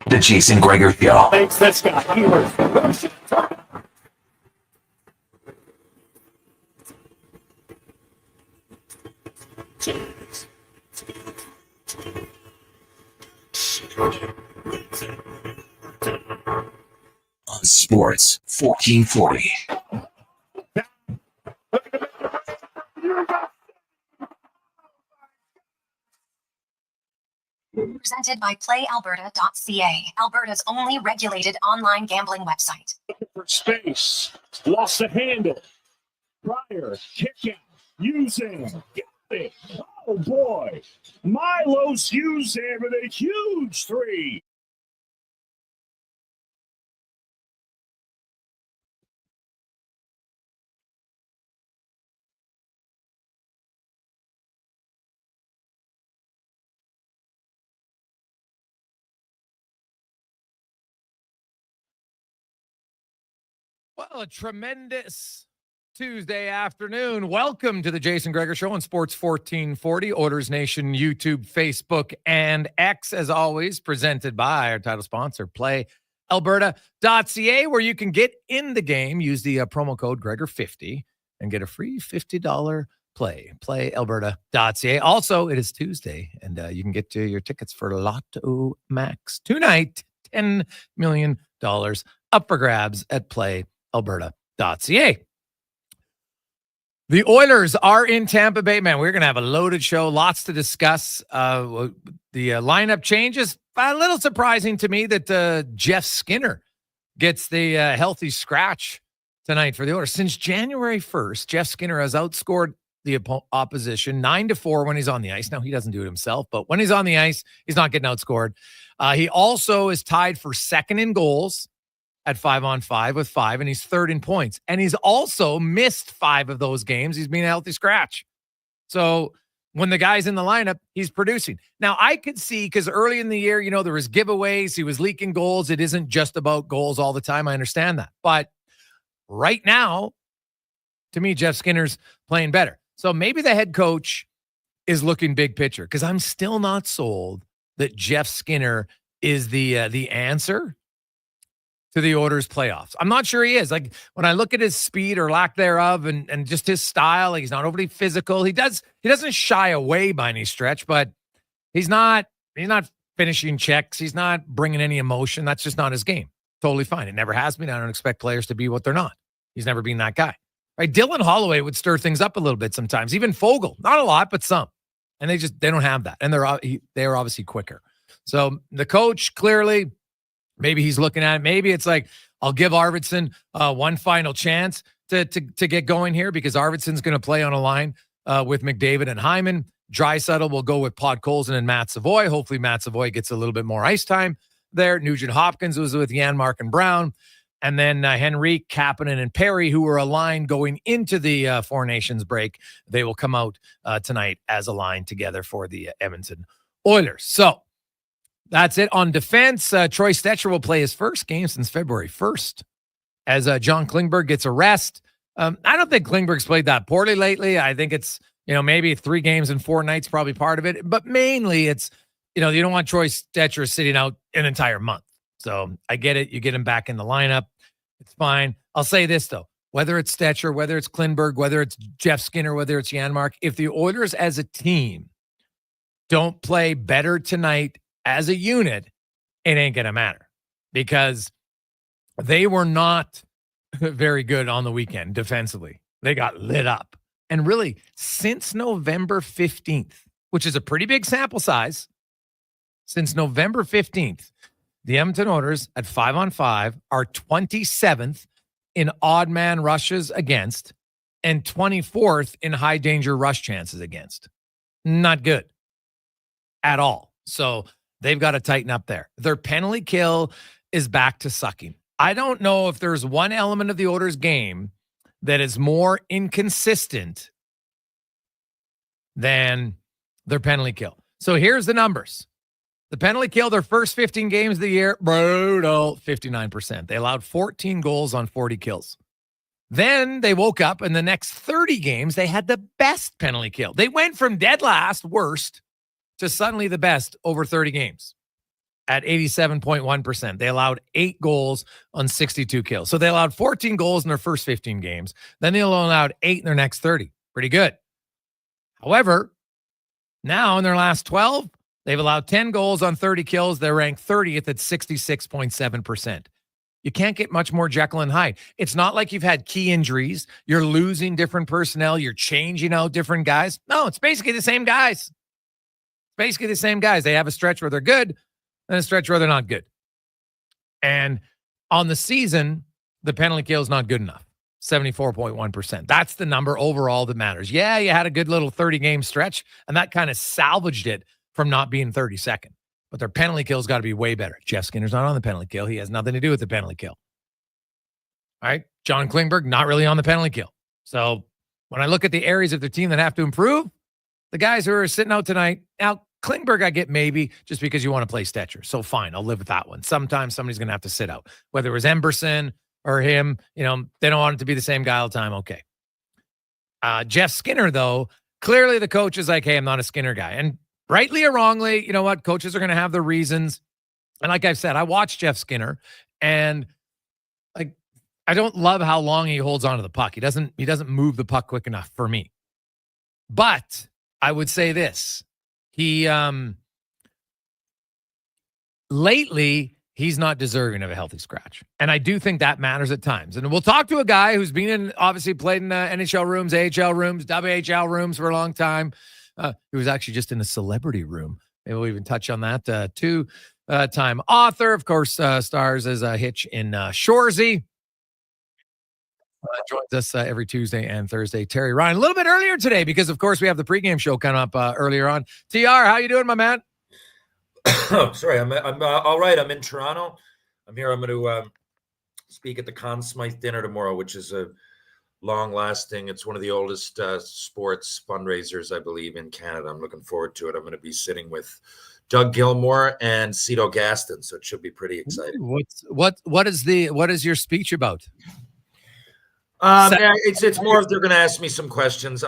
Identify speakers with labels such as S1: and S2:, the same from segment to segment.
S1: The Jason Gregor Show.
S2: Thanks, this guy.
S1: On Sports 1440.
S3: Presented by PlayAlberta.ca, Alberta's only regulated online gambling website.
S2: For space, lost the handle. Pryor, kick out, using, got it. Oh boy, Milos using with a huge three.
S4: Well, a tremendous Tuesday afternoon. Welcome to the Jason Gregor Show on Sports 1440, Oilers Nation, YouTube, Facebook, and X, as always, presented by our title sponsor, PlayAlberta.ca, where you can get in the game, use the promo code Gregor50, and get a free $50 play. PlayAlberta.ca. Also, it is Tuesday, and you can get your tickets for Lotto Max tonight. $10 million up for grabs at PlayAlberta.ca. The Oilers are in Tampa Bay. Man, we're going to have a loaded show. Lots to discuss. The lineup changes. A little surprising to me that Jeff Skinner gets the healthy scratch tonight for the Oilers. Since January 1st, Jeff Skinner has outscored the opposition 9-4 when he's on the ice. Now, he doesn't do it himself, but when he's on the ice, he's not getting outscored. He also is tied for second in goals at 5-on-5 with 5, and he's third in points. And he's also missed 5 of those games. He's been a healthy scratch. So when the guy's in the lineup, he's producing. Now, I could see, because early in the year, there was giveaways. He was leaking goals. It isn't just about goals all the time. I understand that. But right now, to me, Jeff Skinner's playing better. So maybe the head coach is looking big picture, because I'm still not sold that Jeff Skinner is the answer to the Oilers playoffs. I'm not sure he is. Like, when I look at his speed or lack thereof and just his style, like, he's not overly physical. He doesn't shy away by any stretch, but he's not finishing checks. He's not bringing any emotion. That's just not his game. Totally fine. It never has been. I don't expect players to be what they're not. He's never been that guy. Right? Dylan Holloway would stir things up a little bit sometimes. Even Fogle, not a lot, but some. And they don't have that. And they're obviously quicker. So the coach, clearly, maybe he's looking at it. Maybe it's like, I'll give Arvidsson one final chance to get going here, because Arvidsson's going to play on a line with McDavid and Hyman. Draisaitl will go with Podkolzin and Matt Savoy. Hopefully Matt Savoy gets a little bit more ice time there. Nugent Hopkins was with Janmark and Brown. And then Henrique, Kapanen, and Perry, who were aligned going into the Four Nations break. They will come out tonight as a line together for the Edmonton Oilers. So that's it on defense. Troy Stecher will play his first game since February 1st as John Klingberg gets a rest. I don't think Klingberg's played that poorly lately. I think it's, maybe 3 games in 4 nights, probably part of it. But mainly it's, you don't want Troy Stecher sitting out an entire month. So I get it. You get him back in the lineup. It's fine. I'll say this, though. Whether it's Stecher, whether it's Klingberg, whether it's Jeff Skinner, whether it's Janmark, if the Oilers as a team don't play better tonight as a unit, it ain't going to matter, because they were not very good on the weekend defensively. They got lit up. And really, since November 15th, which is a pretty big sample size, since November 15th, the Edmonton Oilers at 5-on-5 are 27th in odd man rushes against and 24th in high danger rush chances against. Not good at all. So they've got to tighten up there. Their penalty kill is back to sucking. I don't know if there's one element of the Oilers game that is more inconsistent than their penalty kill. So here's the numbers. The penalty kill, their first 15 games of the year, brutal, 59%. They allowed 14 goals on 40 kills. Then they woke up, and the next 30 games, they had the best penalty kill. They went from dead last, worst, to suddenly the best over 30 games. at 87.1%. They allowed 8 goals on 62 kills. So they allowed 14 goals in their first 15 games. Then they allowed 8 in their next 30. Pretty good. However, now in their last 12, they've allowed 10 goals on 30 kills. They're ranked 30th at 66.7%. You can't get much more Jekyll and Hyde. It's not like you've had key injuries. You're losing different personnel. You're changing out different guys. No, it's basically the same guys. Basically the same guys. They have a stretch where they're good and a stretch where they're not good. And on the season, the penalty kill is not good enough. 74.1%. That's the number overall that matters. Yeah, you had a good little 30-game stretch, and that kind of salvaged it from not being 32nd. But their penalty kill's got to be way better. Jeff Skinner's not on the penalty kill. He has nothing to do with the penalty kill. All right. John Klingberg, not really on the penalty kill. So when I look at the areas of their team that have to improve, the guys who are sitting out tonight, now Klingberg I get maybe just because you want to play Stetcher. So fine, I'll live with that one. Sometimes somebody's going to have to sit out. Whether it was Emberson or him, they don't want it to be the same guy all the time. Okay. Jeff Skinner, though, clearly the coach is like, hey, I'm not a Skinner guy. And rightly or wrongly, you know what? Coaches are going to have their reasons. And like I've said, I watched Jeff Skinner, and I don't love how long he holds onto the puck. He doesn't move the puck quick enough for me. But I would say this. He lately, he's not deserving of a healthy scratch. And I do think that matters at times. And we'll talk to a guy who's obviously played in NHL rooms, AHL rooms, WHL rooms for a long time. He was actually just in a celebrity room. Maybe we'll even touch on that. Two-time author, of course, stars as a Hitch in Shoresy. Joins us every Tuesday and Thursday. Terry Ryan, a little bit earlier today because, of course, we have the pregame show coming up earlier on. TR, how you doing, my man?
S5: Oh, sorry, I'm all right. I'm in Toronto. I'm here. I'm going to speak at the Conn Smythe dinner tomorrow, which is a long-lasting. It's one of the oldest sports fundraisers, I believe, in Canada. I'm looking forward to it. I'm going to be sitting with Doug Gilmore and Cito Gaston, so it should be pretty exciting.
S4: What is your speech about?
S5: It's more of they're going to ask me some questions.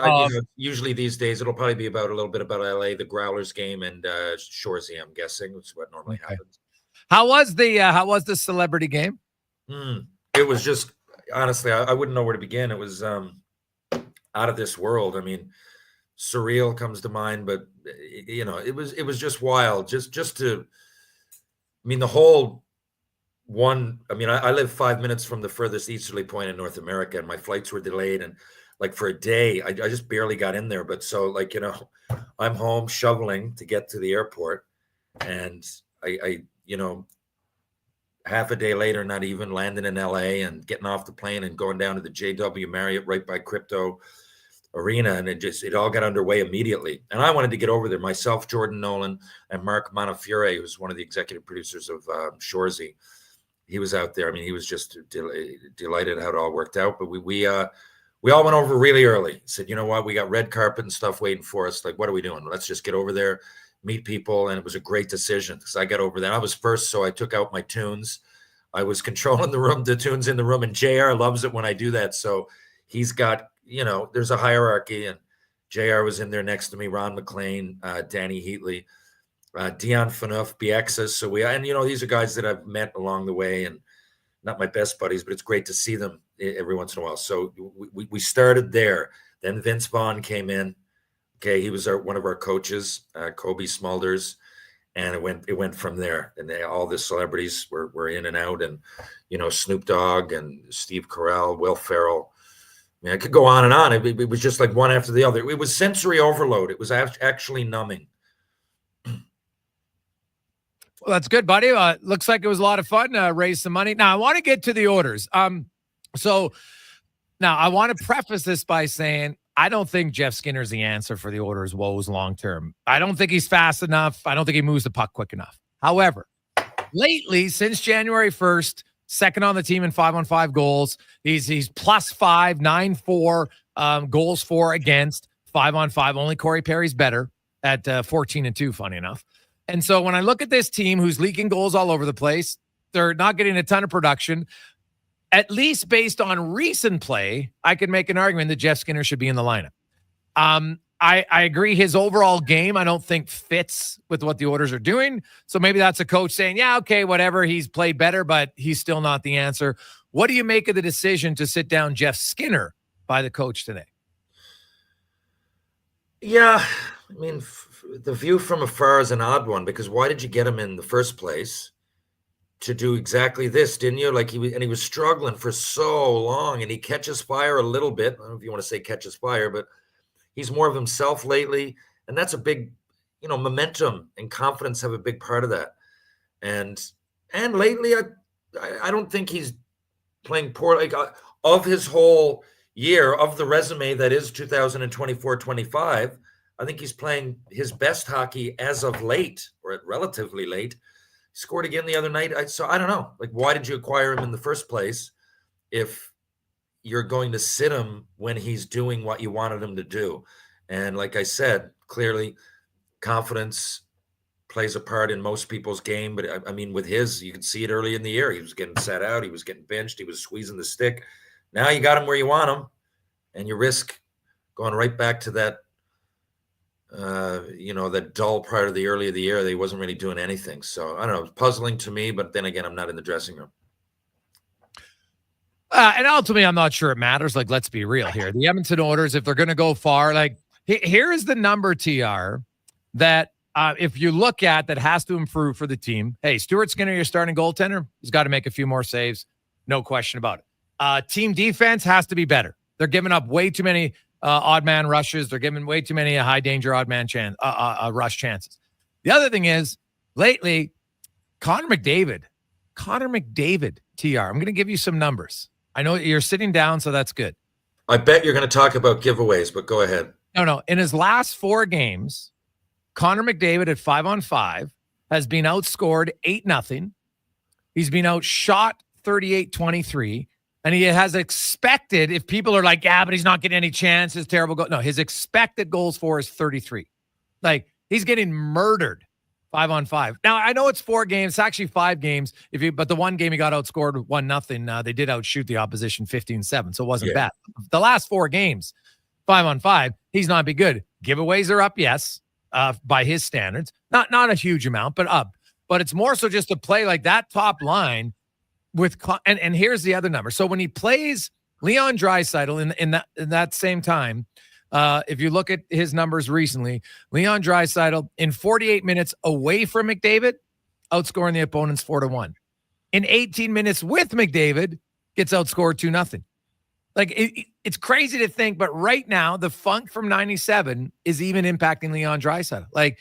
S5: Usually these days it'll probably be about a little bit about LA, the Growlers game, and Shoresy. I'm guessing it's what normally happens.
S4: How was the celebrity game?
S5: It was just honestly, I wouldn't know where to begin. It was out of this world. I mean, surreal comes to mind, but it was just wild. Just to, I mean, the whole. I live 5 minutes from the furthest easterly point in North America, and my flights were delayed. And for a day, I just barely got in there. But so I'm home shoveling to get to the airport. And I half a day later, not even landing in LA and getting off the plane and going down to the JW Marriott right by Crypto Arena. And it all got underway immediately. And I wanted to get over there myself, Jordan Nolan, and Mark Montefiore, who's one of the executive producers of Shoresy. He was out there. I mean, he was just delighted how it all worked out. But we all went over really early. Said, you know what? We got red carpet and stuff waiting for us. What are we doing? Let's just get over there, meet people. And it was a great decision because I got over there. I was first, so I took out my tunes. I was controlling the room, the tunes in the room. And JR loves it when I do that. So he's got, there's a hierarchy. And JR was in there next to me, Ron McLean, Danny Heatley. Dion Phaneuf, BXs. So these are guys that I've met along the way and not my best buddies, but it's great to see them every once in a while. So we started there. Then Vince Vaughn came in. Okay. He was one of our coaches, Kobe Smulders. And it went from there. And all the celebrities were in and out, and, Snoop Dogg and Steve Carell, Will Ferrell. I mean, I could go on and on. It was just like one after the other. It was sensory overload. It was actually numbing.
S4: Well, that's good, buddy. Looks like it was a lot of fun. Raise some money. Now, I want to get to the orders. So now I want to preface this by saying I don't think Jeff Skinner's the answer for the Oilers' woes long term. I don't think he's fast enough. I don't think he moves the puck quick enough. However, lately, since January 1st, second on the team in 5-on-5 goals. He's +5, 9-4 goals for against 5-on-5. Only Corey Perry's better at 14-2, funny enough. And so when I look at this team who's leaking goals all over the place, they're not getting a ton of production. At least based on recent play, I can make an argument that Jeff Skinner should be in the lineup. I agree. His overall game, I don't think fits with what the Oilers are doing. So maybe that's a coach saying, yeah, okay, whatever. He's played better, but he's still not the answer. What do you make of the decision to sit down Jeff Skinner by the coach today?
S5: Yeah, I mean, the view from afar is an odd one, because why did you get him in the first place to do exactly this, didn't you? Like he was struggling for so long, and he catches fire a little bit. I don't know if you want to say catches fire, but he's more of himself lately, and that's a big, momentum and confidence have a big part of that. And lately, I don't think he's playing poor. Like of his whole year, of the resume that is 2024-25, I think he's playing his best hockey as of late, or at relatively late. He scored again the other night. So I don't know. Like, why did you acquire him in the first place if you're going to sit him when he's doing what you wanted him to do? And like I said, clearly confidence plays a part in most people's game. But I mean, with his, you could see it early in the year. He was getting sat out. He was getting benched. He was squeezing the stick. Now you got him where you want him, and you risk going right back to that, that dull part of the early of the year that he wasn't really doing anything. So I don't know. It's puzzling to me, but then again, I'm not in the dressing room.
S4: And ultimately, I'm not sure it matters. Like, let's be real here. The Edmonton Oilers, if they're going to go far, like here is the number, TR, that if you look at that has to improve for the team. Hey, Stuart Skinner, your starting goaltender, he's got to make a few more saves. No question about it. Team defense has to be better. They're giving up way too many odd man rushes. They're giving way too many high danger odd man rush chances. The other thing is, lately, Connor McDavid, TR, I'm going to give you some numbers. I know you're sitting down, so that's good.
S5: I bet you're going to talk about giveaways, but go ahead.
S4: No. In his last 4 games, Connor McDavid at 5-on-5 has been outscored 8-0. He's been outshot 38-23. And he has expected, if people are like, yeah, but he's not getting any chances, terrible goal. No, his expected goals for is 33. Like, he's getting murdered 5-on-5. Now, I know it's 4 games. It's actually 5 games. But the one game he got outscored 1-0. They did outshoot the opposition 15-7, so it wasn't bad. The last 4 games, 5-on-5, he's not been good. Giveaways are up, yes, by his standards. Not a huge amount, but up. But it's more so just to play like that top line with, and here's the other number. So when he plays Leon Draisaitl in that same time, if you look at his numbers recently, Leon Draisaitl in 48 minutes away from McDavid, outscoring the opponents 4-1. In 18 minutes with McDavid, gets outscored 2-0. Like, it's crazy to think, but right now the funk from 97 is even impacting Leon Draisaitl. Like,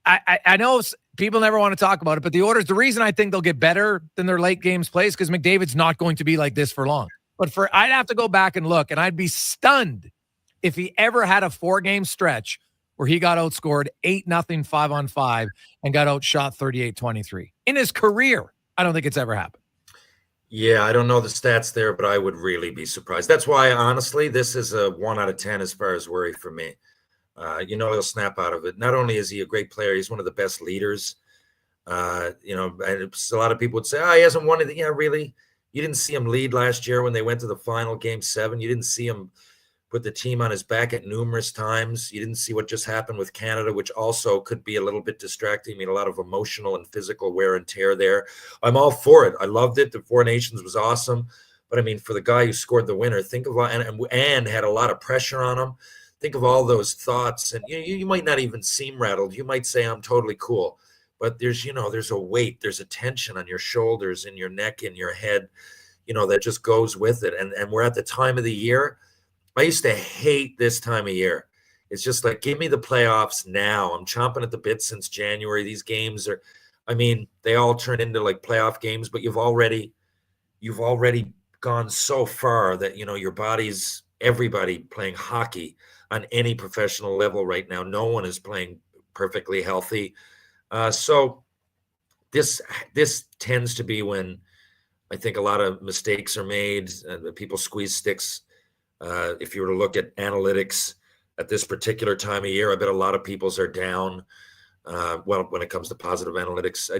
S4: I know people never want to talk about it, but the Oilers, the reason I think they'll get better than their late games plays, because McDavid's not going to be like this for long. But I'd have to go back and look, and I'd be stunned if he ever had a 4-game stretch where he got outscored 8-0 5-on-5 and got outshot 38-23 in his career. I don't think it's ever happened.
S5: Yeah, I don't know the stats there, but I would really be surprised. That's why, honestly, this is a 1 out of 10 as far as worry for me. He'll snap out of it. Not only is he a great player, he's one of the best leaders. And a lot of people would say, he hasn't won anything. Yeah, really? You didn't see him lead last year when they went to the final Game 7. You didn't see him put the team on his back at numerous times. You didn't see what just happened with Canada, which also could be a little bit distracting. I mean, a lot of emotional and physical wear and tear there. I'm all for it. I loved it. The 4 Nations was awesome. But, I mean, for the guy who scored the winner, think of and had a lot of pressure on him. Think of all those thoughts, and you might not even seem rattled. You might say, I'm totally cool. But there's a weight, there's a tension on your shoulders, in your neck, in your head, that just goes with it. And we're at the time of the year. I used to hate this time of year. It's just like, give me the playoffs now. I'm chomping at the bit since January. These games they all turn into like playoff games, but you've already gone so far that, your body's, everybody playing hockey on any professional level right now. No one is playing perfectly healthy. So this tends to be when I think a lot of mistakes are made and people squeeze sticks. If you were to look at analytics at this particular time of year, I bet a lot of people's are down. When it comes to positive analytics,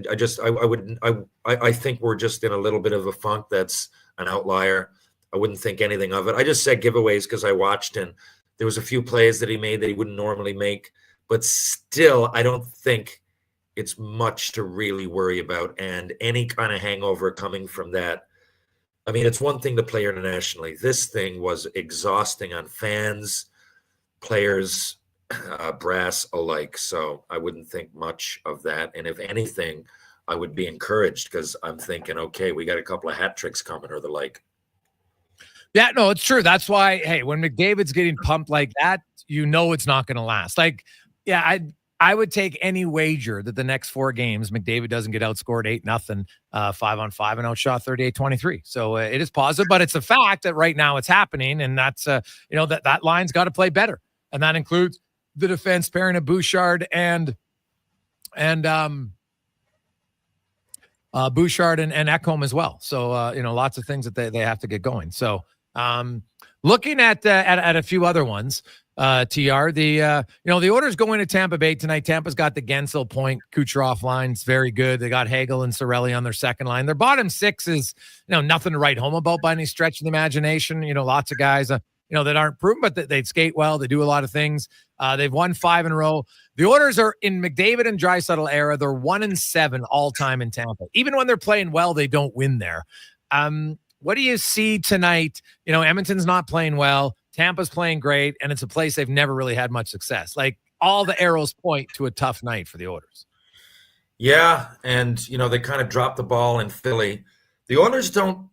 S5: I think we're just in a little bit of a funk. That's an outlier. I wouldn't think anything of it. I just said giveaways because I watched, and There was a few plays that he made that he wouldn't normally make, but still, I don't think it's much to really worry about. And any kind of hangover coming from that, I mean, it's one thing to play internationally. This thing was exhausting on fans, players, brass alike. So I wouldn't think much of that. And if anything, I would be encouraged because I'm thinking, okay, we got a couple of hat tricks coming or the like.
S4: Yeah, no, it's true. That's why, hey, when McDavid's getting pumped like that, you know it's not going to last. Like, yeah, I would take any wager that the next 4 games, McDavid doesn't get outscored 8-0, 5-on-5, and outshot 38-23. So it is positive, but it's a fact that right now it's happening, and that's that line's got to play better, and that includes the defense pairing of Bouchard and Bouchard and Ekholm as well. So lots of things that they have to get going. So looking at a few other ones. TR, the Oilers going to Tampa Bay tonight. Tampa's got the Gensel, Point, Kucherov line. It's very good. They got Hagel and Cirelli on their second line. Their bottom 6 is nothing to write home about by any stretch of the imagination. Lots of guys that aren't proven, but they skate well. They do a lot of things. They've won 5 in a row. The Oilers are in McDavid and Draisaitl era. They're 1-7 all time in Tampa. Even when they're playing well, they don't win there. What do you see tonight? Edmonton's not playing well. Tampa's playing great, and it's a place they've never really had much success. Like, all the arrows point to a tough night for the Oilers.
S5: Yeah, and, they kind of dropped the ball in Philly. The Oilers don't,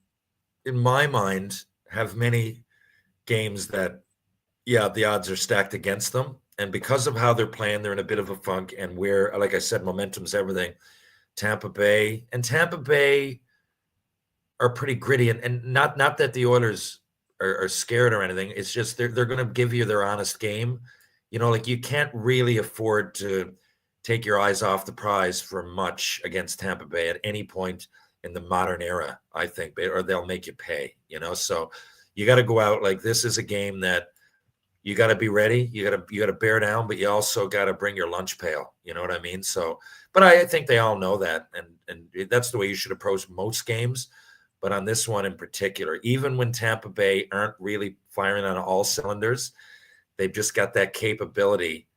S5: in my mind, have many games that, the odds are stacked against them. And because of how they're playing, they're in a bit of a funk. And where, like I said, momentum's everything. Tampa Bay are pretty gritty. And not that the Oilers are scared or anything. It's just they're going to give you their honest game. You can't really afford to take your eyes off the prize for much against Tampa Bay at any point in the modern era, I think, or they'll make you pay, So you got to go out like this is a game that you got to be ready. You got to bear down, but you also got to bring your lunch pail. You know what I mean? So, but I think they all know that. And that's the way you should approach most games. But on this one in particular, even when Tampa Bay aren't really firing on all cylinders, they've just got that capability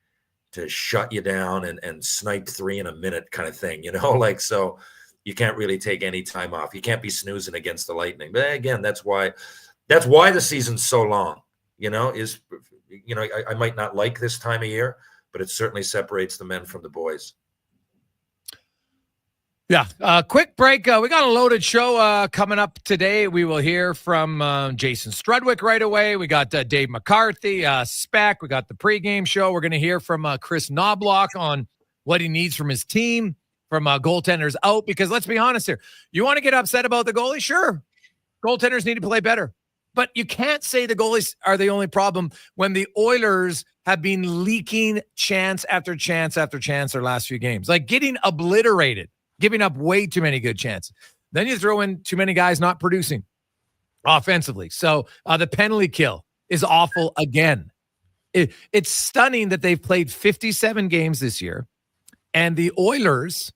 S5: to shut you down and snipe 3 in a minute kind of thing, so you can't really take any time off. You can't be snoozing against the Lightning. But again, that's why the season's so long, I might not like this time of year, but it certainly separates the men from the boys.
S4: Yeah. Quick break. We got a loaded show coming up today. We will hear from Jason Strudwick right away. We got Dave McCarthy, Spec. We got the pregame show. We're going to hear from Chris Knobloch on what he needs from his team, from goaltenders out. Because let's be honest here. You want to get upset about the goalie? Sure. Goaltenders need to play better. But you can't say the goalies are the only problem when the Oilers have been leaking chance after chance after chance their last few games. Like getting obliterated. Giving up way too many good chances. Then you throw in too many guys not producing offensively. So the penalty kill is awful again. It's stunning that they've played 57 games this year, and the Oilers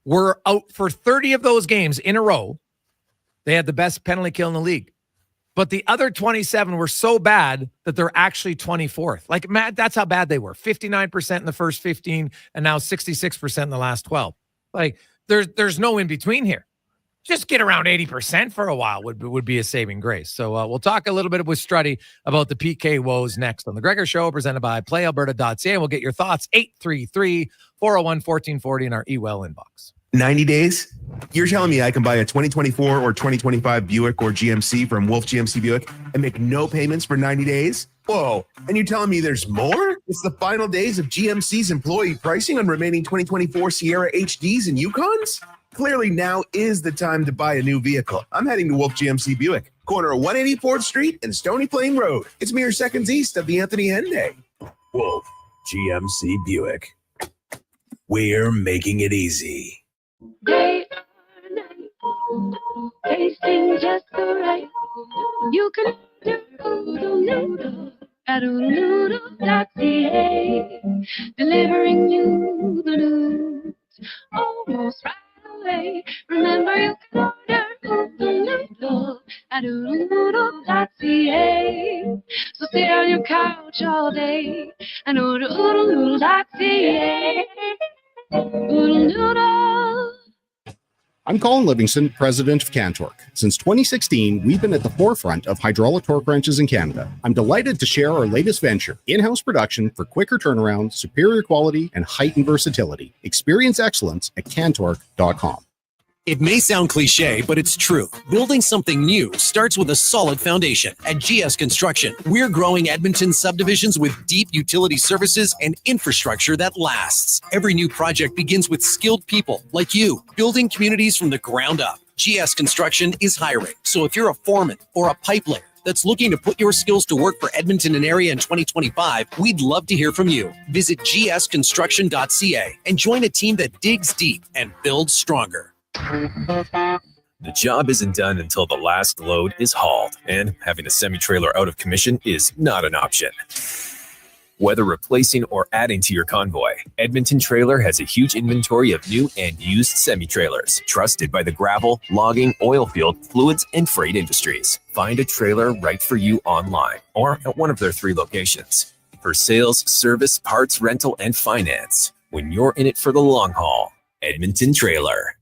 S4: were out for 30 of those games in a row. They had the best penalty kill in the league. But the other 27 were so bad that they're actually 24th. Like, Matt, that's how bad they were. 59% in the first 15, and now 66% in the last 12. Like there's no in between here. Just get around 80% for a while would be a saving grace. So we'll talk a little bit with Struddy about the PK woes next on the Gregor Show, presented by PlayAlberta.ca. And we'll get your thoughts 833-401-1440 in our email inbox.
S6: 90 days? You're telling me I can buy a 2024 or 2025 Buick or GMC from Wolf GMC Buick and make no payments for 90 days? Whoa. And you're telling me there's more? It's the final days of GMC's employee pricing on remaining 2024 Sierra HDs and Yukons? Clearly now is the time to buy a new vehicle. I'm heading to Wolf GMC Buick, corner of 184th Street and Stony Plain Road. It's mere seconds east of the Anthony Henday. Wolf GMC Buick. We're making it easy.
S7: Day or night, tasting just the right. You can order Oodle Noodle at oodlenoodle.ca, delivering you the news almost right away. Remember, you can order Oodle Noodle at oodlenoodle.ca. So sit on your couch all day and oodle-oodle-oodle.ca. Oodle-doodle.
S8: I'm Colin Livingston, president of Cantork. Since 2016, we've been at the forefront of hydraulic torque wrenches in Canada. I'm delighted to share our latest venture, in-house production for quicker turnaround, superior quality, and heightened versatility. Experience excellence at cantork.com.
S9: It may sound cliche, but it's true. Building something new starts with a solid foundation. At GS Construction, we're growing Edmonton subdivisions with deep utility services and infrastructure that lasts. Every new project begins with skilled people like you, building communities from the ground up. GS Construction is hiring. So if you're a foreman or a pipe layer that's looking to put your skills to work for Edmonton and area in 2025, we'd love to hear from you. Visit gsconstruction.ca and join a team that digs deep and builds stronger.
S10: The job isn't done until the last load is hauled, and having a semi-trailer out of commission is not an option. Whether replacing or adding to your convoy, Edmonton Trailer has a huge inventory of new and used semi-trailers, trusted by the gravel, logging, oil field, fluids, and freight industries. Find a trailer right for you online or at one of their 3 locations. For sales, service, parts, rental, and finance, when you're in it for the long haul, Edmonton Trailer.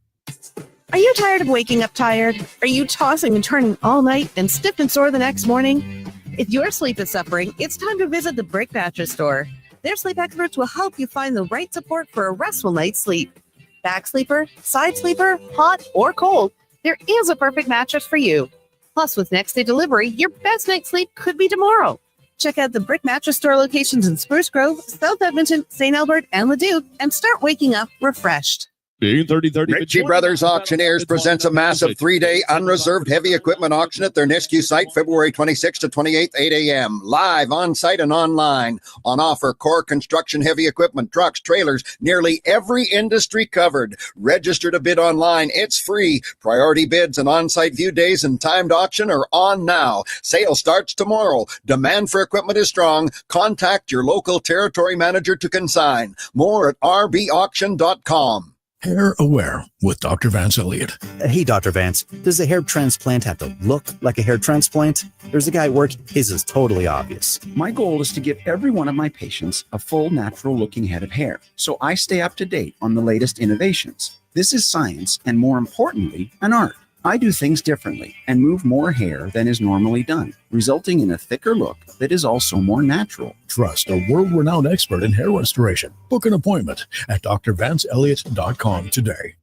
S11: Are you tired of waking up tired? Are you tossing and turning all night and stiff and sore the next morning? If your sleep is suffering, it's time to visit the Brick Mattress Store. Their sleep experts will help you find the right support for a restful night's sleep. Back sleeper, side sleeper, hot or cold, there is a perfect mattress for you. Plus, with next day delivery, your best night's sleep could be tomorrow. Check out the Brick Mattress Store locations in Spruce Grove, South Edmonton, St. Albert, and Leduc, and start waking up refreshed.
S12: Ritchie Brothers Auctioneers presents a massive 3-day unreserved heavy equipment auction at their Nisku site, February 26th to 28th, 8 a.m. Live on site and online. On offer, core construction heavy equipment, trucks, trailers, nearly every industry covered. Register to bid online. It's free. Priority bids and on-site view days and timed auction are on now. Sale starts tomorrow. Demand for equipment is strong. Contact your local territory manager to consign. More at rbauction.com.
S13: Hair Aware with Dr. Vance Elliott.
S14: Hey, Dr. Vance, does a hair transplant have to look like a hair transplant? There's a guy at work, his is totally obvious.
S15: My goal is to give every one of my patients a full natural-looking head of hair, so I stay up to date on the latest innovations. This is science, and more importantly, an art. I do things differently and move more hair than is normally done, resulting in a thicker look that is also more natural.
S13: Trust a world-renowned expert in hair restoration. Book an appointment at drvanceelliott.com today.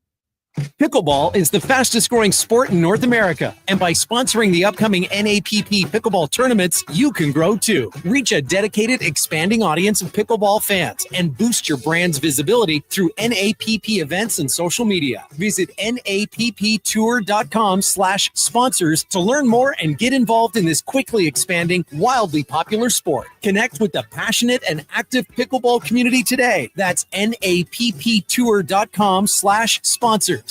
S9: Pickleball is the fastest growing sport in North America, and by sponsoring the upcoming NAPP pickleball tournaments, you can grow too. Reach a dedicated, expanding audience of pickleball fans and boost your brand's visibility through NAPP events and social media. Visit napptour.com/sponsors to learn more and get involved in this quickly expanding, wildly popular sport. Connect with the passionate and active pickleball community today. That's napptour.com/sponsors.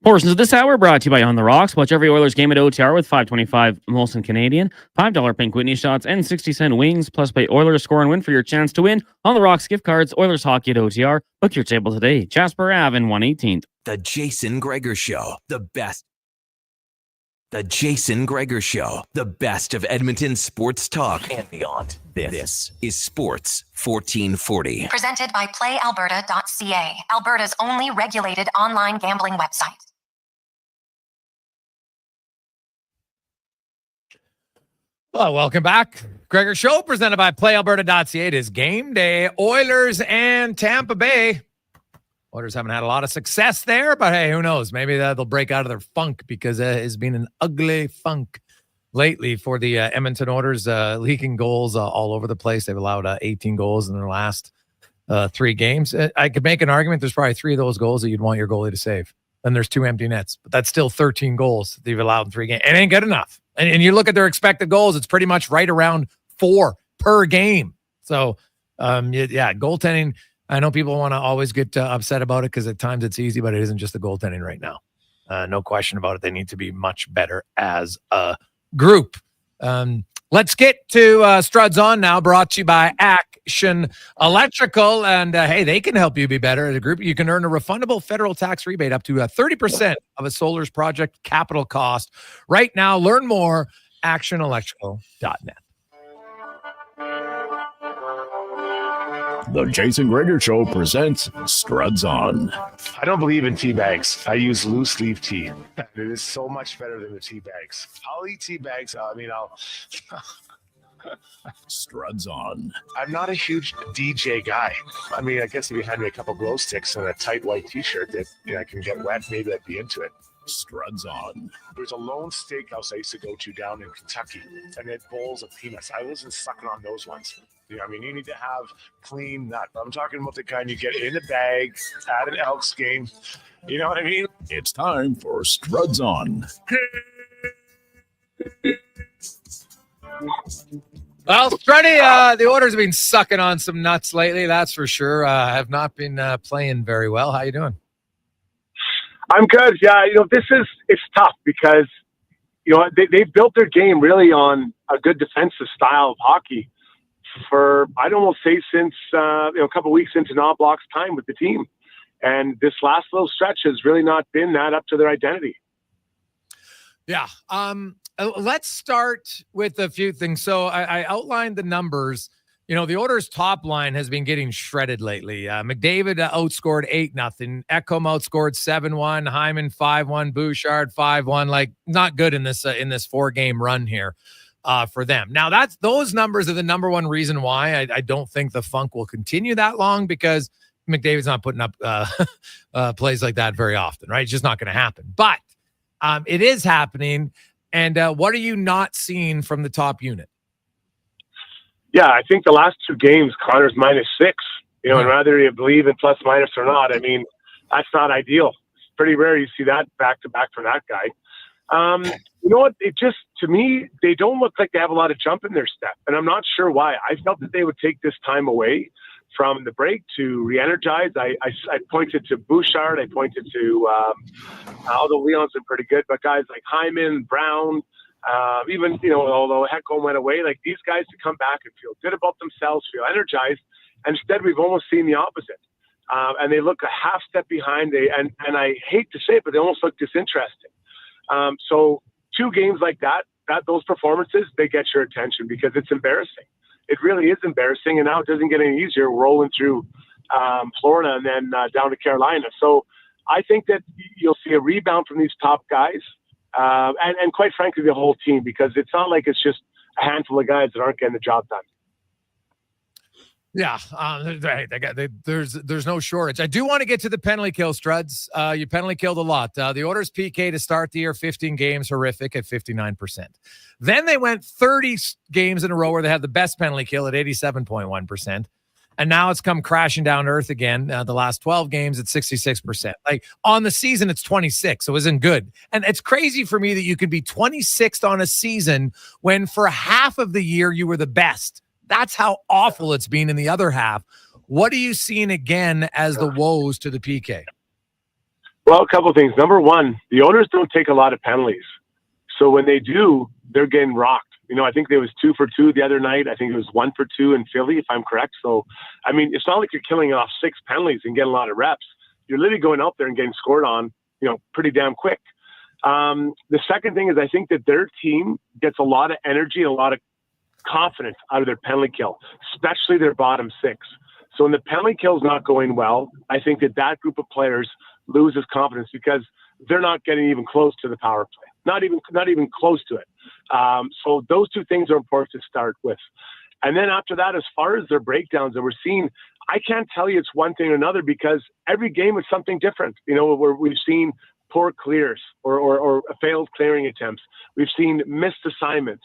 S16: Portions of this hour brought to you by On the Rocks. Watch every Oilers game at OTR with $5.25 Molson Canadian, $5 Pink Whitney shots, and 60-cent wings. Plus, play Oilers score and win for your chance to win On the Rocks gift cards. Oilers hockey at OTR. Book your table today. Jasper Ave and 118th.
S1: The Jason Gregor Show. The best. The Jason Gregor Show. The best of Edmonton sports talk and beyond. This is Sports 1440.
S3: Presented by PlayAlberta.ca, Alberta's only regulated online gambling website.
S4: Well, welcome back. Gregor Show presented by PlayAlberta.ca. It is game day. Oilers and Tampa Bay. Oilers haven't had a lot of success there, but hey, who knows? Maybe they'll break out of their funk because it's been an ugly funk lately for the Edmonton Oilers, leaking goals all over the place. They've allowed 18 goals in their last 3 games. I could make an argument there's probably 3 of those goals that you'd want your goalie to save. Then there's 2 empty nets, but that's still 13 goals they've allowed in 3 games. It ain't good enough. And you look at their expected goals, it's pretty much right around 4 per game. So, goaltending. I know people want to always get upset about it because at times it's easy, but it isn't just the goaltending right now. No question about it. They need to be much better as a group. Let's get to Struds on now, brought to you by ACK Nation Electrical, and hey, they can help you be better as a group. You can earn a refundable federal tax rebate up to 30% of a solar's project capital cost. Right now, learn more, actionelectrical.net.
S13: The Jason Gregor Show presents Struds On.
S2: I don't believe in tea bags. I use loose leaf tea. It is so much better than the tea bags. I'll eat tea bags. I'll
S13: Struds On.
S2: I'm not a huge DJ guy. I mean, I guess if you had me a couple glow sticks and a tight white t-shirt that I can get wet, maybe I'd be into it.
S13: Struds On.
S2: There's a lone steakhouse I used to go to down in Kentucky, and they had bowls of peanuts. I wasn't sucking on those ones. I mean, you need to have clean nut. I'm talking about the kind you get in the bag at an Elks game. You know what I mean?
S13: It's time for Struds On.
S4: Well, Struddy, the Oilers have been sucking on some nuts lately, that's for sure. Have not been playing very well. How you doing?
S17: I'm good. Yeah, it's tough because, they've built their game really on a good defensive style of hockey for, I'd almost say since, a couple of weeks into Knobloch's time with the team. And this last little stretch has really not been that up to their identity.
S4: Yeah. Let's start with a few things. So I outlined the numbers. The Oilers' top line has been getting shredded lately. McDavid outscored 8-0. Ekholm outscored 7-1. Hyman 5-1. Bouchard 5-1. Like, not good in this 4-game run here for them. Now, those numbers are the number one reason why I don't think the funk will continue that long, because McDavid's not putting up plays like that very often, right? It's just not going to happen. But it is happening. And what are you not seeing from the top unit?
S17: Yeah, I think the last 2 games, Connor's -6. And whether you believe in plus minus or not, I mean, that's not ideal. It's pretty rare you see that back to back for that guy. You know what? It just, to me, they don't look like they have a lot of jump in their step, and I'm not sure why. I felt that they would take this time away from the break to re-energize. I pointed to Bouchard. I pointed to, although Leon's been pretty good, but guys like Hyman, Brown, even, although Ekholm went away, like these guys to come back and feel good about themselves, feel energized. And instead, we've almost seen the opposite. And they look a half step behind. And I hate to say it, but they almost look disinterested. So 2 games like that, those performances, they get your attention because it's embarrassing. It really is embarrassing. And now it doesn't get any easier rolling through Florida and then down to Carolina. So I think that you'll see a rebound from these top guys. And quite frankly, the whole team, because it's not like it's just a handful of guys that aren't getting the job done.
S4: Yeah, there's no shortage. I do want to get to the penalty kill, Struds. You penalty killed a lot. The Oilers' PK to start the year, 15 games, horrific at 59%. Then they went 30 games in a row where they had the best penalty kill at 87.1%. And now it's come crashing down to earth again. The last 12 games at 66%. Like on the season, it's 26. So it isn't good. And it's crazy for me that you could be 26th on a season when for half of the year you were the best. That's how awful it's been in the other half. What are you seeing again as the woes to the PK?
S17: Well, a couple of things. Number one, the Oilers don't take a lot of penalties. So when they do, they're getting rocked. I think there was 2 for 2 the other night. I think it was 1 for 2 in Philly, if I'm correct. So, I mean, it's not like you're killing off 6 penalties and getting a lot of reps. You're literally going out there and getting scored on, pretty damn quick. The second thing is I think that their team gets a lot of energy and a lot of confidence out of their penalty kill, especially their bottom 6. So when the penalty kill is not going well, I think that group of players loses confidence because they're not getting even close to the power play. Not even close to it. So those 2 things are important to start with. And then after that, as far as their breakdowns that we're seeing, I can't tell you it's one thing or another because every game is something different. Where we've seen poor clears or failed clearing attempts. We've seen missed assignments.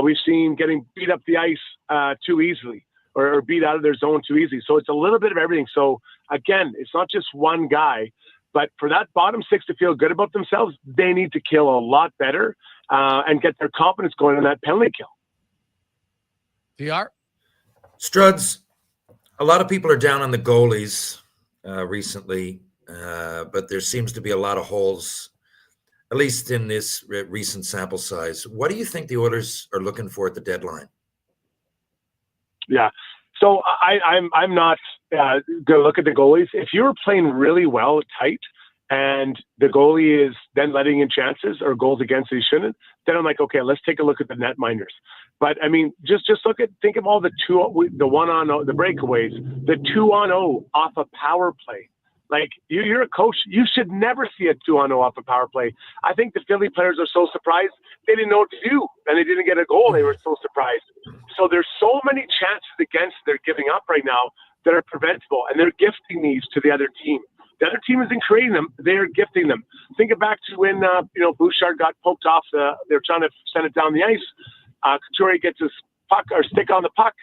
S17: We've seen getting beat up the ice too easily or beat out of their zone too easily. So it's a little bit of everything. So again, it's not just one guy. But for that bottom 6 to feel good about themselves, they need to kill a lot better and get their confidence going on that penalty kill.
S4: PR?
S5: Struds, a lot of people are down on the goalies recently, but there seems to be a lot of holes, at least in this recent sample size. What do you think the Oilers are looking for at the deadline?
S17: Yeah. So I'm not going to look at the goalies. If you're playing really well tight and the goalie is then letting in chances or goals against he shouldn't, then I'm like, okay, let's take a look at the netminders. But I mean, just think of all the breakaways, the 2-on-0 off a power play. Like you're a coach, you should never see a 2-on-0 off a power play. I think the Philly players are so surprised they didn't know what to do, and they didn't get a goal. They were so surprised. So there's so many chances against they're giving up right now that are preventable, and they're gifting these to the other team. The other team isn't creating them; they're gifting them. Think back to when Bouchard got poked off. They're trying to send it down the ice. Couturier gets his puck or stick on the puck,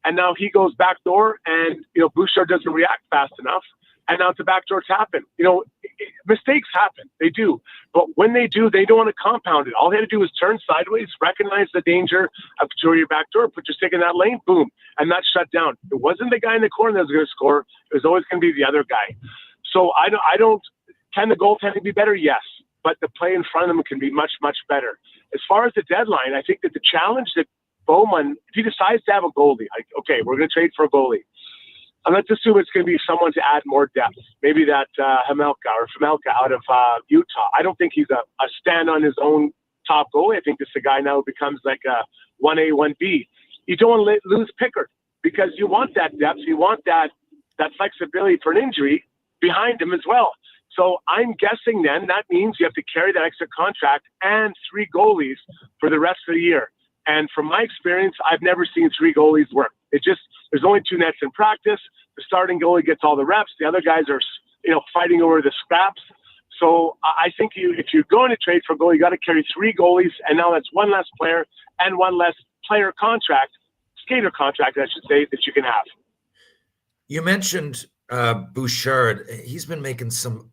S17: and now he goes backdoor, and Bouchard doesn't react fast enough. And now the backdoors happen. Mistakes happen. They do. But when they do, they don't want to compound it. All they had to do was turn sideways, recognize the danger of Couturier backdoor, put your stick in that lane, boom, and that's shut down. It wasn't the guy in the corner that was going to score. It was always going to be the other guy. So I don't. Can the goaltending be better? Yes. But the play in front of them can be much, much better. As far as the deadline, I think that the challenge that Bowman, if he decides to have a goalie, okay, we're going to trade for a goalie. And let's assume it's going to be someone to add more depth. Maybe that Hamelka out of Utah. I don't think he's a stand on his own top goalie. I think this is a guy now who becomes like a 1A, 1B. You don't want to lose Pickard because you want that depth. You want that flexibility for an injury behind him as well. So I'm guessing then that means you have to carry that extra contract and 3 goalies for the rest of the year. And from my experience, I've never seen 3 goalies work. There's only 2 nets in practice. The starting goalie gets all the reps. The other guys are, fighting over the scraps. So I think if you're going to trade for a goalie, you got to carry 3 goalies, and now that's 1 less player and 1 less player contract, skater contract, I should say, that you can have.
S5: You mentioned Bouchard. He's been making some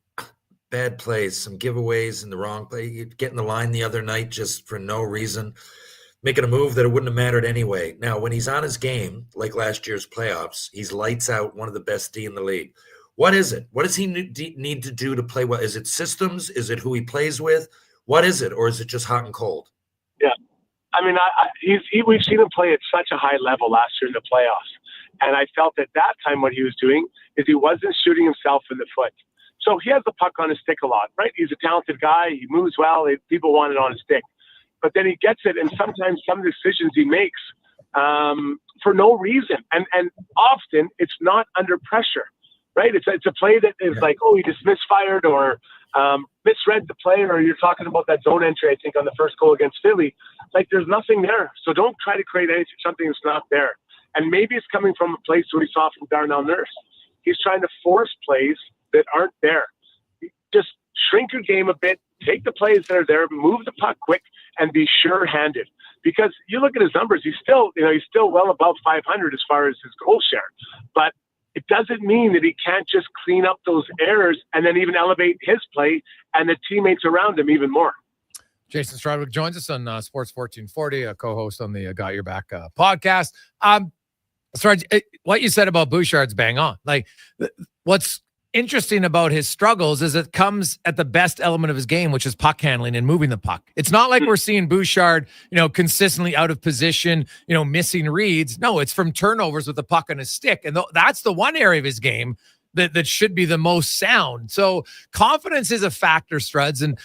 S5: bad plays, some giveaways in the wrong play, getting the line the other night just for no reason, making a move that it wouldn't have mattered anyway. Now, when he's on his game, like last year's playoffs, he's lights out, one of the best D in the league. What is it? What does he need to do to play well? Is it systems? Is it who he plays with? What is it? Or is it just hot and cold?
S17: Yeah. I mean, we've seen him play at such a high level last year in the playoffs. And I felt at that time what he was doing is he wasn't shooting himself in the foot. So he has the puck on his stick a lot, right? He's a talented guy. He moves well. People want it on his stick. But then he gets it, and sometimes some decisions he makes for no reason. And often it's not under pressure, right? It's a play that is like, oh, he just misfired or misread the play, or you're talking about that zone entry, I think, on the first goal against Philly. Like, there's nothing there. So don't try to create something that's not there. And maybe it's coming from a place where he saw from Darnell Nurse. He's trying to force plays that aren't there. Just shrink your game a bit, take the plays that are there, move the puck quick, and be sure-handed. Because you look at his numbers, he's still well above 500 as far as his goal share. But it doesn't mean that he can't just clean up those errors and then even elevate his play and the teammates around him even more.
S4: Jason Strudwick joins us on Sports 1440, a co-host on the Got Your Back podcast. Struds, what you said about Bouchard's bang on. Like, what's interesting about his struggles is it comes at the best element of his game, which is puck handling and moving the puck. It's not like we're seeing Bouchard, consistently out of position, missing reads. No, it's from turnovers with the puck on his stick. And that's the one area of his game that should be the most sound. So confidence is a factor, Struds. And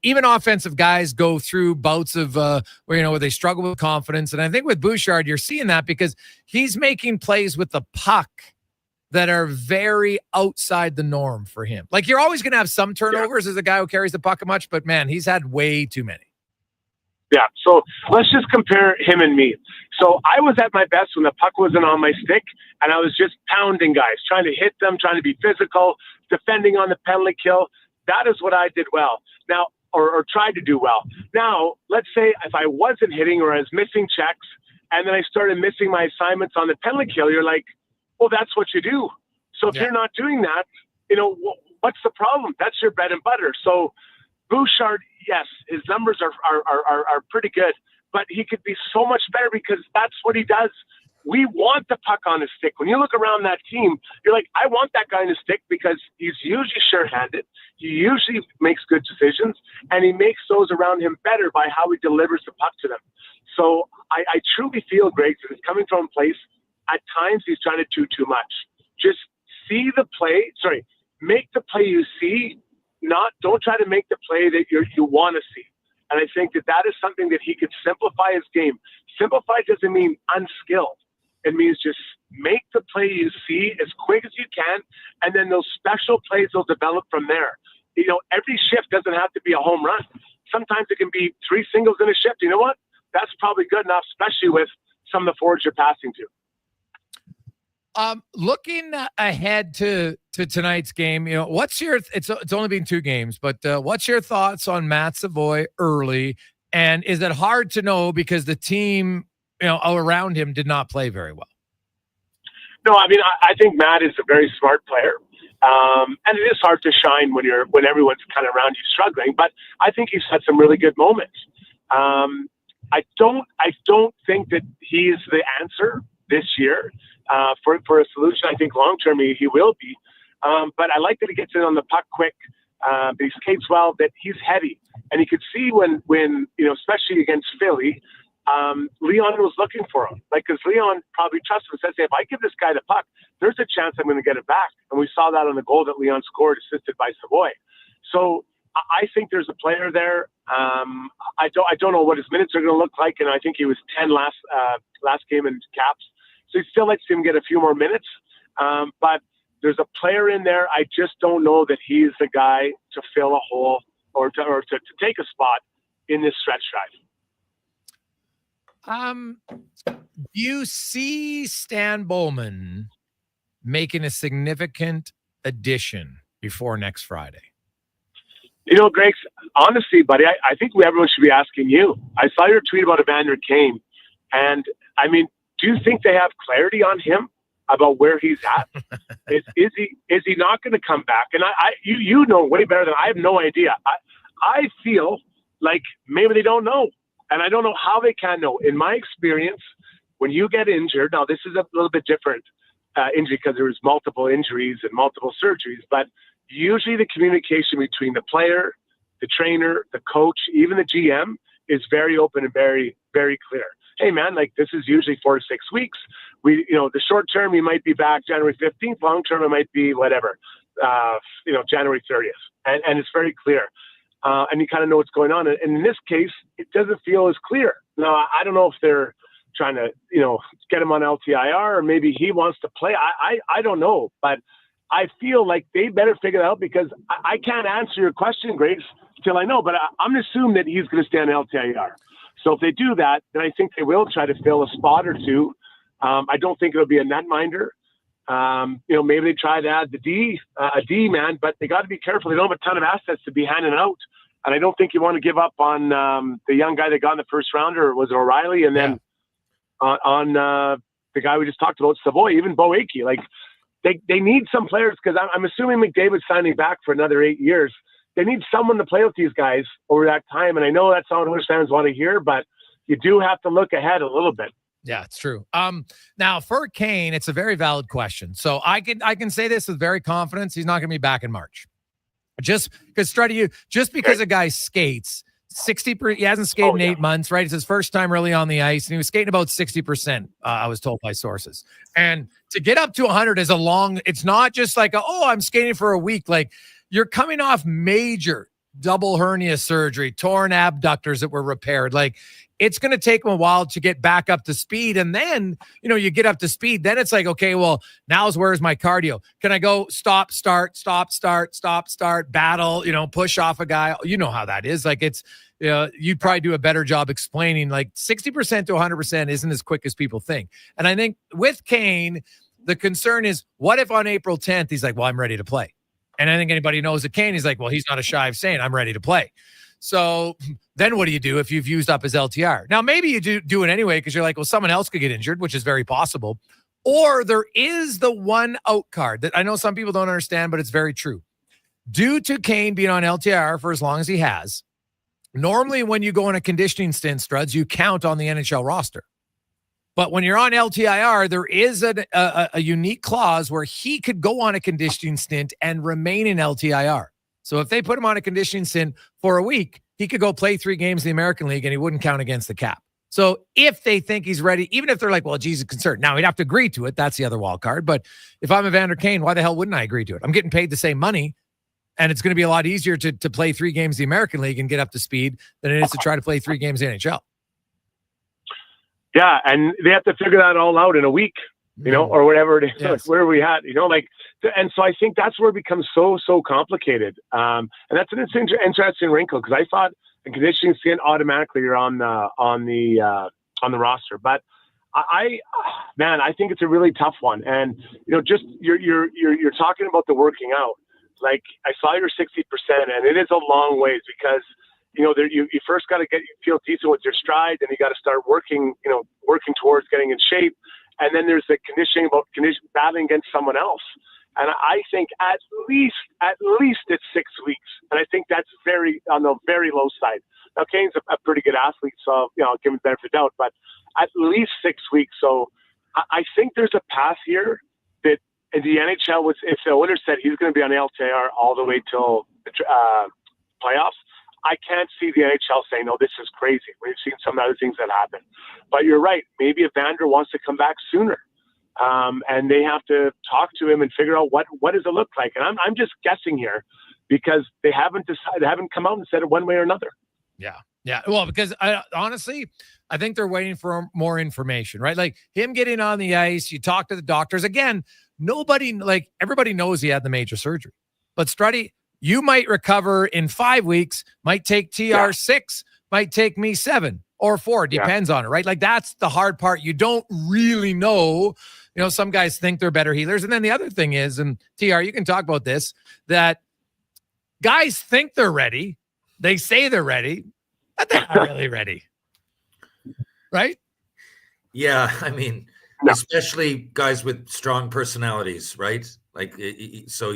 S4: even offensive guys go through bouts of where they struggle with confidence. And I think with Bouchard, you're seeing that because he's making plays with the puck that are very outside the norm for him. Like, you're always going to have some turnovers as a guy who carries the puck much, but man, he's had way too many.
S17: Yeah, so let's just compare him and me. So I was at my best when the puck wasn't on my stick, and I was just pounding guys, trying to hit them, trying to be physical, defending on the penalty kill. That is what I did well. Now, or tried to do well. Now, let's say if I wasn't hitting or I was missing checks, and then I started missing my assignments on the penalty kill, you're like, well, that's what you do. So if you're not doing that, what's the problem? That's your bread and butter. So Bouchard, yes, his numbers are pretty good, but he could be so much better because that's what he does. We want the puck on his stick. When you look around that team, you're like, I want that guy on his stick because he's usually sure-handed. He usually makes good decisions, and he makes those around him better by how he delivers the puck to them. So I truly feel, Greg, that it's coming from a place. at times he's trying to do too much. Just see the play. Sorry, make the play you see. Don't try to make the play that you want to see. And I think that is something that he could simplify his game. Simplify doesn't mean unskilled. It means just make the play you see as quick as you can, and then those special plays will develop from there. You know, every shift doesn't have to be a home run. Sometimes it can be 3 singles in a shift. You know what? That's probably good enough, especially with some of the forwards you're passing to.
S4: Looking ahead to tonight's game, you know, what's your? It's only been 2 games, but what's your thoughts on Matt Savoy early? And is it hard to know because the team, you know, around him did not play very well?
S17: No, I mean, I think Matt is a very smart player, and it is hard to shine when everyone's kind of around you struggling. But I think he's had some really good moments. I don't think that he's the answer this year. For a solution, I think long term he will be. But I like that he gets in on the puck quick. That he skates well. That he's heavy, and you could see when you know, especially against Philly, Leon was looking for him. Like, because Leon probably trusts him and says, hey, if I give this guy the puck, there's a chance I'm going to get it back. And we saw that on the goal that Leon scored, assisted by Savoy. So I think there's a player there. I don't know what his minutes are going to look like, and I think he was 10 last game in Caps. So he still lets him get a few more minutes. But there's a player in there. I just don't know that he's the guy to fill a hole or to take a spot in this stretch drive.
S4: You see Stan Bowman making a significant addition before next Friday?
S17: You know, Greg, honestly, buddy, I think everyone should be asking you. I saw your tweet about Evander Kane, and I mean, do you think they have clarity on him about where he's at? is he not going to come back? And you know way better than I have no idea. I feel like maybe they don't know, and I don't know how they can know. In my experience, when you get injured, now this is a little bit different injury because there was multiple injuries and multiple surgeries, but usually the communication between the player, the trainer, the coach, even the GM is very open and very, very clear. Hey man, like this is usually 4 to 6 weeks. We, you know, the short term, you might be back January 15th. Long term, it might be whatever, January 30th. And it's very clear. And you kind of know what's going on. And in this case, it doesn't feel as clear. Now, I don't know if they're trying to, get him on LTIR or maybe he wants to play. I don't know, but I feel like they better figure it out because I can't answer your question, Grace, till I know, but I'm going to assume that he's going to stay on LTIR. So if they do that, then I think they will try to fill a spot or two. I don't think it'll be a netminder. Maybe they try to add a D man, but they got to be careful. They don't have a ton of assets to be handing out. And I don't think you want to give up on the young guy that got in the first rounder, or was it O'Reilly? And then on the guy we just talked about, Savoy, even Bo Akey. Like they need some players because I'm assuming McDavid's signing back for another 8 years. They need someone to play with these guys over that time. And I know that's not what Oilers fans want to hear, but you do have to look ahead a little bit.
S4: Yeah, it's true. Now for Kane, it's a very valid question. So I can say this with very confidence. He's not going to be back in March. Just because a guy skates 60%, he hasn't skated in 8 months, right? It's his first time really on the ice, and he was skating about 60%. I was told by sources. And to get up to 100 is it's not just like, I'm skating for a week. Like you're coming off major double hernia surgery, torn abductors that were repaired. Like it's going to take him a while to get back up to speed. And then, you get up to speed. Then it's like, okay, well, where's my cardio? Can I go stop, start, battle, push off a guy? You know how that is. Like it's, you'd probably do a better job explaining like 60% to 100% isn't as quick as people think. And I think with Kane, the concern is what if on April 10th, he's like, well, I'm ready to play. And I think anybody knows that Kane, he's like, well, he's not shy of saying I'm ready to play. So then what do you do if you've used up his LTR? Now, maybe you do it anyway because you're like, well, someone else could get injured, which is very possible. Or there is the one out card that I know some people don't understand, but it's very true. Due to Kane being on LTR for as long as he has, normally when you go on a conditioning stint, Struds, you count on the NHL roster. But when you're on LTIR, there is a unique clause where he could go on a conditioning stint and remain in LTIR. So if they put him on a conditioning stint for a week, he could go play 3 games in the American League and he wouldn't count against the cap. So if they think he's ready, even if they're like, well, geez, he's concerned. Now he'd have to agree to it. That's the other wild card. But if I'm Evander Kane, why the hell wouldn't I agree to it? I'm getting paid the same money, and it's going to be a lot easier to play 3 games the American League and get up to speed than it is to try to play 3 games the NHL.
S17: Yeah, and they have to figure that all out in a week, or whatever it is,
S4: Yes.
S17: where we had, and so I think that's where it becomes so complicated. And that's an interesting wrinkle, because I thought in conditioning skin automatically you're on the roster, but I think it's a really tough one. And just you're talking about the working out. Like, I saw your 60%, and it is a long ways, because you first got to feel decent with your stride, and you got to start working towards getting in shape. And then there's the conditioning about battling against someone else. And I think at least it's 6 weeks. And I think that's on the very low side. Now, Kane's a pretty good athlete, so, I'll give him the benefit of the doubt, but at least 6 weeks. So I think there's a path here that the NHL if the owner said he's going to be on LTIR all the way till playoffs, I can't see the NHL saying, no, this is crazy. We've seen some other things that happen. But you're right. Maybe Evander wants to come back sooner. And they have to talk to him and figure out what does it look like. And I'm just guessing here, because they haven't decided, haven't come out and said it one way or another.
S4: Yeah. Well, because honestly, I think they're waiting for more information, right? Like him getting on the ice, you talk to the doctors. Again, everybody knows he had the major surgery. But Struddy, you might recover in 5 weeks, might take TR 6, might take me 7 or 4, depends on it, right? Like, that's the hard part. You don't really know. Some guys think they're better healers. And then the other thing is, and TR, you can talk about this, that guys think they're ready. They say they're ready, but they're not really ready. Right?
S5: Yeah. I mean, especially guys with strong personalities, right? Like, so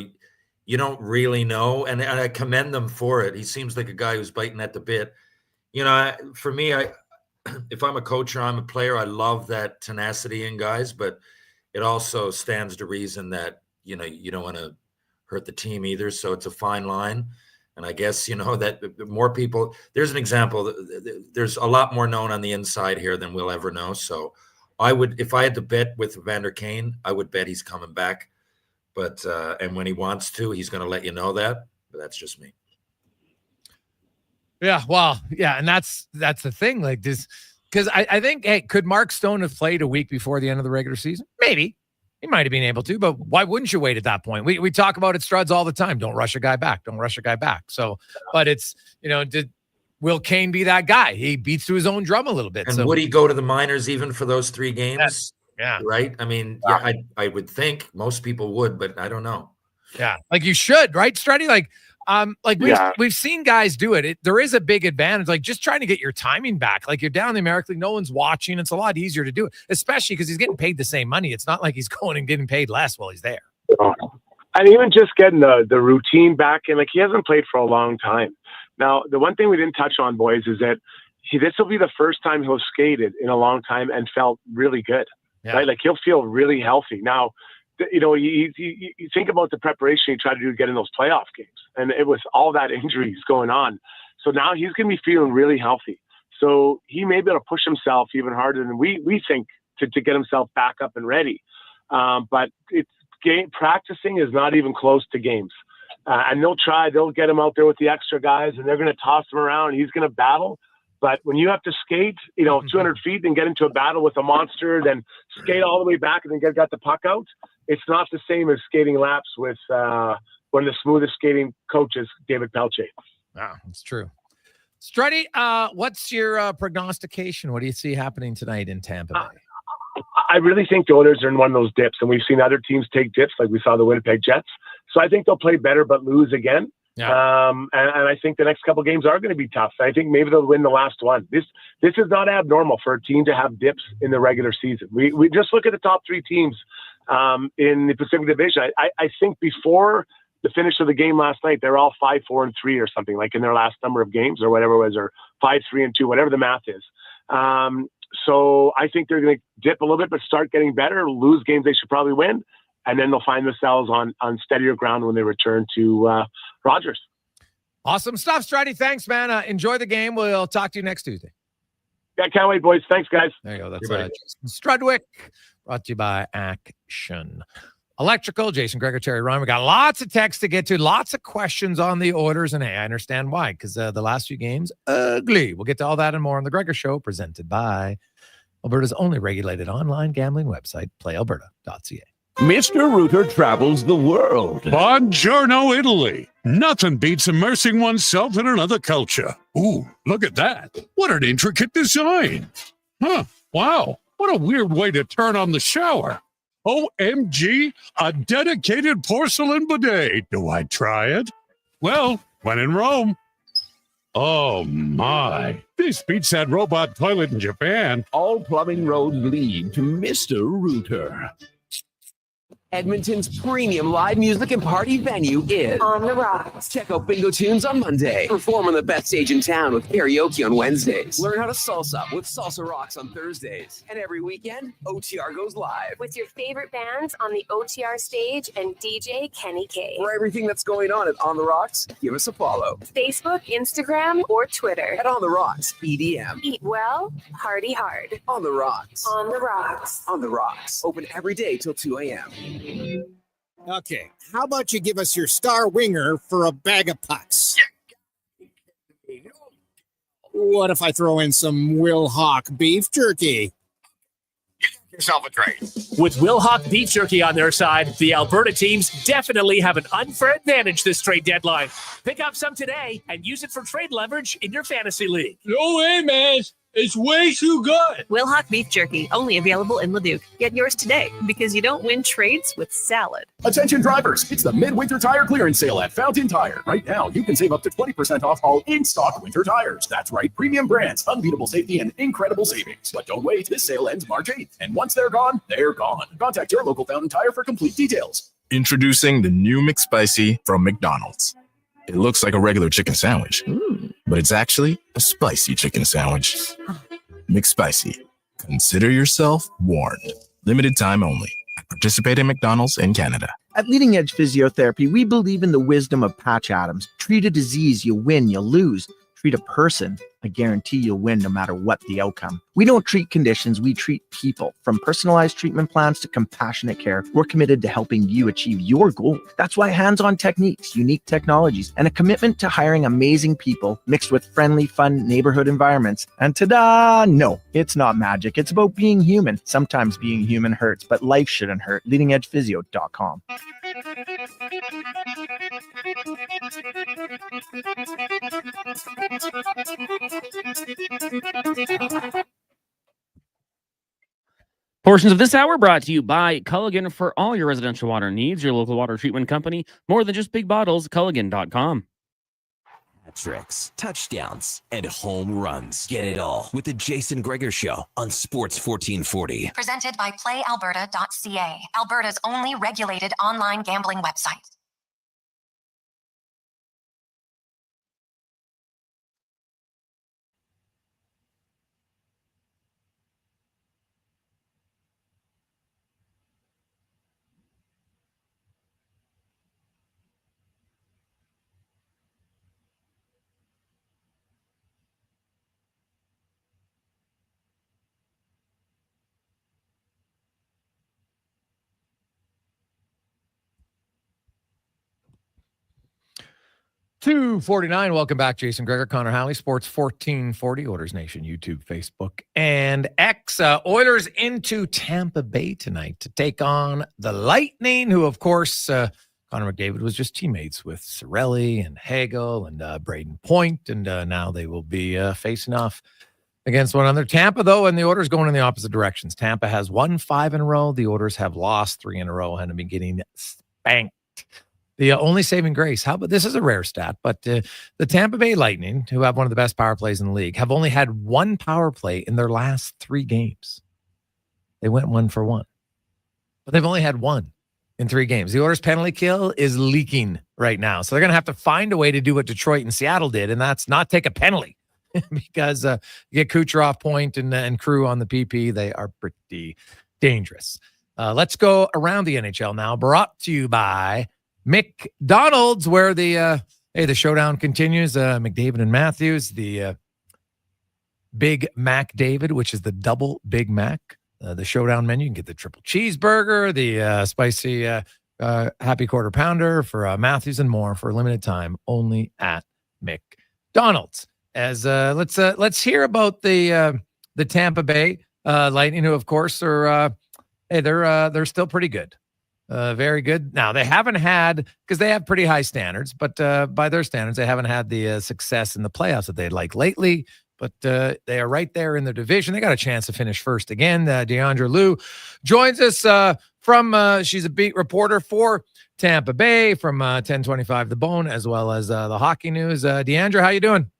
S5: you don't really know. And I commend them for it. He seems like a guy who's biting at the bit. For me, if I'm a coach or I'm a player, I love that tenacity in guys, but it also stands to reason that, you don't want to hurt the team either. So it's a fine line. And I guess, that more people, there's an example, there's a lot more known on the inside here than we'll ever know. So if I had to bet with Evander Kane, I would bet he's coming back. But, and when he wants to, he's going to let you know that, but that's just me.
S4: Yeah. Well, yeah. And that's the thing, like this, because I think, hey, could Mark Stone have played a week before the end of the regular season? Maybe. He might have been able to, but why wouldn't you wait at that point? We talk about it, Struds, all the time. Don't rush a guy back. Don't rush a guy back. So, but it's, will Kane be that guy? He beats to his own drum a little bit.
S5: And would he go to the minors even for those 3 games?
S4: Yeah.
S5: Right? I mean, I would think most people would, but I don't know.
S4: Yeah. Like you should, right, Struddy? We've seen guys do it. There is a big advantage, like just trying to get your timing back. Like you're down in the American League, no one's watching. It's a lot easier to do it, especially because he's getting paid the same money. It's not like he's going and getting paid less while he's there.
S17: And even just getting the routine back, and like he hasn't played for a long time. Now, the one thing we didn't touch on, boys, is that this will be the first time he'll skated in a long time and felt really good.
S4: Yeah.
S17: Right? Like he'll feel really healthy. Now, you think about the preparation he tried to do to get in those playoff games, and it was all that injuries going on. So now he's going to be feeling really healthy. So he may be able to push himself even harder than we think to get himself back up and ready. But practicing is not even close to games. And they'll get him out there with the extra guys, and they're going to toss him around, and he's going to battle. But when you have to skate, 200 feet and get into a battle with a monster, then skate all the way back and then got the puck out, it's not the same as skating laps with one of the smoothest skating coaches, David Pelche.
S4: Wow, that's true. Struddy, what's your prognostication? What do you see happening tonight in Tampa Bay?
S17: I really think the Oilers are in one of those dips, and we've seen other teams take dips, like we saw the Winnipeg Jets. So I think they'll play better but lose again.
S4: Yeah.
S17: And I think the next couple of games are going to be tough. I think maybe they'll win the last one. This is not abnormal for a team to have dips in the regular season. We just look at the top 3 teams in the Pacific Division. I think before the finish of the game last night, they're all 5-4-3 or something, like in their last number of games or whatever it was, or 5-3-2, whatever the math is. So I think they're going to dip a little bit, but start getting better, lose games they should probably win. And then they'll find themselves on steadier ground when they return to Rogers.
S4: Awesome stuff, Struddy. Thanks, man. Enjoy the game. We'll talk to you next Tuesday.
S17: Yeah, can't wait, boys. Thanks, guys.
S4: There you go. That's Jason Strudwick, brought to you by Action Electrical. Jason Gregor, Terry Ryan. We got lots of texts to get to, lots of questions on the Oilers, and hey, I understand why, because the last few games, ugly. We'll get to all that and more on the Gregor Show, presented by Alberta's only regulated online gambling website, playalberta.ca.
S18: Mr. Rooter travels the world.
S19: Buongiorno, Italy. Nothing beats immersing oneself in another culture. Ooh, look at that. What an intricate design. Huh, wow. What a weird way to turn on the shower. OMG, a dedicated porcelain bidet. Do I try it? Well, when in Rome. Oh my, this beats that robot toilet in Japan.
S18: All plumbing roads lead to Mr. Rooter.
S20: Edmonton's premium live music and party venue is
S21: On the Rocks.
S20: Check out Bingo Tunes on Monday. Perform on the best stage in town with karaoke on Wednesdays. Learn how to salsa with Salsa Rocks on Thursdays. And every weekend, OTR goes live.
S21: With your favorite bands on the OTR stage and DJ Kenny K.
S20: For everything that's going on at On the Rocks, give us a follow.
S21: Facebook, Instagram, or Twitter.
S20: At On the Rocks, EDM.
S21: Eat well, party hard.
S20: On the Rocks.
S21: On the Rocks.
S20: On the Rocks. Open every day till 2 a.m.
S22: Okay, how about you give us your star winger for a bag of pucks? What if I throw in some Will Hawk beef jerky?
S23: Yourself a trade. With Will Hawk beef jerky on their side, the Alberta teams definitely have an unfair advantage this trade deadline. Pick up some today and use it for trade leverage in your fantasy league.
S24: No way, man. It's way too good.
S25: Will Hawk beef jerky, only available in Leduc. Get yours today, because you don't win trades with salad.
S26: Attention drivers, it's the midwinter tire clearance sale at Fountain Tire. Right now, you can save up to 20% off all in-stock winter tires. That's right, premium brands, unbeatable safety, and incredible savings. But don't wait, this sale ends March 8th. And once they're gone, they're gone. Contact your local Fountain Tire for complete details.
S27: Introducing the new McSpicy from McDonald's. It looks like a regular chicken sandwich, but it's actually a spicy chicken sandwich. McSpicy. Consider yourself warned. Limited time only. Participate in McDonald's in Canada.
S28: At Leading Edge Physiotherapy, we believe in the wisdom of Patch Adams. Treat a disease, you win, you lose. Treat a person, I guarantee you'll win no matter what the outcome. We don't treat conditions, we treat people. From personalized treatment plans to compassionate care, we're committed to helping you achieve your goals. That's why hands-on techniques, unique technologies, and a commitment to hiring amazing people mixed with friendly, fun neighborhood environments. And ta-da! No, it's not magic. It's about being human. Sometimes being human hurts, but life shouldn't hurt. LeadingEdgePhysio.com.
S16: Portions of this hour brought to you by Culligan for all your residential water needs, your local water treatment company. More than just big bottles, Culligan.com.
S1: Tricks, touchdowns, and home runs. Get it all with the Jason Gregor Show on Sports 1440.
S3: Presented by PlayAlberta.ca, Alberta's only regulated online gambling website.
S4: $2.49. Welcome back, Jason Gregor, Connor Halley, Sports 1440, Oilers Nation, YouTube, Facebook, and X. Oilers into Tampa Bay tonight to take on the Lightning, who, of course, Connor McDavid was just teammates with Cirelli and Hagel and Braden Point, and now they will be facing off against one another. Tampa, though, and the Oilers going in the opposite directions. Tampa has won 5 in a row. The Oilers have lost 3 in a row and have been getting spanked. The only saving grace, how about this is a rare stat, but the Tampa Bay Lightning, who have one of the best power plays in the league, have only had 1 power play in their last 3 games. They went 1 for 1, but they've only had 1 in 3 games. The Oilers penalty kill is leaking right now, so they're going to have to find a way to do what Detroit and Seattle did, and that's not take a penalty because you get Kucherov, Point, and crew on the PP. They are pretty dangerous. Let's go around the NHL now, brought to you by McDonald's, where the showdown continues. McDavid and Matthews, the Big Mac David, which is the double Big Mac, the showdown menu. You can get the triple cheeseburger, the spicy Happy Quarter Pounder for Matthews, and more for a limited time only at McDonald's. As let's hear about the Tampa Bay Lightning, who of course are they're still pretty good. Very good. Now, they haven't had, because they have pretty high standards, but by their standards, they haven't had the success in the playoffs that they'd like lately. But they are right there in their division. They got a chance to finish first again. Deandra Liu joins us from, she's a beat reporter for Tampa Bay from 1025 The Bone, as well as the Hockey News. Deandra, how you doing?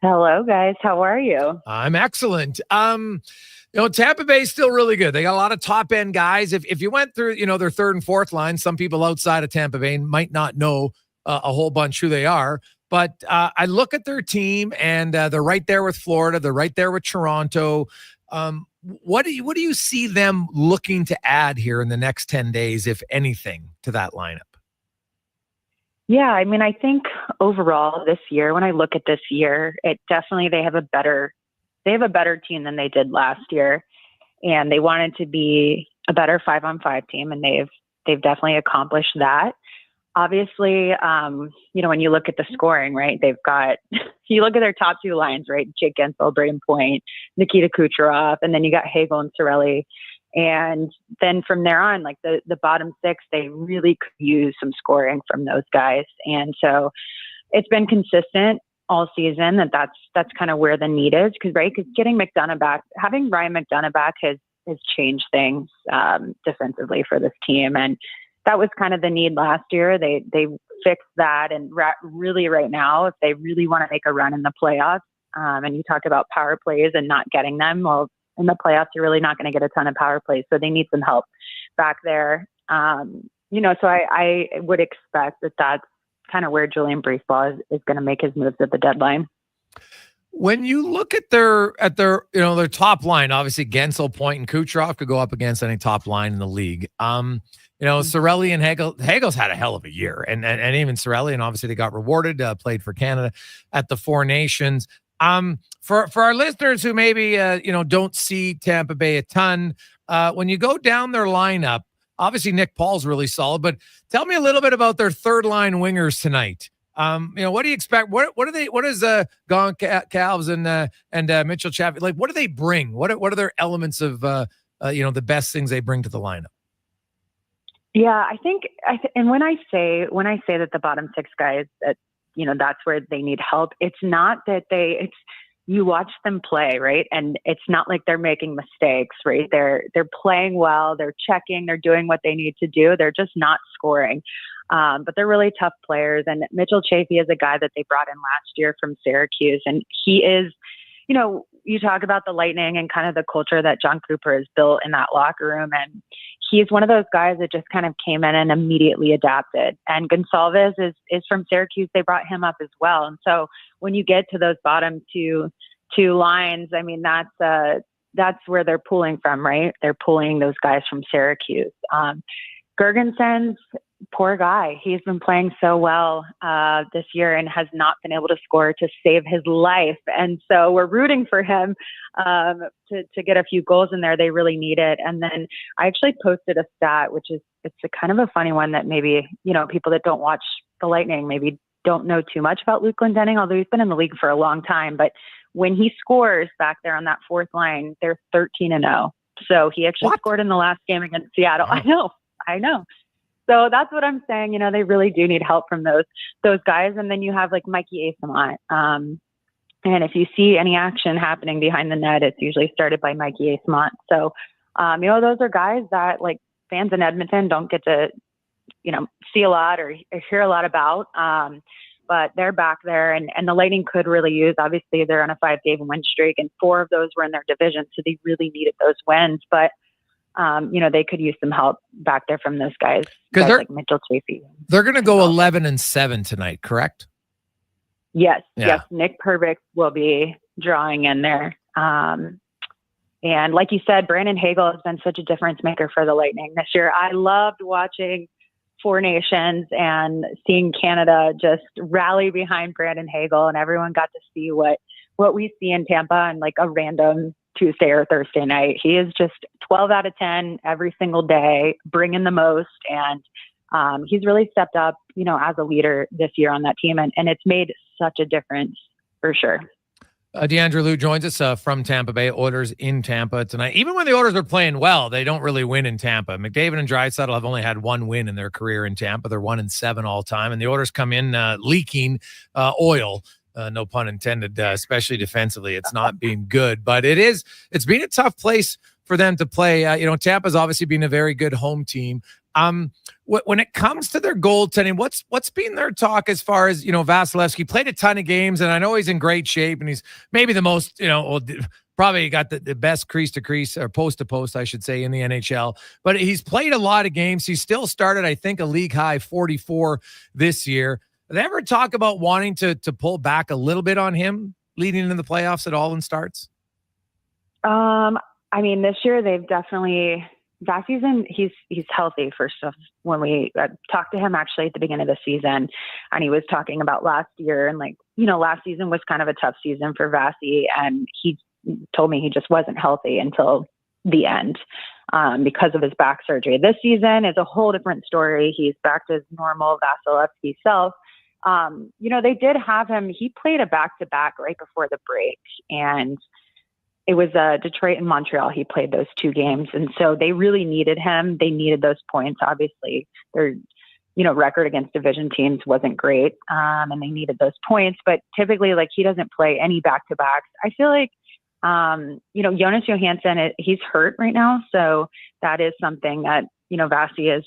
S6: Hello, guys. How are you?
S4: I'm excellent. Tampa Bay is still really good. They got a lot of top end guys. If you went through, their third and fourth line, some people outside of Tampa Bay might not know a whole bunch who they are. But I look at their team, and they're right there with Florida. They're right there with Toronto. What do you see them looking to add here in the next 10 days, if anything, to that lineup?
S6: Yeah, I mean, I think overall this year, when I look at this year, it definitely they have a better team than they did last year, and they wanted to be a better 5-on-5 team, and they've definitely accomplished that. Obviously, when you look at the scoring, right, they've got, you look at their top two lines, right, Jake Gensel, Braden Point, Nikita Kucherov, and then you got Hagel and Cirelli. And then from there on, like the bottom six, they really could use some scoring from those guys. And so it's been consistent all season that's kind of where the need is, because getting McDonough back, having Ryan McDonough back has changed things defensively for this team. And that was kind of the need last year. They fixed that, and really right now, if they really want to make a run in the playoffs, and you talk about power plays and not getting them, well, in the playoffs, you're really not going to get a ton of power plays. So they need some help back there. So I would expect that's kind of where Julian Breesball is going to make his moves at the deadline.
S4: When you look at their their top line, obviously Gensel, Point, and Kucherov could go up against any top line in the league. Cirelli and Hagel's had a hell of a year, and even Cirelli, and obviously they got rewarded, played for Canada at the Four Nations. For our listeners who maybe don't see Tampa Bay a ton, when you go down their lineup, obviously Nick Paul's really solid, but tell me a little bit about their third line wingers tonight. What do you expect? What is Gon Calves and Mitchell Chaffee, like? What do they bring? What are their elements of the best things they bring to the lineup?
S6: Yeah, I think, and when I say that the bottom six guys, that that's where they need help. It's not that you watch them play, right? And it's not like they're making mistakes, right? They're playing well, they're checking, they're doing what they need to do. They're just not scoring. But they're really tough players. And Mitchell Chaffee is a guy that they brought in last year from Syracuse. And he is, you talk about the Lightning and kind of the culture that John Cooper has built in that locker room. And he's one of those guys that just kind of came in and immediately adapted. And Gonsalves is from Syracuse. They brought him up as well. And so when you get to those bottom two lines, I mean, that's where they're pulling from, right? They're pulling those guys from Syracuse. Gergensen's, poor guy. He's been playing so well this year and has not been able to score to save his life. And so we're rooting for him to get a few goals in there. They really need it. And then I actually posted a stat, which is, it's a kind of a funny one that maybe, people that don't watch the Lightning maybe don't know too much about Luke Glendening, although he's been in the league for a long time. But when he scores back there on that fourth line, they're 13-0. So he actually scored in the last game against Seattle. I know. So that's what I'm saying. They really do need help from those guys. And then you have like Mikey Eyssimont. And if you see any action happening behind the net, it's usually started by Mikey Eyssimont. So, those are guys that like fans in Edmonton don't get to, see a lot or hear a lot about. But they're back there, and the Lightning could really use, obviously they're on a 5-game win streak, and 4 of those were in their division. So they really needed those wins, but they could use some help back there from those guys like Mitchell Chaffee.
S4: They're going to go 11-7 tonight, correct?
S6: Yes.
S4: Yeah.
S6: Yes. Nick Pervix will be drawing in there. And like you said, Brandon Hagel has been such a difference maker for the Lightning this year. I loved watching Four Nations and seeing Canada just rally behind Brandon Hagel, and everyone got to see what what we see in Tampa on like a random Tuesday or Thursday night. He is just 12 out of 10 every single day, bringing the most. And he's really stepped up, as a leader this year on that team. And it's made such a difference for sure.
S4: DeAndre Lou joins us from Tampa Bay. Oilers in Tampa tonight. Even when the Oilers are playing well, they don't really win in Tampa. McDavid and Draisaitl have only had one win in their career in Tampa. They're 1-7 all time. And the Oilers come in leaking oil. No pun intended, especially defensively. It's not been good, but it's been a tough place for them to play. Tampa's obviously been a very good home team. When it comes to their goaltending, what's been their talk as far as, Vasilevsky played a ton of games, and I know he's in great shape, and he's maybe the most, probably got the best crease to crease or post to post, I should say, in the NHL, but he's played a lot of games. He still started, I think, a league high 44 this year. Did they ever talk about wanting to pull back a little bit on him leading into the playoffs at all in starts?
S6: This year they've definitely that season he's healthy first off. When we talked to him actually at the beginning of the season, and he was talking about last year, and last season was kind of a tough season for Vasi, and he told me he just wasn't healthy until the end because of his back surgery. This season is a whole different story. He's back to his normal Vasilevsky self. They did have him. He played a back-to-back right before the break, and it was Detroit and Montreal. He played those 2 games. And so they really needed him. They needed those points. Obviously, their, record against division teams wasn't great. And they needed those points. But typically, he doesn't play any back-to-backs. I feel like, Jonas Johansson, he's hurt right now. So that is something that, Vasi is,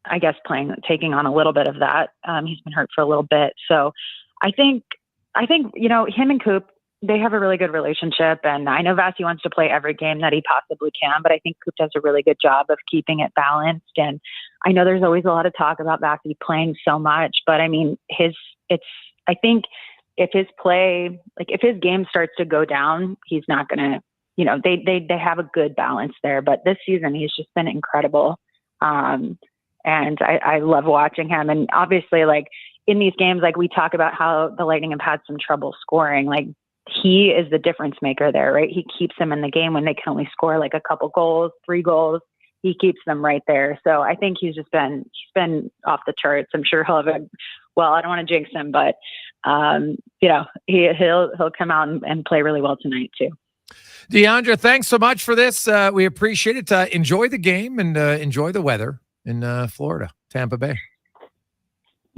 S6: I guess, taking on a little bit of that. He's been hurt for a little bit. So I think, him and Coop, they have a really good relationship, and I know Vasi wants to play every game that he possibly can, but I think Coop does a really good job of keeping it balanced. And I know there's always a lot of talk about Vasi playing so much, but I think if his play, if his game starts to go down, he's not going to, they have a good balance there. But this season, he's just been incredible. And I love watching him. And obviously, in these games, we talk about how the Lightning have had some trouble scoring, he is the difference maker there, right? He keeps them in the game when they can only score a couple goals, 3 goals. He keeps them right there. So I think he's been off the charts. I'm sure he'll have I don't want to jinx him, but he'll come out and play really well tonight too.
S4: DeAndre, thanks so much for this. We appreciate it. Enjoy the game and enjoy the weather in Florida, Tampa Bay.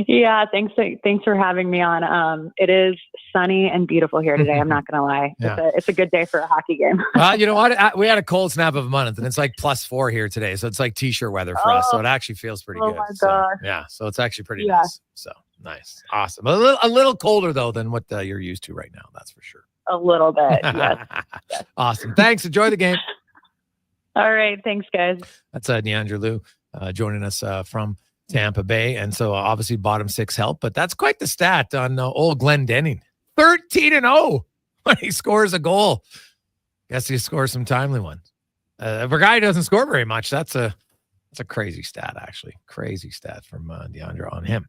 S6: Yeah, thanks for having me on. It is sunny and beautiful here today. I'm not going to lie. Yeah. It's a good day for a hockey game.
S4: You know what? We had a cold snap of a month, and it's +4 here today. So it's t-shirt weather for us. So it actually feels pretty good.
S6: Oh, my God.
S4: So, so it's actually pretty nice. So nice. Awesome. A little colder, though, than what you're used to right now. That's for sure.
S6: A little bit, yes.
S4: Awesome. Thanks. Enjoy the game.
S6: All right. Thanks, guys.
S4: That's DeAndre Lou joining us from Tampa Bay. And so obviously bottom 6 help, but that's quite the stat on old Glenn Denning. 13-0 when he scores a goal. Guess he scores some timely ones. If a guy doesn't score very much, that's a crazy stat, actually. Crazy stat from DeAndre on him.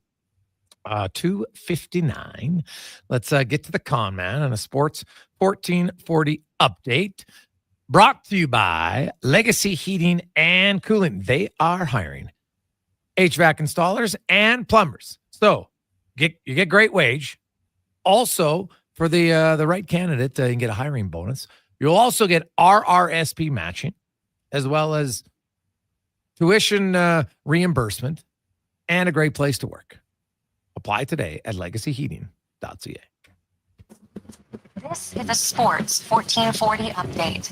S4: 2:59. Let's get to the con man on a Sports 1440 update. Brought to you by Legacy Heating and Cooling. They are hiring HVAC installers and plumbers. So you get great wage. Also, for the right candidate, you can get a hiring bonus. You'll also get RRSP matching, as well as tuition reimbursement, and a great place to work. Apply today at legacyheating.ca.
S3: This is a Sports 1440 update.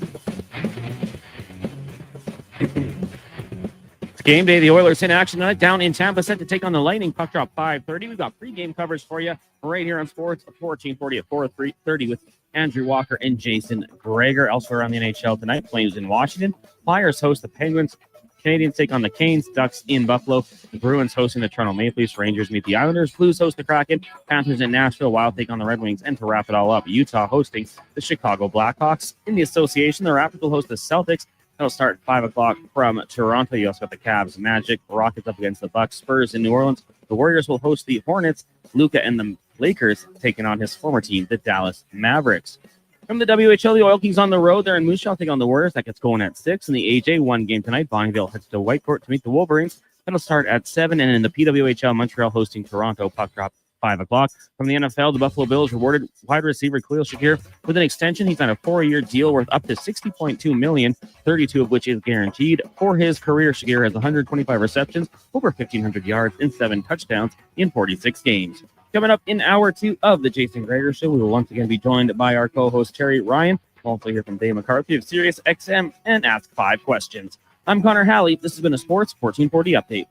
S16: It's game day. The Oilers in action tonight down in Tampa, set to take on the Lightning. Puck drop 5:30. We've got pregame coverage for you right here on Sports 1440 at 4:30 with Andrew Walker and Jason Gregor. Elsewhere on the NHL tonight, Flames in Washington. Flyers host the Penguins. Canadians take on the Canes. Ducks in Buffalo. The Bruins hosting the Toronto Maple Leafs. Rangers meet the Islanders. Blues host the Kraken. Panthers in Nashville. Wild take on the Red Wings. And to wrap it all up, Utah hosting the Chicago Blackhawks. In the association, the Raptors will host the Celtics. That'll start at 5 o'clock from Toronto. You also got the Cavs, Magic, Rockets up against the Bucks, Spurs in New Orleans. The Warriors will host the Hornets. Luka and the Lakers taking on his former team, the Dallas Mavericks. From the WHL, the Oil Kings on the road. They're in Moose Jaw taking on the Warriors. That gets going at 6. In the AJ, one game tonight. Bonneville heads to Whitecourt to meet the Wolverines. That'll start at 7. And in the PWHL, Montreal hosting Toronto. Puck drop 5 o'clock. From the NFL, the Buffalo Bills rewarded wide receiver Khalil Shakir with an extension. He signed a 4-year deal worth up to $60.2 million, 32 of which is guaranteed. For his career, Shakir has 125 receptions, over 1,500 yards, and 7 touchdowns in 46 games. Coming up in hour 2 of the Jason Gregor Show, we will once again be joined by our co-host Terry Ryan. We'll also hear from Dave McCarthy of Sirius XM and ask 5 questions. I'm Connor Halley. This has been a Sports 1440 update.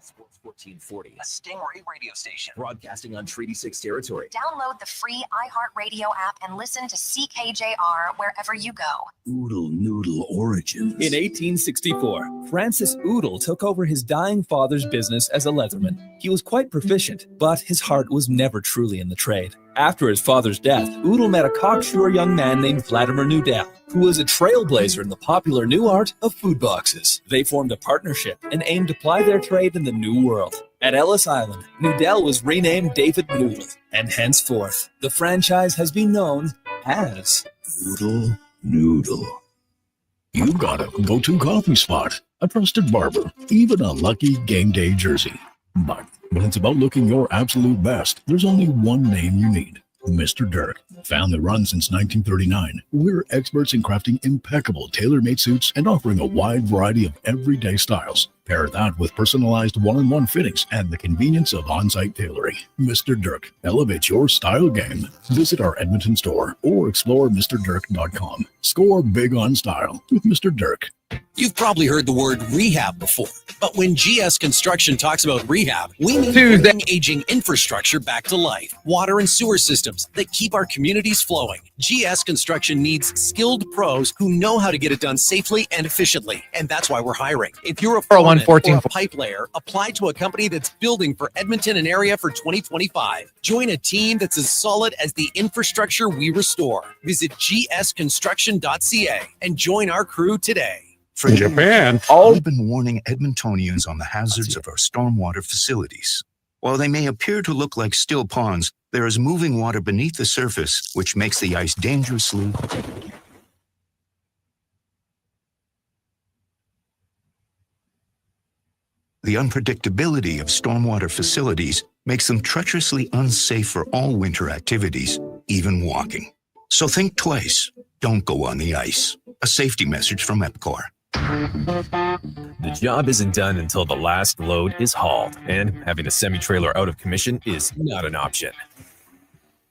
S1: Sports 1440, a Stingray radio station broadcasting on Treaty 6 territory.
S3: Download the free iHeartRadio app and listen to CKJR wherever you go.
S18: Oodle Noodle Origins.
S7: In 1864, Francis Oodle took over his dying father's business as a leatherman. He was quite proficient, but his heart was never truly in the trade. After his father's death, Oodle met a cocksure young man named Vladimir Nudel, who was a trailblazer in the popular new art of food boxes. They formed a partnership and aimed to ply their trade in the New World. At Ellis Island, Nudel was renamed David Noodle, and henceforth, the franchise has been known as
S13: Oodle Noodle. You've got a go-to coffee spot, a trusted barber, even a lucky game day jersey. But when it's about looking your absolute best, there's only one name you need. Mr. Dirk. Family run since 1939. We're experts in crafting impeccable tailor-made suits and offering a wide variety of everyday styles. Pair that with personalized one-on-one fittings and the convenience of on-site tailoring. Mr. Dirk. Elevate your style game. Visit our Edmonton store or explore MrDirk.com. Score big on style with Mr. Dirk.
S8: You've probably heard the word rehab before, but when GS Construction talks about rehab, we mean bringing aging infrastructure back to life. Water and sewer systems that keep our communities flowing. GS Construction needs skilled pros who know how to get it done safely and efficiently, and that's why we're hiring. If you're a foreman or a pipe layer, apply to a company that's building for Edmonton and area for 2025. Join a team that's as solid as the infrastructure we restore. Visit gsconstruction.ca and join our crew today.
S9: For Japan, we've been warning Edmontonians on the hazards of our stormwater facilities. While they may appear to look like still ponds, there is moving water beneath the surface, which makes the ice dangerously. The unpredictability of stormwater facilities makes them treacherously unsafe for all winter activities, even walking. So think twice. Don't go on the ice. A safety message from EPCOR.
S10: The job isn't done until the last load is hauled, and having a semi-trailer out of commission is not an option.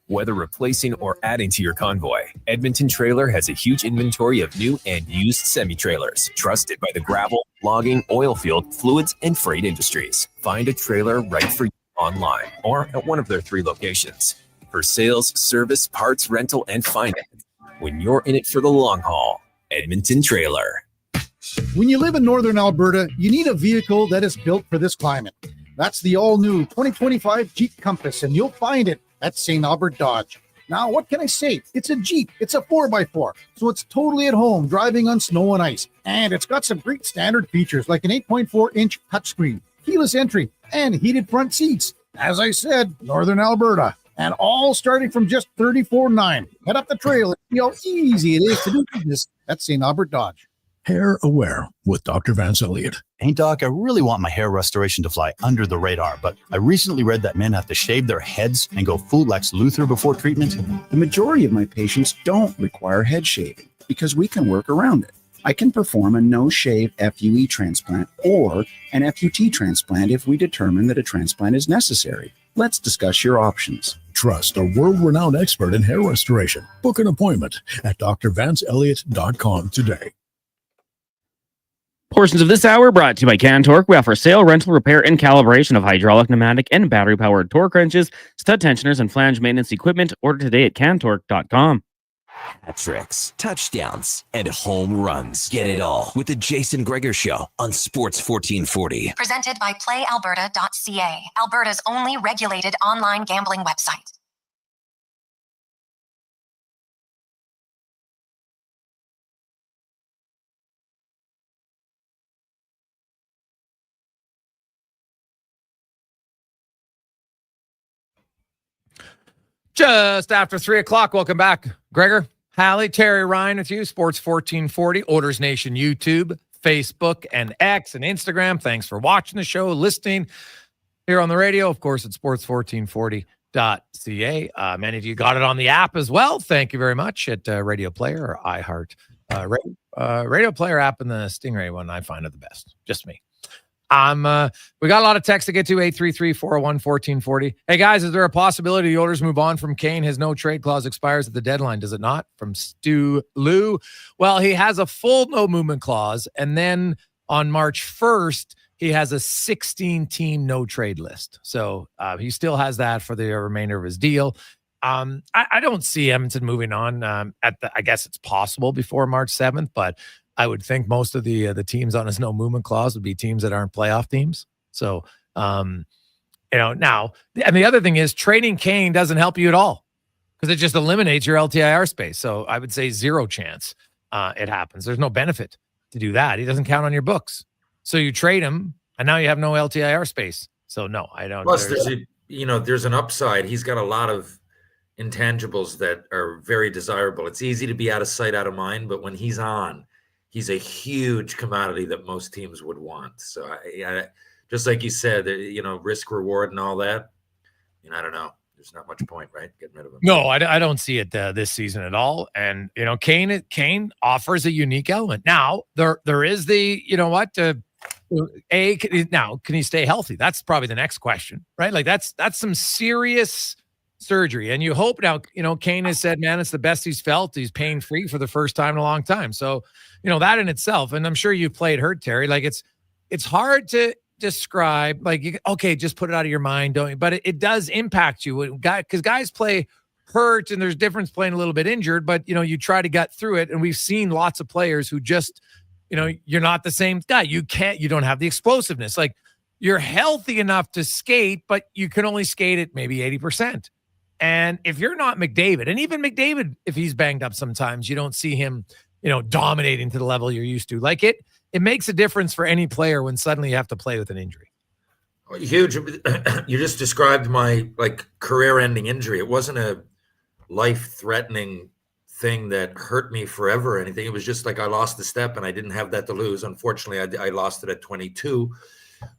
S10: Whether replacing or adding to your convoy, Edmonton Trailer has a huge inventory of new and used semi-trailers, trusted by the gravel, logging, oil field, fluids, and freight industries. Find a trailer right for you online or at one of their 3 locations. For sales, service, parts, rental, and finance, when you're in it for the long haul, Edmonton Trailer.
S11: When you live in northern Alberta, you need a vehicle that is built for this climate. That's the all-new 2025 Jeep Compass, and you'll find it at St. Albert Dodge. Now, what can I say? It's a Jeep. It's a 4x4, so it's totally at home driving on snow and ice. And it's got some great standard features like an 8.4-inch touchscreen, keyless entry, and heated front seats. As I said, northern Alberta. And all starting from just $34,900. Head up the trail and see how easy it is to do business at St. Albert Dodge.
S13: Hair Aware with Dr. Vance Elliott.
S12: Hey, Doc, I really want my hair restoration to fly under the radar, but I recently read that men have to shave their heads and go full Lex Luthor before treatment.
S14: The majority of my patients don't require head shaving because we can work around it. I can perform a no-shave FUE transplant or an FUT transplant if we determine that a transplant is necessary. Let's discuss your options.
S13: Trust a world-renowned expert in hair restoration. Book an appointment at drvanceelliott.com today.
S16: Portions of this hour brought to you by Cantork. We offer sale, rental, repair, and calibration of hydraulic, pneumatic, and battery-powered torque wrenches, stud tensioners, and flange maintenance equipment. Order today at cantork.com.
S1: Hat tricks, touchdowns, and home runs. Get it all with the Jason Gregor Show on Sports 1440.
S3: Presented by PlayAlberta.ca, Alberta's only regulated online gambling website.
S4: Just after 3 o'clock. Welcome back. Gregor, Halley, Terry, Ryan with you. Sports 1440, Oilers Nation YouTube, Facebook, and X, and Instagram. Thanks for watching the show, listening here on the radio. Of course, at sports1440.ca. Many of you got it on the app as well. Thank you very much at Radio Player or iHeart. Radio Player app and the Stingray one I find are the best. Just me. We got a lot of text to get to. 833-401-1440. Hey guys, is there a possibility the Oilers move on from Kane? His no trade clause expires at the deadline, does it not? From Stu Lou. Well, he has a full no movement clause, and then on March 1st, he has a 16-team no trade list. So he still has that for the remainder of his deal. I don't see Edmonton moving on. I guess it's possible before March 7th, but I would think most of the teams on his no movement clause would be teams that aren't playoff teams. So, now, and the other thing is trading Kane doesn't help you at all because it just eliminates your LTIR space. So I would say 0 chance it happens. There's no benefit to do that. He doesn't count on your books. So you trade him, and now you have no LTIR space. So no, I don't.
S2: Plus, there's an upside. He's got a lot of intangibles that are very desirable. It's easy to be out of sight, out of mind, but when he's on, he's a huge commodity that most teams would want. So I just like you said, risk reward and all that. I don't know. There's not much point, right? Getting rid of him.
S4: No, I don't see it this season at all. And Kane offers a unique element. Now there is the can he stay healthy? That's probably the next question, right? Like that's some serious surgery. And you hope now, Kane has said, man, it's the best he's felt. He's pain free for the first time in a long time. So, that in itself, and I'm sure you've played hurt, Terry, like it's hard to describe, like, okay, just put it out of your mind, don't you? But it does impact you because guys play hurt and there's difference playing a little bit injured, but you try to get through it. And we've seen lots of players who just, you're not the same guy. You don't have the explosiveness. Like you're healthy enough to skate, but you can only skate at maybe 80%. And if you're not McDavid, and even McDavid, if he's banged up sometimes, you don't see him, dominating to the level you're used to. Like it makes a difference for any player when suddenly you have to play with an injury.
S2: Huge. You just described my career-ending injury. It wasn't a life-threatening thing that hurt me forever or anything. It was just like I lost the step and I didn't have that to lose. Unfortunately, I lost it at 22.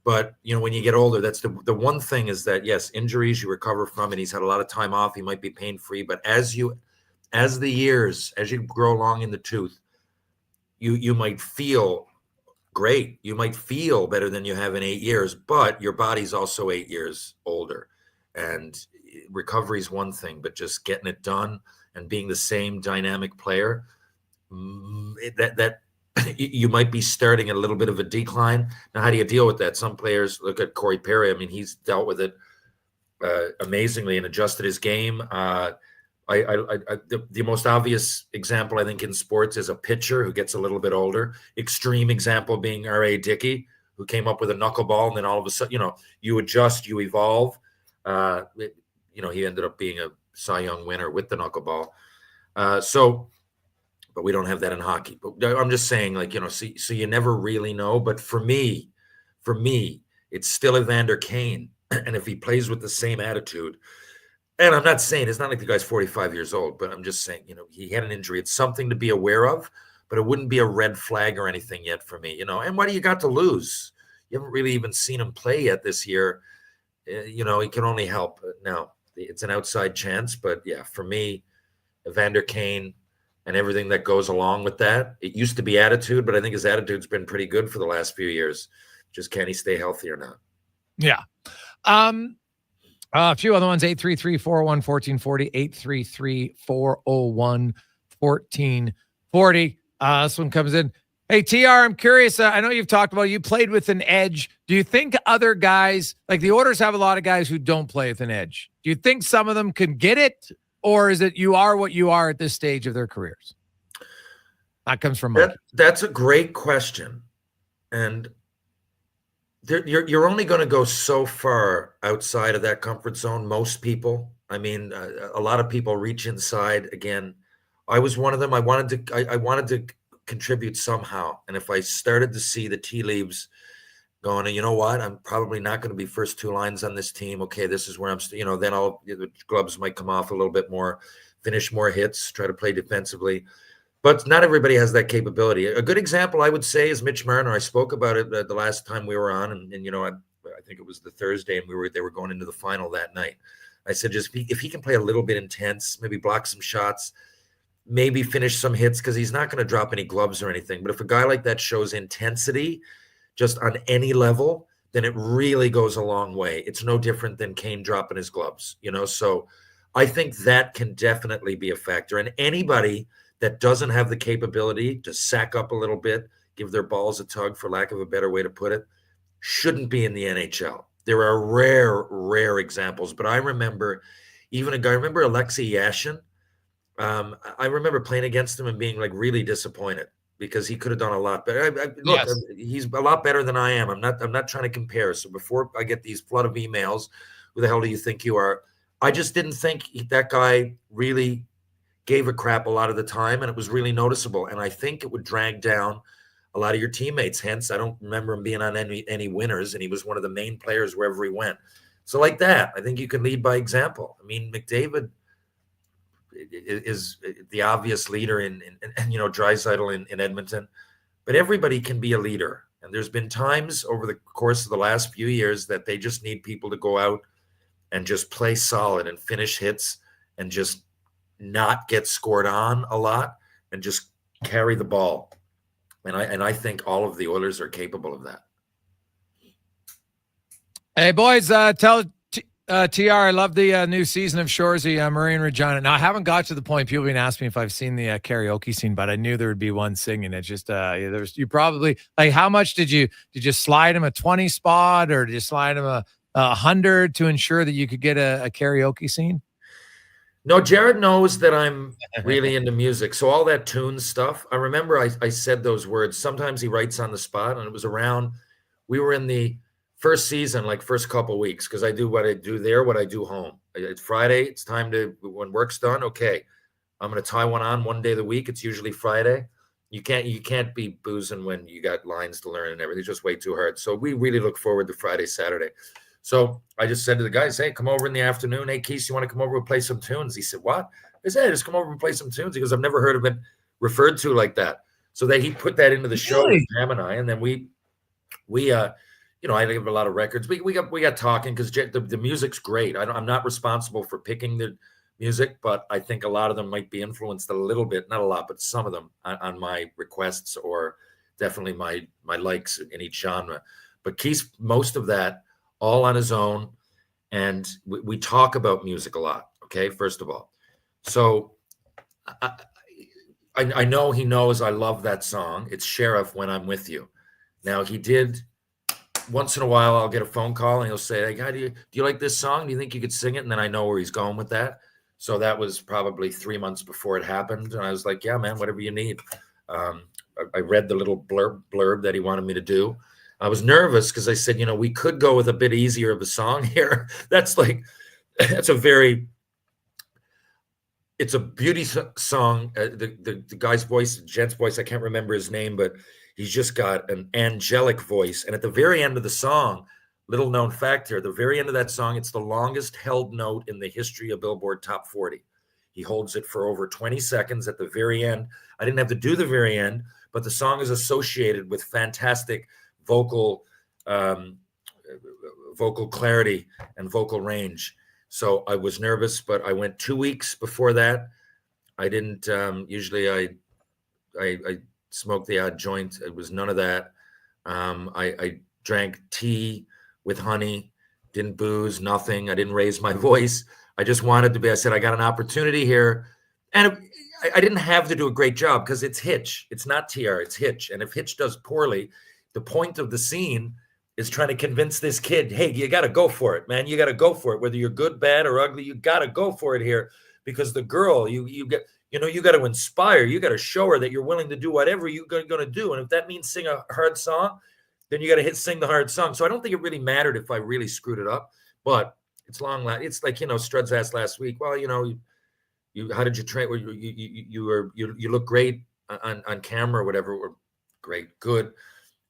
S2: But, when you get older, that's the one thing is that, yes, injuries you recover from, and he's had a lot of time off. He might be pain-free. But as you grow along in the tooth, you might feel great. You might feel better than you have in 8 years, but your body's also 8 years older. And recovery is one thing, but just getting it done and being the same dynamic player, that you might be starting at a little bit of a decline. Now, how do you deal with that? Some players, look at Corey Perry. I mean, he's dealt with it amazingly and adjusted his game. The most obvious example, I think, in sports is a pitcher who gets a little bit older. Extreme example being R.A. Dickey, who came up with a knuckleball, and then all of a sudden, you adjust, you evolve. He ended up being a Cy Young winner with the knuckleball. But we don't have that in hockey. But I'm just saying, so you never really know. But for me, it's still Evander Kane. And if he plays with the same attitude, and I'm not saying, it's not like the guy's 45 years old, but I'm just saying, he had an injury. It's something to be aware of, but it wouldn't be a red flag or anything yet for me, And what do you got to lose? You haven't really even seen him play yet this year. He can only help. Now, it's an outside chance, but yeah, for me, Evander Kane, and everything that goes along with that. It used to be attitude, but I think his attitude's been pretty good for the last few years. Just can he stay healthy or not? Yeah.
S4: A few other ones, 833-401-1440, 833-401-1440. This one comes in. Hey, TR, I'm curious. I know you've talked about you played with an edge. Do you think other guys, like the Oilers have a lot of guys who don't play with an edge. Do you think some of them can get it? Or is it you are what you are at this stage of their careers? That comes from Mike.
S2: That's a great question. And you're only going to go so far outside of that comfort zone, most people. I mean, a lot of people reach inside. Again, I was one of them. I wanted to contribute somehow. And if I started to see the tea leaves going, you know what, I'm probably not going to be first two lines on this team. Okay, this is where I'm, then the gloves might come off a little bit more, finish more hits, try to play defensively. But not everybody has that capability. A good example, I would say, is Mitch Marner. I spoke about it the last time we were on, and I think it was the Thursday, and they were going into the final that night. I said, just if he can play a little bit intense, maybe block some shots, maybe finish some hits, because he's not going to drop any gloves or anything. But if a guy like that shows intensity just on any level, then it really goes a long way. It's no different than Kane dropping his gloves, So I think that can definitely be a factor. And anybody that doesn't have the capability to sack up a little bit, give their balls a tug, for lack of a better way to put it, shouldn't be in the NHL. There are rare examples, but I remember even a guy, remember Alexei Yashin? I remember playing against him and being like really disappointed because he could have done a lot better. Look, yes. He's a lot better than I am. I'm not trying to compare. So before I get these flood of emails, who the hell do you think you are? I just didn't think that guy really gave a crap a lot of the time, and it was really noticeable. And I think it would drag down a lot of your teammates. Hence, I don't remember him being on any winners, and he was one of the main players wherever he went. So like that, I think you can lead by example. I mean, McDavid is the obvious leader in Draisaitl in Edmonton, but everybody can be a leader. And there's been times over the course of the last few years that they just need people to go out and just play solid and finish hits and just not get scored on a lot and just carry the ball. And I think all of the Oilers are capable of that.
S4: Hey, boys, tell TR I love the new season of Shoresy, Murray and Regina. Now, I haven't got to the point. People have been asking me if I've seen the karaoke scene, but I knew there would be one singing. It's just you probably, like, how much did you slide him a 20 spot, or did you slide him a 100 to ensure that you could get a karaoke scene?
S2: No, Jared knows that I'm really into music. So all that tune stuff, I remember I said those words. Sometimes he writes on the spot, and it was around, we were in the first season, like first couple of weeks, because I do what I do there, what I do home. It's Friday. It's time to, when work's done, okay, I'm going to tie one on one day of the week. It's usually Friday. You can't be boozing when you got lines to learn and everything. It's just way too hard. So we really look forward to Friday, Saturday. So I just said to the guys, hey, come over in the afternoon. Hey, Keith, you want to come over and play some tunes? He said, what? I said, hey, just come over and play some tunes. He goes, I've never heard of it referred to like that. So that he put that into the show with Pam and I, and then we I give a lot of records. We got talking because the music's great. I'm not responsible for picking the music, but I think a lot of them might be influenced a little bit, not a lot, but some of them on my requests, or definitely my likes in each genre. But Keith's most of that all on his own, and we talk about music a lot. Okay, first of all, so I know he knows I love that song. It's Sheriff, When I'm With You. Now he did. Once in a while, I'll get a phone call and he'll say, hey, guy, do you like this song? Do you think you could sing it? And then I know where he's going with that. So that was probably 3 months before it happened. And I was like, yeah, man, whatever you need. I read the little blurb that he wanted me to do. I was nervous because I said, we could go with a bit easier of a song here. It's a beauty song. The guy's voice, Jet's voice, I can't remember his name, but he's just got an angelic voice. And at the very end of the song, little known fact here, the very end of that song, it's the longest held note in the history of Billboard Top 40. He holds it for over 20 seconds at the very end. I didn't have to do the very end, but the song is associated with fantastic vocal clarity and vocal range. So I was nervous, but I went 2 weeks before that. I didn't, usually I smoked the odd joint. It was none of that. I drank tea with honey, didn't booze, nothing. I didn't raise my voice. I just wanted to be, I said, I got an opportunity here. And I didn't have to do a great job because it's Hitch. It's not TR, it's Hitch. And if Hitch does poorly, the point of the scene is trying to convince this kid, hey, you got to go for it, man. You got to go for it. Whether you're good, bad, or ugly, you got to go for it here, because the girl, you got to inspire. You got to show her that you're willing to do whatever you're going to do. And if that means sing a hard song, then you got to sing the hard song. So I don't think it really mattered if I really screwed it up, but it's long. It's like, Struds asked last week, well, how did you train? You look great on camera or whatever. Or great, good.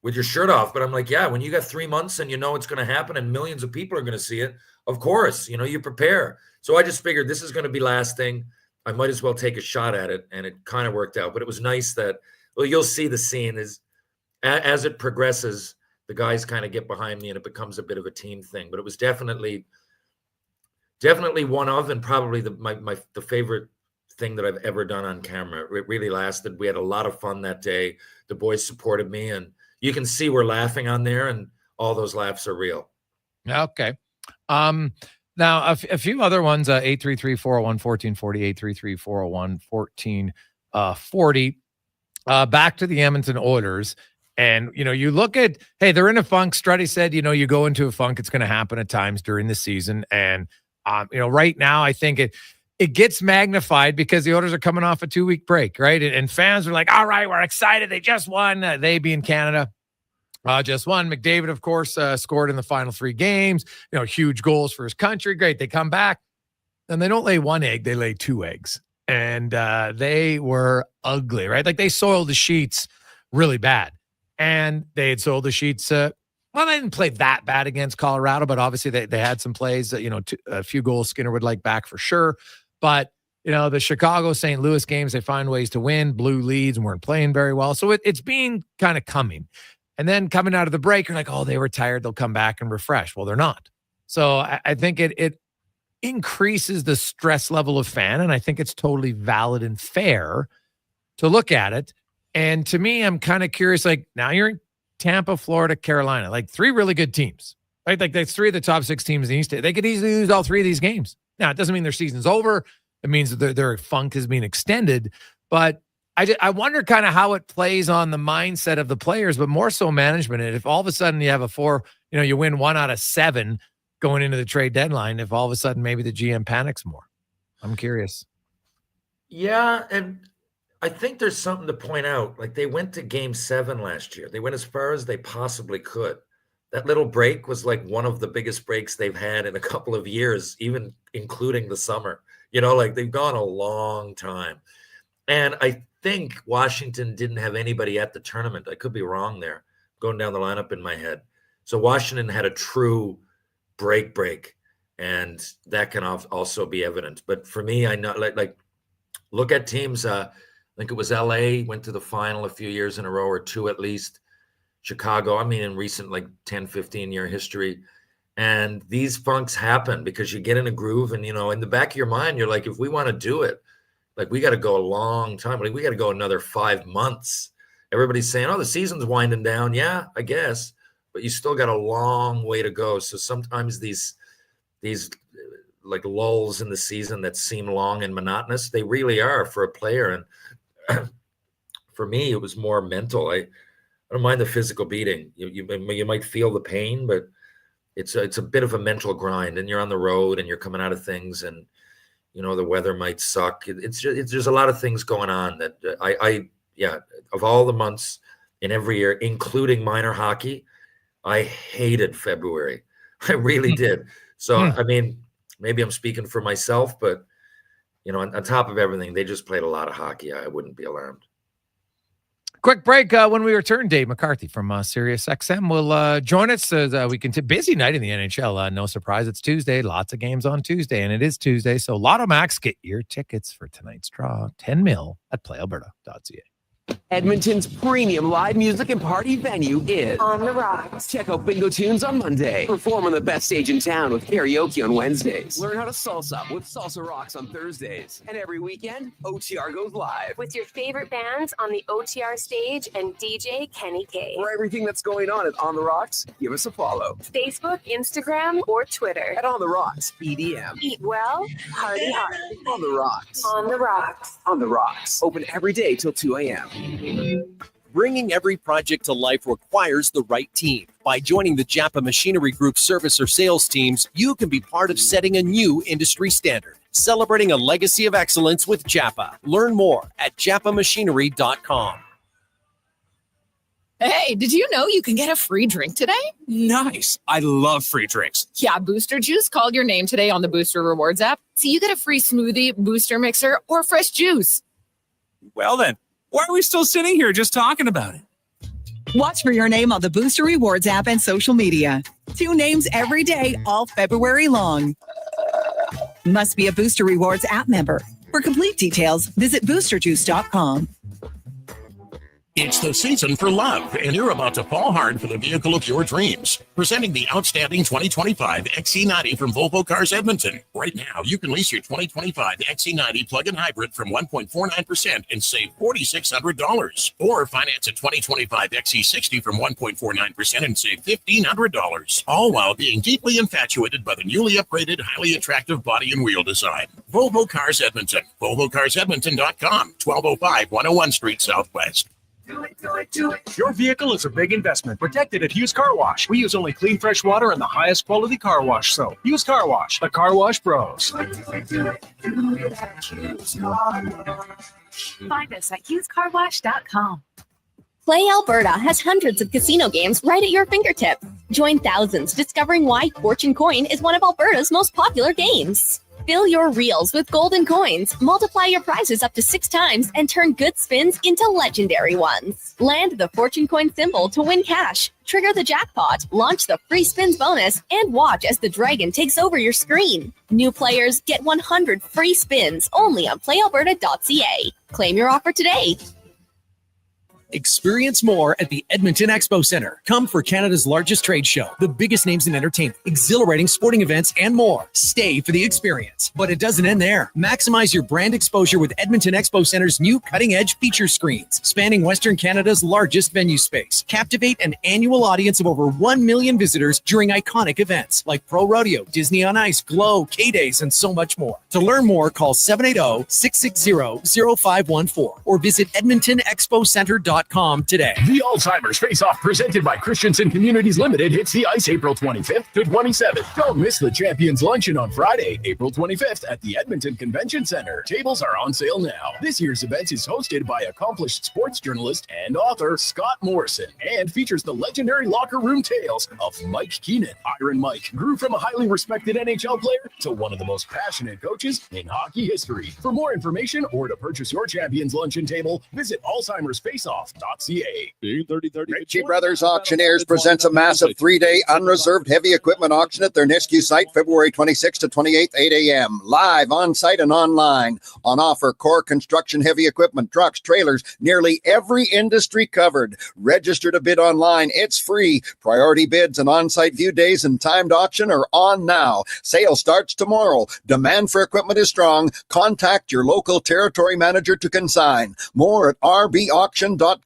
S2: with your shirt off. But I'm like, yeah, when you got 3 months and you know it's going to happen and millions of people are going to see it, of course, you prepare. So I just figured this is going to be lasting. I might as well take a shot at it. And it kind of worked out. But it was nice that, well, you'll see the scene as it progresses, the guys kind of get behind me and it becomes a bit of a team thing. But it was definitely one of, and probably the favorite thing that I've ever done on camera. It really lasted. We had a lot of fun that day. The boys supported me, and you can see we're laughing on there, and all those laughs are real.
S4: Okay. Now a few other ones, 833-401-1440, 833-401-1440. Back to the Edmonton Oilers. And, you look at, hey, they're in a funk. Struddy said, you go into a funk. It's going to happen at times during the season. And, right now, I think it gets magnified because the Oilers are coming off a 2-week break, right? And fans are like, all right, we're excited. They just won. They being Canada. Just won. McDavid, of course, scored in the final 3 games. Huge goals for his country. Great. They come back, and they don't lay 1 egg. They lay 2 eggs. And they were ugly, right? Like, they soiled the sheets really bad. And they had soiled the sheets. They didn't play that bad against Colorado, but obviously they had some plays that, a few goals Skinner would like back for sure. But, the Chicago St. Louis games, they find ways to win, blew leads and weren't playing very well. So it's been kind of coming. And then coming out of the break, you're like, oh, they were tired. They'll come back and refresh. Well, they're not. So I think it increases the stress level of fan. And I think it's totally valid and fair to look at it. And to me, I'm kind of curious, like, now you're in Tampa, Florida, Carolina, like 3 really good teams, right? Like, that's 3 of the top 6 teams in the East. They could easily lose all 3 of these games. Now, it doesn't mean their season's over. It means that their funk is being extended. But I wonder kind of how it plays on the mindset of the players, but more so management. And if all of a sudden you have a 4, you win 1 out of 7 going into the trade deadline, if all of a sudden maybe the GM panics more. I'm curious.
S2: Yeah, and I think there's something to point out. Like, they went to Game 7 last year. They went as far as they possibly could. That little break was like one of the biggest breaks they've had in a couple of years, even including the summer. Like, they've gone a long time. And I think Washington didn't have anybody at the tournament. I could be wrong there, going down the lineup in my head. So Washington had a true break, and that can also be evident. But for me, I know, like look at teams. I think it was LA went to the final a few years in a row, or 2 at least. Chicago, in recent 10, 15-year history. And these funks happen because you get in a groove, and, in the back of your mind, you're like, if we want to do it, like, we got to go a long time. Like, we got to go another 5 months. Everybody's saying, oh, the season's winding down. Yeah, I guess. But you still got a long way to go. So sometimes these like lulls in the season that seem long and monotonous, they really are for a player. And for me, it was more mental. I don't mind the physical beating. You might feel the pain, but it's a bit of a mental grind. And you're on the road and you're coming out of things, and the weather might suck. There's a lot of things going on that of all the months in every year, including minor hockey, I hated February. I really did. So, maybe I'm speaking for myself, but, on top of everything, they just played a lot of hockey. I wouldn't be alarmed.
S4: Quick break. When we return, Dave McCarthy from Sirius XM will join us as we continue. Busy night in the NHL. No surprise, it's Tuesday. Lots of games on Tuesday, and it is Tuesday. So Lotto Max, get your tickets for tonight's draw. 10 mil at playalberta.ca.
S5: Edmonton's premium live music and party venue is
S3: On the Rocks.
S5: Check out Bingo Tunes on Monday. Perform on the best stage in town with karaoke on Wednesdays. Learn how to salsa with Salsa Rocks on Thursdays. And every weekend, OTR goes live.
S3: With your favorite bands on the OTR stage and DJ Kenny K.
S5: For everything that's going on at On the Rocks, give us a follow.
S3: Facebook, Instagram, or Twitter.
S5: At On the Rocks, EDM.
S3: Eat well, party hard.
S5: On the Rocks.
S3: On the Rocks.
S5: On the Rocks. Open every day till 2 a.m.
S8: Bringing every project to life requires the right team. By joining the Japa Machinery Group service or sales teams, you can be part of setting a new industry standard. Celebrating a legacy of excellence with Japa. Learn more at japamachinery.com.
S15: Hey, did you know you can get a free drink today?
S17: Nice. I love free drinks.
S15: Yeah, Booster Juice called your name today on the Booster Rewards app. So you get a free smoothie, booster mixer, or fresh juice.
S17: Well then, why are we still sitting here just talking about it?
S19: Watch for your name on the Booster Rewards app and social media. 2 names every day, all February long. Must be a Booster Rewards app member. For complete details, visit boosterjuice.com.
S20: It's the season for love, and you're about to fall hard for the vehicle of your dreams. Presenting the outstanding 2025 XC90 from Volvo Cars Edmonton. Right now, you can lease your 2025 XC90 plug-in hybrid from 1.49% and save $4,600. Or finance a 2025 XC60 from 1.49% and save $1,500. All while being deeply infatuated by the newly upgraded, highly attractive body and wheel design. Volvo Cars Edmonton. VolvoCarsEdmonton.com. 1205 101 Street Southwest.
S21: Do it. Your vehicle is a big investment. Protected at Hughes Car Wash. We use only clean, fresh water and the highest quality car wash soap. Hughes Car Wash, the car wash pros.
S22: Find us at HughesCarWash.com.
S23: Play Alberta has hundreds of casino games right at your fingertips. Join thousands discovering why Fortune Coin is one of Alberta's most popular games. Fill your reels with golden coins, multiply your prizes up to 6 times, and turn good spins into legendary ones. Land the Fortune Coin symbol to win cash, trigger the jackpot, launch the free spins bonus, and watch as the dragon takes over your screen. New players get 100 free spins only on playalberta.ca. Claim your offer today.
S17: Experience more at the Edmonton Expo Centre. Come for Canada's largest trade show, the biggest names in entertainment, exhilarating sporting events, and more. Stay for the experience. But it doesn't end there. Maximize your brand exposure with Edmonton Expo Centre's new cutting-edge feature screens, spanning Western Canada's largest venue space. Captivate an annual audience of over 1 million visitors during iconic events like Pro Rodeo, Disney on Ice, Glow, K-Days, and so much more. To learn more, call 780-660-0514 or visit edmontonexpocenter.com today.
S13: The Alzheimer's Face-Off presented by Christensen Communities Limited hits the ice April 25th to 27th. Don't miss the Champions Luncheon on Friday, April 25th at the Edmonton Convention Center. Tables are on sale now. This year's event is hosted by accomplished sports journalist and author Scott Morrison and features the legendary locker room tales of Mike Keenan. Iron Mike grew from a highly respected NHL player to one of the most passionate coaches in hockey history. For more information or to purchase your Champions Luncheon table, visit alzheimersfaceoff.ca.
S24: Ritchie Brothers Auctioneers presents a massive 3-day unreserved heavy equipment auction at their Nisku site, February 26th to 28th, 8 a.m. Live on site and online. On offer, core construction heavy equipment, trucks, trailers, nearly every industry covered. Register to bid online. It's free. Priority bids and on-site view days and timed auction are on now. Sale starts tomorrow. Demand for equipment is strong. Contact your local territory manager to consign. More at rbauction.com.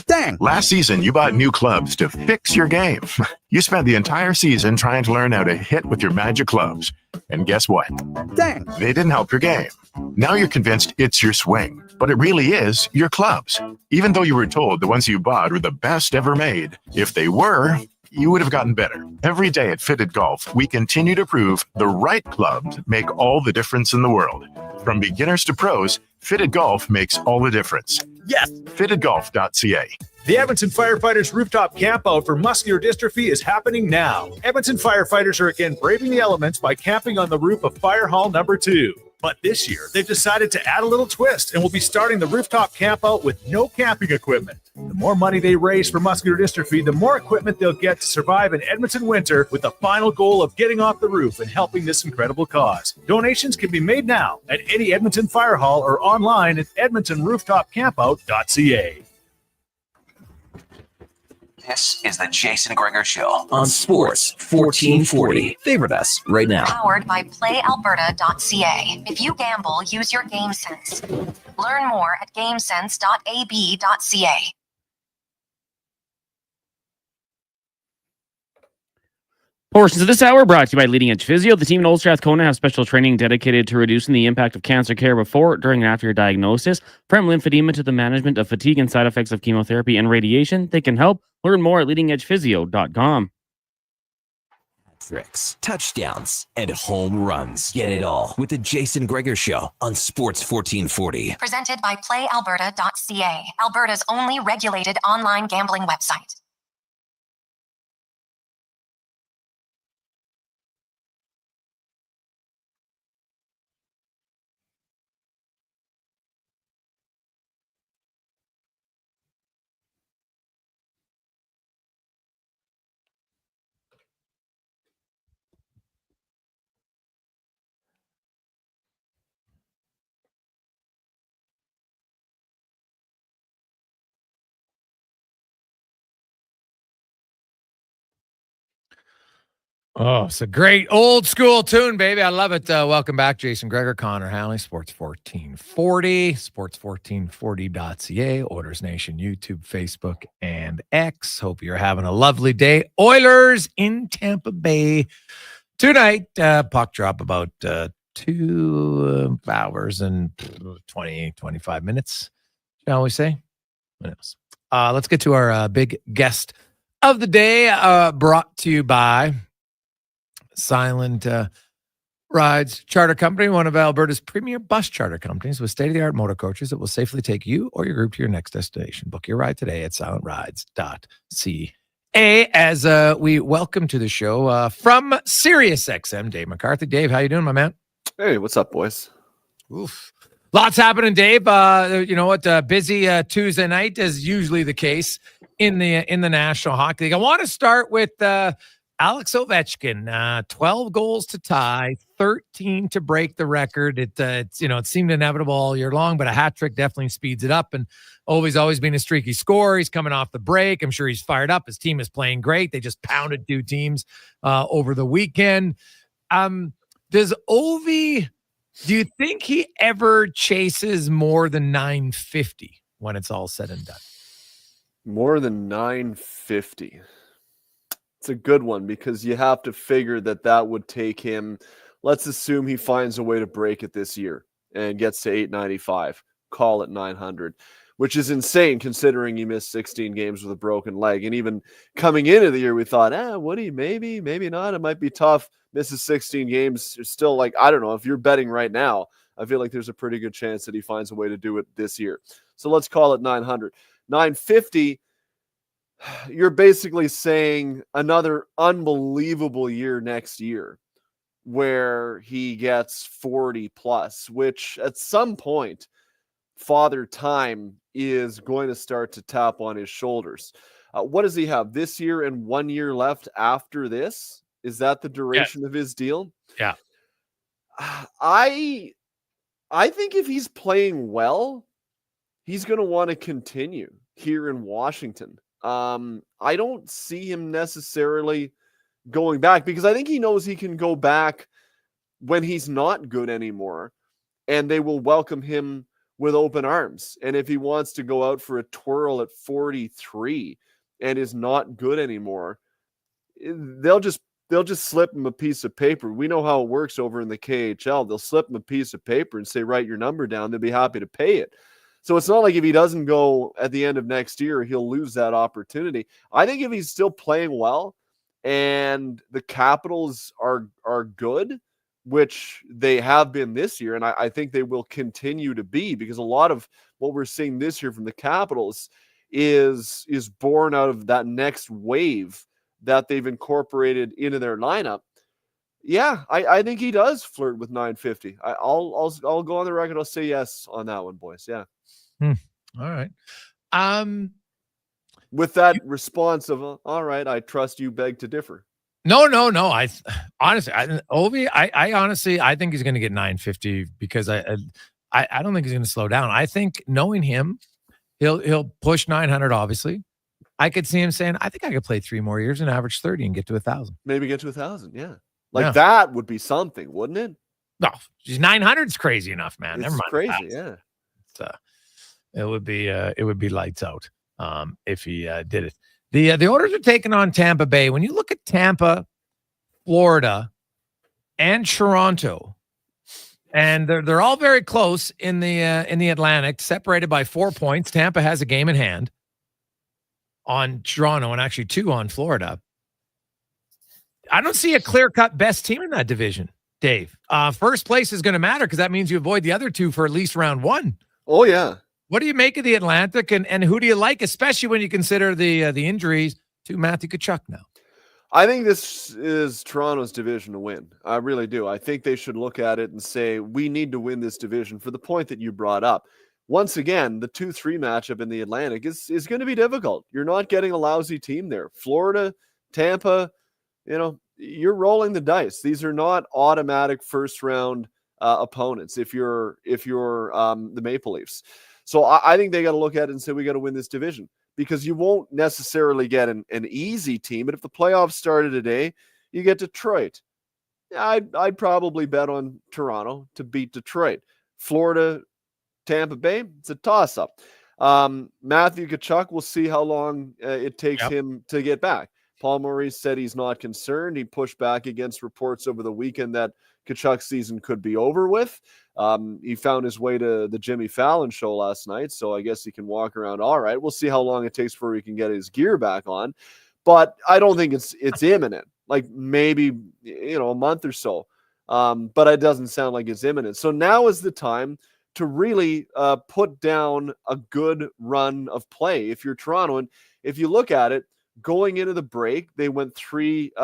S25: Dang. Last season, you bought new clubs to fix your game. You spent the entire season trying to learn how to hit with your magic clubs. And guess what?
S24: Dang.
S25: They didn't help your game. Now you're convinced it's your swing, but it really is your clubs. Even though you were told the ones you bought were the best ever made, if they were, you would have gotten better. Every day at Fitted Golf, we continue to prove the right clubs make all the difference in the world. From beginners to pros, Fitted Golf makes all the difference.
S21: Yes.
S25: FittedGolf.ca.
S21: The Edmonton Firefighters Rooftop Campout for Muscular Dystrophy is happening now. Edmonton firefighters are again braving the elements by camping on the roof of Fire Hall number 2. But this year, they've decided to add a little twist and will be starting the rooftop campout with no camping equipment. The more money they raise for muscular dystrophy, the more equipment they'll get to survive an Edmonton winter, with the final goal of getting off the roof and helping this incredible cause. Donations can be made now at any Edmonton Fire Hall or online at edmontonrooftopcampout.ca.
S1: This is the Jason Gregor Show on Sports 1440. Favorite us right now.
S3: Powered by playalberta.ca. If you gamble, use your game sense. Learn more at gamesense.ab.ca.
S16: Portions of this hour brought to you by Leading Edge Physio. The team in Old Strathcona have special training dedicated to reducing the impact of cancer care before, during, and after your diagnosis. From lymphedema to the management of fatigue and side effects of chemotherapy and radiation, they can help. Learn more at leadingedgephysio.com.
S1: Tricks, touchdowns, and home runs. Get it all with the Jason Gregor Show on Sports 1440.
S3: Presented by playalberta.ca. Alberta's only regulated online gambling website.
S4: Oh, it's a great old school tune, baby. I love it. Welcome back, Jason Gregor, Connor Halley, Sports 1440, sports1440.ca, Oilers Nation, YouTube, Facebook, and X. Hope you're having a lovely day. Oilers in Tampa Bay tonight. Puck drop about 2 hours and 25 minutes, shall we say? What else? Let's get to our big guest of the day, brought to you by Silent Rides Charter Company, one of Alberta's premier bus charter companies with state-of-the-art motor coaches that will safely take you or your group to your next destination. Book your ride today at silentrides.ca. As we welcome to the show from SiriusXM, Dave McCarthy. Dave, how you doing, my man?
S6: Hey, what's up, boys?
S4: Oof. Lots happening, Dave. You know what? Busy Tuesday night is usually the case in the National Hockey League. I want to start with Alex Ovechkin, 12 goals to tie, 13 to break the record. It seemed inevitable all year long, but a hat trick definitely speeds it up. And always been a streaky scorer. He's coming off the break. I'm sure he's fired up. His team is playing great. They just pounded 2 teams over the weekend. Does Ovi, do you think he ever chases more than 950 when it's all said and done?
S6: More than 950. It's a good one because you have to figure that would take him. Let's assume he finds a way to break it this year and gets to 895. Call it 900, which is insane considering he missed 16 games with a broken leg. And even coming into the year, we thought, would he? Maybe not. It might be tough. Misses 16 games. You're still like, I don't know. If you're betting right now, I feel like there's a pretty good chance that he finds a way to do it this year. So let's call it 900. 950. You're basically saying another unbelievable year next year where he gets 40 plus, which at some point, Father Time is going to start to tap on his shoulders. What does he have this year and 1 year left after this? Is that the duration of his deal?
S4: Yeah.
S6: I think if he's playing well, he's going to want to continue here in Washington. I don't see him necessarily going back because I think he knows he can go back when he's not good anymore and they will welcome him with open arms. And if he wants to go out for a twirl at 43 and is not good anymore, they'll just slip him a piece of paper. We know how it works over in the KHL. They'll slip him a piece of paper and say, write your number down. They'll be happy to pay it. So it's not like if he doesn't go at the end of next year, he'll lose that opportunity. I think if he's still playing well and the Capitals are good, which they have been this year, and I think they will continue to be because a lot of what we're seeing this year from the Capitals is born out of that next wave that they've incorporated into their lineup. Yeah, I think he does flirt with 950. I'll go on the record. I'll say yes on that one, boys. Yeah.
S4: All right.
S6: With that response of all right, I trust you, beg to differ.
S4: No. I honestly, I think he's going to get 950 because I don't think he's going to slow down. I think knowing him, he'll push 900. Obviously, I could see him saying, I think I could play 3 more years and average 30 and get to 1,000.
S6: Maybe get to 1,000. Yeah. That would be something, wouldn't it?
S4: No, 900 is crazy enough, man. Never mind.
S6: Crazy. Yeah.
S4: It would be lights out if he did it. The Oilers are taking on Tampa Bay. When you look at Tampa, Florida, and Toronto, and they're all very close in the Atlantic, separated by 4 points. Tampa has a game in hand on Toronto and actually 2 on Florida. I don't see a clear-cut best team in that division, Dave. First place is going to matter because that means you avoid the other 2 for at least round 1.
S6: Oh, yeah.
S4: What do you make of the Atlantic, and who do you like, especially when you consider the injuries to Matthew Tkachuk now?
S6: I think this is Toronto's division to win. I really do. I think they should look at it and say, we need to win this division for the point that you brought up. Once again, the 2-3 matchup in the Atlantic is going to be difficult. You're not getting a lousy team there. Florida, Tampa, you're rolling the dice. These are not automatic first round opponents if you're the Maple Leafs. So I think they got to look at it and say, we got to win this division because you won't necessarily get an easy team. But if the playoffs started today You get Detroit. I'd probably bet on Toronto to beat Detroit. Florida, Tampa Bay, it's a toss-up. Matthew Tkachuk, we'll see how long it takes him to get back. Paul Maurice said he's not concerned. He pushed back against reports over the weekend that Tkachuk's season could be over with. He found his way to the Jimmy Fallon show last night, so I guess he can walk around all right. We'll see how long it takes before he can get his gear back on. But I don't think it's imminent. Like maybe, a month or so. But it doesn't sound like it's imminent. So now is the time to really put down a good run of play if you're Toronto. And if you look at it, going into the break, they went 3-1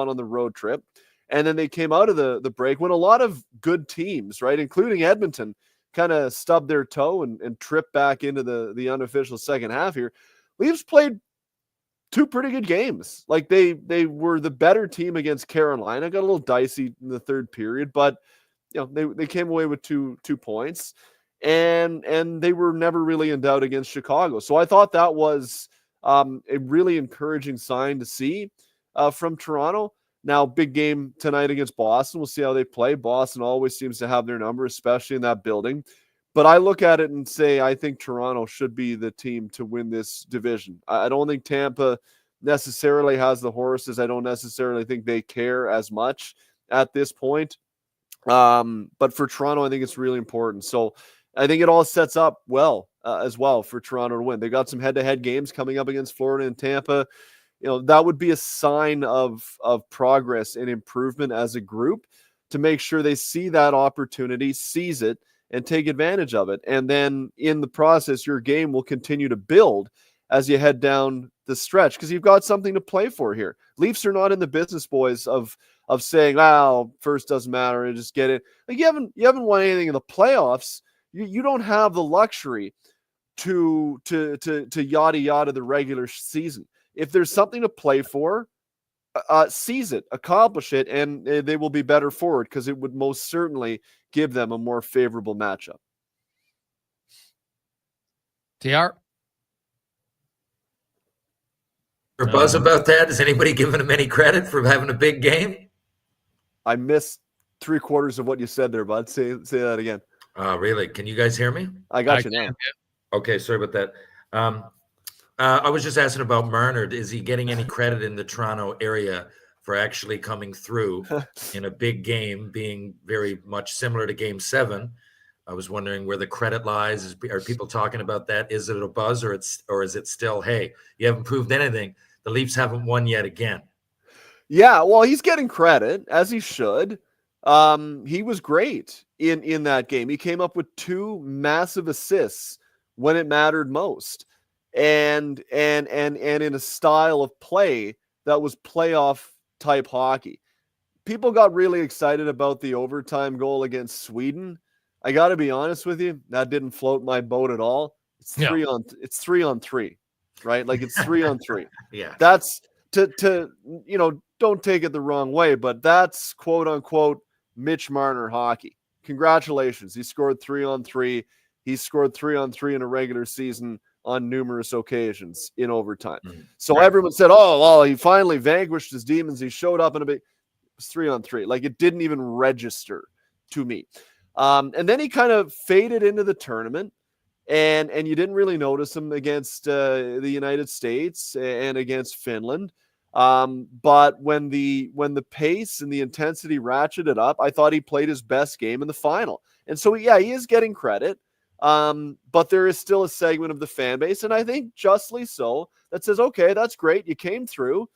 S6: on the road trip. And then they came out of the break when a lot of good teams, right, including Edmonton, kind of stubbed their toe and tripped back into the unofficial second half here. Leafs played 2 pretty good games. Like they were the better team against Carolina. Got a little dicey in the third period, but they came away with two points. And they were never really in doubt against Chicago. So I thought that was a really encouraging sign to see from Toronto. Now, big game tonight against Boston. We'll see how they play. Boston always seems to have their number, especially in that building. But I look at it and say I think Toronto should be the team to win this division. I don't think Tampa necessarily has the horses. I don't necessarily think they care as much at this point. But for Toronto, I think it's really important. So I think it all sets up well as well for Toronto to win. They got some head-to-head games coming up against Florida and Tampa. That would be a sign of progress and improvement as a group to make sure they see that opportunity, seize it, and take advantage of it. And then in the process, your game will continue to build as you head down the stretch because you've got something to play for here. Leafs are not in the business, boys, of saying, first doesn't matter and just get it. Like you haven't won anything in the playoffs. You don't have the luxury to yada yada the regular season. If there's something to play for, seize it, accomplish it, and they will be better for it because it would most certainly give them a more favorable matchup.
S4: TR?
S2: Buzz about that? Is anybody giving him any credit for having a big game?
S6: I missed 3/4 of what you said there, bud. Say that again.
S2: Really? Can you guys hear me?
S6: I got you now.
S2: Okay, sorry about that. I was just asking about Marner. Is he getting any credit in the Toronto area for actually coming through in a big game, being very much similar to Game 7? I was wondering where the credit lies. Are people talking about that? Is it a buzz or is it still, hey, you haven't proved anything? The Leafs haven't won yet again.
S6: Yeah, well, he's getting credit, as he should. He was great in that game. He came up with 2 massive assists when it mattered most. And in a style of play that was playoff type hockey. People got really excited about the overtime goal against Sweden. I got to be honest with you, that didn't float my boat at all. It's 3 on 3, right? Like it's 3 on 3.
S2: Yeah.
S6: That's to don't take it the wrong way, but that's quote unquote Mitch Marner hockey. Congratulations. He scored 3 on 3. He scored 3 on 3 in a regular season on numerous occasions in overtime. So everyone said, he finally vanquished his demons. He showed up in a big, it was 3 on 3. Like it didn't even register to me. And then he kind of faded into the tournament and you didn't really notice him against the United States and against Finland. But when the pace and the intensity ratcheted up, I thought he played his best game in the final. And so, he is getting credit. But there is still a segment of the fan base, and I think justly so, that says, okay, that's great. You came through.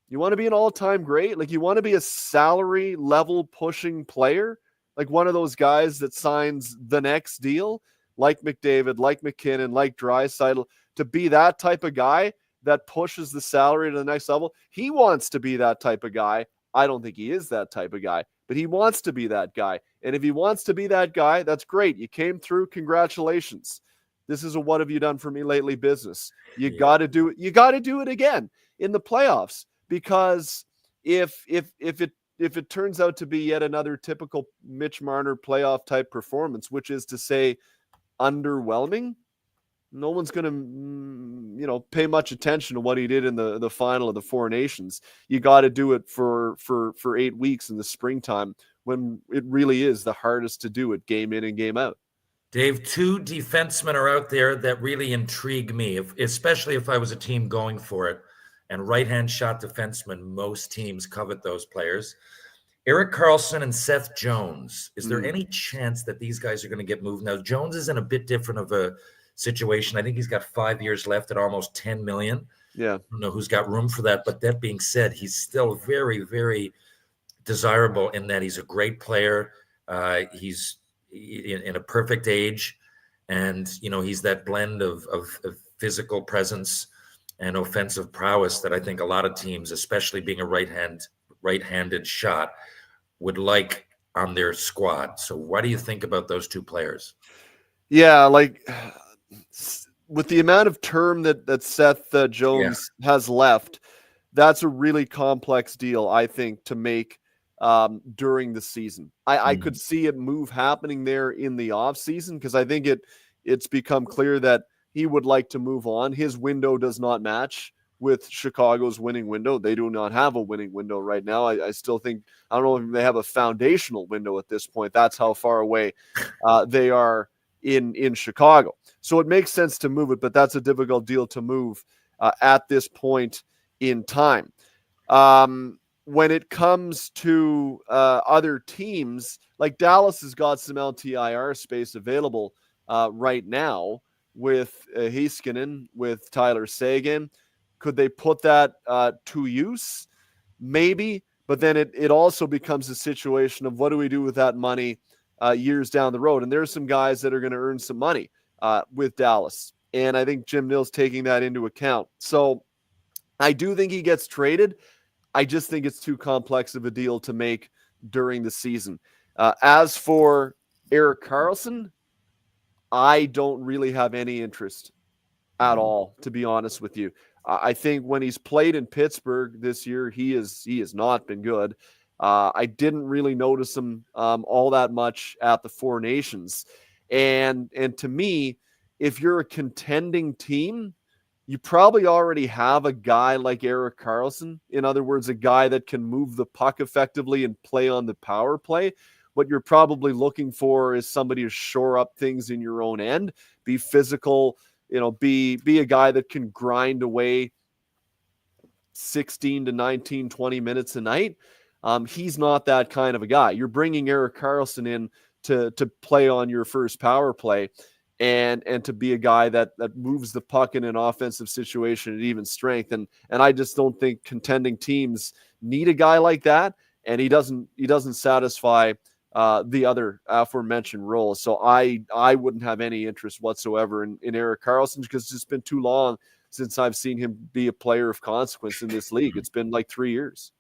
S6: You want to be an all-time great? Like you want to be a salary level pushing player, like one of those guys that signs the next deal, like McDavid, like McKinnon, like Draisaitl, to be that type of guy that pushes the salary to the next level. He wants to be that type of guy. I don't think he is that type of guy, but he wants to be that guy. And if he wants to be that guy, that's great. You came through. Congratulations. This is a what have you done for me lately business. You got to do it. You got to do it again in the playoffs, because if it turns out to be yet another typical Mitch Marner playoff type performance, which is to say underwhelming, No one's going to, pay much attention to what he did in the final of the Four Nations. You got to do it for 8 weeks in the springtime when it really is the hardest to do it, game in and game out.
S2: Dave, 2 defensemen are out there that really intrigue me, especially if I was a team going for it. And right-hand shot defensemen, most teams covet those players. Erik Karlsson and Seth Jones. Is there any chance that these guys are going to get moved? Now, Jones is in a bit different of a situation. I think he's got 5 years left at almost $10 million.
S6: Yeah.
S2: I don't know who's got room for that. But that being said, he's still very, very desirable in that he's a great player. He's in a perfect age. And, he's that blend of physical presence and offensive prowess that I think a lot of teams, especially being a right-handed shot, would like on their squad. So what do you think about those 2 players?
S6: Yeah, with the amount of term that Seth Jones has left, that's a really complex deal, I think, to make during the season. I could see a move happening there in the offseason because I think it's become clear that he would like to move on. His window does not match with Chicago's winning window. They do not have a winning window right now. I still think, I don't know if they have a foundational window at this point. That's how far away they are in Chicago. So it makes sense to move it, but that's a difficult deal to move at this point in time. When it comes to other teams, like Dallas has got some LTIR space available right now with Heiskanen, with Tyler Seguin. Could they put that to use? Maybe, but then it also becomes a situation of what do we do with that money years down the road? And there's some guys that are going to earn some money with Dallas. And I think Jim Nill's taking that into account. So I do think he gets traded. I just think it's too complex of a deal to make during the season. As for Erik Karlsson, I don't really have any interest at all, to be honest with you. I think when he's played in Pittsburgh this year, he has not been good. I didn't really notice him all that much at the Four Nations. And to me, if you're a contending team, you probably already have a guy like Erik Karlsson. In other words, a guy that can move the puck effectively and play on the power play. What you're probably looking for is somebody to shore up things in your own end, be physical, be a guy that can grind away 16 to 19, 20 minutes a night. He's not that kind of a guy. You're bringing Erik Karlsson in to play on your first power play and to be a guy that moves the puck in an offensive situation at even strength. And I just don't think contending teams need a guy like that. And he doesn't satisfy the other aforementioned roles. So I wouldn't have any interest whatsoever in Erik Karlsson because it's just been too long since I've seen him be a player of consequence in this league. It's been like 3 years.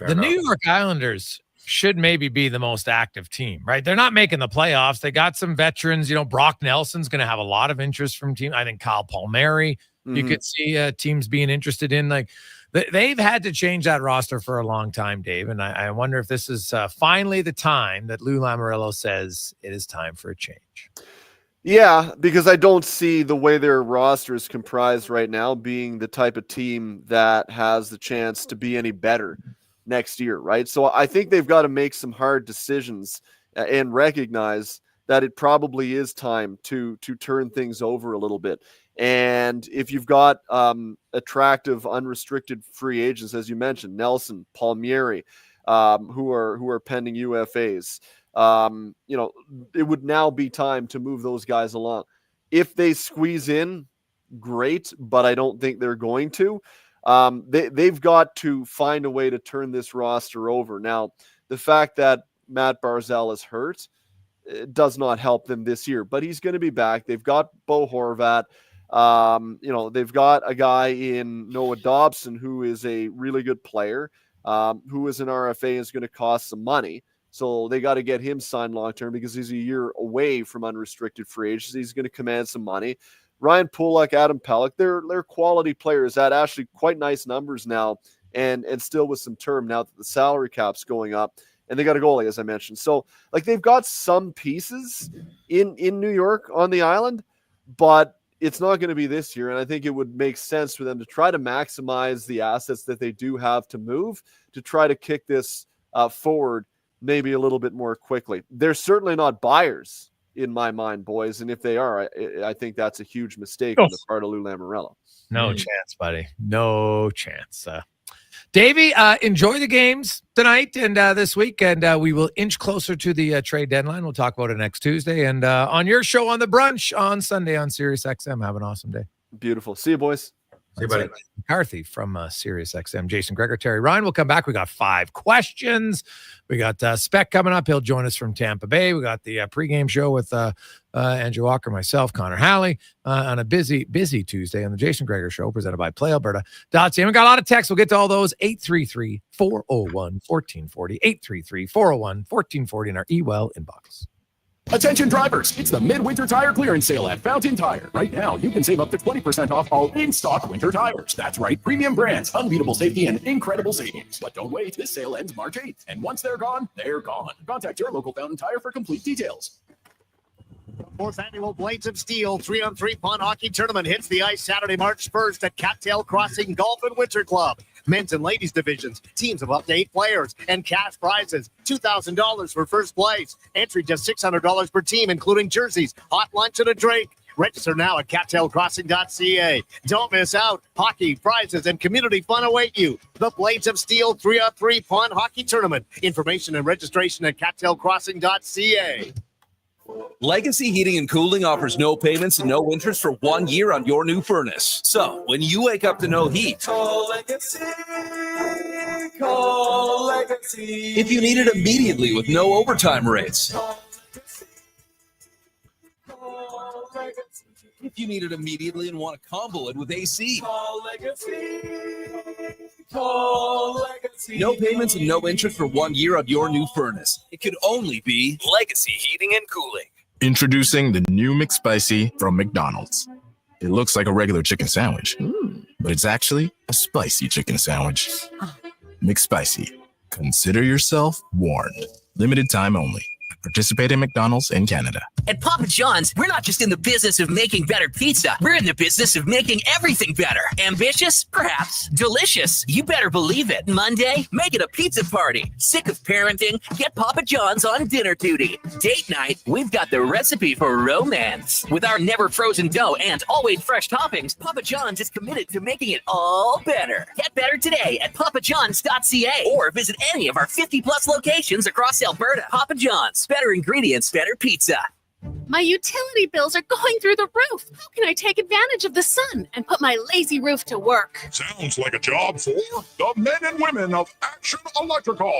S4: The New York Islanders should maybe be the most active team, right? They're not making the playoffs. They got some veterans. Brock Nelson's going to have a lot of interest from team. I think Kyle Palmieri, you could see teams being interested in. Like they've had to change that roster for a long time, Dave. And I wonder if this is finally the time that Lou Lamoriello says it is time for a change.
S6: Yeah, because I don't see the way their roster is comprised right now being the type of team that has the chance to be any better next year, right? So I think they've got to make some hard decisions and recognize that it probably is time to turn things over a little bit. And if you've got attractive unrestricted free agents, as you mentioned, Nelson, Palmieri, who are pending UFAs, it would now be time to move those guys along. If they squeeze in, great, but I don't think they're going to. They've got to find a way to turn this roster over. Now, the fact that Matt Barzal is hurt does not help them this year, but he's going to be back. They've got Bo Horvat. They've got a guy in Noah Dobson who is a really good player, who is an RFA, is going to cost some money. So they got to get him signed long-term because he's a year away from unrestricted free agency. He's going to command some money. Ryan Pulock, Adam Pelech, they're quality players at actually quite nice numbers now and still with some term now that the salary cap's going up. And they got a goalie, as I mentioned. So, they've got some pieces in New York on the island, but it's not going to be this year. And I think it would make sense for them to try to maximize the assets that they do have to move to try to kick this forward maybe a little bit more quickly. They're certainly not buyers in my mind, boys. And if they are, I think that's a huge mistake on the part of Lou Lamoriello.
S4: No chance, buddy. No chance. Davey, enjoy the games tonight and this week, and we will inch closer to the trade deadline. We'll talk about it next Tuesday. And on your show on the brunch on Sunday on Sirius XM. Have an awesome day.
S6: Beautiful. See you, boys.
S2: See you, buddy.
S4: McCarthy from Sirius XM. Jason Gregor, Terry Ryan. We'll come back. We got 5 questions. We got Speck coming up. He'll join us from Tampa Bay. We got the pregame show with Andrew Walker, myself, Connor Halley on a busy Tuesday on the Jason Gregor Show presented by PlayAlberta.ca. We got a lot of texts. We'll get to all those. 833-401-1440. 833-401-1440 in our eWell inbox.
S7: Attention drivers, it's the Midwinter Tire Clearance Sale at Fountain Tire. Right now, you can save up to 20% off all in-stock winter tires. That's right, premium brands, unbeatable safety, and incredible savings. But don't wait, this sale ends March 8th. And once they're gone, they're gone. Contact your local Fountain Tire for complete details.
S9: Fourth annual Blades of Steel 3-on-3 pond hockey tournament hits the ice Saturday, March 1st at Cattail Crossing Golf and Winter Club. Men's and ladies divisions, teams of up to 8 players, and cash prizes. $2,000 for first place. Entry just $600 per team, including jerseys, hot lunch, and a drink. Register now at cattailcrossing.ca. Don't miss out. Hockey, prizes, and community fun await you. The Blades of Steel 3-on-3 pond hockey tournament. Information and registration at cattailcrossing.ca.
S10: Legacy Heating and Cooling offers no payments and no interest for 1 year on your new furnace. So when you wake up to no heat, call Legacy. Call Legacy. If you need it immediately with no overtime rates. If you need it immediately and want to combo it with AC. Call Legacy. Call Legacy. No payments and no interest for 1 year on your new furnace. It could only be Legacy Heating and Cooling.
S25: Introducing the new McSpicy from McDonald's. It looks like a regular chicken sandwich, but it's actually a spicy chicken sandwich. McSpicy. Consider yourself warned. Limited time only. Participate in McDonald's in Canada.
S11: At Papa John's, we're not just in the business of making better pizza. We're in the business of making everything better. Ambitious? Perhaps. Delicious? You better believe it. Monday? Make it a pizza party. Sick of parenting? Get Papa John's on dinner duty. Date night? We've got the recipe for romance. With our never frozen dough and always fresh toppings, Papa John's is committed to making it all better. Get better today at papajohns.ca or visit any of our 50-plus locations across Alberta. Papa John's. Better ingredients, better pizza.
S18: My utility bills are going through the roof. How can I take advantage of the sun and put my lazy roof to work?
S20: Sounds like a job for the men and women of Action Electrical.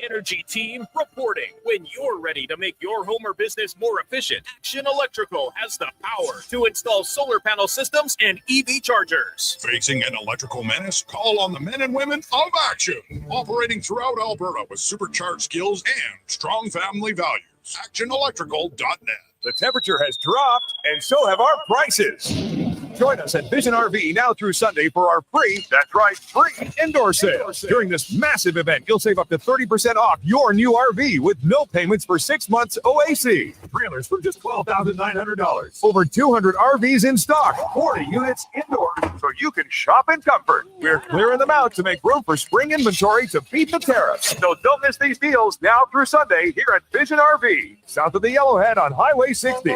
S26: Energy team reporting. When you're ready to make your home or business more efficient, Action Electrical has the power to install solar panel systems and EV chargers.
S20: Facing an electrical menace? Call on the men and women of Action. Operating throughout Alberta with supercharged skills and strong family values. ActionElectrical.net.
S21: The temperature has dropped, and so have our prices. Join us at Vision RV now through Sunday for our free indoor sale. During this massive event, you'll save up to 30% off your new RV with no payments for 6 months OAC. Trailers for just $12,900. Over 200 RVs in stock, 40 units indoors, so you can shop in comfort. We're clearing them out to make room for spring inventory to beat the tariffs. So don't miss these deals now through Sunday here at Vision RV, south of the Yellowhead on Highway 60.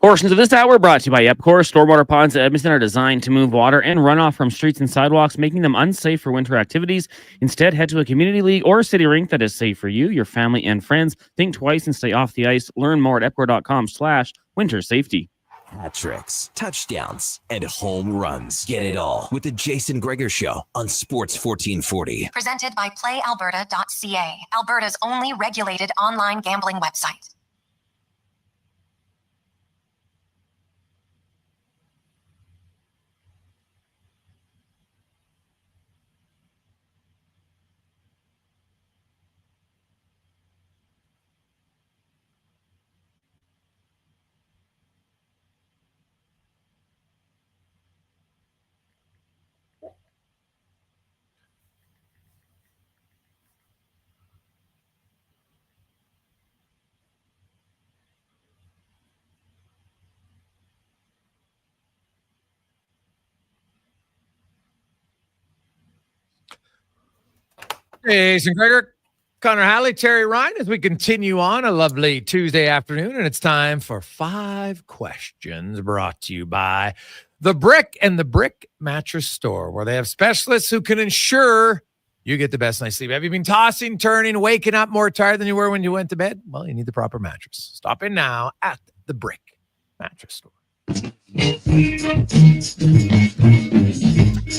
S16: Portions of this hour brought to you by Epcor. Stormwater ponds at Edmonton are designed to move water and runoff from streets and sidewalks, making them unsafe for winter activities. Instead, head to a community league or city rink that is safe for you, your family, and friends. Think twice and stay off the ice. Learn more at epcor.com/winter safety.
S1: Hat tricks, touchdowns, and home runs. Get it all with the Jason Gregor Show on Sports 1440.
S3: Presented by PlayAlberta.ca, Alberta's only regulated online gambling website.
S4: Jason Gregor, Connor Halley, Terry Ryan, as we continue on a lovely Tuesday afternoon, and it's time for 5 questions brought to you by The Brick and the Brick Mattress Store, where they have specialists who can ensure you get the best night's sleep. Have you been tossing, turning, waking up more tired than you were when you went to bed? Well, you need the proper mattress. Stop in now at The Brick Mattress Store.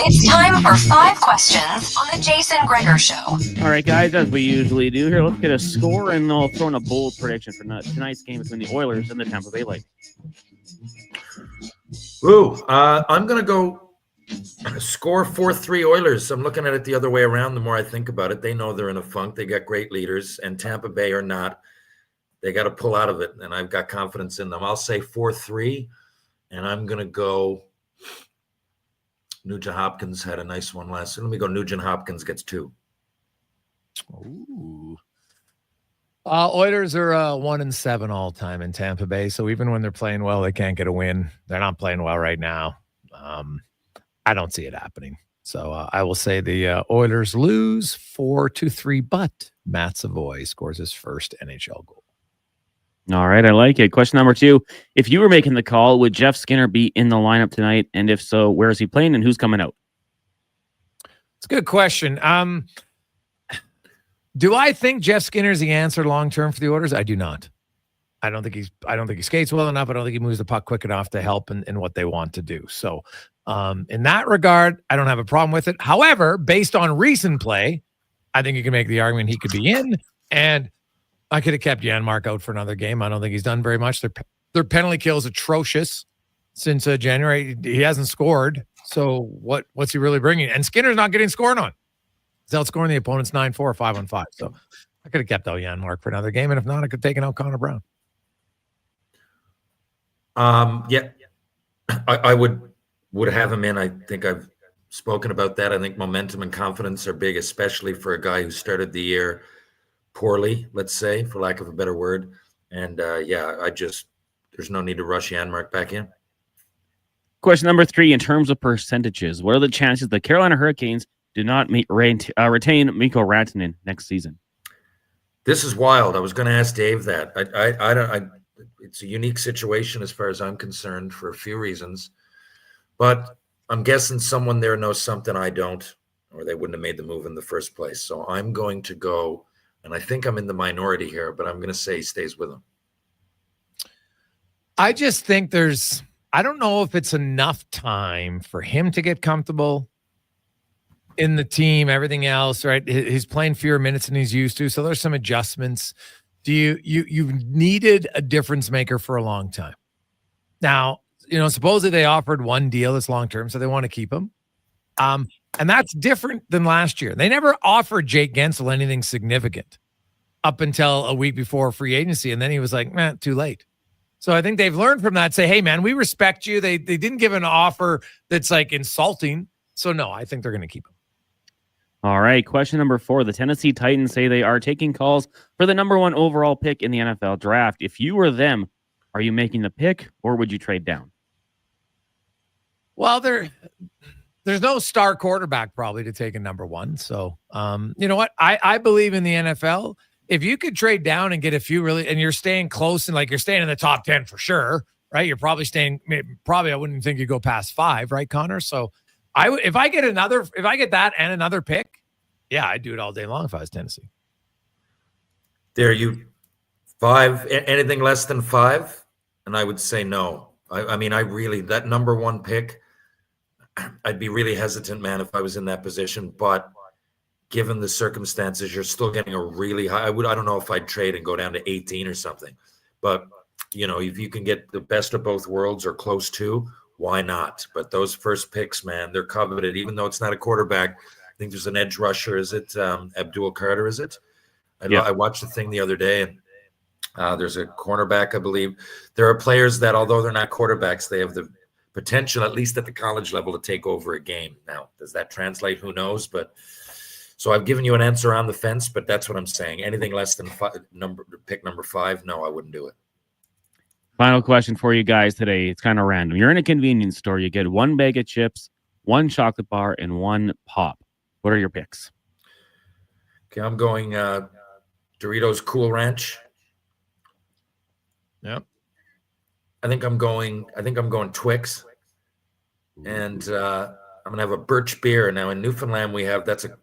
S3: It's time for 5 questions on the Jason Gregor Show.
S16: All right, guys, as we usually do here, let's get a score, and I'll throw in a bold prediction for tonight's game between the Oilers and the Tampa Bay Lightning.
S2: I'm going to go score 4-3 Oilers. I'm looking at it the other way around the more I think about it. They know they're in a funk. They got great leaders, and Tampa Bay are not. They got to pull out of it, and I've got confidence in them. I'll say 4-3, and I'm going to go Nugent Hopkins had a nice one last. Let me go Nugent Hopkins gets 2.
S4: Ooh. Oilers are 1-7 all time in Tampa Bay. So even when they're playing well, they can't get a win. They're not playing well right now. I don't see it happening. So I will say the Oilers lose 4-3, but Matt Savoy scores his first NHL goal.
S16: All right, I like it. Question number 2. If you were making the call, would Jeff Skinner be in the lineup tonight? And if so, where is he playing and who's coming out?
S4: It's a good question. Do I think Jeff Skinner is the answer long-term for the Oilers? I do not. I don't think he skates well enough. I don't think he moves the puck quick enough to help in what they want to do. So in that regard, I don't have a problem with it. However, based on recent play, I think you can make the argument he could be in, and I could have kept Janmark out for another game. I don't think he's done very much. Their penalty kill is atrocious since January. He hasn't scored. So what's he really bringing? And Skinner's not getting scored on. He's outscoring the opponents 9-4 or 5-on-5. So I could have kept out Janmark for another game. And if not, I could have taken out Connor Brown.
S2: Yeah, I would have him in. I think I've spoken about that. I think momentum and confidence are big, especially for a guy who started the year poorly, let's say, for lack of a better word. And there's no need to rush Janmark back in.
S16: Question number 3, in terms of percentages, what are the chances the Carolina Hurricanes do not retain Mikko Rantanen next season?
S2: This is wild. I was going to ask Dave that. It's a unique situation as far as I'm concerned for a few reasons, but I'm guessing someone there knows something I don't, or they wouldn't have made the move in the first place. So I'm going to go, and I think I'm in the minority here, but I'm going to say he stays with him.
S4: I just think I don't know if it's enough time for him to get comfortable in the team, everything else, right? He's playing fewer minutes than he's used to. So there's some adjustments. You've needed a difference maker for a long time. Now, supposedly they offered one deal that's long-term, so they want to keep him. And that's different than last year. They never offered Jake Gensel anything significant up until a week before free agency. And then he was like, man, too late. So I think they've learned from that. Say, hey, man, we respect you. They didn't give an offer that's like insulting. So no, I think they're going to keep him.
S16: All right. Question number 4. The Tennessee Titans say they are taking calls for the number 1 overall pick in the NFL draft. If you were them, are you making the pick or would you trade down?
S4: Well, there's no star quarterback probably to take a number 1. So, you know what? I believe in the NFL. If you could trade down and get a few really, and you're staying close and like you're staying in the top 10 for sure, right? You're probably I wouldn't think you'd go past 5, right, Connor? So if I get that and another pick, yeah, I'd do it all day long if I was Tennessee.
S2: There you 5, anything less than 5? And I would say no. I mean, that number 1 pick, I'd be really hesitant, man, if I was in that position. But given the circumstances, you're still getting a really high. I don't know if I'd trade and go down to 18 or something. But, if you can get the best of both worlds or close to, why not? But those first picks, man, they're coveted, even though it's not a quarterback. I think there's an edge rusher. Is it Abdul Carter? Is it? I watched the thing the other day, and there's a cornerback, I believe. There are players that, although they're not quarterbacks, they have the potential, at least at the college level, to take over a game. Now, does that translate? Who knows? But so I've given you an answer on the fence, but that's what I'm saying. Anything less than pick number 5, no, I wouldn't do it.
S16: Final question for you guys today. It's kind of random. You're in a convenience store. You get 1 bag of chips, 1 chocolate bar, and 1 pop. What are your picks?
S2: Okay, I'm going Doritos Cool Ranch.
S4: Yep.
S2: I think I'm going Twix. And I'm gonna have a birch beer. Now in Newfoundland we have that's a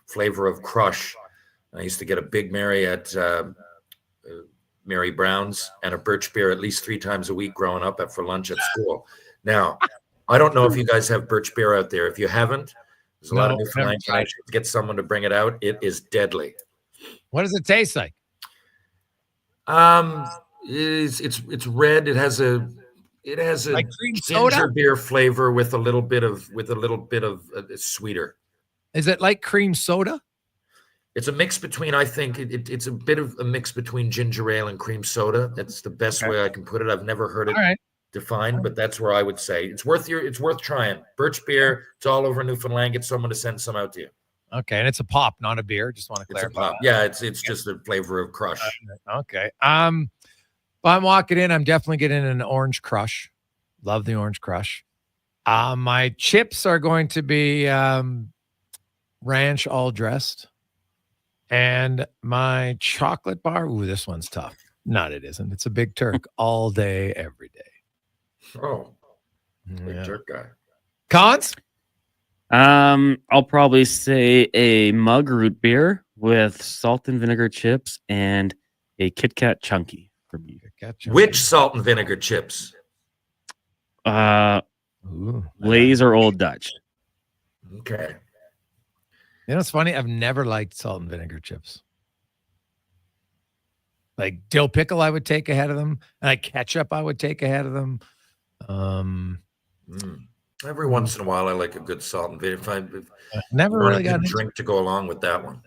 S2: flavor of crush. I used to get a Big Mary at Mary Brown's and a birch beer at least 3 times a week growing up for lunch at school. Now, I don't know if you guys have birch beer out there. If you haven't, there's a lot of Newfoundland connections. Get someone to bring it out. It is deadly.
S4: What does it taste like?
S2: It's red. It has a
S4: like cream
S2: ginger
S4: soda?
S2: beer flavor with a little bit of sweeter.
S4: Is it like cream soda?
S2: It's a mix between, I think it's a bit of a mix between ginger ale and cream soda. That's the best way I can put it. I've never heard it defined, but that's where I would say it's worth trying. Birch beer, it's all over Newfoundland. Get someone to send some out to you.
S4: Okay, and it's a pop, not a beer. Just want to clarify.
S2: It's a pop. Yeah, it's just a flavor of crush.
S4: Okay. If I'm walking in, I'm definitely getting an orange crush. Love the orange crush. My chips are going to be ranch all dressed. And my chocolate bar, ooh, this one's tough. No, it isn't. It's a Big Turk all day, every day.
S2: Oh, Big Turk guy.
S4: Cons?
S16: I'll probably say a mug root beer with salt and vinegar chips and a Kit Kat Chunky for me.
S2: Which salt and vinegar chips?
S16: Lay's or Old Dutch.
S2: Okay.
S4: You know, it's funny. I've never liked salt and vinegar chips. Like dill pickle, I would take ahead of them. And like ketchup, I would take ahead of them.
S2: Every once in a while, I like a good salt and vinegar.
S4: Never really got
S2: a drink to go along with that one.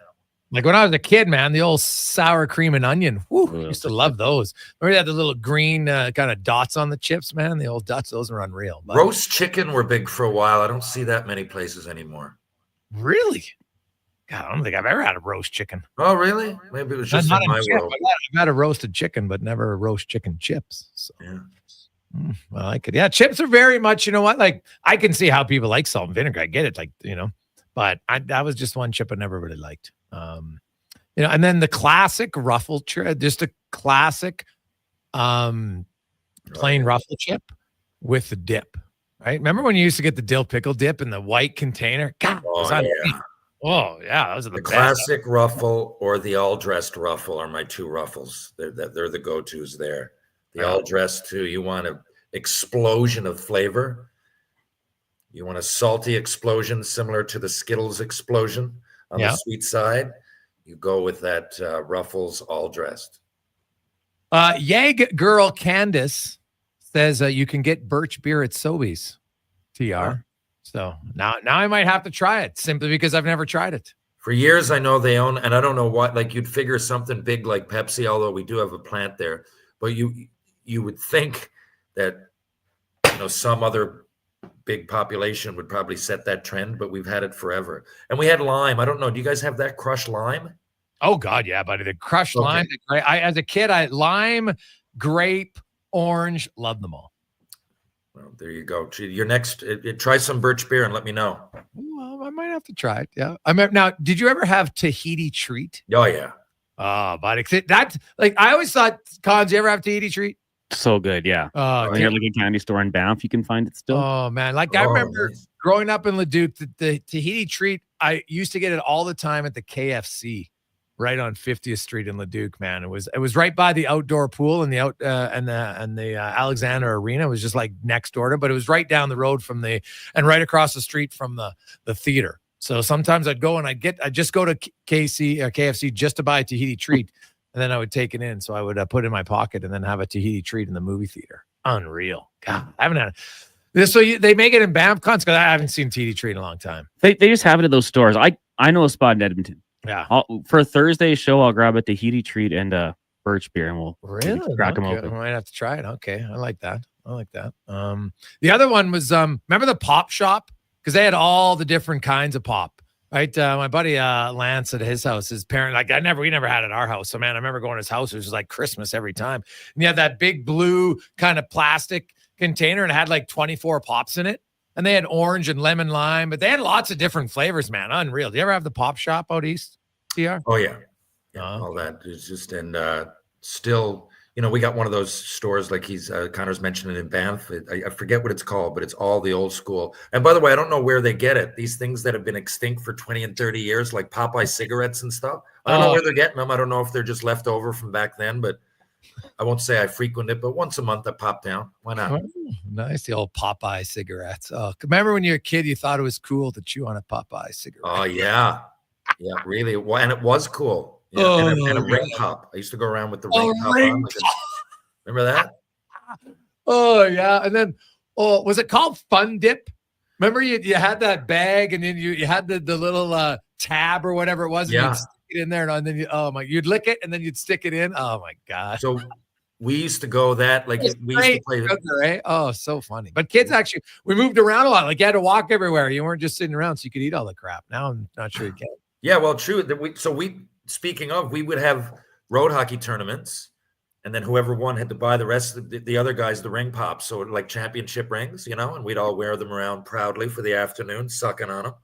S4: Like when I was a kid, man, the old sour cream and onion. Whew, used to love those. Remember they had the little green kind of dots on the chips, man? The old Dutch, those were unreal. But
S2: roast chicken were big for a while. I don't see that many places anymore.
S4: Really? God, I don't think I've ever had a roast chicken.
S2: Oh, really? Maybe it was just in my world.
S4: I've had a roasted chicken, but never a roast chicken chips. So. Yeah. Well, I could. Yeah, chips are very much, you know what? Like, I can see how people like salt and vinegar. I get it. Like, you know, but that was just one chip I never really liked. You know, and then the classic ruffle chip, just a classic plain ruffle chip with the dip, right? Remember when you used to get the dill pickle dip in the white container? God, Oh, yeah, those are the
S2: classic ruffle or the all-dressed ruffle are my two ruffles. They're the go-tos there. The all-dressed too. You want an explosion of flavor. You want a salty explosion similar to the Skittles explosion on the sweet side. You go with that Ruffles all-dressed.
S4: Yag girl Candace says you can get birch beer at Sobeys. TR. So now I might have to try it simply because I've never tried it.
S2: For years, I know they own, and I don't know what, like you'd figure something big like Pepsi, although we do have a plant there, but you would think that, you know, some other big population would probably set that trend, but we've had it forever. And we had lime. I don't know. Do you guys have that crushed lime?
S4: Oh God, yeah, buddy. The crushed lime. As a kid, lime, grape, orange, loved them all.
S2: Well, there you go. Your next, try some birch beer and let me know.
S4: Well, I might have to try it. Yeah. Now, did you ever have Tahiti Treat?
S2: Oh yeah.
S4: Oh, buddy, that's like I always thought. Cons, you ever have Tahiti Treat?
S16: So good, yeah. When you're at like a candy store in Banff, you can find it still.
S4: Oh man, like I remember growing up in Leduc, the Tahiti Treat. I used to get it all the time at the KFC. Right on 50th Street in Leduc, man. It was right by the outdoor pool and the Alexander Arena. It was just like next door to, but it was right down the road from and right across the street from the theater. So sometimes I'd go and I'd just go to KFC just to buy a Tahiti Treat, and then I would take it in. So I would put it in my pocket and then have a Tahiti Treat in the movie theater. Unreal. God, I haven't had it. So they make it in Banff, Cons, because I haven't seen Tahiti Treat in a long time.
S16: They just have it at those stores. I know a spot in Edmonton.
S4: Yeah.
S16: For Thursday's show, I'll grab a Tahiti Treat and a birch beer, and we'll crack them open.
S4: I might have to try it. Okay, I like that. The other one was remember the Pop Shop, because they had all the different kinds of pop. Right, my buddy Lance at his house, his parent, we never had it at our house. So man, I remember going to his house. It was just like Christmas every time. And you had that big blue kind of plastic container, and it had like 24 pops in it. And they had orange and lemon lime, but they had lots of different flavors, man. Unreal. Do you ever have the Pop Shop out east? TR?
S2: Oh yeah, all that is just still. We got one of those stores like Connor's mentioning in Banff. I forget what it's called, but it's all the old school. And by the way, I don't know where they get it. These things that have been extinct for 20 and 30 years, like Popeye cigarettes and stuff. I don't know where they're getting them. I don't know if they're just left over from back then, but I won't say I frequent it, but once a month I pop down. Why not?
S4: Oh, nice. The old Popeye cigarettes. Oh, remember when you were a kid, you thought it was cool to chew on a Popeye cigarette?
S2: Oh, yeah. Yeah, really. Well, and it was cool. Yeah, and a ring pop. I used to go around with the ring pop on. Remember that?
S4: Oh, yeah. And then, was it called Fun Dip? Remember you had that bag and then you had the little tab or whatever it was. And you'd stick it in there and then you'd lick it and then you'd stick it in. Oh, my God.
S2: So we used to go that. Like, we used to play.
S4: Sugar, eh? Oh, so funny. But kids actually, we moved around a lot. Like, you had to walk everywhere. You weren't just sitting around so you could eat all the crap. Now I'm not sure you can.
S2: Yeah, well, true. Speaking of, we would have road hockey tournaments, and then whoever won had to buy the rest of the other guys the ring pops, so like championship rings, and we'd all wear them around proudly for the afternoon, sucking on them.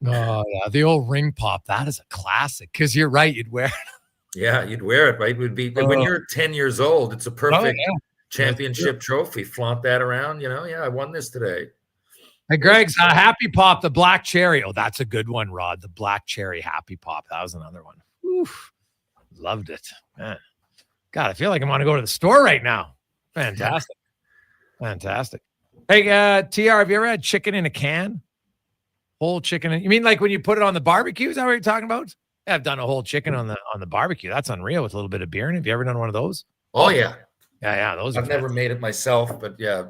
S4: Oh, yeah, the old ring pop. That is a classic, because you're right, you'd wear it.
S2: Yeah, you'd wear it, right? It would be when you're 10 years old, it's a perfect championship trophy. Flaunt that around, yeah, I won this today.
S4: Hey, Greg's Happy Pop, the black cherry. Oh, that's a good one, Rod. The black cherry Happy Pop. That was another one. Oof. Loved it. Man. God, I feel like I want to go to the store right now. Fantastic. Fantastic. Hey, TR, have you ever had chicken in a can? Whole chicken. You mean like when you put it on the barbecue? Is that what you're talking about? Yeah, I've done a whole chicken on the barbecue. That's unreal with a little bit of beer in it. Have you ever done one of those?
S2: Oh, yeah.
S4: Yeah, those.
S2: I've never made it myself, but yeah,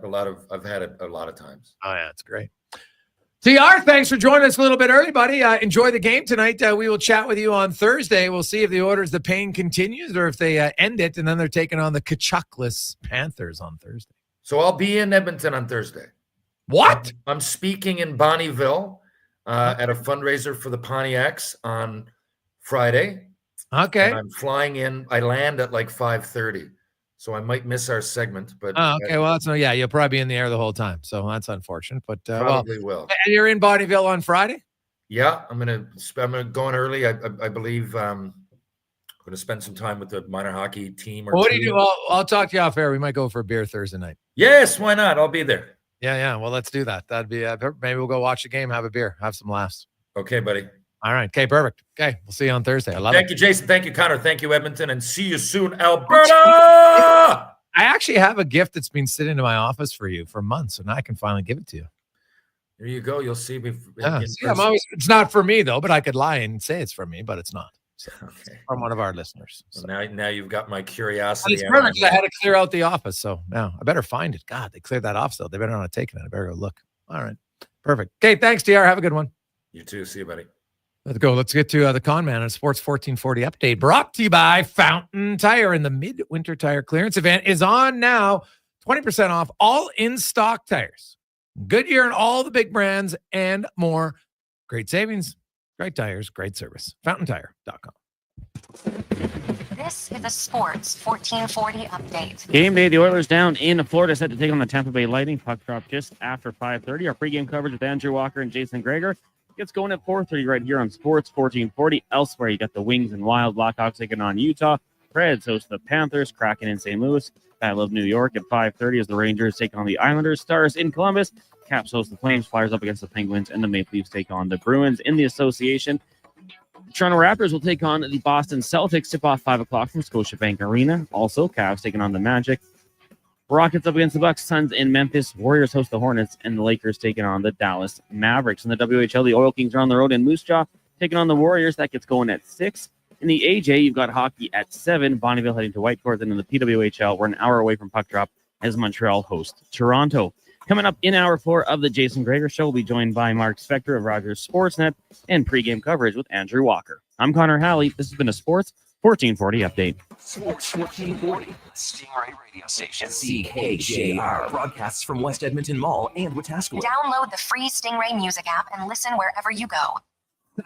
S2: I've had it a lot of times.
S4: Oh yeah, it's great. TR, thanks for joining us a little bit early, buddy. Enjoy the game tonight. We will chat with you on Thursday. We'll see if the Oilers, the pain continues, or if they end it, and then they're taking on the Kachuckless Panthers on Thursday.
S2: So I'll be in Edmonton on Thursday.
S4: What?
S2: I'm speaking in Bonnyville at a fundraiser for the Pontiacs on Friday.
S4: Okay.
S2: And I'm flying in. I land at like 5:30. So I might miss our segment, but
S4: okay. Well, you'll probably be in the air the whole time, so that's unfortunate. But
S2: probably will.
S4: And you're in Bonnyville on Friday?
S2: Yeah, I'm gonna go in early. I believe I'm gonna spend some time with the minor hockey team.
S4: What do you do? I'll talk to you off air. We might go for a beer Thursday night.
S2: Yes, why not? I'll be there.
S4: Yeah. Well, let's do that. That'd be maybe we'll go watch the game, have a beer, have some laughs.
S2: Okay, buddy.
S4: All right. Okay, perfect. Okay, we'll see you on Thursday. I love it.
S2: Thank you, Jason. Thank you, Connor. Thank you, Edmonton. And see you soon, Alberta! I
S4: actually have a gift that's been sitting in my office for you for months, and I can finally give it to you.
S2: There you go. You'll see me.
S4: It's not for me, though, but I could lie and say it's for me, but it's not. So
S2: okay.
S4: From one of our listeners.
S2: So now you've got my curiosity.
S4: It's perfect. I had to clear out the office, so now I better find it. God, they cleared that off, so they better not have taken it. I better go look. All right. Perfect. Okay, thanks, TR. Have a good one.
S2: You too. See you, buddy.
S4: Let's go. Let's get to the Con Man and Sports 1440 update brought to you by Fountain Tire. And the mid-winter tire clearance event is on now. 20% off all in-stock tires. Goodyear and all the big brands and more. Great savings, great tires, great service. FountainTire.com.
S3: This is a Sports 1440 update.
S16: Game day, the Oilers down in Florida, set to take on the Tampa Bay Lightning. Puck drop just after 5:30. Our pregame coverage with Andrew Walker and Jason Gregor gets going at 4:30 right here on Sports 1440. Elsewhere, you got the Wings and Wild, Blackhawks taking on Utah. Preds host the Panthers, Kraken in St. Louis. Battle of New York at 5:30 as the Rangers take on the Islanders. Stars in Columbus. Caps host the Flames. Flyers up against the Penguins. And the Maple Leafs take on the Bruins in the association. The Toronto Raptors will take on the Boston Celtics. Tip off 5 o'clock from Scotiabank Arena. Also, Cavs taking on the Magic. Rockets up against the Bucks, Suns in Memphis. Warriors host the Hornets, and the Lakers taking on the Dallas Mavericks. In the WHL, the Oil Kings are on the road in Moose Jaw, taking on the Warriors. That gets going at 6. In the AJ, you've got hockey at 7. Bonnyville heading to Whitecourt. And in the PWHL, we're an hour away from puck drop as Montreal hosts Toronto. Coming up in hour 4 of the Jason Gregor Show, we'll be joined by Mark Spector of Rogers Sportsnet and pregame coverage with Andrew Walker. I'm Connor Halley. This has been a Sports 1440 update.
S1: Sports 1440, Stingray radio station. CKJR broadcasts from West Edmonton Mall and Wetaskiwin.
S3: Download the free Stingray music app and listen wherever you go.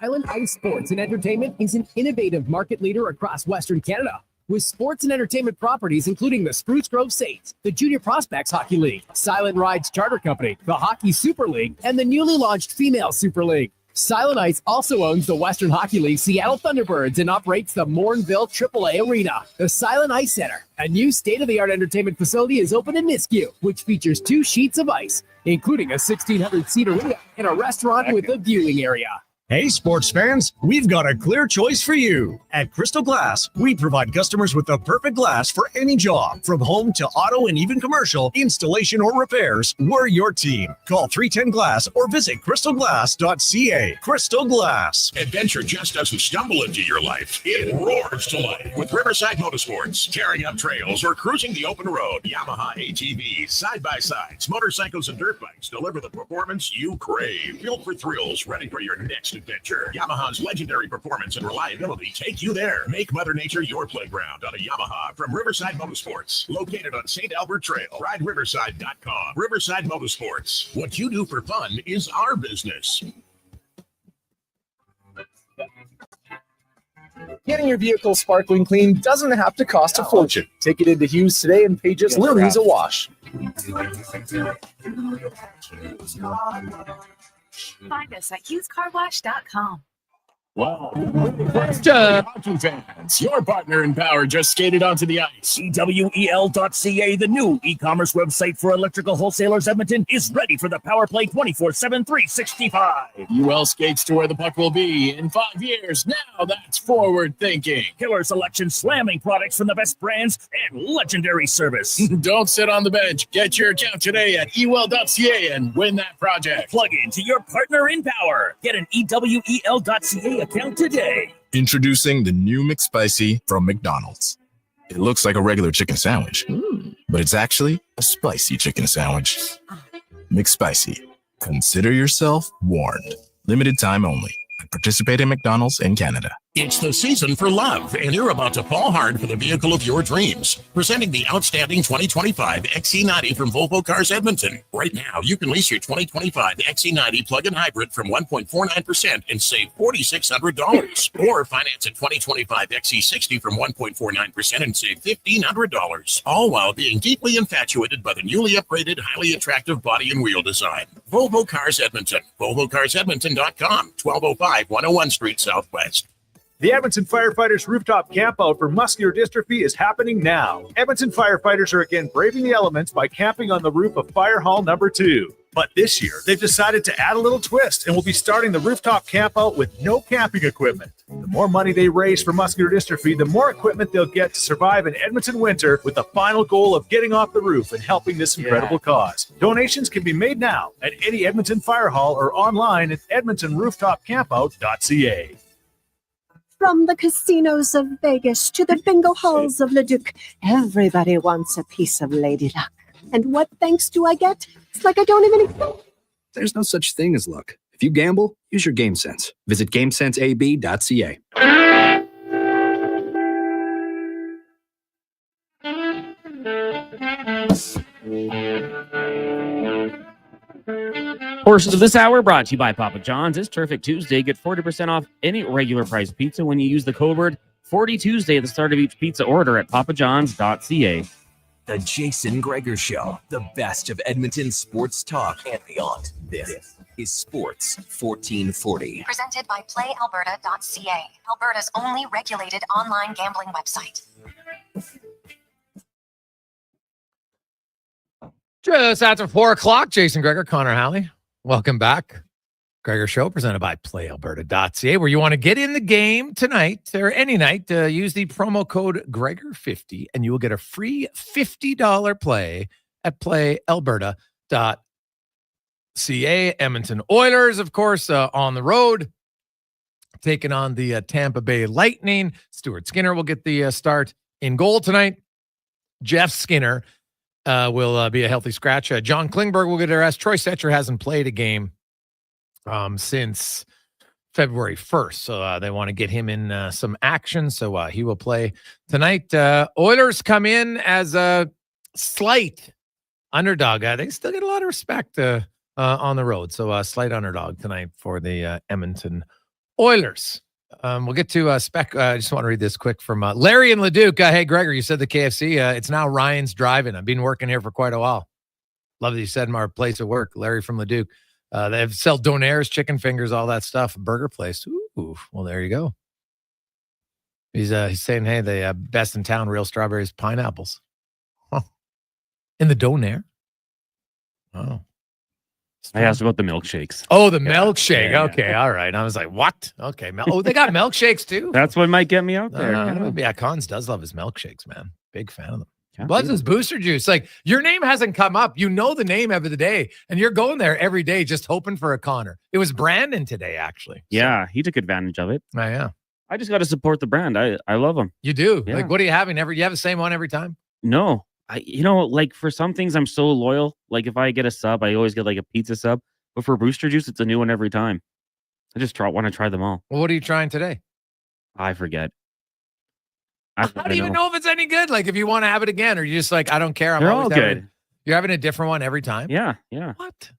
S17: Island Ice Sports and Entertainment is an innovative market leader across Western Canada with sports and entertainment properties including the Spruce Grove Saints, the Junior Prospects Hockey League, Silent Rides Charter Company, the Hockey Super League, and the newly launched Female Super League. Silent Ice also owns the Western Hockey League Seattle Thunderbirds and operates the Morinville AAA Arena. The Silent Ice Center, a new state-of-the-art entertainment facility, is open in Nisku, which features 2 sheets of ice, including a 1,600-seat arena and a restaurant with a viewing area.
S5: Hey, sports fans, we've got a clear choice for you. At Crystal Glass, we provide customers with the perfect glass for any job. From home to auto and even commercial, installation or repairs, we're your team. Call 310 Glass or visit crystalglass.ca. Crystal Glass.
S20: Adventure just doesn't stumble into your life. It roars to life with Riverside Motorsports. Tearing up trails or cruising the open road, Yamaha ATVs, side-by-sides, motorcycles, and dirt bikes deliver the performance you crave. Built for thrills, ready for your next adventure. Yamaha's legendary performance and reliability take you there. Make Mother Nature your playground on a Yamaha from Riverside Motorsports. Located on St. Albert Trail. RideRiverside.com. Riverside Motorsports. What you do for fun is our business.
S8: Getting your vehicle sparkling clean doesn't have to cost a fortune. Take it into Hughes today and pay just $1 a wash.
S22: Find us at hughescarwash.com.
S7: Wow. Hockey fans, your partner in power just skated onto the ice.
S12: EWEL.ca, the new e-commerce website for electrical wholesalers Edmonton, is ready for the power play 24/7, 365.
S7: UL skates to where the puck will be in 5 years. Now that's forward thinking.
S12: Killer selection, slamming products from the best brands, and legendary service.
S7: Don't sit on the bench. Get your account today at ewell.ca and win that project.
S12: Plug into your partner in power. Get an EWEL.ca account today.
S25: Introducing the new McSpicy from McDonald's. It looks like a regular chicken sandwich, but it's actually a spicy chicken sandwich. McSpicy. Consider yourself warned. Limited time only. Participate in McDonald's in Canada.
S20: It's the season for love, and you're about to fall hard for the vehicle of your dreams. Presenting the outstanding 2025 XC90 from Volvo Cars Edmonton. Right now, you can lease your 2025 XC90 plug-in hybrid from 1.49% and save $4,600. Or finance a 2025 XC60 from 1.49% and save $1,500. All while being deeply infatuated by the newly upgraded, highly attractive body and wheel design. Volvo Cars Edmonton. VolvoCarsEdmonton.com. 1205 101 Street Southwest.
S21: The Edmonton Firefighters Rooftop Campout for Muscular Dystrophy is happening now. Edmonton firefighters are again braving the elements by camping on the roof of Fire Hall number 2. But this year, they've decided to add a little twist and will be starting the rooftop campout with no camping equipment. The more money they raise for muscular dystrophy, the more equipment they'll get to survive an Edmonton winter, with the final goal of getting off the roof and helping this incredible cause. Donations can be made now at any Edmonton Fire Hall or online at edmontonrooftopcampout.ca.
S14: From the casinos of Vegas to the bingo halls of Leduc, everybody wants a piece of Lady Luck. And what thanks do I get? It's like I don't even exist.
S15: There's no such thing as luck. If you gamble, use your game sense. Visit GameSenseAB.ca.
S16: Portions of this hour brought to you by Papa John's. It's Terrific Tuesday. Get 40% off any regular price pizza when you use the code word 40 Tuesday at the start of each pizza order at papajohns.ca.
S1: The Jason Gregor Show, the best of Edmonton sports talk and beyond. This is Sports 1440.
S3: Presented by PlayAlberta.ca, Alberta's only regulated online gambling website.
S4: Just after 4 o'clock, Jason Gregor, Connor Halley. Welcome back. Gregor Show presented by PlayAlberta.ca, where you want to get in the game tonight or any night. Use the promo code Gregor50 and you will get a free $50 play at PlayAlberta.ca. Edmonton Oilers, of course, on the road, taking on the Tampa Bay Lightning. Stuart Skinner will get the start in goal tonight. Jeff Skinner will be a healthy scratch. John Klingberg will get a rest. Troy Setcher hasn't played a game since February 1st. So they want to get him in some action. So he will play tonight. Oilers come in as a slight underdog. They still get a lot of respect on the road. So a slight underdog tonight for the Edmonton Oilers. We'll get to spec. I just want to read this quick from Larry and Leduc. Hey, Gregor, you said the KFC. It's now Ryan's Drive-In. I've been working here for quite a while. Love that you said in our place of work. Larry from Leduc. They sell donairs, chicken fingers, all that stuff. Burger place. Ooh, well, there you go. He's saying, hey, the best in town, real strawberries, pineapples. Huh. In the donair. Oh.
S16: I asked about the milkshakes.
S4: Oh, the milkshake.
S16: Yeah.
S4: Okay, all right. I was like, what? Okay. Oh, they got milkshakes too?
S16: That's what might get me out there.
S4: Yeah, Cons does love his milkshakes, man. Big fan of them.
S16: Yeah,
S4: Loves his booster juice. Like, your name hasn't come up. You know the name every day, and you're going there every day just hoping for a Connor. It was Brandon today, actually.
S16: Yeah, he took advantage of it.
S4: Oh, yeah.
S16: I just got to support the brand. I love them.
S4: You do?
S16: Yeah.
S4: Like, what are you having? You have the same one every time?
S16: No. Like for some things, I'm so loyal. Like if I get a sub, I always get like a pizza sub. But for booster juice, it's a new one every time. I just want to try them all.
S4: Well, what are you trying today?
S16: I forget.
S4: How do you even know if it's any good? Like, if you want to have it again, or you just like, I don't care.
S16: They're all good.
S4: You're having a different one every time?
S16: Yeah.
S4: What?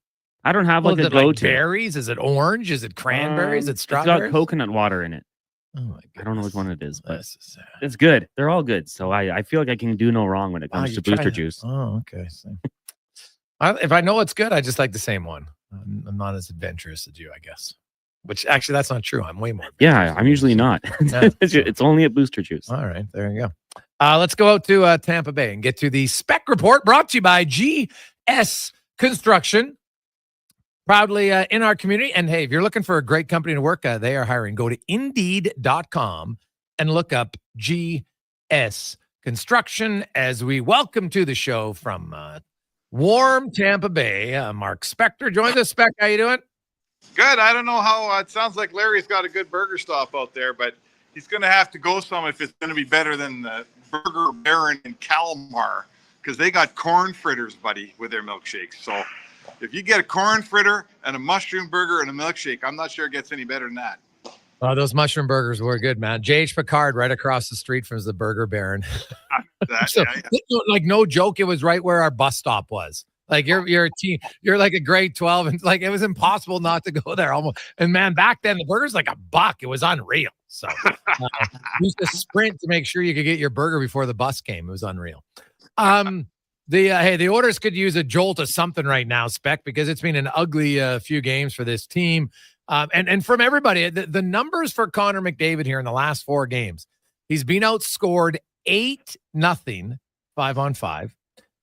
S16: I don't have like a go-to.
S4: Like berries? Is it orange? Is it cranberries? Is it strawberries?
S16: It's got coconut water in it.
S4: Oh my goodness.
S16: I don't know which one it is, but
S4: sad.
S16: It's good. They're all good. So I feel like I can do no wrong when it comes to booster juice.
S4: Oh, okay. So, if I know it's good, I just like the same one. I'm not as adventurous as you, I guess. Which actually, that's not true. I'm way more.
S16: Yeah, I'm usually not.
S4: Yeah.
S16: It's only a booster juice.
S4: All right, there you go. Let's go out to Tampa Bay and get to the spec report brought to you by GS Construction. Proudly in our community. And hey, if you're looking for a great company to work at, they are hiring. Go to Indeed.com and look up GS Construction as we welcome to the show from warm Tampa Bay. Mark Spector joins us. Spec, how you doing?
S6: Good. I don't know how it sounds like Larry's got a good burger stop out there, but he's going to have to go some if it's going to be better than the Burger Baron in Kalmar, because they got corn fritters, buddy, with their milkshakes. So if you get a corn fritter and a mushroom burger and a milkshake, I'm not sure it gets any better than that.
S4: Oh, those mushroom burgers were good, man. J.H. Picard right across the street from the Burger Baron. So, like, no joke, it was right where our bus stop was. Like, you're a teen, you're like a grade 12, and like it was impossible not to go there almost. And man, back then the burger's like $1. It was unreal. So you used to sprint to make sure you could get your burger before the bus came. It was unreal. The Oilers could use a jolt of something right now, Spec, because it's been an ugly few games for this team. And from everybody, the numbers for Connor McDavid here in the last 4 games, he's been outscored 8-0, 5-on-5,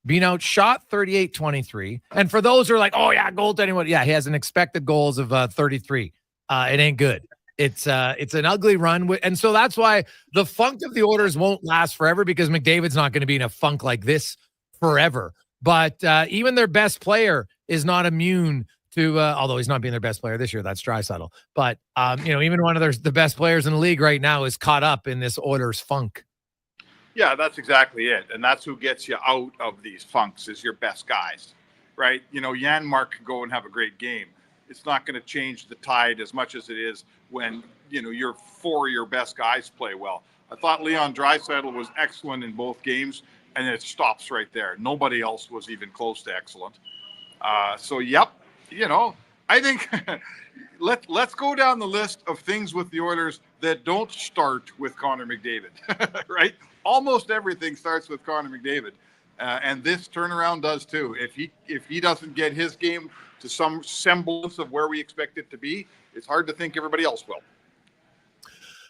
S4: been outshot 38-23. And for those who are like, oh yeah, goaltending, yeah, he has an expected goals of 33. It ain't good. It's an ugly run. And so that's why the funk of the Oilers won't last forever, because McDavid's not going to be in a funk like this forever. But even their best player is not immune to, although he's not being their best player this year, that's Draisaitl. But, even one of the best players in the league right now is caught up in this Oilers funk.
S6: Yeah, that's exactly it. And that's who gets you out of these funks is your best guys, right? Janmark can go and have a great game. It's not going to change the tide as much as it is when, your 4 of your best guys play well. I thought Leon Draisaitl was excellent in both games, and it stops right there. Nobody else was even close to excellent. Yep. I think let's go down the list of things with the Oilers that don't start with Connor McDavid, right? Almost everything starts with Connor McDavid, and this turnaround does too. If he doesn't get his game to some semblance of where we expect it to be, it's hard to think everybody else will.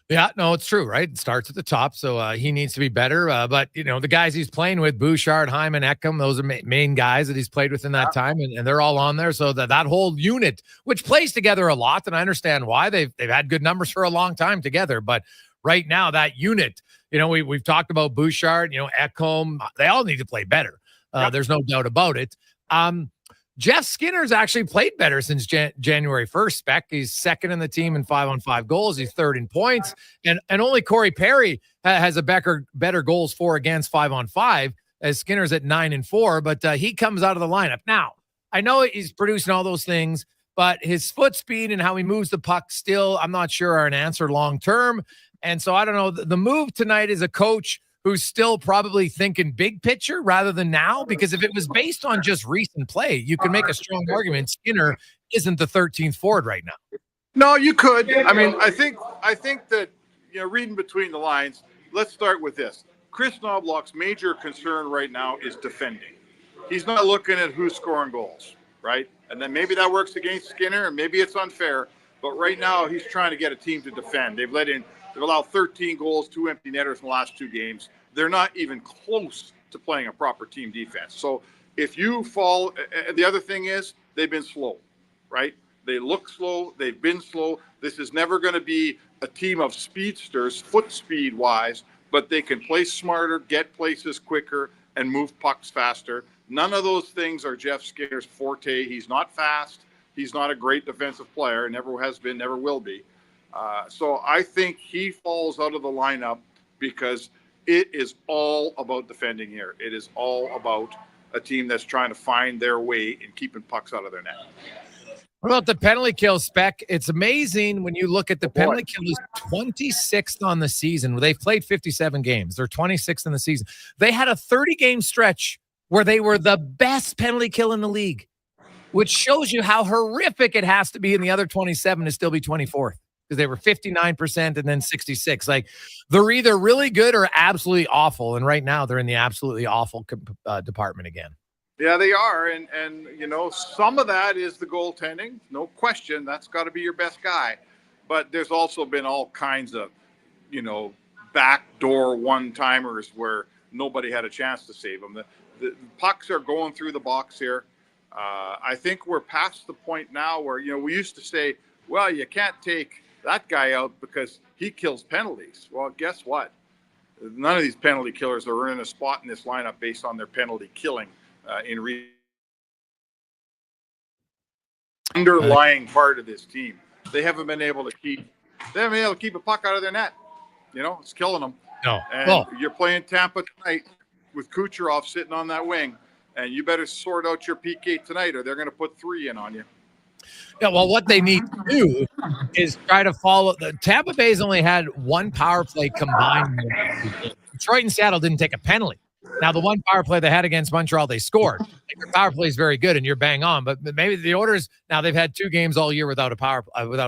S4: Yeah, no, it's true, right? It starts at the top, so he needs to be better. But, the guys he's playing with, Bouchard, Hyman, Ekholm, those are main guys that he's played with in that time, and they're all on there. So that whole unit, which plays together a lot, and I understand why. They've had good numbers for a long time together, but right now that unit, we've talked about Bouchard, Ekholm, they all need to play better. There's no doubt about it. Jeff Skinner's actually played better since January 1st, Spec. He's second in the team in 5-on-5 goals. He's third in points. And only Corey Perry has a better goals for against 5-on-5, as Skinner's at 9-4, but he comes out of the lineup. Now, I know he's producing all those things, but his foot speed and how he moves the puck still, I'm not sure are an answer long-term. And so I don't know. The move tonight is a coach who's still probably thinking big picture rather than now, because if it was based on just recent play, you can make a strong argument Skinner isn't the 13th forward right now.
S6: No, you could. I mean, I think that, reading between the lines, let's start with this. Chris Knobloch's major concern right now is defending. He's not looking at who's scoring goals, right? And then maybe that works against Skinner, and maybe it's unfair. But right now, he's trying to get a team to defend. They've allowed 13 goals, 2 empty netters in the last 2 games. They're not even close to playing a proper team defense. So if you fall, the other thing is they've been slow, right? They look slow. They've been slow. This is never going to be a team of speedsters, foot speed wise, but they can play smarter, get places quicker, and move pucks faster. None of those things are Jeff Skinner's forte. He's not fast. He's not a great defensive player. Never has been, never will be. So I think he falls out of the lineup because it is all about defending here. It is all about a team that's trying to find their way and keeping pucks out of their net.
S4: What about the penalty kill, Spec? It's amazing when you look at the penalty kill is 26th on the season. They've played 57 games. They're 26th in the season. They had a 30-game stretch where they were the best penalty kill in the league, which shows you how horrific it has to be in the other 27 to still be 24th, because they were 59% and then 66. Like, they're either really good or absolutely awful, and right now they're in the absolutely awful department again.
S6: Yeah, they are, and you know, some of that is the goaltending, no question. That's got to be your best guy. But there's also been all kinds of, you know, backdoor one-timers where nobody had a chance to save them. The pucks are going through the box here. I think we're past the point now where, you know, we used to say, well, you can't take that guy out because he kills penalties. Well, guess what? None of these penalty killers are in a spot in this lineup based on their penalty killing. Underlying part of this team, they haven't been able to keep a puck out of their net. You know, it's killing them.
S4: No,
S6: and you're playing Tampa tonight with Kucherov sitting on that wing, and you better sort out your PK tonight, or they're going to put 3 in on you.
S4: Yeah, well, what they need to do is try to follow. The Tampa Bay's only had 1 power play combined. Detroit and Seattle didn't take a penalty. Now, the 1 power play they had against Montreal, they scored. Their power play is very good, and you're bang on. But maybe the Oilers, now they've had 2 games all year without a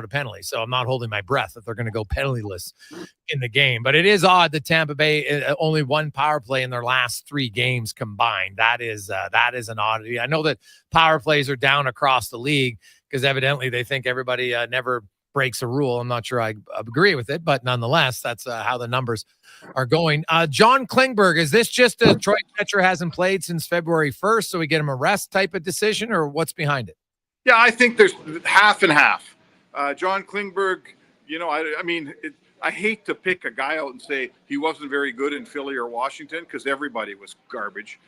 S4: penalty. So I'm not holding my breath that they're going to go penniless in the game. But it is odd that Tampa Bay only 1 power play in their last 3 games combined. That is an oddity. I know that power plays are down across the league because evidently they think everybody never breaks a rule. I'm not sure I agree with it, but nonetheless, that's how the numbers are going. John Klingberg, is this just a Troy Tetcher hasn't played since February 1st, so we get him a rest type of decision, or what's behind it?
S6: Yeah, I think there's half and half. John Klingberg, you know, I mean, I hate to pick a guy out and say he wasn't very good in Philly or Washington because everybody was garbage,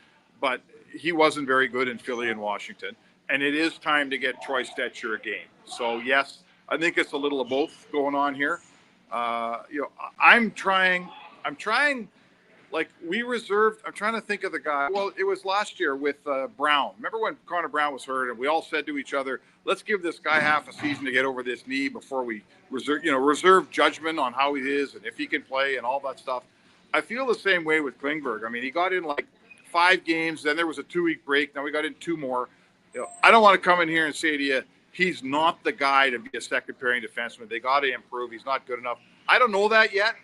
S6: but he wasn't very good in Philly and Washington, and it is time to get Troy Stecher a game. So, yes, I think it's a little of both going on here. You know, I'm trying, like we reserved, I'm trying to think of the guy. Well, it was last year with Brown. Remember when Connor Brown was hurt and we all said to each other, let's give this guy half a season to get over this knee before we reserve judgment on how he is and if he can play and all that stuff. I feel the same way with Klingberg. I mean, he got in like 5 games, then there was a 2-week break. Now we got in 2 more. You know, I don't want to come in here and say to you, he's not the guy to be a second pairing defenseman. They got to improve. He's not good enough. I don't know that yet,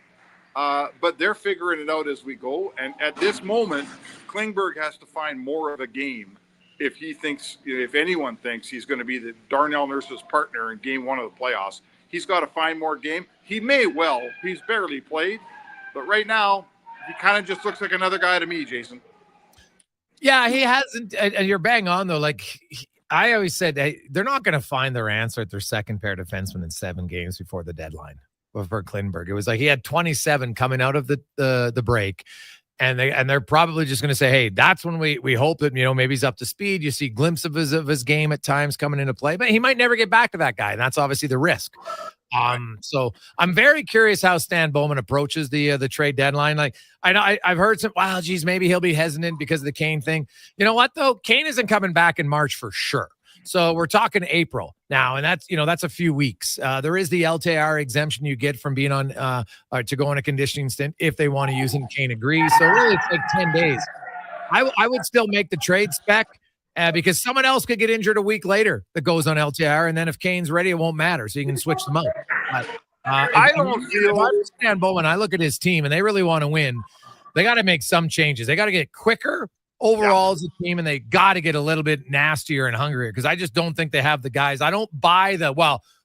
S6: but they're figuring it out as we go. And at this moment, Klingberg has to find more of a game if he thinks, if anyone thinks he's going to be the Darnell Nurse's partner in game 1 of the playoffs. He's got to find more game. He may well. He's barely played. But right now, he kind of just looks like another guy to me, Jason.
S4: Yeah, he hasn't. And you're bang on, though. Like, I always said, hey, they're not going to find their answer at their second pair defenseman in 7 games before the deadline for Klingberg. It was like he had 27 coming out of the break, and they're probably just going to say, hey, that's when we hope that, you know, maybe he's up to speed. You see glimpses of his game at times coming into play, but he might never get back to that guy, and that's obviously the risk. So I'm very curious how Stan Bowman approaches the trade deadline. Like, I know I've heard some, wow, geez, maybe he'll be hesitant because of the Kane thing. You know what though? Kane isn't coming back in March for sure. So we're talking April now, and that's a few weeks. There is the LTIR exemption you get from being on to go on a conditioning stint if they want to use it. And Kane agrees. So really, it's like 10 days. I would still make the trade, Spec. Because someone else could get injured a week later that goes on LTIR, and then if Kane's ready, it won't matter. So you can switch them out.
S6: I don't feel.
S4: I understand Bowman. I look at his team, and they really want to win. They got to make some changes. They got to get quicker, overall as a team, and they got to get a little bit nastier and hungrier because I just don't think they have the guys. I don't buy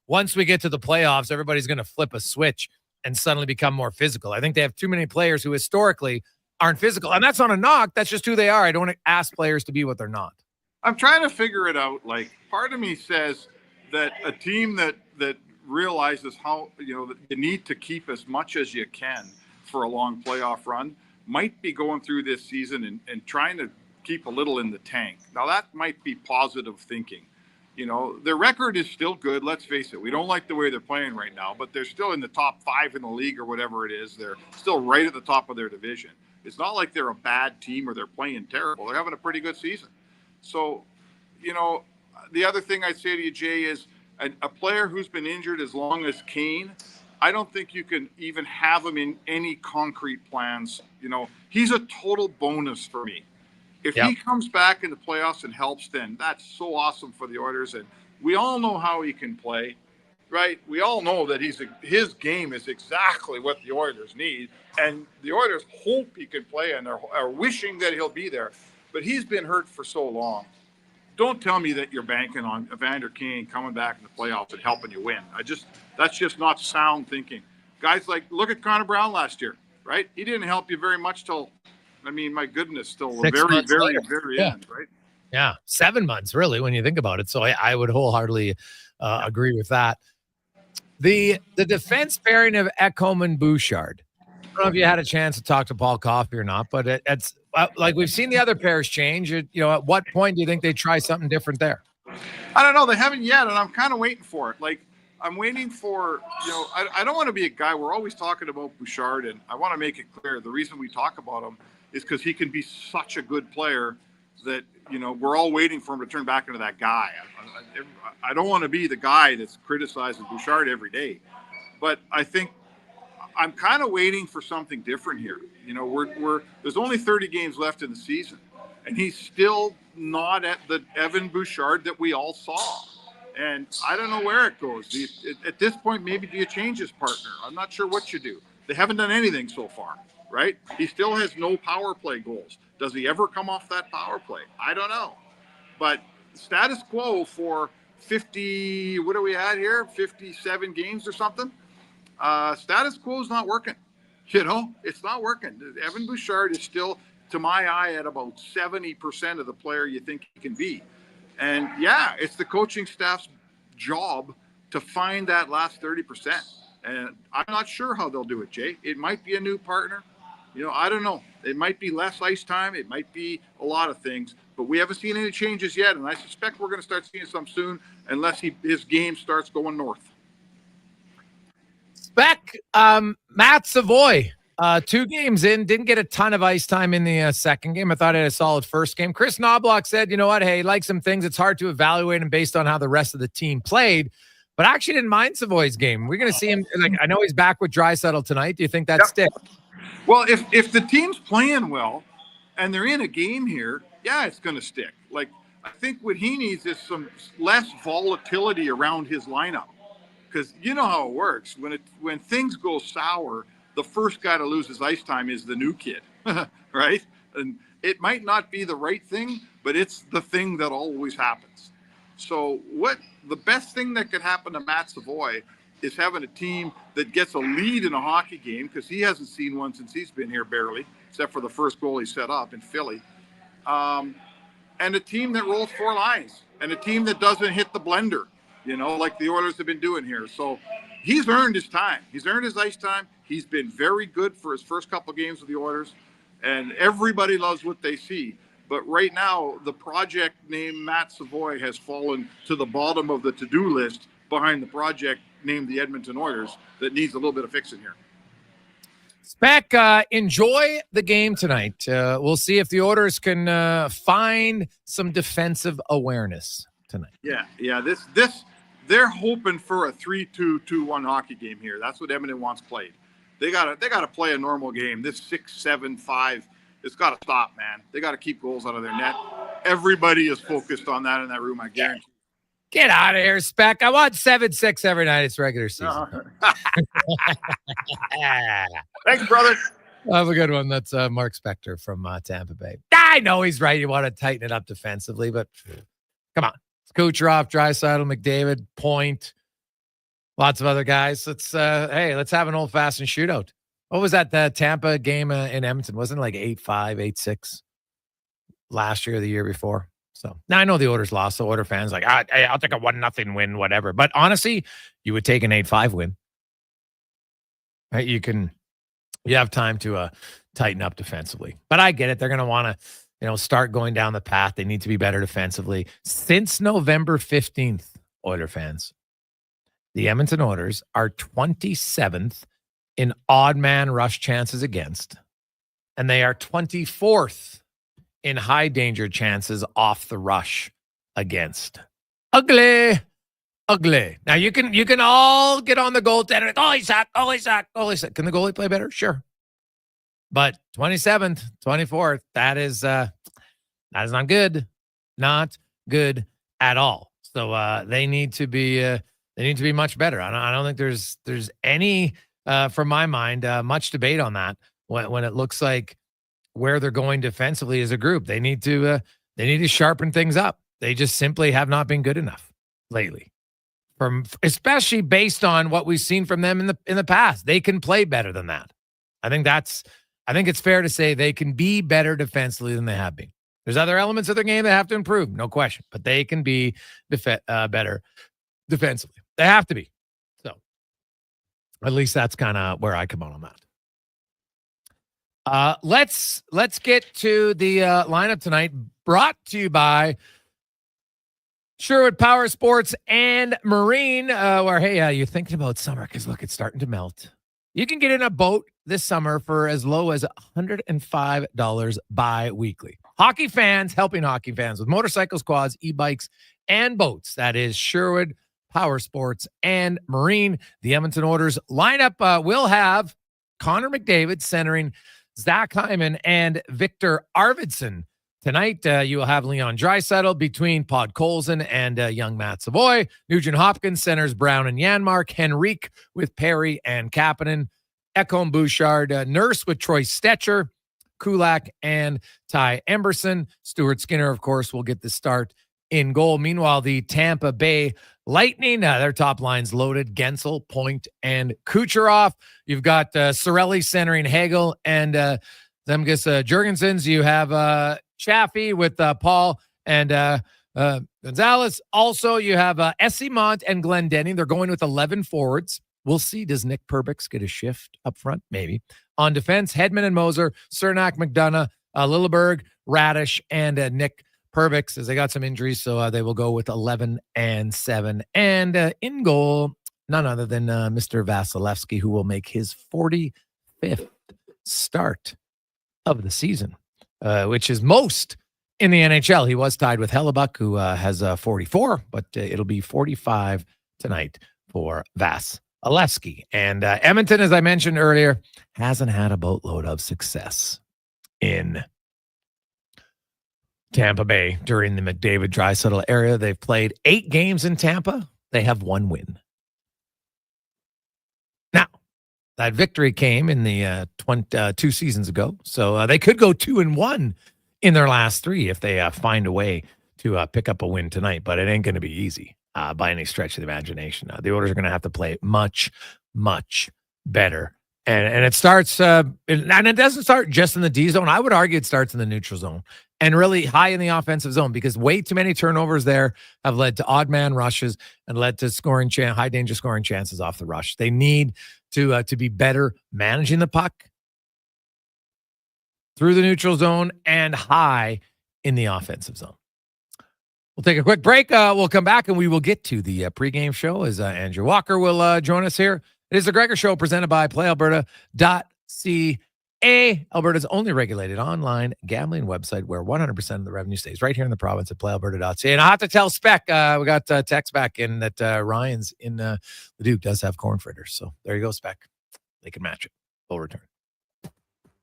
S4: once we get to the playoffs, everybody's going to flip a switch and suddenly become more physical. I think they have too many players who historically aren't physical, and that's not a knock. That's just who they are. I don't ask players to be what they're not.
S6: I'm trying to figure it out. Like, part of me says that a team that realizes how, that you need to keep as much as you can for a long playoff run might be going through this season and trying to keep a little in the tank. Now, that might be positive thinking. Their record is still good. Let's face it. We don't like the way they're playing right now, but they're still in the top 5 in the league or whatever it is. They're still right at the top of their division. It's not like they're a bad team or they're playing terrible. They're having a pretty good season. So, the other thing I'd say to you, Jay, is a player who's been injured as long as Kane, I don't think you can even have him in any concrete plans. He's a total bonus for me. If he comes back in the playoffs and helps, then that's so awesome for the Oilers. And we all know how he can play, right? We all know that his game is exactly what the Oilers need. And the Oilers hope he can play and are wishing that he'll be there. But he's been hurt for so long. Don't tell me that you're banking on Evander Kane coming back in the playoffs and helping you win. That's just not sound thinking. Guys look at Connor Brown last year, right? He didn't help you very much till, my goodness, till the very, very, very end, right?
S4: Yeah, 7 months, really, when you think about it. So I would wholeheartedly agree with that. The defense pairing of Ekholm and Bouchard. I don't know if you had a chance to talk to Paul Coffey or not, but it's like we've seen the other pairs change. At what point do you think they try something different there?
S6: I don't know. They haven't yet, and I'm kind of waiting for it. Like, I'm waiting for, I don't want to be a guy. We're always talking about Bouchard, and I want to make it clear. The reason we talk about him is because he can be such a good player that, we're all waiting for him to turn back into that guy. I don't want to be the guy that's criticizing Bouchard every day, but I think I'm kind of waiting for something different here. There's only 30 games left in the season, and he's still not at the Evan Bouchard that we all saw. And I don't know where it goes. At this point, maybe do you change his partner? I'm not sure what you do. They haven't done anything so far, right? He still has no power play goals. Does he ever come off that power play? I don't know. But status quo for 50, what are we at here? 57 games or something? Status quo is not working. It's not working. Evan Bouchard is still, to my eye, at about 70% of the player you think he can be. And it's the coaching staff's job to find that last 30%. And I'm not sure how they'll do it, Jay. It might be a new partner. I don't know. It might be less ice time. It might be a lot of things. But we haven't seen any changes yet. And I suspect we're going to start seeing some soon unless his game starts going north.
S4: Spec, Matt Savoy, 2 games in, didn't get a ton of ice time in the second game. I thought he had a solid first game. Chris Knobloch said, hey, he likes some things. It's hard to evaluate him based on how the rest of the team played. But I actually didn't mind Savoy's game. We're going to see him. I know he's back with Draisaitl tonight. Do you think that sticks?
S6: Well, if the team's playing well and they're in a game here, it's going to stick. I think what he needs is some less volatility around his lineup. Because you know how it works. When things go sour, the first guy to lose his ice time is the new kid, right? And it might not be the right thing, but it's the thing that always happens. So the best thing that could happen to Matt Savoy is having a team that gets a lead in a hockey game, because he hasn't seen one since he's been here barely, except for the first goal he set up in Philly. And a team that rolls 4 lines, and a team that doesn't hit the blender, like the Oilers have been doing here. So he's earned his time. He's earned his ice time. He's been very good for his first couple games with the Oilers, and everybody loves what they see. But right now, the project named Matt Savoy has fallen to the bottom of the to-do list behind the project named the Edmonton Oilers that needs a little bit of fixing here.
S4: Spec, enjoy the game tonight. We'll see if the Oilers can find some defensive awareness tonight.
S6: Yeah. They're hoping for a 3-2-2-1 hockey game here. That's what Edmonton wants played. They gotta play a normal game. This 6-7-5, it's got to stop, man. They got to keep goals out of their net. Everybody is focused on that in that room, I guarantee.
S4: Get out of here, Spec. I want 7-6 every night. It's regular season.
S6: Thanks, brother.
S4: I have a good one. That's Mark Spector from Tampa Bay. I know he's right. You want to tighten it up defensively, but come on. It's Kucherov, Draisaitl, McDavid, Point, lots of other guys. Let's have an old-fashioned shootout. What was that, the Tampa game in Edmonton? Wasn't it like 8-5, 8-6 last year or the year before? So now I know the Oilers lost, so Oilers fans like, I'll take a 1-0 win, whatever. But honestly, you would take an 8-5 win. Right? You have time to tighten up defensively. But I get it. They're going to want to, start going down the path. They need to be better defensively. Since November 15th, Oiler fans, the Edmonton Oilers are 27th in odd man rush chances against, and they are 24th in high danger chances off the rush against. Ugly. Now you can all get on the goaltender. Goalie suck. Can the goalie play better? Sure. But 27th, 24th, that is not good. Not good at all. So they need to be much better. I don't think there's any from my mind much debate on that when it looks like where they're going defensively as a group. They need to sharpen things up. They just simply have not been good enough lately. Especially based on what we've seen from them in the past. They can play better than that. I think it's fair to say they can be better defensively than they have been. There's other elements of their game that have to improve, no question, but they can be better defensively. They have to be. So at least that's kind of where I come on that. Let's get to the lineup tonight, brought to you by Sherwood Power Sports and Marine, where, hey, you're thinking about summer because, look, it's starting to melt. You can get in a boat this summer for as low as $105 bi-weekly. Hockey fans helping hockey fans with motorcycles, quads, e-bikes, and boats. That is Sherwood Power Sports and Marine. The Edmonton Oilers lineup will have Connor McDavid centering Zach Hyman and Victor Arvidsson. Tonight, you will have Leon Draisaitl between Podkolzin and young Matt Savoy. Nugent Hopkins centers Brown and Janmark. Henrique with Perry and Kapanen. Ekholm Bouchard, Nurse with Troy Stetcher. Kulak and Ty Emberson. Stuart Skinner, of course, will get the start in goal. Meanwhile, the Tampa Bay Lightning, their top line's loaded. Gensel, Point, and Kucherov. You've got Cirelli centering Hagel and Zemgus Jurgensons. You have Chaffee with Paul and Gonzalez. Also, you have Essimont and Glendening. They're going with 11 forwards. We'll see. Does Nick Perbix get a shift up front? Maybe. On defense, Hedman and Moser, Cernak, McDonough, Lilleberg, Radish, and Nick Perbix, as they got some injuries, so they will go with 11 and 7. And in goal, none other than Mr. Vasilevsky, who will make his 45th start of the season, which is most in the NHL. He was tied with Hellebuck, who has 44, but it'll be 45 tonight for Vasilevsky. And Edmonton, as I mentioned earlier, hasn't had a boatload of success in Tampa Bay during the McDavid Draisaitl era. They've played 8 games in Tampa. They have 1 win. Now, that victory came in the 2 seasons ago. So they could go 2-1 in their last 3 if they find a way to pick up a win tonight. But it ain't going to be easy by any stretch of the imagination. The Oilers are going to have to play much, much better. And it starts, and it doesn't start just in the D zone. I would argue it starts in the neutral zone and really high in the offensive zone, because way too many turnovers there have led to odd man rushes and led to high danger scoring chances off the rush. They need to be better managing the puck through the neutral zone and high in the offensive zone. We'll take a quick break. We'll come back and we will get to the pregame show as Andrew Walker will join us here. It is the Gregor Show presented by PlayAlberta.ca, Alberta's only regulated online gambling website where 100% of the revenue stays right here in the province at PlayAlberta.ca. And I have to tell Spec, we got text back in that Ryan's in the Duke does have corn fritters. So there you go, Spec. They can match it. We'll return.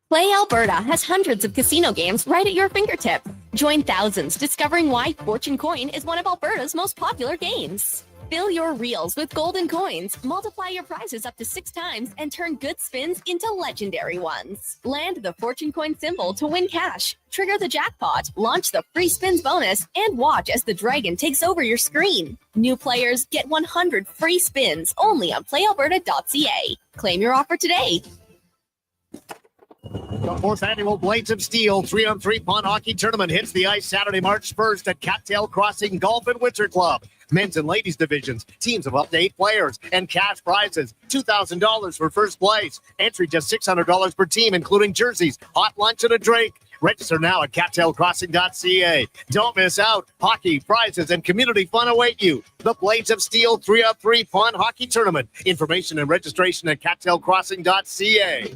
S9: Play Alberta has hundreds of casino games right at your fingertip. Join thousands discovering why Fortune Coin is one of Alberta's most popular games. Fill your reels with golden coins, multiply your prizes up to 6 times, and turn good spins into legendary ones. Land the fortune coin symbol to win cash. Trigger the jackpot, launch the free spins bonus, and watch as the dragon takes over your screen. New players get 100 free spins only on playalberta.ca. Claim your offer today.
S10: The 4th annual Blades of Steel 3-on-3 pond hockey tournament hits the ice Saturday, March 1st at Cattail Crossing Golf and Winter Club. Men's and ladies divisions, teams of up to 8 players, and cash prizes. $2,000 for first place. Entry just $600 per team, including jerseys, hot lunch, and a drink. Register now at cattailcrossing.ca. Don't miss out. Hockey, prizes, and community fun await you. The Blades of Steel 3-on-3 pond hockey tournament. Information and registration at cattailcrossing.ca.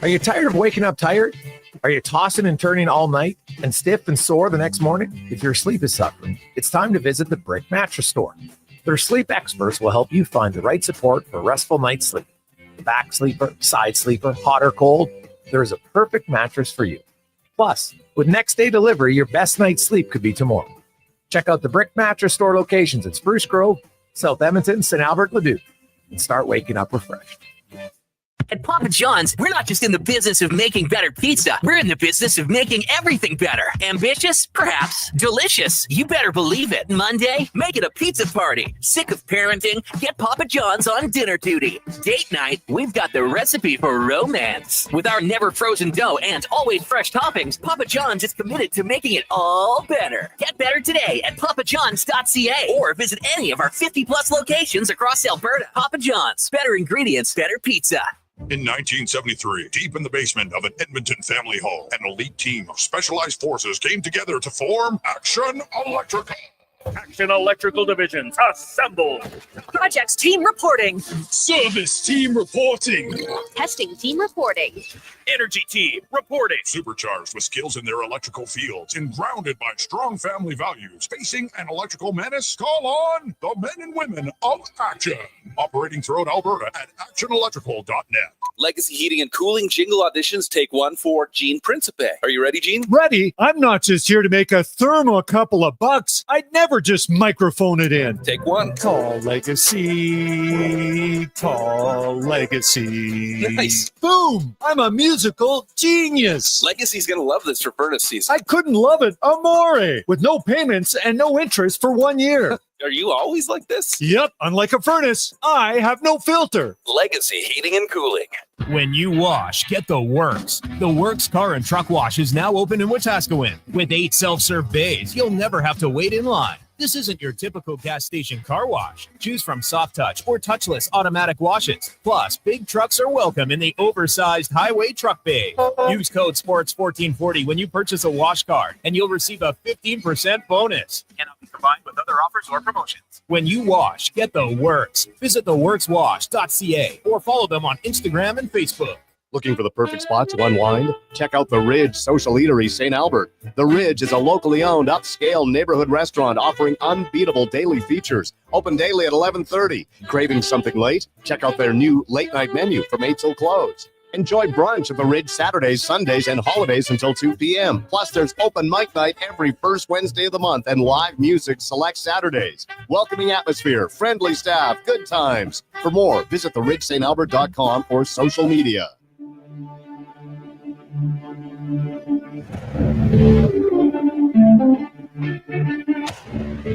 S4: Are you tired of waking up tired? Are you tossing and turning all night and stiff and sore the next morning? If your sleep is suffering, it's time to visit the Brick Mattress Store. Their sleep experts will help you find the right support for a restful night's sleep. Back sleeper, side sleeper, hot or cold, there is a perfect mattress for you. Plus, with next day delivery, your best night's sleep could be tomorrow. Check out the Brick Mattress Store locations in Spruce Grove, South Edmonton, St. Albert, Leduc, and start waking up refreshed.
S11: At Papa John's, we're not just in the business of making better pizza. We're in the business of making everything better. Ambitious? Perhaps. Delicious? You better believe it. Monday? Make it a pizza party. Sick of parenting? Get Papa John's on dinner duty. Date night? We've got the recipe for romance. With our never frozen dough and always fresh toppings, Papa John's is committed to making it all better. Get better today at papajohns.ca or visit any of our 50-plus locations across Alberta. Papa John's. Better ingredients, better pizza.
S13: In 1973, deep in the basement of an Edmonton family home, an elite team of specialized forces came together to form Action Electrical.
S26: Action Electrical Divisions, assemble!
S11: Projects team reporting.
S13: Service team reporting.
S9: Testing team reporting.
S26: Energy team reporting.
S13: Supercharged with skills in their electrical fields and grounded by strong family values. Facing an electrical menace? Call on the men and women of Action. Operating throughout Alberta at actionelectrical.net.
S19: Legacy Heating and Cooling jingle auditions, take one for Gene Principe. Are you ready, Gene?
S21: Ready? I'm not just here to make a thermo a couple of bucks. I'd never just microphone it in.
S19: Take one.
S21: Call Legacy. Call Legacy.
S19: Nice.
S21: Boom! I'm a musical genius.
S19: Legacy's going to love this for furnace season.
S21: I couldn't love it amore. With no payments and no interest for 1 year.
S19: Are you always like this?
S21: Yep, unlike a furnace, I have no filter.
S19: Legacy Heating and Cooling.
S12: When you wash, get the Works. The Works Car and Truck Wash is now open in Wetaskiwin. With 8 self-serve bays, you'll never have to wait in line. This isn't your typical gas station car wash. Choose from soft touch or touchless automatic washes. Plus, big trucks are welcome in the oversized highway truck bay. Use code SPORTS1440 when you purchase a wash card, and you'll receive a 15% bonus. Cannot be combined with other offers or promotions. When you wash, get the Works. Visit theworkswash.ca or follow them on Instagram and Facebook.
S10: Looking for the perfect spot to unwind? Check out The Ridge Social Eatery, St. Albert. The Ridge is a locally owned, upscale neighborhood restaurant offering unbeatable daily features. Open daily at 11:30. Craving something late? Check out their new late-night menu from 8 till close. Enjoy brunch at The Ridge Saturdays, Sundays, and holidays until 2 p.m. Plus, there's open mic night every first Wednesday of the month and live music select Saturdays. Welcoming atmosphere, friendly staff, good times. For more, visit theridgestantalbert.com or social media.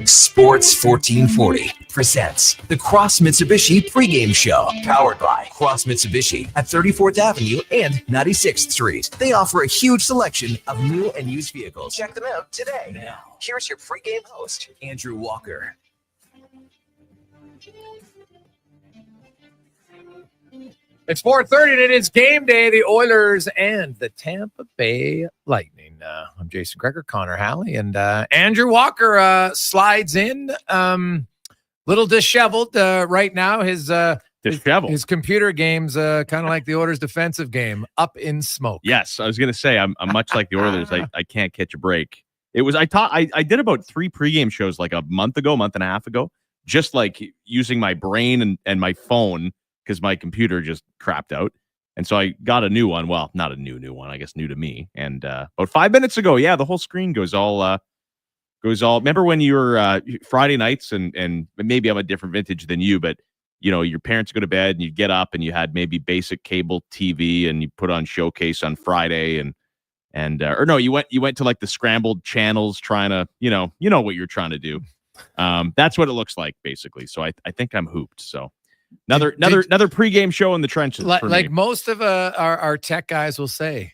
S1: Sports 1440 presents the Cross Mitsubishi pregame show, powered by Cross Mitsubishi at 34th Avenue and 96th Street. They offer a huge selection of new and used vehicles. Check them out today. Now, here's your pregame host, Andrew Walker.
S4: It's 4:30 and it is game day. The Oilers and the Tampa Bay Lightning. I'm Jason Gregor, Connor Halley, and Andrew Walker slides in. Little disheveled right now. His computer game's kind of like the Oilers' defensive game, up in smoke.
S23: Yes, I was going to say I'm much like the Oilers. I can't catch a break. I did about 3 pregame shows like a month and a half ago, just like using my brain and my phone, because my computer just crapped out. And so I got a new one. Well, not a new one, I guess new to me. And about 5 minutes ago, the whole screen goes all Remember when you were Friday nights, and maybe I'm a different vintage than you, but your parents go to bed and you get up and you had maybe basic cable TV and you put on Showcase on Friday or no, you went to like the scrambled channels trying to, what you're trying to do. That's what it looks like basically. So I think I'm hooped. So another pregame show in the trenches.
S4: Like most of our tech guys will say,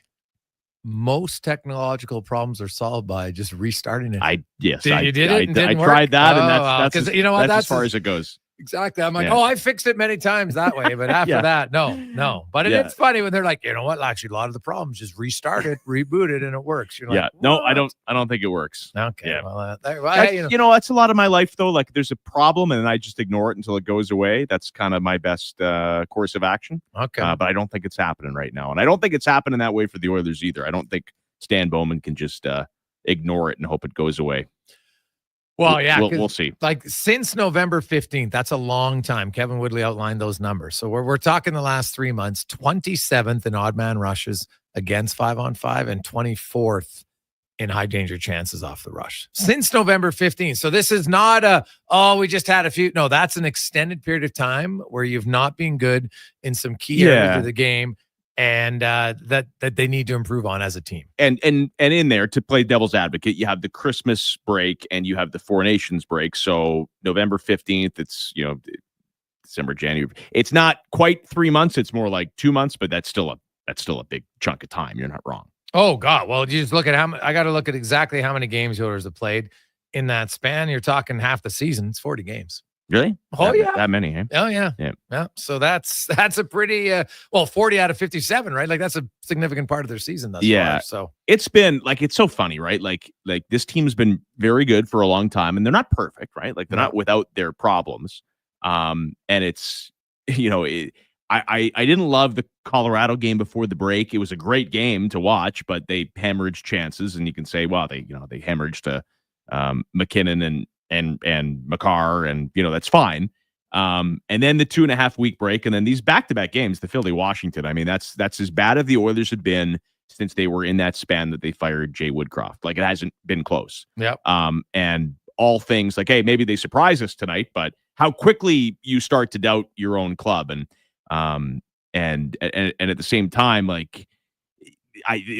S4: most technological problems are solved by just restarting it.
S23: I
S4: tried
S23: that, and that's
S4: you know what,
S23: that's as far as it goes.
S4: Exactly. I'm like, I fixed it many times that way, but after that, no. But it's funny when they're like, you know what? Actually, a lot of the problems just restart it, reboot it, and it works. You're like,
S23: no, I don't think it works.
S4: Okay.
S23: Yeah.
S4: Well,
S23: that's a lot of my life though. Like, there's a problem, and then I just ignore it until it goes away. That's kind of my best course of action.
S4: Okay.
S23: But I don't think it's happening right now, and I don't think it's happening that way for the Oilers either. I don't think Stan Bowman can just ignore it and hope it goes away.
S4: Well, yeah,
S23: we'll see.
S4: Like since November 15th, that's a long time. Kevin Woodley outlined those numbers. So we're talking the last 3 months, 27th in odd man rushes against 5-on-5 and 24th in high danger chances off the rush since November 15th. So this is not we just had a few. No, that's an extended period of time where you've not been good in some key areas of the game. And that they need to improve on as a team.
S23: And in there, to play devil's advocate, you have the Christmas break and you have the Four Nations break. So November 15th, it's December, January. It's not quite 3 months. It's more like 2 months, but that's still a big chunk of time. You're not wrong.
S4: Oh God! Well, you just look at I got to look at exactly how many games the Oilers have played in that span. You're talking half the season. It's 40 games.
S23: Really?
S4: Oh, yeah.
S23: That many, eh?
S4: Oh, yeah. Yeah. So that's a pretty, 40 out of 57, right? Like, that's a significant part of their season thus far. So
S23: it's been, like, it's so funny, right? Like this team's been very good for a long time, and they're not perfect, right? Like, they're not without their problems. And it's, I didn't love the Colorado game before the break. It was a great game to watch, but they hemorrhaged chances, and you can say, well, they hemorrhaged to McKinnon and Makar, and that's fine. And then the 2.5 week break, and then these back-to-back games, the Philly Washington. I mean, that's as bad as the Oilers had been since they were in that span that they fired Jay Woodcroft. Like, it hasn't been close.
S4: Yep.
S23: And all things like, hey, maybe they surprise us tonight, but how quickly you start to doubt your own club, and at the same time, like,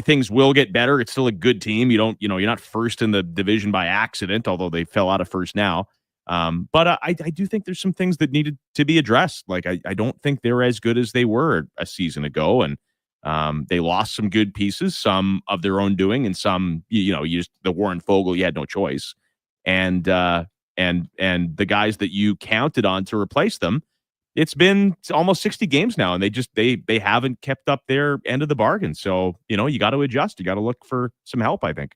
S23: things will get better. It's still a good team. You're not first in the division by accident, although they fell out of first now. But I do think there's some things that needed to be addressed. Like, I don't think they're as good as they were a season ago. And they lost some good pieces, some of their own doing, and some, the Warren Fogle, you had no choice. And the guys that you counted on to replace them, it's been almost 60 games now, and they haven't kept up their end of the bargain. So, you got to adjust. You got to look for some help, I think.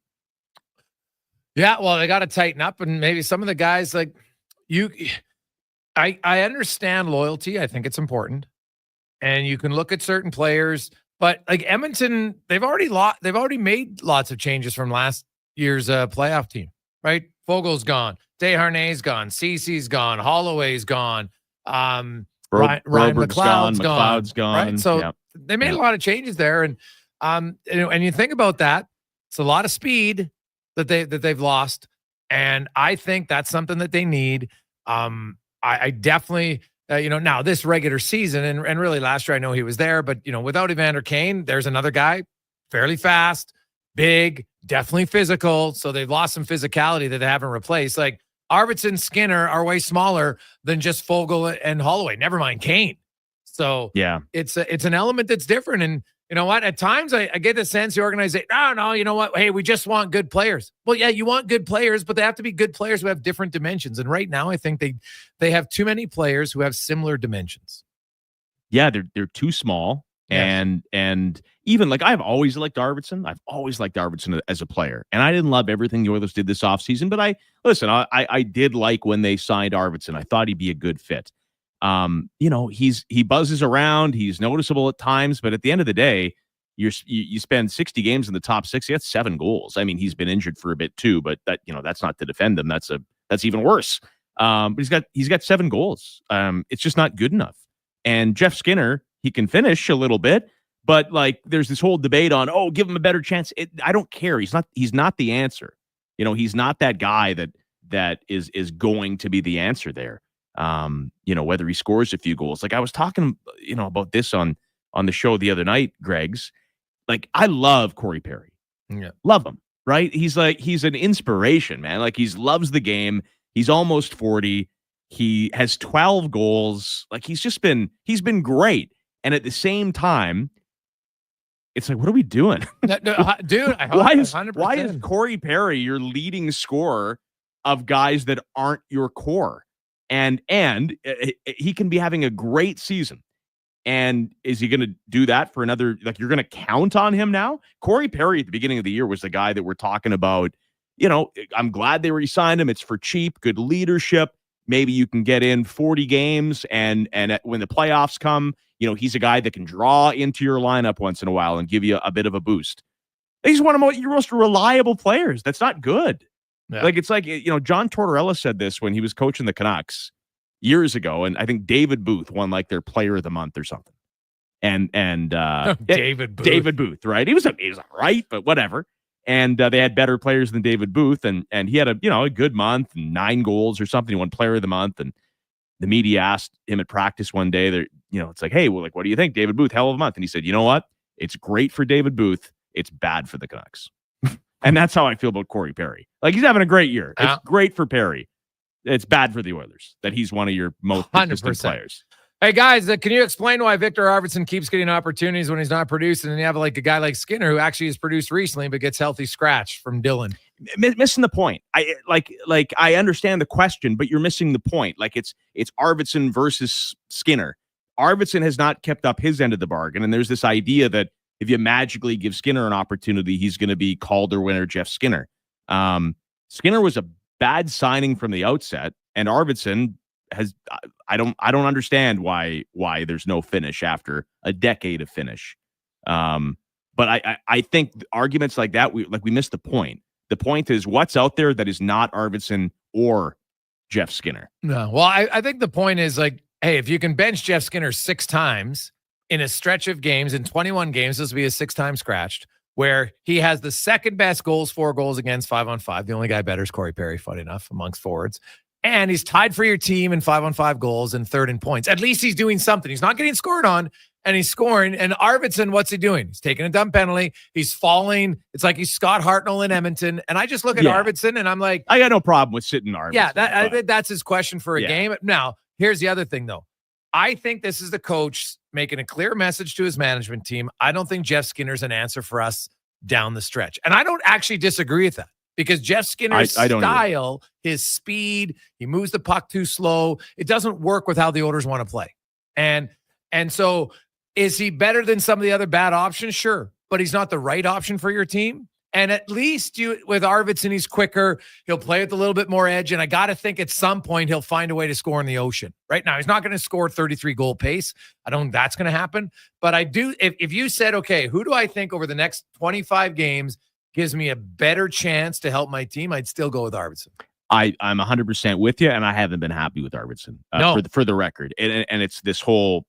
S4: Yeah, well, they got to tighten up, and maybe some of the guys, like I understand loyalty. I think it's important, and you can look at certain players, but like Edmonton, they've already made lots of changes from last year's playoff team, right? Fogel's gone, Desharnais gone, Cece's gone, Holloway's gone. Ryan McLeod's gone. Right? So they made a lot of changes there, and and you think about that, it's a lot of speed that they've lost, and I think that's something that they need. I definitely now this regular season and really last year, I know he was there, but without Evander Kane, there's another guy, fairly fast, big, definitely physical. So they've lost some physicality that they haven't replaced. Like, Arvidsson, Skinner are way smaller than just Fogle and Holloway. Never mind Kane. So
S23: yeah,
S4: it's an element that's different. And you know what? At times I get the sense the organization, no, you know what? Hey, we just want good players. Well, yeah, you want good players, but they have to be good players who have different dimensions. And right now, I think they have too many players who have similar dimensions.
S23: Yeah, they're too small. And even like, I've always liked Arvidsson. I've always liked Arvidsson as a player. And I didn't love everything the Oilers did this offseason, but I did like when they signed Arvidsson. I thought he'd be a good fit. He buzzes around, he's noticeable at times, but at the end of the day, you spend 60 games in the top 6, he had 7 goals. I mean, he's been injured for a bit too, but that's not to defend him. That's even worse. But he's got 7 goals. It's just not good enough. And Jeff Skinner, he can finish a little bit, but like, there's this whole debate on, give him a better chance. I don't care. He's not the answer. He's not that guy that is going to be the answer there. Whether he scores a few goals. Like I was talking, about this on the show the other night, Greg's. Like I love Corey Perry.
S4: Yeah.
S23: Love him, right? He's an inspiration, man. Like he loves the game. He's almost 40. He has 12 goals. Like he's been great. And at the same time, it's like, what are we doing?
S4: Dude,
S23: why is Corey Perry your leading scorer of guys that aren't your core? And he can be having a great season. And is he going to do that for another? Like you're going to count on him now? Corey Perry at the beginning of the year was the guy that we're talking about. I'm glad they re-signed him. It's for cheap, good leadership. Maybe you can get in 40 games, and when the playoffs come, he's a guy that can draw into your lineup once in a while and give you a bit of a boost. He's one of your most reliable players. That's not good. Yeah. Like it's like John Tortorella said this when he was coaching the Canucks years ago, and I think David Booth won like their Player of the Month or something. And
S4: David
S23: Booth, right? He was all right, but whatever. And they had better players than David Booth, and he had a good month and 9 goals or something. He won Player of the Month, and the media asked him at practice one day, it's like, hey, well, like, what do you think? David Booth, hell of a month. And he said, you know what? It's great for David Booth. It's bad for the Canucks. And that's how I feel about Corey Perry. Like he's having a great year. It's great for Perry. It's bad for the Oilers that he's one of your most consistent players.
S4: Hey, guys, can you explain why Victor Arvidsson keeps getting opportunities when he's not producing, and you have like a guy like Skinner who actually has produced recently but gets healthy scratch from Dylan?
S23: Missing the point. I understand the question, but you're missing the point. Like it's Arvidsson versus Skinner. Arvidsson has not kept up his end of the bargain, and there's this idea that if you magically give Skinner an opportunity, he's going to be Calder winner Jeff Skinner. Skinner was a bad signing from the outset, and Arvidsson has. I don't understand why there's no finish after a decade of finish. But I think arguments like that we missed the point. The point is what's out there that is not Arvidsson or Jeff Skinner.
S4: No, well, I think the point is like, hey, if you can bench Jeff Skinner 6 times in a stretch of games, in 21 games, this will be a 6-time scratched, where he has the second best goals, 4 goals against 5-on-5. The only guy better is Corey Perry, funny enough, amongst forwards. And he's tied for your team in 5-on-5 goals and 3rd in points. At least he's doing something. He's not getting scored on, and he's scoring. And Arvidsson, what's he doing? He's taking a dumb penalty. He's falling. It's like he's Scott Hartnell in Edmonton. And I just look at Arvidsson, and I'm like,
S23: I got no problem with sitting Arvidsson.
S4: Yeah, that's his question for a game. Now, here's the other thing, though. I think this is the coach making a clear message to his management team. I don't think Jeff Skinner's an answer for us down the stretch. And I don't actually disagree with that. Because Jeff Skinner's style, his speed, he moves the puck too slow. It doesn't work with how the Oilers want to play. And so is he better than some of the other bad options? Sure. But he's not the right option for your team. And at least with Arvidsson, he's quicker. He'll play with a little bit more edge. And I got to think at some point he'll find a way to score in the ocean. Right now, he's not going to score 33 goal pace. I don't think that's going to happen. But I do. If you said, okay, who do I think over the next 25 games gives me a better chance to help my team, I'd still go with Arvidsson.
S23: I'm 100% with you, and I haven't been happy with Arvidsson for the record. And it's this whole,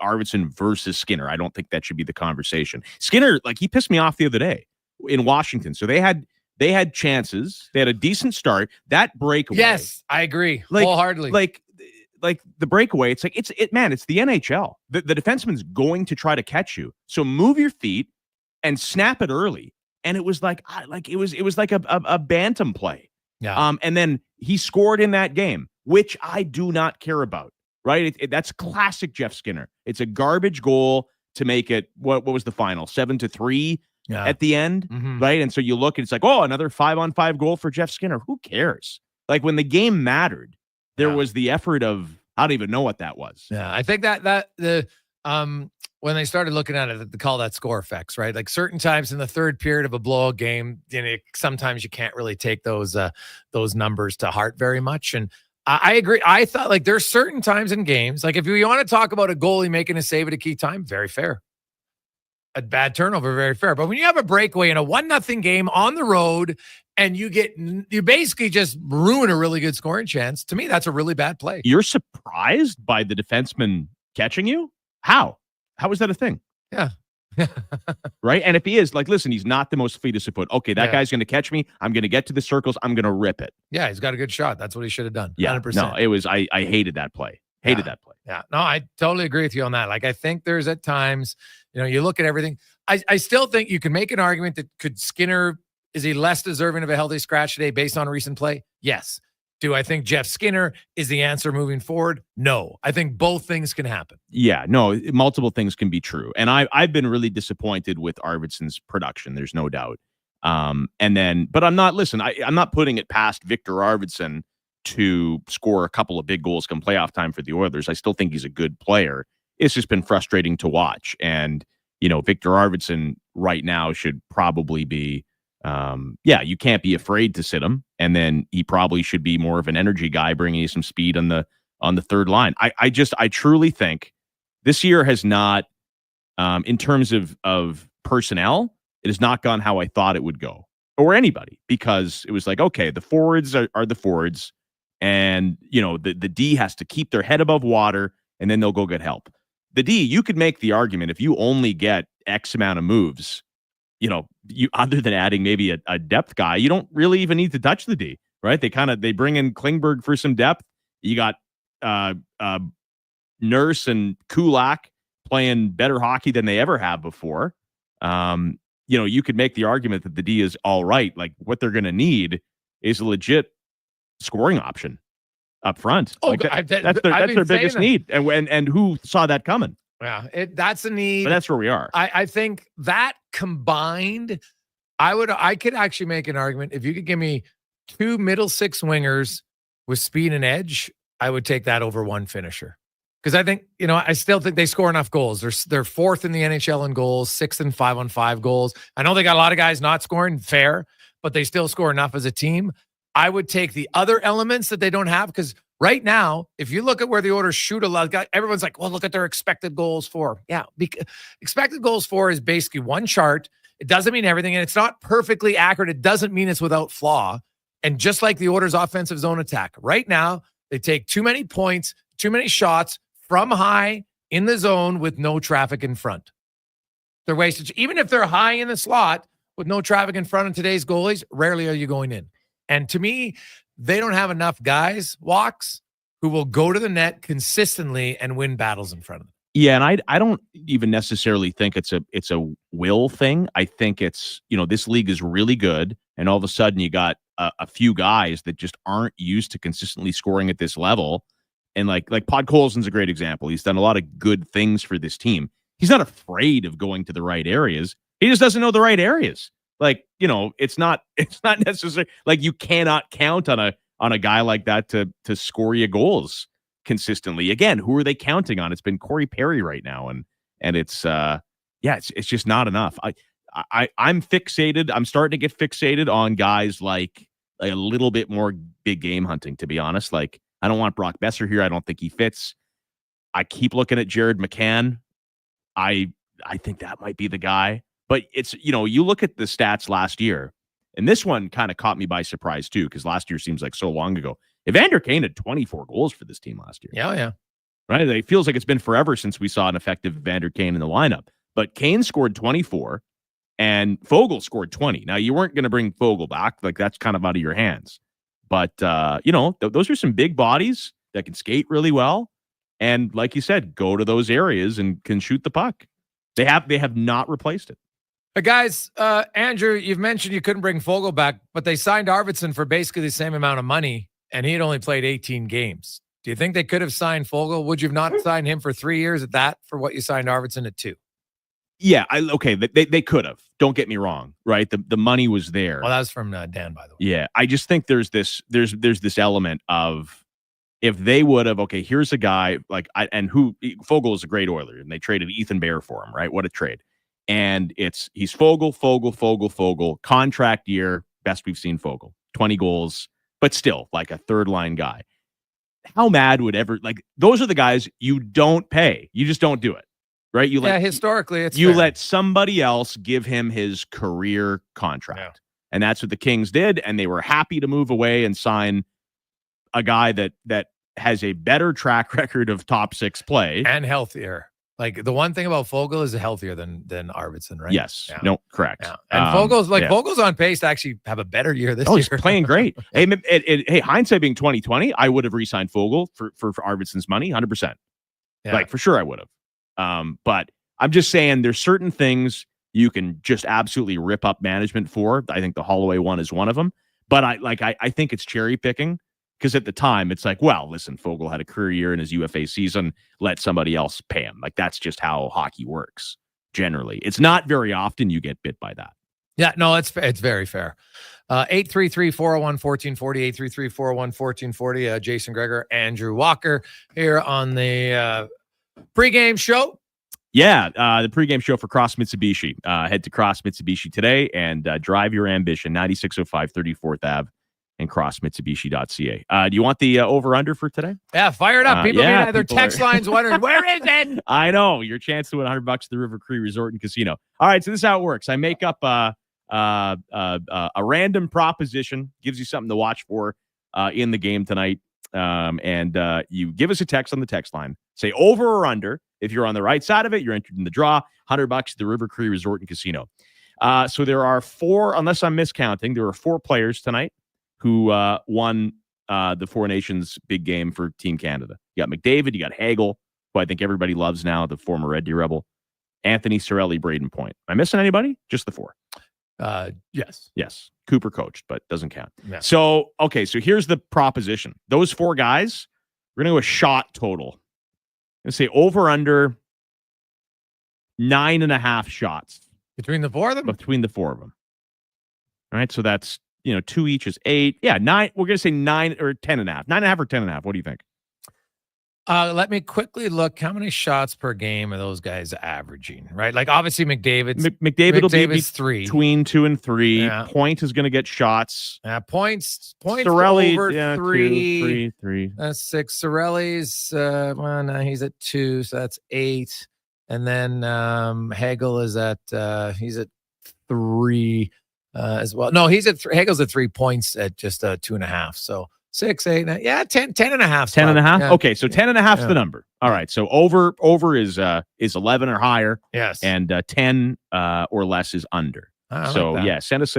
S23: Arvidsson versus Skinner. I don't think that should be the conversation. Skinner, like he pissed me off the other day in Washington. So they had chances. They had a decent start. That breakaway.
S4: Yes, I agree wholeheartedly.
S23: Like the breakaway. It's like it's the NHL. The defenseman's going to try to catch you. So move your feet and snap it early. And it was it was like a bantam play.
S4: Yeah.
S23: And then he scored in that game, which I do not care about. Right. That's classic Jeff Skinner. It's a garbage goal to make it. What was the final? 7-3 at the end.
S4: Mm-hmm.
S23: Right. And so you look and it's like, oh, another 5-on-5 goal for Jeff Skinner. Who cares? Like when the game mattered, there was the effort of, I don't even know what that was.
S4: Yeah. I think when they started looking at it, they call that score effects, right? Like certain times in the third period of a blowout game, sometimes you can't really take those numbers to heart very much. And I agree. I thought like there's certain times in games, like if you want to talk about a goalie making a save at a key time, very fair. A bad turnover, very fair. But when you have a breakaway in a 1-0 game on the road and you basically just ruin a really good scoring chance, to me, that's a really bad play.
S23: You're surprised by the defenseman catching you? How is that a thing?
S4: Yeah.
S23: Right? And if he is, like, listen, he's not the most fleetest of foot. Okay, that
S4: Yeah.
S23: guy's going to catch me. I'm going to get to the circles. I'm going to rip it.
S4: Yeah, he's got a good shot. That's what he should have done.
S23: Yeah.
S4: 100%.
S23: No, it was, I hated that play. Hated that play.
S4: Yeah, no, I totally agree with you on that. Like, I think there's at times, you look at everything. I still think you can make an argument that could Skinner, is he less deserving of a healthy scratch today based on recent play? Yes. Do I think Jeff Skinner is the answer moving forward? No. I think both things can happen.
S23: Yeah, no, multiple things can be true. And I've been really disappointed with Arvidsson's production. There's no doubt. But I'm not putting it past Victor Arvidsson to score a couple of big goals come playoff time for the Oilers. I still think he's a good player. It's just been frustrating to watch. And, Victor Arvidsson right now should probably be, you can't be afraid to sit him. And then he probably should be more of an energy guy, bringing you some speed on the third line. I truly think this year has not, in terms of personnel, it has not gone how I thought it would go, or anybody, because it was like, okay, the forwards are the forwards, and the D has to keep their head above water, and then they'll go get help. The D, you could make the argument, if you only get X amount of moves, you other than adding maybe a depth guy, you don't really even need to touch the D, right? They bring in Klingberg for some depth. You got Nurse and Kulak playing better hockey than they ever have before. You could make the argument that the D is all right. Like, what they're going to need is a legit scoring option up front.
S4: Oh,
S23: that's their biggest need. And who saw that coming?
S4: Yeah, that's a need.
S23: But that's where we are.
S4: I think that combined, I could actually make an argument. If you could give me two middle six wingers with speed and edge, I would take that over one finisher. Because I think, I still think they score enough goals. They're fourth in the NHL in goals, sixth in 5-on-5 goals. I know they got a lot of guys not scoring, fair, but they still score enough as a team. I would take the other elements that they don't have, because right now, if you look at where the Oilers shoot a lot, everyone's like, well, look at their expected goals for. Yeah, expected goals for is basically one chart. It doesn't mean everything, and it's not perfectly accurate. It doesn't mean it's without flaw. And just like the Oilers' offensive zone attack, right now, they take too many points, too many shots from high in the zone with no traffic in front. They're wasted. Even if they're high in the slot with no traffic in front of today's goalies, rarely are you going in. And to me, they don't have enough guys, walks, who will go to the net consistently and win battles in front of them.
S23: Yeah, and I don't even necessarily think it's a will thing. I think it's, this league is really good, and all of a sudden you got a few guys that just aren't used to consistently scoring at this level. And like Podkolzin's a great example. He's done a lot of good things for this team. He's not afraid of going to the right areas. He just doesn't know the right areas. Like, it's not necessary. Like, you cannot count on a guy like that to score you goals consistently. Again, who are they counting on? It's been Corey Perry right now, and it's it's just not enough. I'm fixated. I'm starting to get fixated on guys like a little bit more big game hunting, to be honest. Like, I don't want Brock Besser here. I don't think he fits. I keep looking at Jared McCann. I think that might be the guy. But it's, you look at the stats last year, and this one kind of caught me by surprise too, because last year seems like so long ago. Evander Kane had 24 goals for this team last year.
S4: Yeah.
S23: Right? It feels like it's been forever since we saw an effective Evander Kane in the lineup. But Kane scored 24, and Foegele scored 20. Now, you weren't going to bring Foegele back. Like, that's kind of out of your hands. But, those are some big bodies that can skate really well. And like you said, go to those areas and can shoot the puck. They have not replaced it.
S4: Guys, Andrew, you've mentioned you couldn't bring Foegele back, but they signed Arvidsson for basically the same amount of money, and he had only played 18 games. Do you think they could have signed Foegele? Would you have not signed him for 3 years at that for what you signed Arvidsson at 2?
S23: Yeah, they could have. Don't get me wrong, right? The money was there.
S4: Well, that was from Dan, by the way.
S23: Yeah, I just think there's this element of, if they would have, okay, here's a guy Foegele is a great Oiler, and they traded Ethan Bear for him, right? What a trade. And he's Foegele, contract year, best we've seen Foegele, 20 goals, but still like a third line guy. How mad would those are the guys you don't pay. You just don't do it, right?
S4: Historically, it's
S23: you
S4: fair.
S23: let somebody else give him his career contract. Yeah. And that's what the Kings did. And they were happy to move away and sign a guy that has a better track record of top six play
S4: and healthier. Like the one thing about Fogle is healthier than Arvidsson, right?
S23: Yes.
S4: Yeah.
S23: No, correct.
S4: Yeah. And Fogel's on pace to actually have a better year this year.
S23: He's playing great. Hey, hindsight being 2020, I would have re-signed Fogle for Arvidsson's money, 100%.
S4: Yeah.
S23: Like for sure I would have. But I'm just saying there's certain things you can just absolutely rip up management for. I think the Holloway one is one of them. But I think it's cherry picking. Because at the time, it's like, well, listen, Fogle had a career year in his UFA season. Let somebody else pay him. Like, that's just how hockey works, generally. It's not very often you get bit by that.
S4: Yeah, no, it's very fair. 833-401-1440, 833-401-1440. Jason Gregor, Andrew Walker here on the pregame show.
S23: Yeah, the pregame show for Cross Mitsubishi. Head to Cross Mitsubishi today and drive your ambition, 9605 34th Ave. And crossmitsubishi.ca. Do you want the over-under for today?
S4: Yeah, fire it up. People their text lines wondering, where is it?
S23: I know. Your chance to win $100 at the River Cree Resort and Casino. All right, so this is how it works. I make up a random proposition, gives you something to watch for in the game tonight. And you give us a text on the text line. Say over or under. If you're on the right side of it, you're entered in the draw. $100 at the River Cree Resort and Casino. So there are 4, unless I'm miscounting, there are 4 players tonight who won the Four Nations big game for Team Canada. You got McDavid, you got Hagel, who I think everybody loves now, the former Red Deer Rebel, Anthony Cirelli, Braden Point. Am I missing anybody? Just the 4.
S4: Yes.
S23: Yes. Cooper coached, but doesn't count.
S4: Yeah.
S23: So here's the proposition. Those 4 guys, we're going to go a shot total. I'm going to say over under 9.5 shots.
S4: Between the 4 of them?
S23: Between the 4 of them. All right, so that's 2 each is 8. Yeah, 9. We're going to say 9 or 10.5. 9.5 or 10.5. What do you think?
S4: Let me quickly look. How many shots per game are those guys averaging? Right, like obviously McDavid's
S23: will be
S4: 3
S23: between 2 and 3.
S4: Yeah.
S23: Point is going to get shots.
S4: Points
S23: Cirelli,
S4: over 3.
S23: 3.
S4: That's 6. Cirelli's no, he's at 2, so that's 8. And then Hagel is at he's at 3. As well. No, he's at Hagel's at 3 points at just 2.5. So 6, 8, 9, 10 and a half.
S23: 10 and a half.
S4: Yeah.
S23: Okay, so 10 and a half is the number. All right, so over is 11 or higher.
S4: Yes,
S23: and 10 or less is under. So
S4: like that.
S23: send us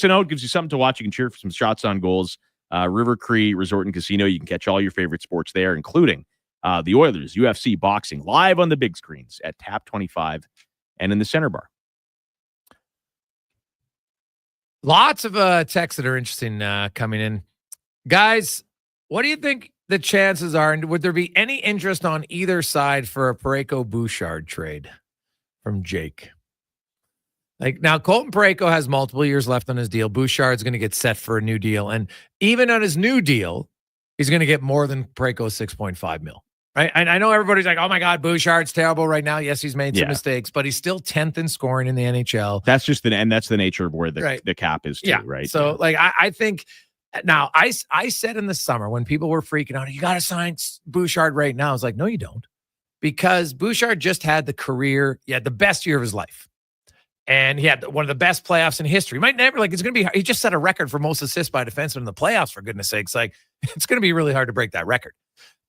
S23: a note. Gives you something to watch. You can cheer for some shots on goals. River Cree Resort and Casino. You can catch all your favorite sports there, including the Oilers, UFC, boxing, live on the big screens at Tap 25 and in the center bar.
S4: Lots of texts that are interesting coming in. Guys, what do you think the chances are? And would there be any interest on either side for a Parayko-Bouchard trade from Jake? Like now, Colton Parayko has multiple years left on his deal. Bouchard's going to get set for a new deal. And even on his new deal, he's going to get more than Parayko's $6.5 million. Right? I know everybody's like, oh my God, Bouchard's terrible right now. Yes, he's made some mistakes, but he's still 10th in scoring in the NHL.
S23: That's just that's the nature of where the cap is too, right?
S4: So I think now I said in the summer when people were freaking out, you got to sign Bouchard right now. I was like, no, you don't. Because Bouchard just had the best year of his life. And he had one of the best playoffs in history. He might never, he just set a record for most assists by a defenseman in the playoffs, for goodness sakes. Like, it's going to be really hard to break that record.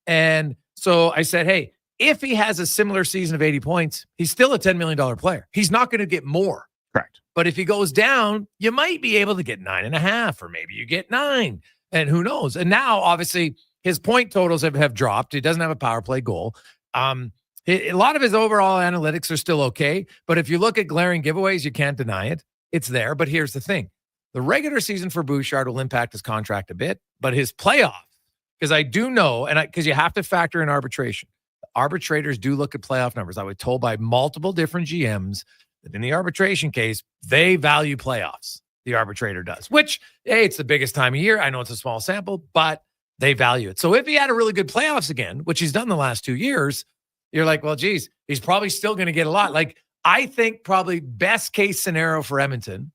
S4: And so I said, hey, if he has a similar season of 80 points, he's still a $10 million player. He's not going to get more.
S23: Correct.
S4: But if he goes down, you might be able to get 9.5, or maybe you get 9. And who knows? And now, obviously, his point totals have dropped. He doesn't have a power play goal. A lot of his overall analytics are still okay. But if you look at glaring giveaways, you can't deny it. It's there. But here's the thing. The regular season for Bouchard will impact his contract a bit. But his playoffs, because I do know, because you have to factor in arbitration. Arbitrators do look at playoff numbers. I was told by multiple different GMs that in the arbitration case, they value playoffs. The arbitrator does, which, hey, it's the biggest time of year. I know it's a small sample, but they value it. So if he had a really good playoffs again, which he's done the last 2 years, you're like, well, geez, he's probably still going to get a lot. Like, I think probably best case scenario for Edmonton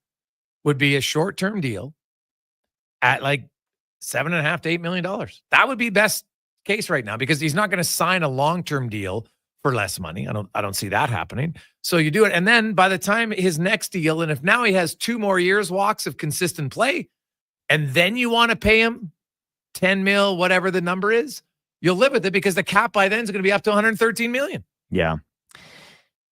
S4: would be a short-term deal at like $7.5 to $8 million. That would be best case right now, because he's not going to sign a long-term deal for less money. I don't see that happening. So you do it. And then by the time his next deal, and if now he has 2 more years walks of consistent play, and then you want to pay him 10 mil, whatever the number is, you'll live with it, because the cap by then is going to be up to $113 million.
S23: Yeah.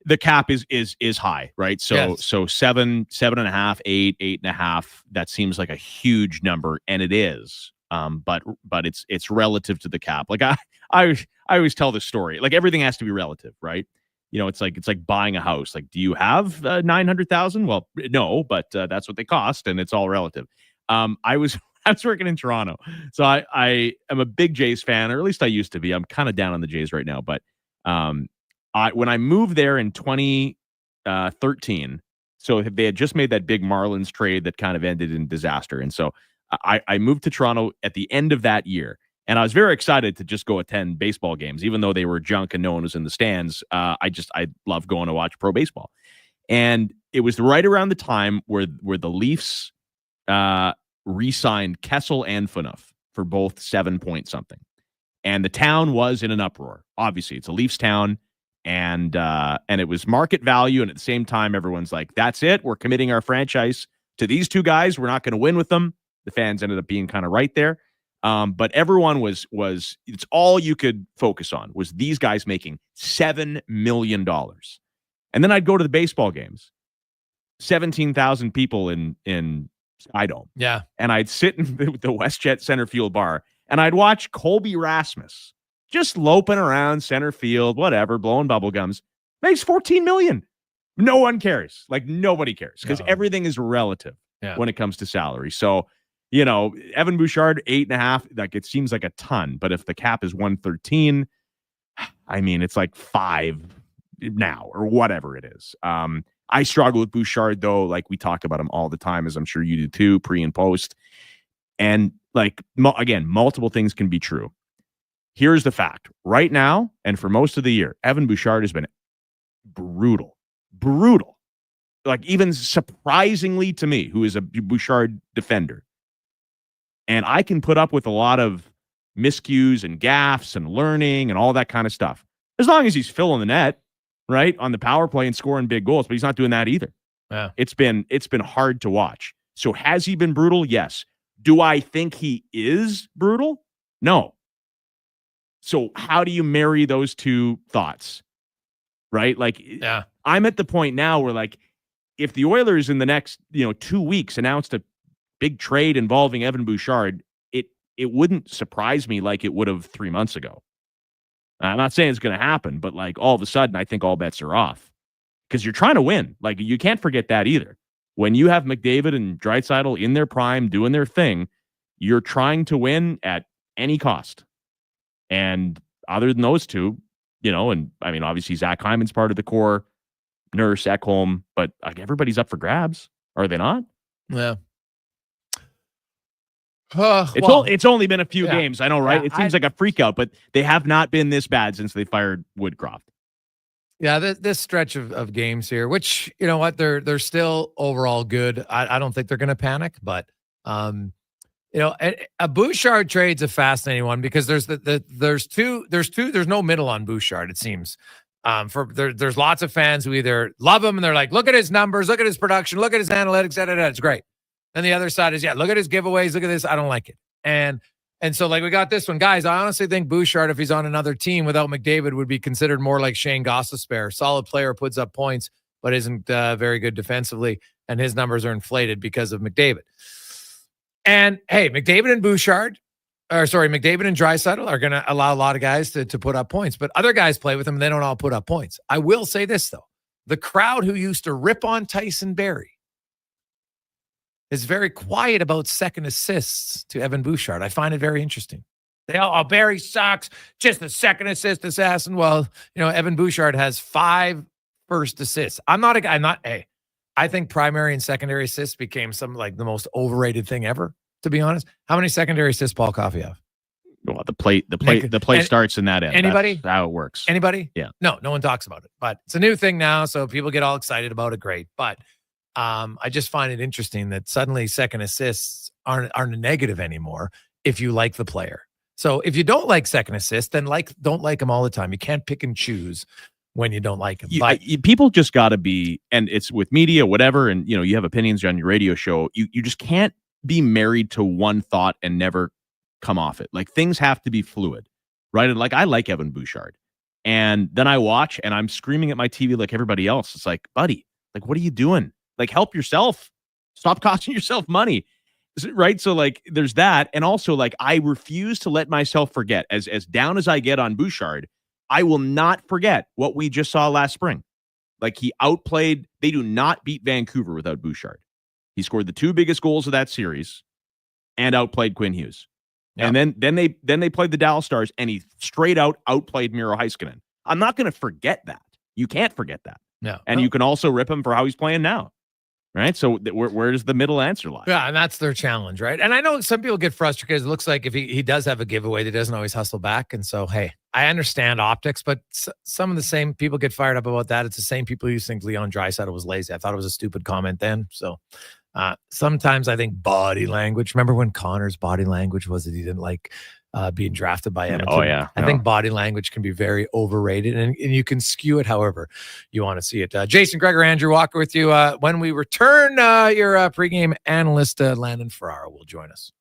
S23: The cap is high, right? So
S4: Yes.
S23: so 7.5, 8.5. That seems like a huge number, and it is. But it's relative to the cap. Like I always tell this story. Like everything has to be relative, right? You know, it's like buying a house. Like, do you have 900,000? Well, no, but that's what they cost, and it's all relative. I was working in Toronto, so I am a big Jays fan, or at least I used to be. I'm kind of down on the Jays right now, but when I moved there in 2013, so they had just made that big Marlins trade that kind of ended in disaster, and so I moved to Toronto at the end of that year. And I was very excited to just go attend baseball games, even though they were junk and no one was in the stands. I love going to watch pro baseball. And it was right around the time where the Leafs re-signed Kessel and Phaneuf for both 7 point something. And the town was in an uproar. Obviously, it's a Leafs town, and it was market value. And at the same time, everyone's like, that's it. We're committing our franchise to these two guys. We're not going to win with them. The fans ended up being kind of right there. But everyone was it's all you could focus on was these guys making $7 million. And then I'd go to the baseball games, 17,000 people in Skydome.
S4: Yeah.
S23: And I'd sit in the WestJet center field bar and I'd watch Colby Rasmus just loping around center field, whatever, blowing bubble gums, makes $14 million. No one cares. Like nobody cares because everything is relative when it comes to salary. So, you know, Evan Bouchard, 8.5, like it seems like a ton, but if the cap is 113, I mean, it's like 5 now or whatever it is. I struggle with Bouchard though. Like we talk about him all the time, as I'm sure you do too, pre and post. And like, again, multiple things can be true. Here's the fact right now. And for most of the year, Evan Bouchard has been brutal. Like even surprisingly to me, who is a Bouchard defender. And I can put up with a lot of miscues and gaffes and learning and all that kind of stuff. As long as he's filling the net, right, on the power play and scoring big goals. But he's not doing that either.
S4: Yeah.
S23: It's been hard to watch. So has he been brutal? Yes. Do I think he is brutal? No. So how do you marry those two thoughts? Right? Like, I'm at the point now where, like, if the Oilers in the next, 2 weeks announced a big trade involving Evan Bouchard, it wouldn't surprise me like it would have 3 months ago. I'm not saying it's going to happen, but like all of a sudden, I think all bets are off because you're trying to win. Like you can't forget that either. When you have McDavid and Draisaitl in their prime doing their thing, you're trying to win at any cost. And other than those two, and I mean, obviously Zach Hyman's part of the core, Nurse, Ekholm, but like everybody's up for grabs. Are they not?
S4: Yeah.
S23: It's only been a few games. I know, right? It seems like a freak out, but they have not been this bad since they fired Woodcroft.
S4: Yeah, this stretch of games here, which, you know what, they're still overall good. I don't think they're going to panic, but a Bouchard trade's a fascinating one because there's no middle on Bouchard, it seems. There's lots of fans who either love him and they're like, look at his numbers, look at his production, look at his analytics, it's great. And the other side is, look at his giveaways, look at this, I don't like it. And so like we got this one, guys. I honestly think Bouchard, if he's on another team without McDavid, would be considered more like Shane Gostisbehere. Solid player, puts up points, but isn't very good defensively, and his numbers are inflated because of McDavid. And hey, McDavid and Draisaitl are going to allow a lot of guys to put up points, but other guys play with them and they don't all put up points. I will say this though: the crowd who used to rip on Tyson Barrie is very quiet about second assists to Evan Bouchard. I find it very interesting. They all, Barrie sucks, just the second assist assassin. Well, Evan Bouchard has 5 first assists. I think primary and secondary assists became the most overrated thing ever, to be honest. How many secondary assists Paul Coffey have?
S23: Well, the play starts in that end.
S4: Anybody?
S23: That's how it works.
S4: Anybody?
S23: Yeah.
S4: No one talks about it, but it's a new thing now. So people get all excited about it. Great. But I just find it interesting that suddenly second assists aren't a negative anymore if you like the player. So if you don't like second assists, then don't like them all the time. You can't pick and choose when you don't like them.
S23: People just got to be, and it's with media, whatever, and you have opinions on your radio show. You just can't be married to one thought and never come off it. Like things have to be fluid, right? And like I like Evan Bouchard, And then I watch and I'm screaming at my TV like everybody else. It's like, buddy, like, what are you doing? Like, help yourself. Stop costing yourself money. Right. So like there's that. And also like I refuse to let myself forget as down as I get on Bouchard, I will not forget what we just saw last spring. Like he outplayed, they do not beat Vancouver without Bouchard. He scored the 2 biggest goals of that series and outplayed Quinn Hughes. Yep. And then they played the Dallas Stars and he straight out outplayed Miro Heiskanen. I'm not going to forget that. You can't forget that.
S4: No.
S23: And you can also rip him for how he's playing now. Right. So where does the middle answer lie?
S4: Yeah. And that's their challenge. Right. And I know some people get frustrated because it looks like if he does have a giveaway, he doesn't always hustle back. And so, hey, I understand optics, but some of the same people get fired up about that. It's the same people who think Leon Draisaitl was lazy. I thought it was a stupid comment then. So sometimes I think body language. Remember when Connor's body language was that he didn't like being drafted by Edmonton?
S23: Oh, yeah.
S4: I think body language can be very overrated and you can skew it however you want to see it. Jason Gregor, Andrew Walker with you. When we return, your pregame analyst, Landon Ferraro, will join us.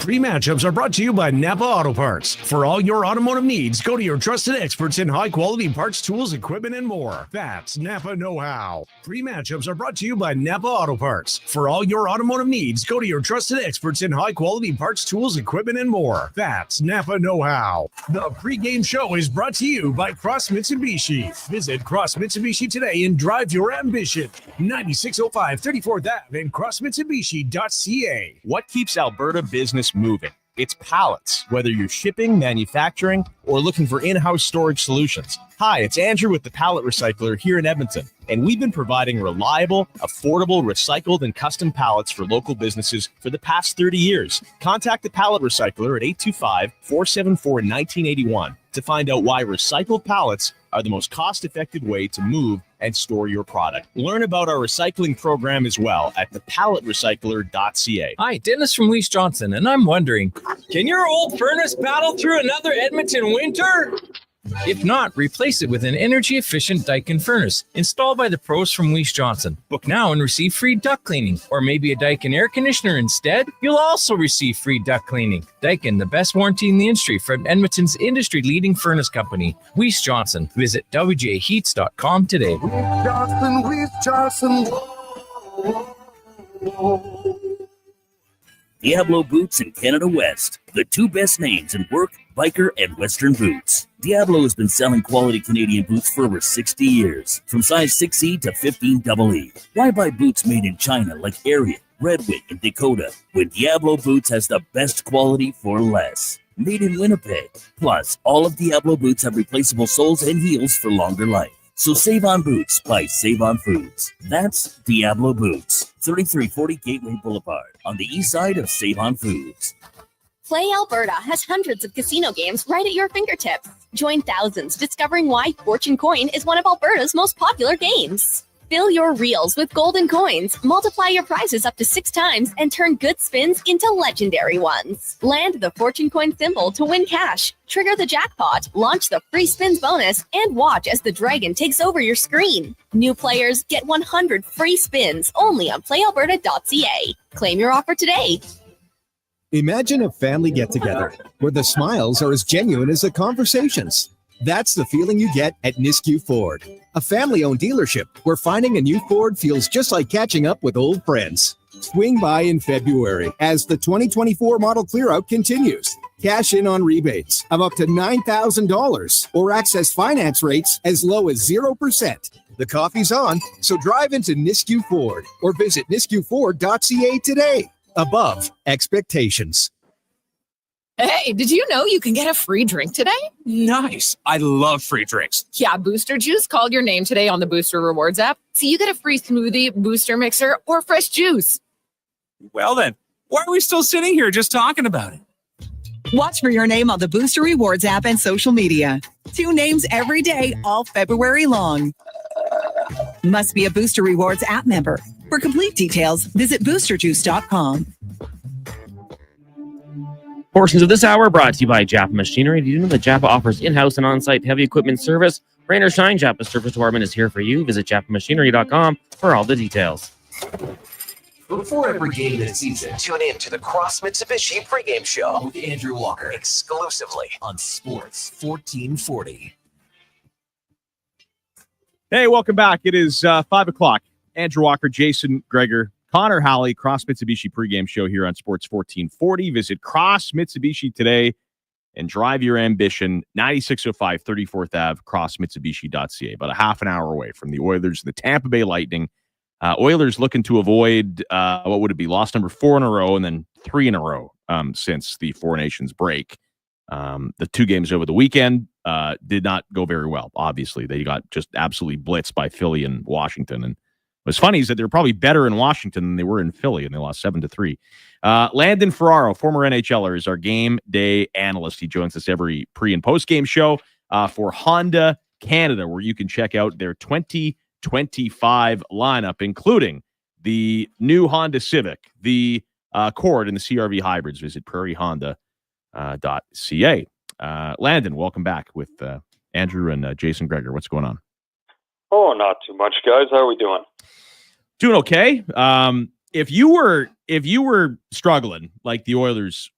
S2: Pre-matchups are brought to you by Napa Auto Parts. For all your automotive needs, go to your trusted experts in high-quality parts, tools, equipment, and more. That's Napa Know-How. Pre-matchups are brought to you by Napa Auto Parts. For all your automotive needs, go to your trusted experts in high-quality parts, tools, equipment, and more. That's Napa Know-How. The pre-game show is brought to you by Cross Mitsubishi. Visit Cross Mitsubishi today and drive your ambition. 9605 34th Ave and crossmitsubishi.ca.
S12: What keeps Alberta business moving? It's pallets, whether you're shipping, manufacturing, or looking for in-house storage solutions. Hi, it's Andrew with the Pallet Recycler here in Edmonton, and we've been providing reliable, affordable, recycled, and custom pallets for local businesses for the past 30 years. Contact the Pallet Recycler at 825-474-1981 to find out why recycled pallets are the most cost-effective way to move and store your product. Learn about our recycling program as well at thepalletrecycler.ca.
S5: Hi, Dennis from Lease Johnson, and I'm wondering, can your old furnace battle through another Edmonton winter? If not, replace it with an energy-efficient Daikin furnace installed by the pros from Lease Johnson. Book now and receive free duct cleaning, or maybe a Daikin air conditioner instead. You'll also receive free duct cleaning. Daikin, the best warranty in the industry from Edmonton's industry-leading furnace company, Lease Johnson. Visit wjaheats.com today.
S8: Lease Johnson. Diablo Boots and Canada West, the 2 best names in work, biker, and western boots. Diablo has been selling quality Canadian boots for over 60 years, from size 6E to 15EE. Why buy boots made in China like Ariat, Redwing, and Dakota, when Diablo Boots has the best quality for less? Made in Winnipeg. Plus, all of Diablo Boots have replaceable soles and heels for longer life. So save on boots by Save on Foods. That's Diablo Boots, 3340 Gateway Boulevard, on the east side of Save on Foods.
S9: Play Alberta has hundreds of casino games right at your fingertips. Join thousands discovering why Fortune Coin is one of Alberta's most popular games. Fill your reels with golden coins, multiply your prizes up to 6 times, and turn good spins into legendary ones. Land the Fortune Coin symbol to win cash, trigger the jackpot, launch the free spins bonus, and watch as the dragon takes over your screen. New players get 100 free spins only on playalberta.ca. Claim your offer today.
S17: Imagine a family get-together where the smiles are as genuine as the conversations. That's the feeling you get at Nisku Ford, a family-owned dealership where finding a new Ford feels just like catching up with old friends. Swing by in February as the 2024 model clearout continues. Cash in on rebates of up to $9,000 or access finance rates as low as 0%. The coffee's on, so drive into Nisku Ford or visit niskuford.ca today. Above expectations.
S18: Hey, did you know you can get a free drink today?
S24: Nice. I love free drinks.
S18: Yeah, Booster Juice called your name today on the Booster Rewards app. So you get a free smoothie, booster mixer, or fresh juice.
S24: Well then, why are we still sitting here just talking about it?
S27: Watch for your name on the Booster Rewards app and social media. 2 names every day, all February long. Must be a Booster Rewards app member. For complete details, visit boosterjuice.com.
S16: Portions of this hour brought to you by Japa Machinery. Do you know that Japa offers in-house and on-site heavy equipment service? Rain or shine, Japa's service department is here for you. Visit japamachinery.com for all the details.
S1: Before every game this season, tune in to the Cross Mitsubishi pregame show with Andrew Walker, exclusively on Sports 1440.
S23: Hey, welcome back. It is 5 o'clock. Andrew Walker, Jason Gregor, Connor Halley, Cross Mitsubishi pregame show here on Sports 1440. Visit Cross Mitsubishi today and drive your ambition. 9605 34th Ave, crossmitsubishi.ca. About a half an hour away from the Oilers, the Tampa Bay Lightning. Oilers looking to avoid, what would it be, loss number 4 in a row and then 3 in a row since the Four Nations break. The 2 games over the weekend did not go very well. Obviously, they got just absolutely blitzed by Philly and Washington. And what's funny is that they're probably better in Washington than they were in Philly, and they lost 7-3. Landon Ferraro, former NHLer, is our game day analyst. He joins us every pre- and post-game show for Honda Canada, where you can check out their 2025 lineup, including the new Honda Civic, the Accord, and the CR-V hybrids. Visit prairiehonda.ca. Landon, welcome back with Andrew and Jason Gregor. What's going on?
S3: Oh, not too much, guys. How are we doing?
S23: Doing okay. If you were struggling like the Oilers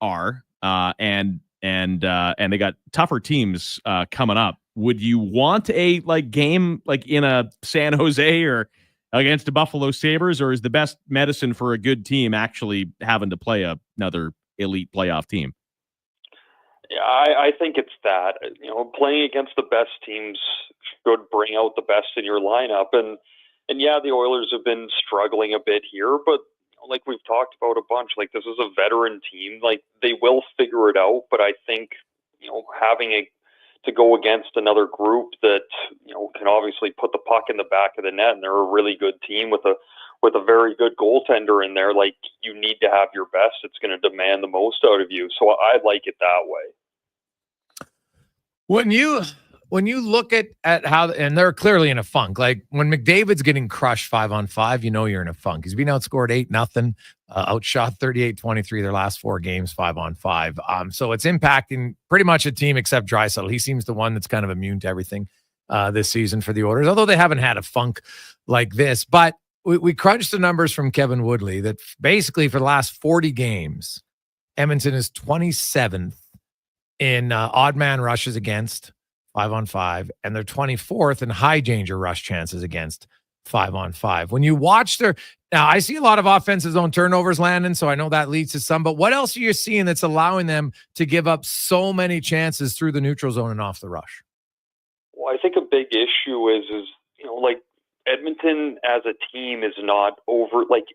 S23: are, and they got tougher teams coming up, would you want a game like in a San Jose or against the Buffalo Sabres, or is the best medicine for a good team actually having to play another elite playoff team?
S3: Yeah, I think it's that. Playing against the best teams should bring out the best in your lineup, and yeah, the Oilers have been struggling a bit here, but like we've talked about a bunch, like this is a veteran team, like they will figure it out. But I think having to go against another group that can obviously put the puck in the back of the net, and they're a really good team with a very good goaltender in there, like you need to have your best. It's going to demand the most out of you. So I like it that way.
S4: When you look at how, and they're clearly in a funk, like when McDavid's getting crushed 5-on-5, you're in a funk. He's been outscored 8-0, outshot 38-23 their last 4 games 5-on-5. So it's impacting pretty much a team except Draisaitl. He seems the one that's kind of immune to everything this season for the Oilers, although they haven't had a funk like this. But we crunched the numbers from Kevin Woodley that basically for the last 40 games, Edmonton is 27th in odd man rushes against 5-on-5, and they're 24th in high danger rush chances against 5-on-5. When you watch now I see a lot of offensive zone turnovers, Landon, so I know that leads to some, but what else are you seeing that's allowing them to give up so many chances through the neutral zone and off the rush?
S3: Well, I think a big issue is like Edmonton as a team is not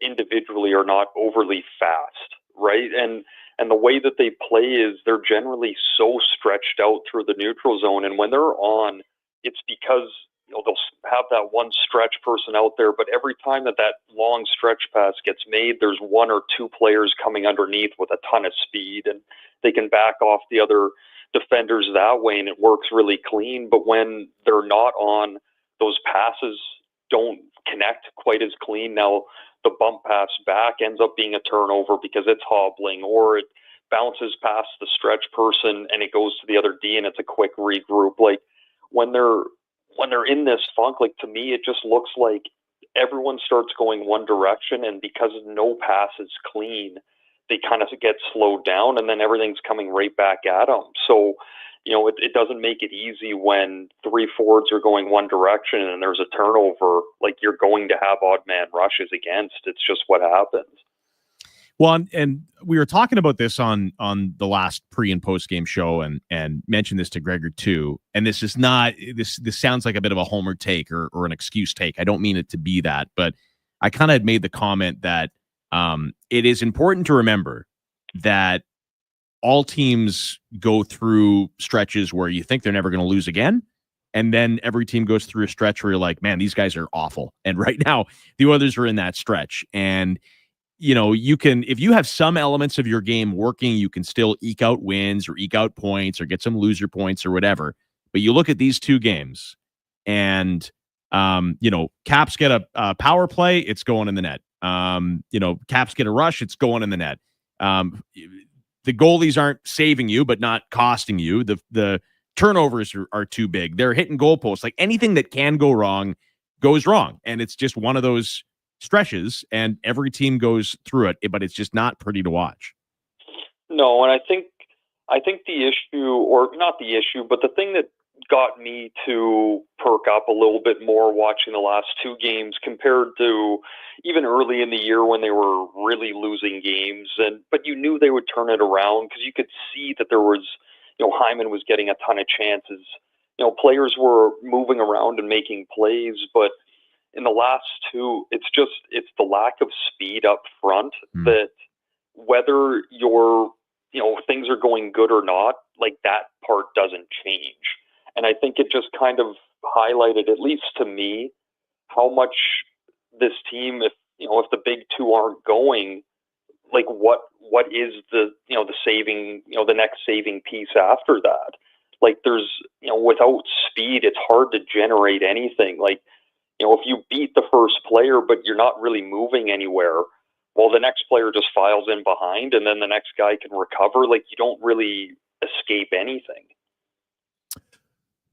S3: individually are not overly fast, right? And the way that they play is they're generally so stretched out through the neutral zone. And when they're on, it's because they'll have that one stretch person out there. But every time that long stretch pass gets made, there's 1 or 2 players coming underneath with a ton of speed, and they can back off the other defenders that way, and it works really clean. But when they're not on, those passes don't connect quite as clean. Now, the bump pass back ends up being a turnover because it's hobbling, or it bounces past the stretch person and it goes to the other D and it's a quick regroup. Like when they're in this funk, like to me, it just looks like everyone starts going one direction, and because no pass is clean, they kind of get slowed down, and then everything's coming right back at them. So, it doesn't make it easy when 3 forwards are going one direction and there's a turnover. Like you're going to have odd man rushes against. It's just what happens.
S23: Well, and we were talking about this on the last pre and post game show, and mentioned this to Gregor too. And this is not this sounds like a bit of a homer take or an excuse take. I don't mean it to be that, but I kind of had made the comment that it is important to remember that all teams go through stretches where you think they're never going to lose again. And then every team goes through a stretch where you're like, man, these guys are awful. And right now the Oilers are in that stretch. And, you can, if you have some elements of your game working, you can still eke out wins or eke out points or get some loser points or whatever. But you look at these 2 games and, Caps get a power play, it's going in the net. Caps get a rush, it's going in the net. The goalies aren't saving you, but not costing you. The turnovers are too big. They're hitting goalposts. Like anything that can go wrong goes wrong. And it's just one of those stretches, and every team goes through it, but it's just not pretty to watch.
S3: No, and I think the issue, or not the issue, but the thing that got me to perk up a little bit more watching the last two games compared to even early in the year when they were really losing games. But you knew they would turn it around because you could see that there was, Hyman was getting a ton of chances. Players were moving around and making plays, but in the last two, it's the lack of speed up front that whether things are going good or not, like that part doesn't change. And I think it just kind of highlighted, at least to me, how much this team, if the big two aren't going, like what is the saving, the next saving piece after that? Like there's, without speed, it's hard to generate anything. Like, if you beat the first player, but you're not really moving anywhere, well, the next player just files in behind and then the next guy can recover. Like you don't really escape anything.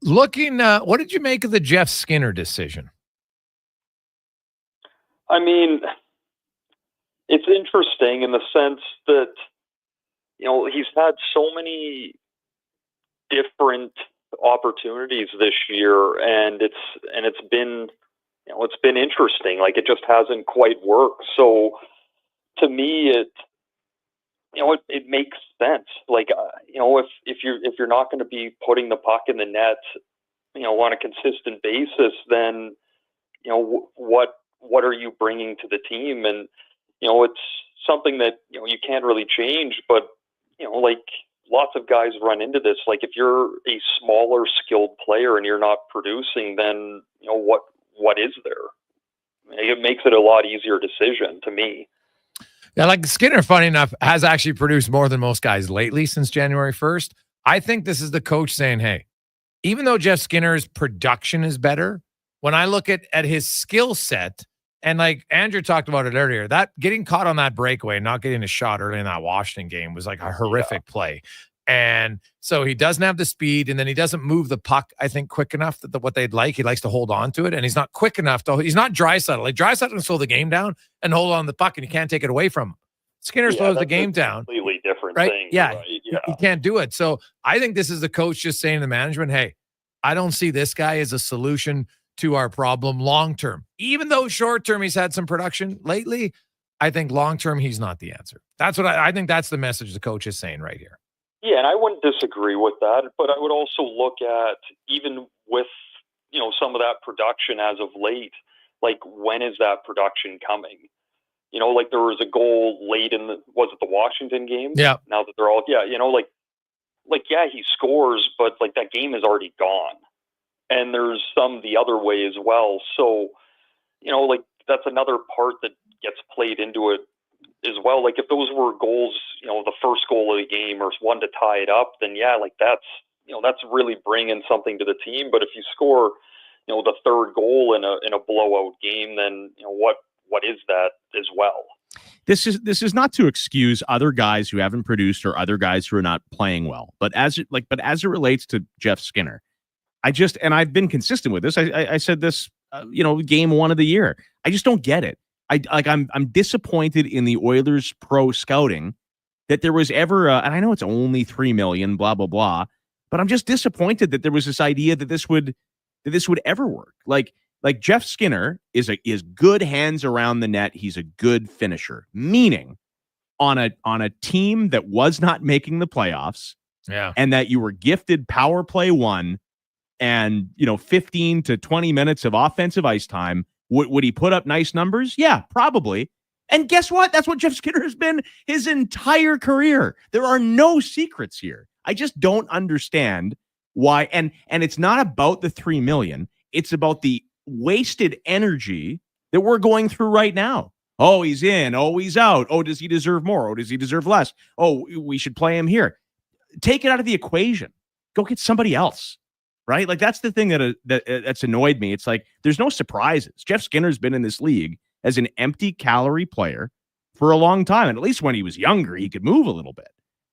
S4: What did you make of the Jeff Skinner decision?
S3: I mean, it's interesting in the sense that, he's had so many different opportunities this year, and it's been, it's been interesting. Like it just hasn't quite worked. So to me, it makes sense. Like, if you're not going to be putting the puck in the net, on a consistent basis, then, what are you bringing to the team? And, it's something that, you can't really change, but, like lots of guys run into this. Like if you're a smaller skilled player and you're not producing, then, what is there? It makes it a lot easier decision to me.
S4: Yeah, like Skinner, funny enough, has actually produced more than most guys lately since January 1st. I think this is the coach saying, hey, even though Jeff Skinner's production is better, when I look at his skill set, and like Andrew talked about it earlier, that getting caught on that breakaway, not getting a shot early in that Washington game was like a horrific play. And so he doesn't have the speed, and then he doesn't move the puck, I think, quick enough that what they'd like. He likes to hold on to it, and he's not quick enough. He's not Draisaitl. Like Draisaitl can slow the game down and hold on to the puck, and you can't take it away from him. Skinner slows the game down.
S3: Completely different
S4: right?
S3: thing.
S4: Yeah,
S3: right?
S4: You can't do it. So I think this is the coach just saying to the management, hey, I don't see this guy as a solution to our problem long-term. Even though short-term he's had some production lately, I think long-term he's not the answer. That's what I think that's the message the coach is saying right here.
S3: Yeah, and I wouldn't disagree with that, but I would also look at, even with, some of that production as of late, like when is that production coming? Like there was a goal late in was it the Washington game?
S4: Yeah.
S3: Now that they're all, he scores, but like that game is already gone. And there's some the other way as well. So, like that's another part that gets played into it as well. Like if those were goals, the first goal of the game or one to tie it up, then yeah, like that's really bringing something to the team. But if you score, the third goal in a blowout game, then what is that as well?
S23: This is not to excuse other guys who haven't produced or other guys who are not playing well, but as it relates to Jeff Skinner, I've been consistent with this. I said this, game one of the year. I just don't get it. I'm disappointed in the Oilers pro scouting that there was ever, and I know it's only $3 million, blah blah blah, but I'm just disappointed that there was this idea that this would ever work. Like Jeff Skinner is good hands around the net. He's a good finisher, meaning on a team that was not making the playoffs, and that you were gifted power play one. And 15 to 20 minutes of offensive ice time. Would he put up nice numbers? Yeah, probably. And guess what? That's what Jeff Skinner has been his entire career. There are no secrets here. I just don't understand why. And it's not about the $3 million. It's about the wasted energy that we're going through right now. Oh, he's in. Oh, he's out. Oh, does he deserve more? Oh, does he deserve less? Oh, we should play him here. Take it out of the equation. Go get somebody else. Right? Like that's the thing that's annoyed me. It's like there's no surprises. Jeff Skinner's been in this league as an empty calorie player for a long time. And at least when he was younger, he could move a little bit.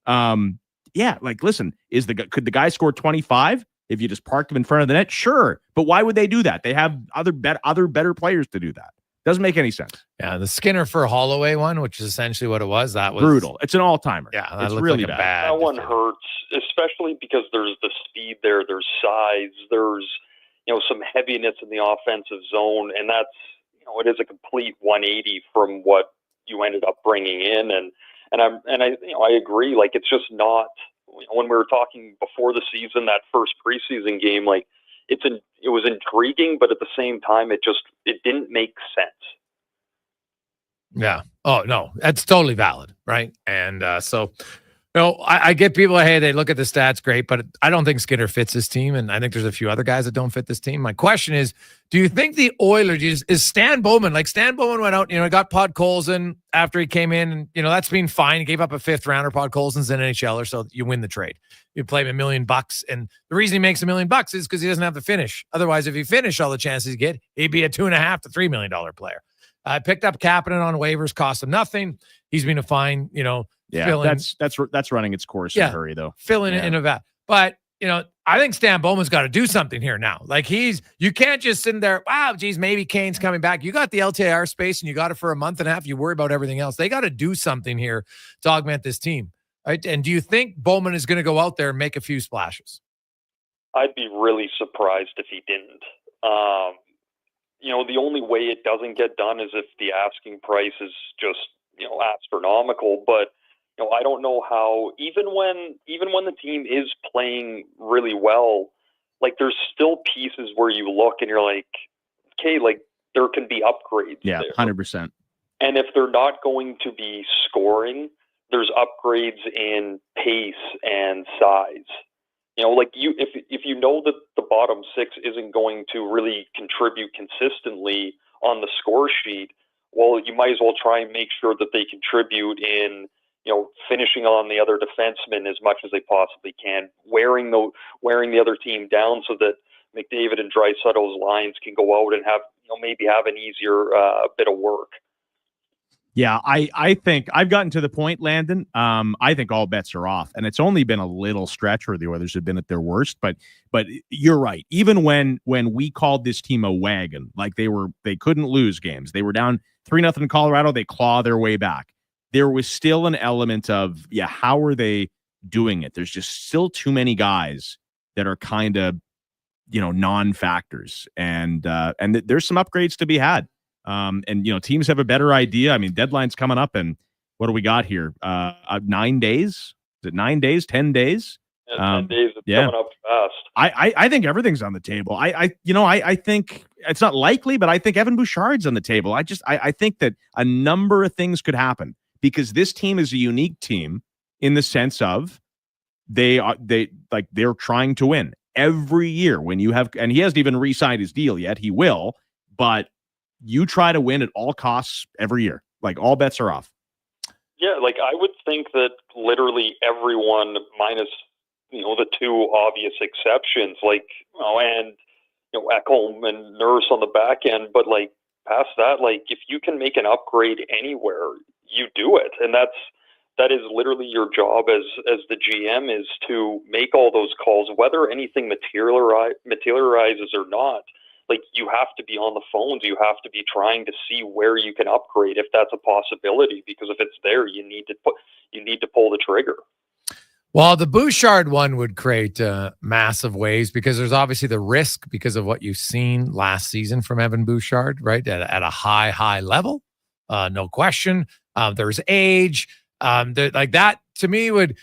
S23: Like listen, could the guy score 25 if you just parked him in front of the net? Sure. But why would they do that? They have other better players to do that. Doesn't make any sense.
S4: Yeah, the Skinner for Holloway one, which is essentially what it was, that was
S23: brutal. It's an all-timer.
S4: Yeah, that
S23: it's
S4: looked
S23: really
S4: like a
S23: bad.
S3: That one hurts, especially because there's the speed there, there's size, there's some heaviness in the offensive zone, and that's it is a complete 180 from what you ended up bringing in, and I agree. Like, it's just not. When we were talking before the season, that first preseason game, like it was intriguing, but at the same time, it didn't make sense.
S4: Yeah. Oh, no, that's totally valid. Right. And so, I get people, hey, they look at the stats, great, but I don't think Skinner fits this team. And I think there's a few other guys that don't fit this team. My question is, do you think the Oilers, is Stan Bowman, like Stan Bowman went out, got Podkolzin after he came in, and, that's been fine. He gave up a 5th rounder. Podkolzin's an NHLer, so you win the trade. You play him $1 million. And the reason he makes $1 million is because he doesn't have to finish. Otherwise, if he finished all the chances he get, he'd be a $2.5 to $3 million player. I picked up Kapanen on waivers, cost him nothing. He's been a fine,
S23: Yeah, that's running its course in a hurry, though.
S4: Filling in a vat. But, I think Stan Bowman's got to do something here now. Like, you can't just sit there, wow, geez, maybe Kane's coming back. You got the LTIR space and you got it for a month and a half. You worry about everything else. They got to do something here to augment this team. Right? And do you think Bowman is going to go out there and make a few splashes?
S3: I'd be really surprised if he didn't. The only way it doesn't get done is if the asking price is just, astronomical. But, I don't know how, even when the team is playing really well, like, there's still pieces where you look and you're like, okay, like, there can be upgrades.
S23: Yeah,
S3: there.
S23: 100%.
S3: And if they're not going to be scoring, there's upgrades in pace and size. If you know that the bottom 6 isn't going to really contribute consistently on the score sheet, well, you might as well try and make sure that they contribute in, finishing on the other defensemen as much as they possibly can, wearing the other team down so that McDavid and Draisaitl's lines can go out and have, maybe have an easier bit of work.
S23: Yeah, I think I've gotten to the point, Landon. I think all bets are off, and it's only been a little stretch where the Oilers have been at their worst. But you're right. Even when we called this team a wagon, like they couldn't lose games. They were down 3-0 in Colorado. They claw their way back. There was still an element of, how are they doing it? There's just still too many guys that are kind of, non-factors, and there's some upgrades to be had. Teams have a better idea. I mean, deadline's coming up, and what do we got here? 9 days? Is it 9 days? 10 days?
S3: Yeah, 10 days. It's coming up fast.
S23: I think everything's on the table. I think it's not likely, but I think Evan Bouchard's on the table. I think that a number of things could happen because this team is a unique team in the sense of they're trying to win every year. When you have, and he hasn't even re-signed his deal yet. He will, but you try to win at all costs every year. Like, all bets are off.
S3: Yeah, like, I would think that literally everyone, minus, the 2 obvious exceptions, like, Ekholm and Nurse on the back end, but, like, past that, like, if you can make an upgrade anywhere, you do it. And that is literally your job as the GM, is to make all those calls, whether anything materializes or not. Like, you have to be on the phones. You have to be trying to see where you can upgrade if that's a possibility. Because if it's there, you need to pull the trigger.
S4: Well, the Bouchard one would create massive waves because there's obviously the risk because of what you've seen last season from Evan Bouchard, right? At a high level, no question. There's age, like that. To me, would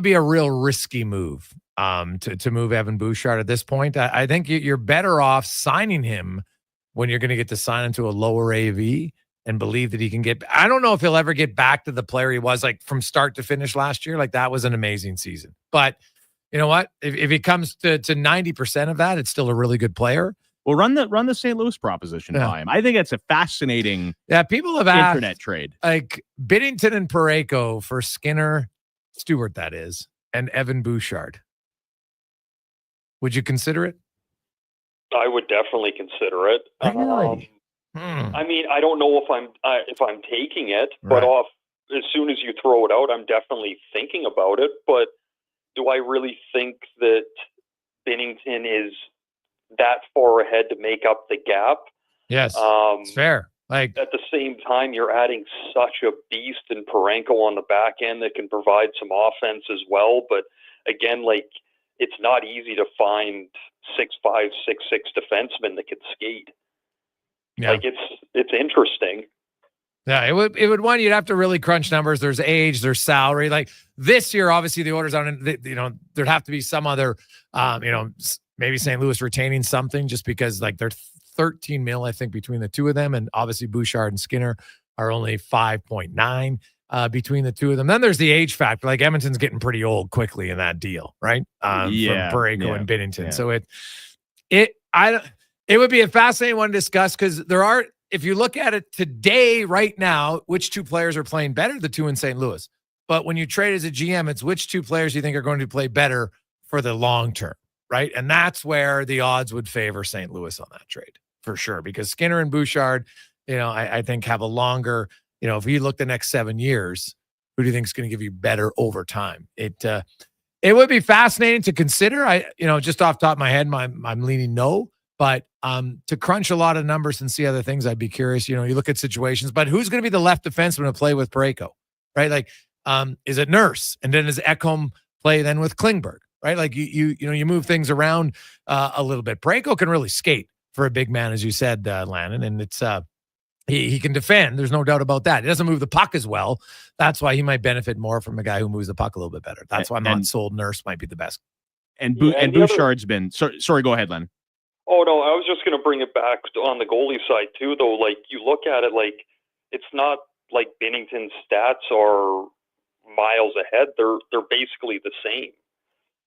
S4: be a real risky move. To move Evan Bouchard at this point. I think you're better off signing him when you're going to get to sign him to a lower AV and believe that he can get. I don't know if he'll ever get back to the player he was, like, from start to finish last year. Like, that was an amazing season. But you know what? If he comes to 90% of that, it's still a really good player.
S23: Well, run the St. Louis proposition by him. I think it's a fascinating
S4: people have asked,
S23: internet trade.
S4: Like, Binnington and Parayko for Skinner, Stewart, that is, and Evan Bouchard. Would you consider it?
S3: I would definitely consider it.
S4: Really?
S3: I mean, I don't know if I'm taking it,
S4: Right.
S3: but as soon as you throw it out, I'm definitely thinking about it. But do I really think that Binnington is that far ahead to make up the gap?
S4: Yes, it's fair. Like
S3: at the same time, you're adding such a beast in Parenko on the back end that can provide some offense as well. But again, like it's not easy to find 6'5", 6'6" defensemen that can skate.
S4: Yeah.
S3: Like it's interesting.
S4: Yeah, it would one, you'd have to really crunch numbers. There's age, there's salary. Like this year, obviously the Oilers on, there'd have to be some other, maybe St. Louis retaining something just because like they're 13 mil, I think, between the two of them. And obviously Bouchard and Skinner are only 5.9 between the two of them. Then there's the age factor. Like Edmonton's getting pretty old quickly in that deal, right? From Parayko and Binnington. Yeah. So it would be a fascinating one to discuss because if you look at it today, right now, which two players are playing better? The two in St. Louis. But when you trade as a GM, it's which two players you think are going to play better for the long term, right? And that's where the odds would favor St. Louis on that trade for sure. Because Skinner and Bouchard, I think have a longer, if you look the next 7 years, who do you think is going to give you better over time? It would be fascinating to consider. Just off the top of my head, I'm leaning no. But to crunch a lot of numbers and see other things, I'd be curious. You look at situations, but who's going to be the left defenseman to play with Parayko, right? Like, is it Nurse? And then does Ekholm play then with Klingberg, right? Like you move things around a little bit. Parayko can really skate for a big man, as you said, Landon, and it's he can defend. There's no doubt about that. He doesn't move the puck as well. That's why he might benefit more from a guy who moves the puck a little bit better. That's why I'm not sold. Nurse might be the best.
S23: And Bouchard's been sorry. Go ahead, Len.
S3: Oh, no, I was just going to bring it back on the goalie side, too, though. Like, you look at it, like, it's not like Binnington's stats are miles ahead. They're basically the same.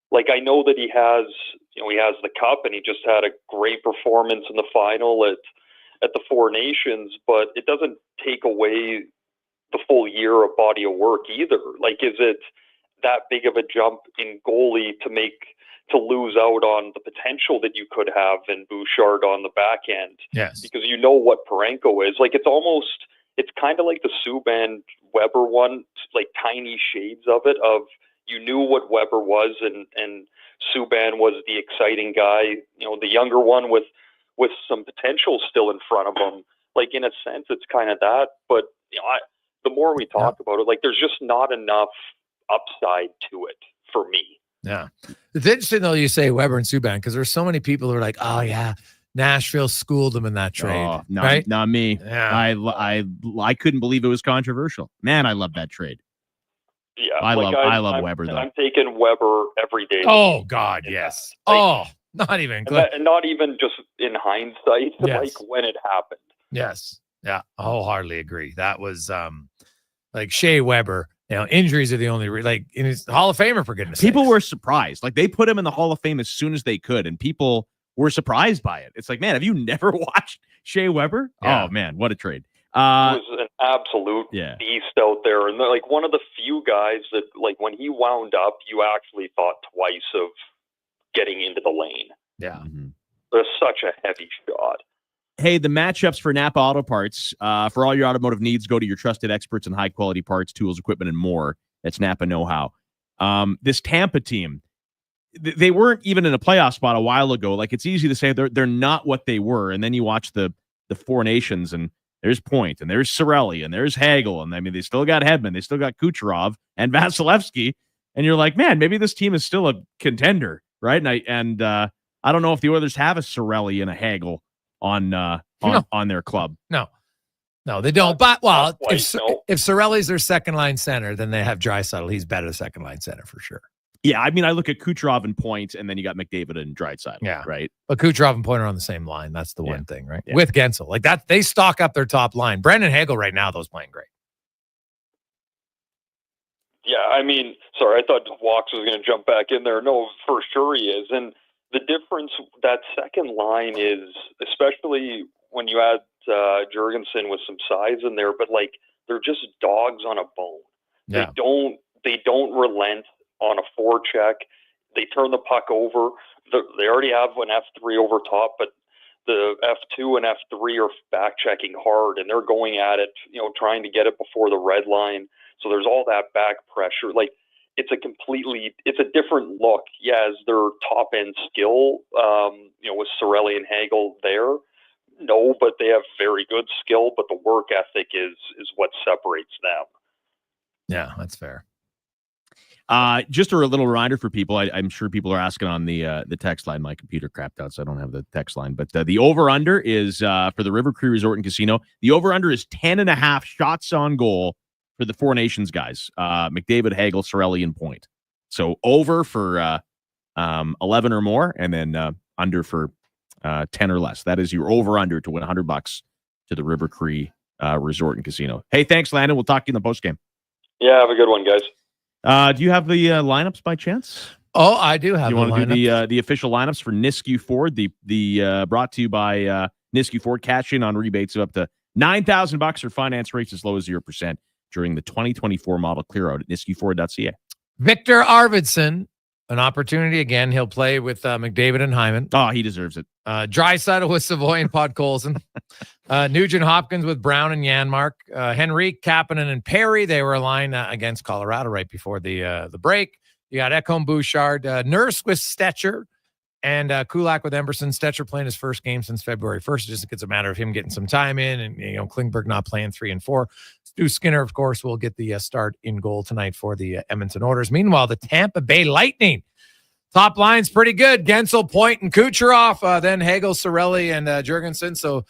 S3: Like, I know that he has the cup, and he just had a great performance in the final at the Four Nations, but it doesn't take away the full year of body of work either. Like, is it that big of a jump in goalie to lose out on the potential that you could have in Bouchard on the back end?
S4: Yes.
S3: Because you know what Parayko is. Like, it's kind of like the Subban-Weber one, like tiny shades of it, of you knew what Weber was and Subban was the exciting guy, the younger one with some potential still in front of him. Like, in a sense, it's kind of that. But, the more we talk about it, like, there's just not enough upside to it for me.
S4: Yeah. It's interesting, though, you say Weber and Subban, because there's so many people who are like, oh, yeah, Nashville schooled them in that trade. Right?
S23: Not me.
S4: Yeah.
S23: I couldn't believe it was controversial. Man, I love that trade.
S3: Yeah.
S23: I love Weber, though.
S3: I'm taking Weber every day.
S4: Oh, God, yes. Not even close.
S3: And not even just in hindsight, like when it happened.
S4: Yes. Yeah. I wholeheartedly agree. That was like Shea Weber. Injuries are the only in his Hall of Famer, for goodness sakes.
S23: People were surprised. Like, they put him in the Hall of Fame as soon as they could, and people were surprised by it. It's like, man, have you never watched Shea Weber? Yeah. Oh, man, what a trade.
S3: He was an absolute beast out there. And like one of the few guys that, like, when he wound up, you actually thought twice of getting into the lane.
S4: Yeah.
S23: Mm-hmm.
S3: There's such a heavy shot.
S23: Hey, the matchups for Napa Auto Parts. For all your automotive needs, go to your trusted experts in high-quality parts, tools, equipment, and more. That's Napa know-how. This Tampa team, they weren't even in a playoff spot a while ago. Like, it's easy to say they're not what they were, and then you watch the Four Nations, and there's Point, and there's Cirelli, and there's Hagel, and I mean, they still got Hedman, they still got Kucherov, and Vasilevsky, and you're like, man, maybe this team is still a contender, right? And I don't know if the Oilers have a Cirelli and a Hagel on their club.
S4: No, they don't. But if Cirelli's their second line center, then they have Draisaitl. He's better second line center for sure.
S23: Yeah, I mean, I look at Kucherov and Point, and then you got McDavid and Draisaitl.
S4: Yeah,
S23: right.
S4: But Kucherov and Point are on the same line. That's the one thing, right? Yeah. With Gensel, like that, they stock up their top line. Brendan Hagel right now, those playing great.
S3: Yeah, I mean, sorry, I thought Walks was going to jump back in there. No, for sure he is, and the difference, that second line is, especially when you add Jurgensen with some size in there, but like they're just dogs on a bone. Yeah. They don't relent on a forecheck. They turn the puck over. They already have an F3 over top, but the F2 and F3 are back checking hard, and they're going at it, trying to get it before the red line. So there's all that back pressure. Like, it's a different look. Yeah, as their top end skill, with Cirelli and Hagel there, No, but they have very good skill, but the work ethic is what separates them.
S4: Yeah, that's fair.
S23: Just a little reminder for people. I'm sure people are asking on the text line. My computer crapped out, so I don't have the text line. But the over-under is for the River Cree Resort and Casino. The over-under is 10.5 shots on goal for the Four Nations guys. McDavid, Hagel, Sorelli, and Point. So over for 11 or more, and then under for 10 or less. That is your over-under to win $100 to the River Cree Resort and Casino. Hey, thanks, Landon. We'll talk to you in the postgame.
S3: Yeah, have a good one, guys.
S23: Do you have the lineups by chance?
S4: Oh, I do have.
S23: You want to do the official lineups for Nisku Ford? The brought to you by Nisku Ford. Cash in on rebates of up to $9,000 or finance rates as low as 0% during the 2024 model clear out at niskuford.ca.
S4: Victor Arvidsson, an opportunity again. He'll play with McDavid and Hyman.
S23: Oh, he deserves it.
S4: Draisaitl with Savoy and Podkolzin. Nugent Hopkins with Brown and Janmark. Henrique, Kapanen, and Perry. They were aligned against Colorado right before the break. You got Ekholm, Bouchard, Nurse with Stetcher, and Kulak with Emberson. Stetcher playing his first game since February 1st. It just gets a matter of him getting some time in, and Klingberg not playing 3 and 4. Stu Skinner, of course, will get the start in goal tonight for the Edmonton Oilers. Meanwhile, the Tampa Bay Lightning. Top line's pretty good. Gensel, Point, and Kucherov. Then Hagel, Sorelli, and Jurgensen. So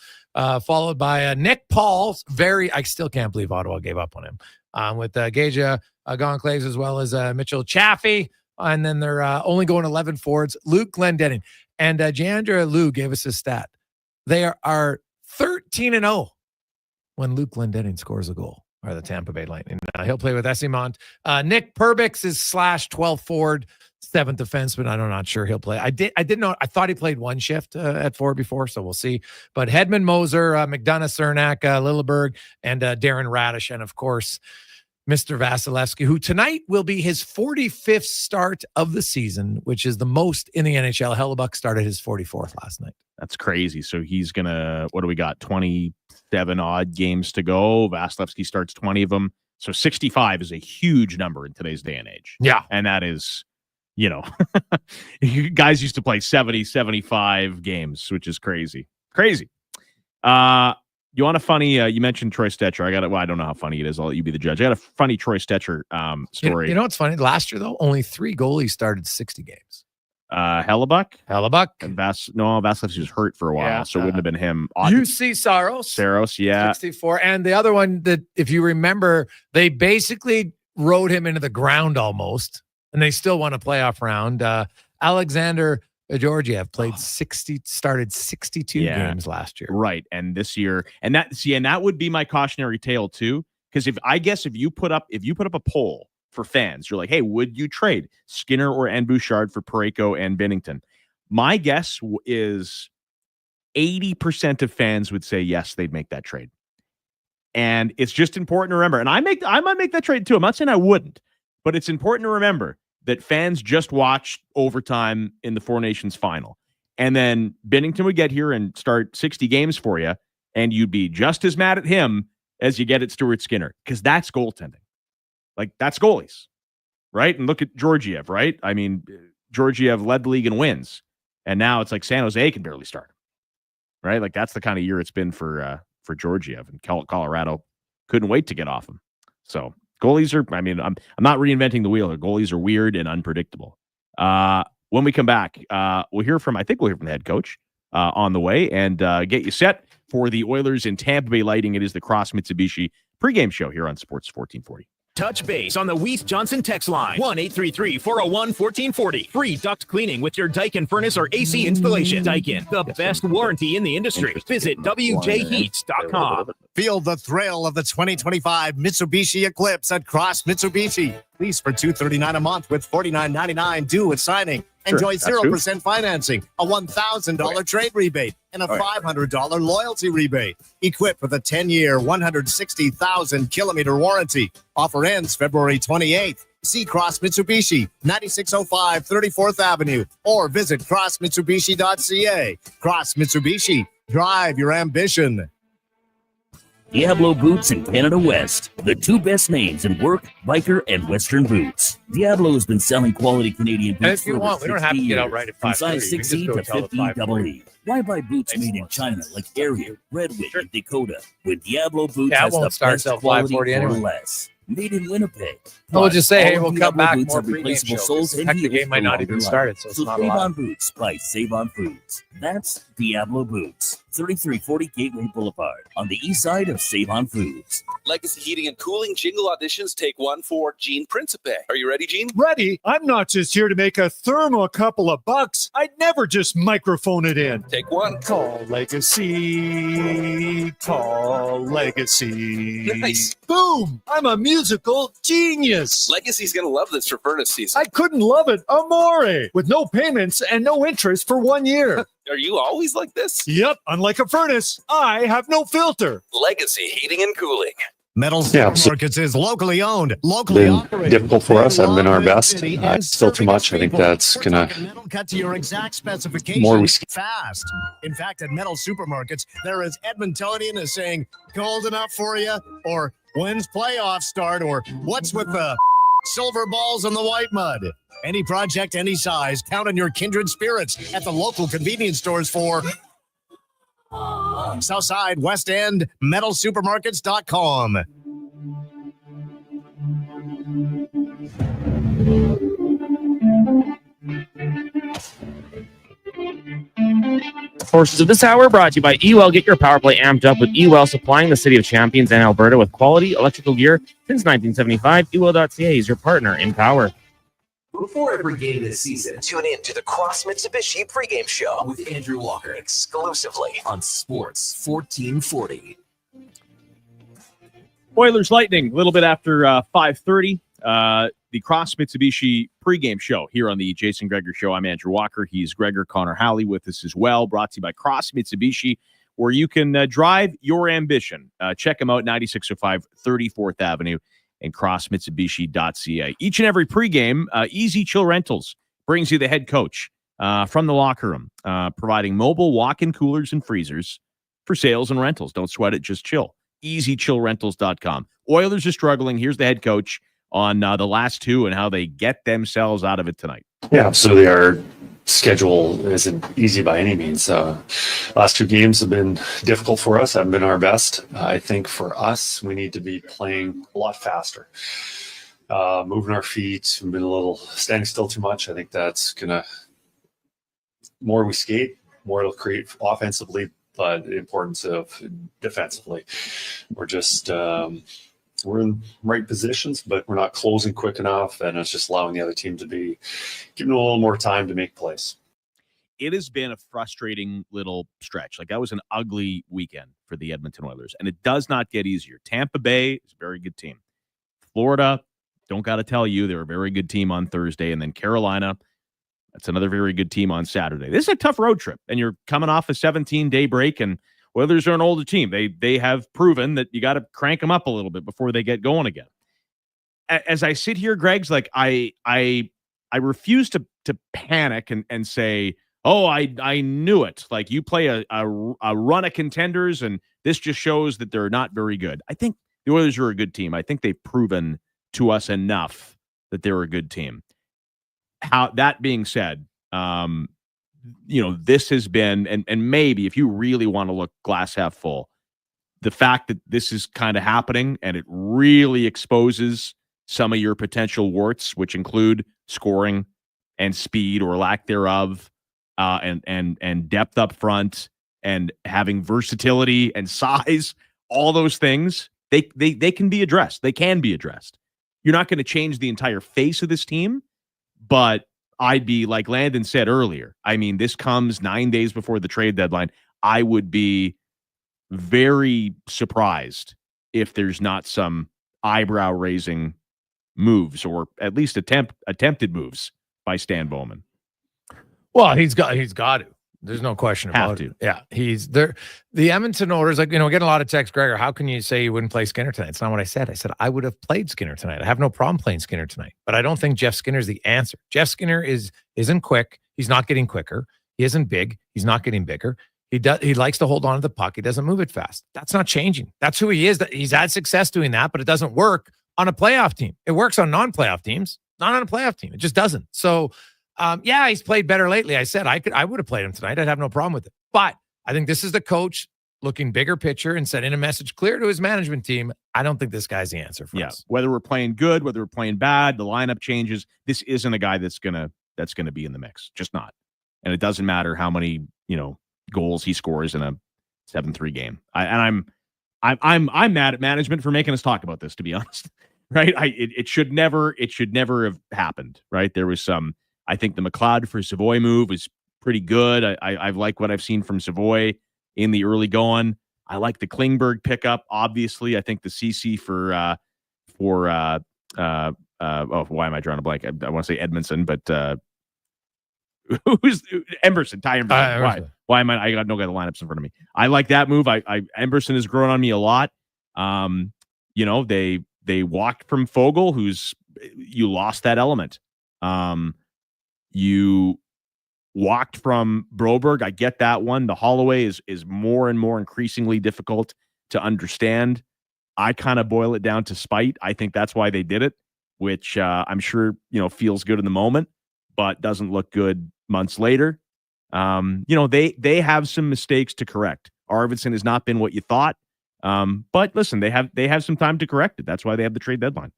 S4: followed by Nick Paul. I still can't believe Ottawa gave up on him. With Geja Gonclaves as well as Mitchell Chaffee. And then they're only going 11 forwards. Luke Glendening. And Jandra Liu gave us a stat. They are 13-0 when Luke Glendening scores a goal. Or the Tampa Bay Lightning. He'll play with Esimont. Nick Perbix is /12 forward. 7th defenseman. I'm not sure he'll play. I didn't know. I thought he played one shift at forward before, so we'll see. But Hedman, Moser, McDonough, Cernak, Lilleberg, and Darren Radish, and of course, Mr. Vasilevsky, who tonight will be his 45th start of the season, which is the most in the NHL. Hellebuck started his 44th last night.
S23: That's crazy. So he's gonna. What do we got? 27 odd games to go. Vasilevsky starts 20 of them. So 65 is a huge number in today's day and age.
S4: Yeah,
S23: and that is. Guys used to play 70, 75 games, which is crazy. Crazy. You want a funny, you mentioned Troy Stetcher. I don't know how funny it is. I'll let you be the judge. I got a funny Troy Stetcher story.
S4: You know what's funny? Last year, though, only 3 goalies started 60 games.
S23: Hellebuck.
S4: And
S23: Vasilevsky was hurt for a while, so it wouldn't have been him.
S4: UC Saros, yeah. 64. And the other one that, if you remember, they basically rode him into the ground almost. And they still won a playoff round. Alexander Georgiev started 62 games last year.
S23: Right. And this year, and that would be my cautionary tale too. Because if you put up a poll for fans, you're like, hey, would you trade Skinner and Bouchard for Parayko and Binnington? My guess is 80% of fans would say yes, they'd make that trade. And it's just important to remember. And I might make that trade too. I'm not saying I wouldn't. But it's important to remember that fans just watched overtime in the Four Nations final. And then Binnington would get here and start 60 games for you, and you'd be just as mad at him as you get at Stuart Skinner, because that's goaltending. Like, that's goalies, right? And look at Georgiev, right? I mean, Georgiev led the league in wins, and now it's like San Jose can barely start, right? Like, that's the kind of year it's been for Georgiev, and Colorado couldn't wait to get off him. So goalies are, I'm not reinventing the wheel. Goalies are weird and unpredictable. When we come back, we'll hear from the head coach on the way and get you set for the Oilers in Tampa Bay Lightning. It is the Cross Mitsubishi pregame show here on Sports 1440.
S12: Touch base on the Weiss Johnson text line. 1-833-401-1440. Free duct cleaning with your Daikin furnace or AC installation. Daikin, the best warranty in the industry. Visit WJHeats.com.
S10: Feel the thrill of the 2025 Mitsubishi Eclipse at Cross Mitsubishi. Lease for $239 a month with $49.99 due at signing. Enjoy 0% financing, a $1,000 trade rebate, and a $500 loyalty rebate. Equipped with a 10-year, 160,000-kilometer warranty. Offer ends February 28th. See Cross Mitsubishi, 9605 34th Avenue, or visit crossmitsubishi.ca. Cross Mitsubishi, drive your ambition.
S8: Diablo Boots and Canada West, the two best names in work, biker, and western boots. Diablo has been selling quality Canadian
S4: And
S8: boots
S4: if you
S8: for
S4: want,
S8: over
S4: we don't have
S8: 60
S4: to get out
S8: years.
S4: right at
S8: From
S4: 5:30.
S8: size
S4: We can
S8: 6E
S4: just go
S8: to
S4: till
S8: 15 double E. Why buy boots made in China like Ariat, Redwood, and Dakota when Diablo Boots
S4: Yeah, it
S8: has the
S4: won't start
S8: best
S4: till
S8: quality
S4: 5:40
S8: for
S4: anyway.
S8: less? Made in Winnipeg.
S4: We'll just say,
S8: All
S4: hey,
S8: of
S4: we'll come
S8: Diablo
S4: back
S8: boots
S4: more
S8: have
S4: pregame
S8: replaceable
S4: show.
S8: soles and
S4: Heck, the
S8: heels
S4: game might
S8: for
S4: not
S8: longer
S4: even
S8: life.
S4: started, so it's not
S8: Save
S4: allowed.
S8: on Boots by Save on Foods. That's Diablo Boots, 3340 Gateway Boulevard on the east side of Save on Foods.
S19: Legacy Heating and Cooling jingle auditions take one for Gene Principe. Are you ready, Gene?
S21: Ready? I'm not just here to make a thermal couple of bucks. I'd never just microphone it in.
S19: Take one.
S21: Call Legacy. Call Legacy.
S19: Nice.
S21: Boom! I'm a musical genius.
S19: Legacy's going to love this for furnace season.
S21: I couldn't love it amore. With no payments and no interest for 1 year.
S19: Are you always like this?
S21: Yep, unlike a furnace, I have no filter.
S19: Legacy Heating and Cooling.
S10: Metal
S6: Yeah, so-
S10: Supermarkets is locally owned, locally
S6: Been
S10: operated.
S6: difficult for us. Haven't been our
S10: They
S6: best.
S10: love the city and
S6: Still too
S10: serving
S6: much.
S10: its
S6: I think
S10: people.
S6: that's
S10: We're
S6: gonna
S10: talking metal cut to your exact specifications.
S6: more we
S10: Fast. In fact, at Metal Supermarkets, they're as Edmontonian as saying cold enough for you, or when's playoffs start, or what's with the silver balls and the white mud. Any project, any size, count on your kindred spirits at the local convenience stores for Southside, West End, metalsupermarkets.com.
S16: Portions of this hour brought to you by EWELL. Get your power play amped up with EWELL, supplying the city of champions and Alberta with quality electrical gear since 1975. EWELL.ca is your partner in power.
S1: Before every game this season, tune in to the Cross Mitsubishi pregame show with Andrew Walker exclusively on Sports 1440.
S23: Oilers Lightning, a little bit after 5:30. The Cross Mitsubishi pregame show here on the Jason Gregor Show. I'm Andrew Walker. He's Gregor. Connor Halley with us as well. Brought to you by Cross Mitsubishi, where you can drive your ambition. Check them out, 9605 34th Avenue and crossmitsubishi.ca. Each and every pregame, Easy Chill Rentals brings you the head coach from the locker room, providing mobile walk-in coolers and freezers for sales and rentals. Don't sweat it, just chill. EasyChillRentals.com. Oilers are struggling. Here's the head coach on the last two and how they get themselves out of it tonight.
S6: Yeah, absolutely. Our schedule isn't easy by any means. Last two games have been difficult for us, haven't been our best. I think for us, we need to be playing a lot faster, moving our feet. We've been a little standing still too much. I think that's going to, more we skate, more it'll create offensively, but the importance of defensively. We're just, we're in right positions, but we're not closing quick enough, and it's just allowing the other team to be giving them a little more time to make plays.
S23: It has been a frustrating little stretch. Like, that was an ugly weekend for the Edmonton Oilers, and it does not get easier. Tampa Bay is a very good team. Florida, don't got to tell you, they're a very good team on Thursday, and then Carolina, that's another very good team on Saturday. This is a tough road trip, and you're coming off a 17-day break, and Oilers are an older team. They have proven that you got to crank them up a little bit before they get going again. As I sit here, Greg's like, I refuse to panic and say, oh, I knew it. Like, you play a run of contenders, and this just shows that they're not very good. I think the Oilers are a good team. I think they've proven to us enough that they're a good team. How that being said, this has been, and maybe if you really want to look glass half full, the fact that this is kind of happening and it really exposes some of your potential warts, which include scoring and speed or lack thereof, and depth up front and having versatility and size, all those things, they can be addressed. They can be addressed. You're not going to change the entire face of this team, but I'd be, like Landon said earlier, I mean, this comes 9 days before the trade deadline. I would be very surprised if there's not some eyebrow-raising moves, or at least attempted moves by Stan Bowman.
S4: Well, he's got to. There's no question about it. Yeah, he's there. The Edmonton Oilers, getting a lot of texts, Gregor, how can you say you wouldn't play Skinner tonight? It's not what I said. I said I would have played Skinner tonight. I have no problem playing Skinner tonight, but I don't think Jeff Skinner's the answer. Jeff Skinner isn't quick. He's not getting quicker. He isn't big. He's not getting bigger. He likes to hold on to the puck. He doesn't move it fast. That's not changing. That's who he is. He's had success doing that, but it doesn't work on a playoff team. It works on non-playoff teams, not on a playoff team. It just doesn't. So, yeah, he's played better lately. I said I would have played him tonight. I'd have no problem with it. But I think this is the coach looking bigger picture and sending a message clear to his management team. I don't think this guy's the answer for us.
S23: Whether we're playing good, whether we're playing bad, the lineup changes. This isn't a guy that's gonna be in the mix. Just not. And it doesn't matter how many goals he scores in a 7-3 game. I'm mad at management for making us talk about this, to be honest. Right? It should never have happened. Right? There was I think the McLeod for Savoy move was pretty good. I like what I've seen from Savoy in the early going. I like the Klingberg pickup. Obviously, I think the CC for why am I drawing a blank? I want to say Edmondson, but who's Emberson? Ty Emberson. Why am I got no guy the lineups in front of me? I like that move. Emberson has grown on me a lot. They walked from Fogle, you lost that element. You walked from Broberg. I get that one. The Holloway is more and more increasingly difficult to understand. I kind of boil it down to spite. I think that's why they did it, which I'm sure, feels good in the moment, but doesn't look good months later. They have some mistakes to correct. Arvidsson has not been what you thought. But listen, they have some time to correct it. That's why they have the trade deadline.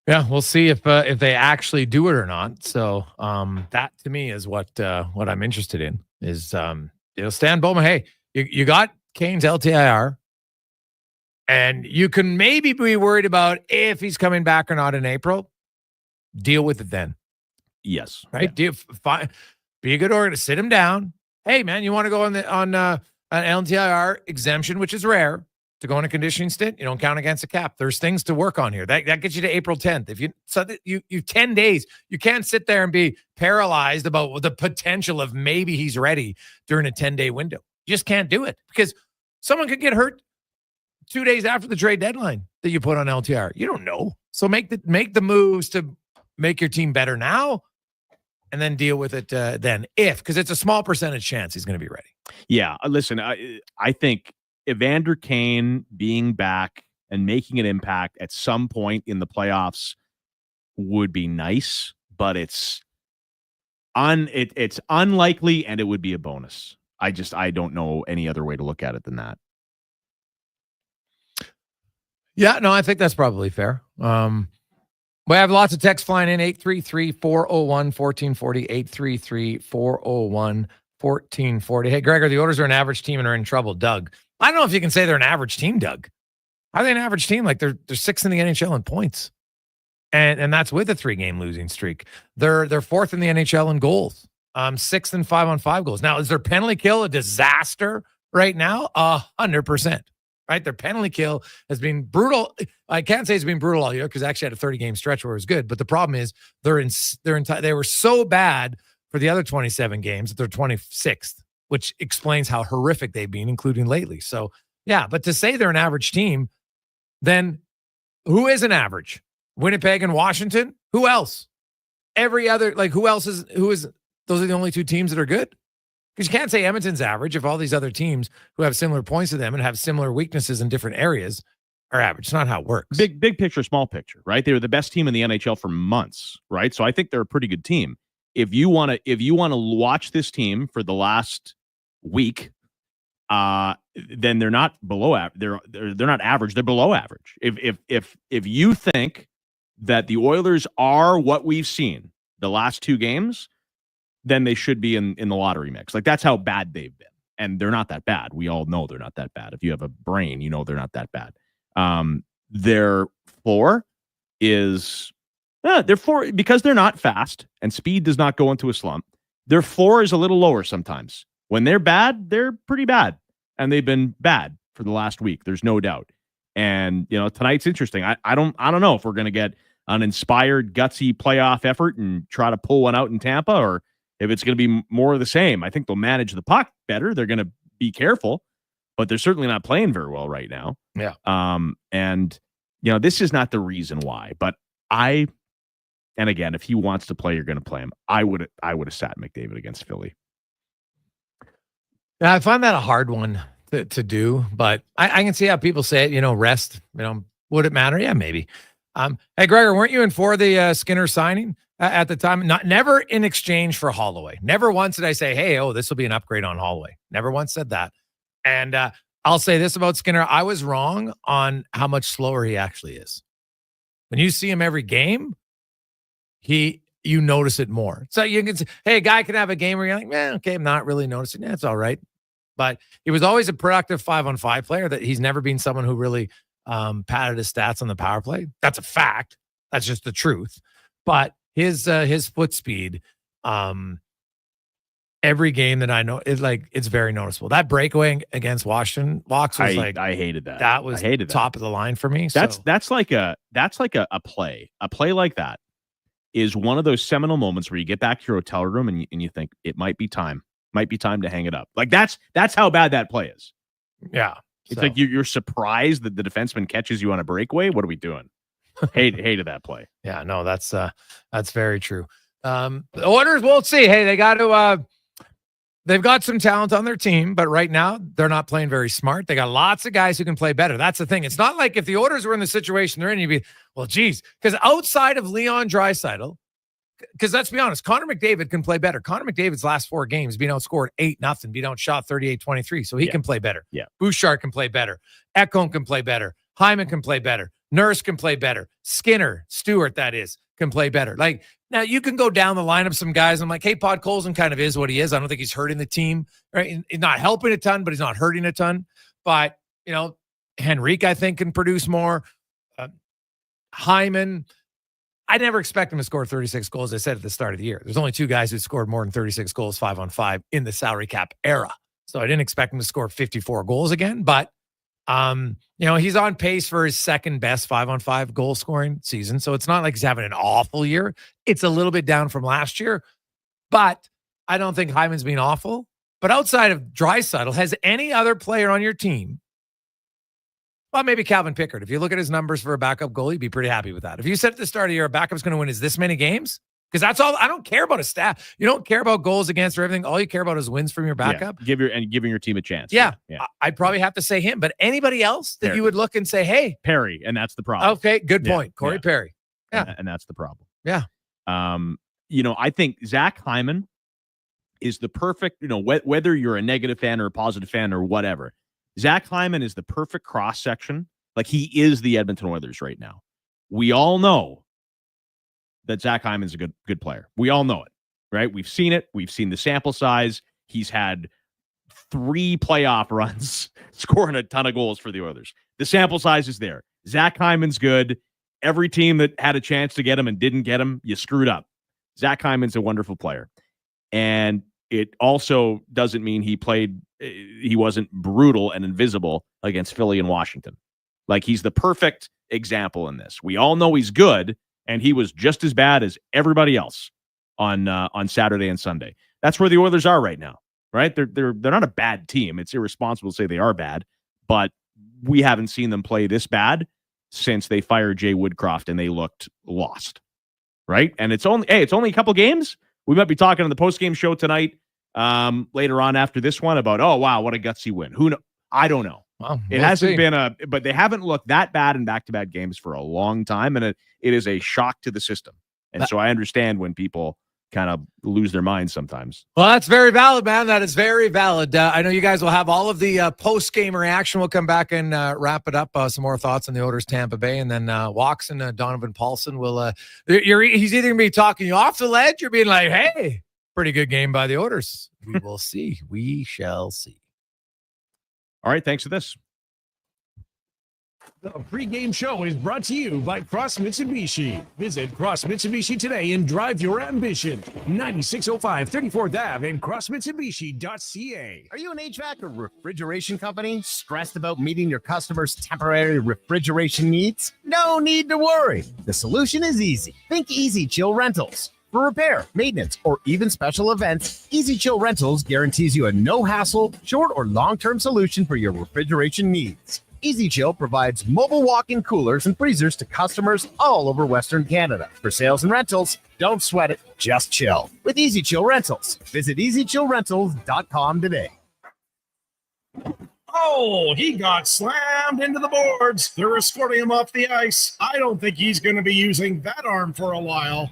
S4: Yeah, we'll see if they actually do it or not. So that to me is what I'm interested in is Stan Bowman. Hey, you got Kane's LTIR, and you can maybe be worried about if he's coming back or not in April. Deal with it then.
S23: Yes.
S4: Right.
S23: Yeah.
S4: Be a good organ to sit him down. Hey man, you want to go on an LTIR exemption, which is rare. To go on a conditioning stint, you don't count against the cap. There's things to work on here. That gets you to April 10th. If you 10 days, you can't sit there and be paralyzed about the potential of maybe he's ready during a 10-day window. You just can't do it because someone could get hurt 2 days after the trade deadline that you put on LTIR. You don't know. So make the moves to make your team better now, and then deal with it then because it's a small percentage chance he's going to be ready.
S23: Yeah, listen, I think Evander Kane being back and making an impact at some point in the playoffs would be nice, but it's unlikely, and it would be a bonus. I don't know any other way to look at it than that.
S4: Yeah, no, I think that's probably fair. We have lots of texts flying in, 833-401-1440, 833-401-1440. Hey, Gregor, the Oilers are an average team and are in trouble. Doug. I don't know if you can say they're an average team, Doug. Are they an average team? Like they're sixth in the NHL in points. And that's with a 3-game losing streak. They're fourth in the NHL in goals. Sixth in 5-on-5 goals. Now, is their penalty kill a disaster right now? 100%. Right? Their penalty kill has been brutal. I can't say it's been brutal all year because actually had a 30-game stretch where it was good. But the problem is they were so bad for the other 27 games that they're 26th. Which explains how horrific they've been, including lately. So, yeah, but to say they're an average team, then who is an average? Winnipeg and Washington? Who else? Every other, who is, those are the only two teams that are good? Because you can't say Edmonton's average if all these other teams who have similar points to them and have similar weaknesses in different areas are average. It's not how it works.
S23: Big picture, small picture, right? They were the best team in the NHL for months, right? So I think they're a pretty good team. If you want to watch this team for the last week, then they're not below average. They're not average. They're below average. If you think that the Oilers are what we've seen the last 2 games, then they should be in the lottery mix. Like that's how bad they've been, and they're not that bad. We all know they're not that bad. If you have a brain, you know they're not that bad. Their floor is. Their floor, because they're not fast and speed does not go into a slump, their floor is a little lower sometimes. When they're bad, they're pretty bad. And they've been bad for the last week. There's no doubt. And, tonight's interesting. I don't know if we're going to get an inspired, gutsy playoff effort and try to pull one out in Tampa, or if it's going to be more of the same. I think they'll manage the puck better. They're going to be careful, but they're certainly not playing very well right now.
S4: Yeah.
S23: And, this is not the reason why, but and again, if he wants to play, you're going to play him. I would have sat McDavid against Philly.
S4: Yeah, I find that a hard one to do, but I can see how people say it, rest, would it matter? Yeah, maybe. Hey, Gregor, weren't you in for the Skinner signing at the time? Never in exchange for Holloway. Never once did I say, hey, this will be an upgrade on Holloway. Never once said that. And I'll say this about Skinner. I was wrong on how much slower he actually is. When you see him every game, you notice it more. So you can say, hey, a guy can have a game where you're like, okay, I'm not really noticing. Yeah, it's all right. But he was always a productive 5-on-5 player. That he's never been someone who really padded his stats on the power play. That's a fact. That's just the truth. But his foot speed, every game that I know, it's very noticeable. That breakaway against Washington, Walks was
S23: I hated that.
S4: That was top of the line for me.
S23: That's like a play. A play like that is one of those seminal moments where you get back to your hotel room and you think it might be time. Might be time to hang it up. Like that's how bad that play is.
S4: Yeah.
S23: It's like you're surprised that the defenseman catches you on a breakaway. What are we doing? Hated that play.
S4: Yeah, no, that's very true. The Oilers, we'll see. Hey, they've got some talent on their team, but right now they're not playing very smart. They got lots of guys who can play better. That's the thing. It's not like if the Oilers were in the situation they're in, you'd be, well, geez, because outside of Leon Draisaitl, because let's be honest, Connor McDavid can play better. Connor McDavid's last 4 games been outscored 8-0, been outshot 38-23, so he can play better.
S23: Yeah.
S4: Bouchard can play better. Ekholm can play better. Hyman can play better. Nurse can play better. Skinner, Stewart, that is, can play better. Like, now you can go down the line of some guys. I'm like, hey, Podkolzin kind of is what he is. I don't think he's hurting the team, right? He's not helping a ton, but he's not hurting a ton. But, Henrique, I think, can produce more. Hyman, I never expect him to score 36 goals. I said at the start of the year, there's only 2 guys who scored more than 36 goals 5-on-5 in the salary cap era. So I didn't expect him to score 54 goals again, but he's on pace for his second best 5-on-5 goal scoring season. So it's not like he's having an awful year. It's a little bit down from last year, but I don't think Hyman's been awful. But outside of Draisaitl, has any other player on your team, well, maybe Calvin Pickard. If you look at his numbers for a backup goalie, you'd be pretty happy with that. If you said at the start of the year, a backup's going to win is this many games, because that's all. I don't care about a stat. You don't care about goals against or everything. All you care about is wins from your backup.
S23: Yeah, giving your team a chance.
S4: Yeah. I'd probably have to say him, but anybody else that you would look and say, hey,
S23: Perry, and that's the problem.
S4: Okay, good point. Corey Perry. Yeah.
S23: And that's the problem.
S4: Yeah.
S23: I think Zach Hyman is the perfect, whether you're a negative fan or a positive fan or whatever, Zach Hyman is the perfect cross section. Like, he is the Edmonton Oilers right now. We all know that Zach Hyman's a good player. We all know it, right? We've seen it. We've seen the sample size. He's had 3 playoff runs scoring a ton of goals for the Oilers. The sample size is there. Zach Hyman's good. Every team that had a chance to get him and didn't get him, you screwed up. Zach Hyman's a wonderful player. And it also doesn't mean he wasn't brutal and invisible against Philly and Washington. Like, he's the perfect example in this. We all know he's good, and he was just as bad as everybody else on Saturday and Sunday. That's where the Oilers are right now, right? They're not a bad team. It's irresponsible to say they are bad, but we haven't seen them play this bad since they fired Jay Woodcroft and they looked lost, right? And it's only a couple games. We might be talking on the post-game show tonight, later on after this one, about, oh, wow, what a gutsy win. Who knows? I don't know.
S4: Well,
S23: it hasn't been but they haven't looked that bad in back-to-back games for a long time, and it is a shock to the system. And so I understand when people kind of lose their minds sometimes.
S4: Well, that's very valid, man. That is very valid. I know you guys will have all of the post-game reaction. We'll come back and wrap it up. Some more thoughts on the Oilers Tampa Bay, and then Walks and Donovan Paulson will. He's either going to be talking you off the ledge or being like, "Hey, pretty good game by the Oilers." We will see. We shall see.
S23: All right. Thanks for this.
S2: The pregame show is brought to you by Cross Mitsubishi. Visit Cross Mitsubishi today and drive your ambition. 9605 34th Ave and crossmitsubishi.ca.
S10: Are you an HVAC or refrigeration company stressed about meeting your customers' temporary refrigeration needs? No need to worry. The solution is easy. Think Easy Chill Rentals. For repair, maintenance, or even special events, Easy Chill Rentals guarantees you a no-hassle, short or long-term solution for your refrigeration needs. Easy Chill provides mobile walk-in coolers and freezers to customers all over Western Canada. For sales and rentals, don't sweat it, just chill with Easy Chill Rentals. Visit EasyChillRentals.com today.
S2: Oh, he got slammed into the boards. They're escorting him off the ice. I don't think he's going to be using that arm for a while.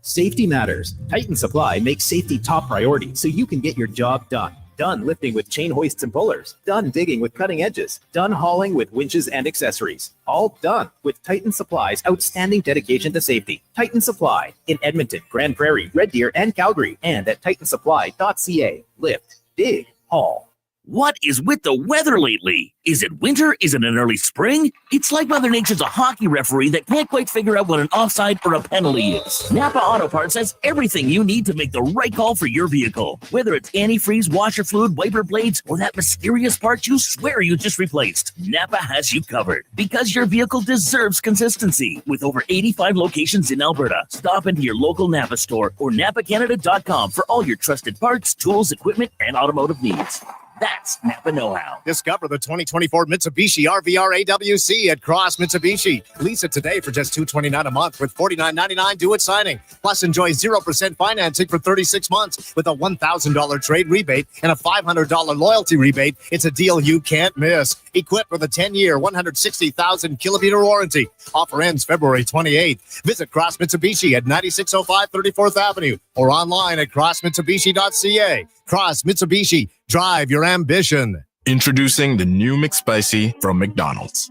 S12: Safety matters. Titan Supply makes safety top priority so you can get your job done. Done lifting with chain hoists and pullers. Done digging with cutting edges. Done hauling with winches and accessories. All done with Titan Supply's outstanding dedication to safety. Titan Supply in Edmonton, Grand Prairie, Red Deer, and Calgary, and at titansupply.ca. Lift, dig, haul.
S8: What is with the weather lately? Is it winter? Is it an early spring? It's like Mother Nature's a hockey referee that can't quite figure out what an offside or a penalty is. Napa Auto Parts has everything you need to make the right call for your vehicle. Whether it's antifreeze, washer fluid, wiper blades, or that mysterious part you swear you just replaced, Napa has you covered. Because your vehicle deserves consistency. With over 85 locations in Alberta, stop into your local Napa store or napacanada.com for all your trusted parts, tools, equipment, and automotive needs. That's Napa know-how.
S10: Discover the 2024 Mitsubishi RVR AWC at Cross Mitsubishi. Lease it today for just $229 a month with $49.99 due at signing. Plus, enjoy 0% financing for 36 months with a $1,000 trade rebate and a $500 loyalty rebate. It's a deal you can't miss. Equipped with a 10-year, 160,000-kilometer warranty. Offer ends February 28th. Visit Cross Mitsubishi at 9605 34th Avenue or online at crossmitsubishi.ca. Cross Mitsubishi. Drive your ambition.
S7: Introducing the new McSpicy from McDonald's.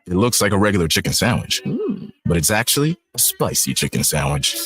S7: It looks like a regular chicken sandwich, but it's actually a spicy chicken sandwich.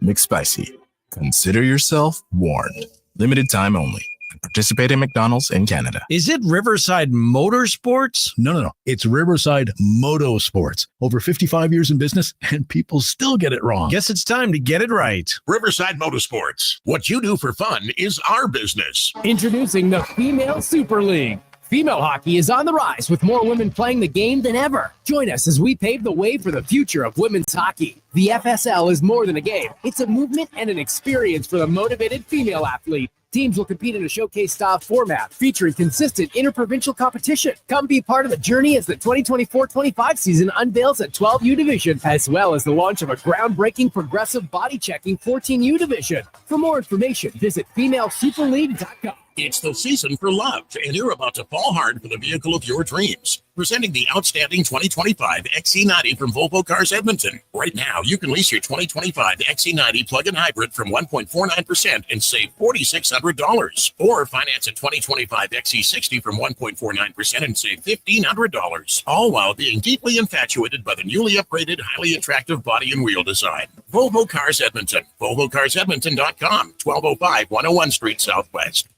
S7: McSpicy. Consider yourself warned. Limited time only. Participate in McDonald's in Canada.
S2: Is it Riverside Motorsports?
S11: No. It's Riverside Motorsports. Over 55 years in business, and people still get it wrong.
S2: Guess it's time to get it right.
S13: Riverside Motorsports. What you do for fun is our business.
S12: Introducing the Female Super League. Female hockey is on the rise with more women playing the game than ever. Join us as we pave the way for the future of women's hockey. The FSL is more than a game. It's a movement and an experience for the motivated female athlete. Teams will compete in a showcase-style format featuring consistent interprovincial competition. Come be part of the journey as the 2024-25 season unveils a 12U division, as well as the launch of a groundbreaking progressive body-checking 14U division. For more information, visit FemaleSuperLeague.com.
S13: It's the season for love, and you're about to fall hard for the vehicle of your dreams. Presenting the outstanding 2025 XC90 from Volvo Cars Edmonton. Right now, you can lease your 2025 XC90 plug-in hybrid from 1.49% and save $4,600. Or finance a 2025 XC60 from 1.49% and save $1,500. All while being deeply infatuated by the newly upgraded, highly attractive body and wheel design. Volvo Cars Edmonton. VolvoCarsEdmonton.com. 1205 101 Street Southwest.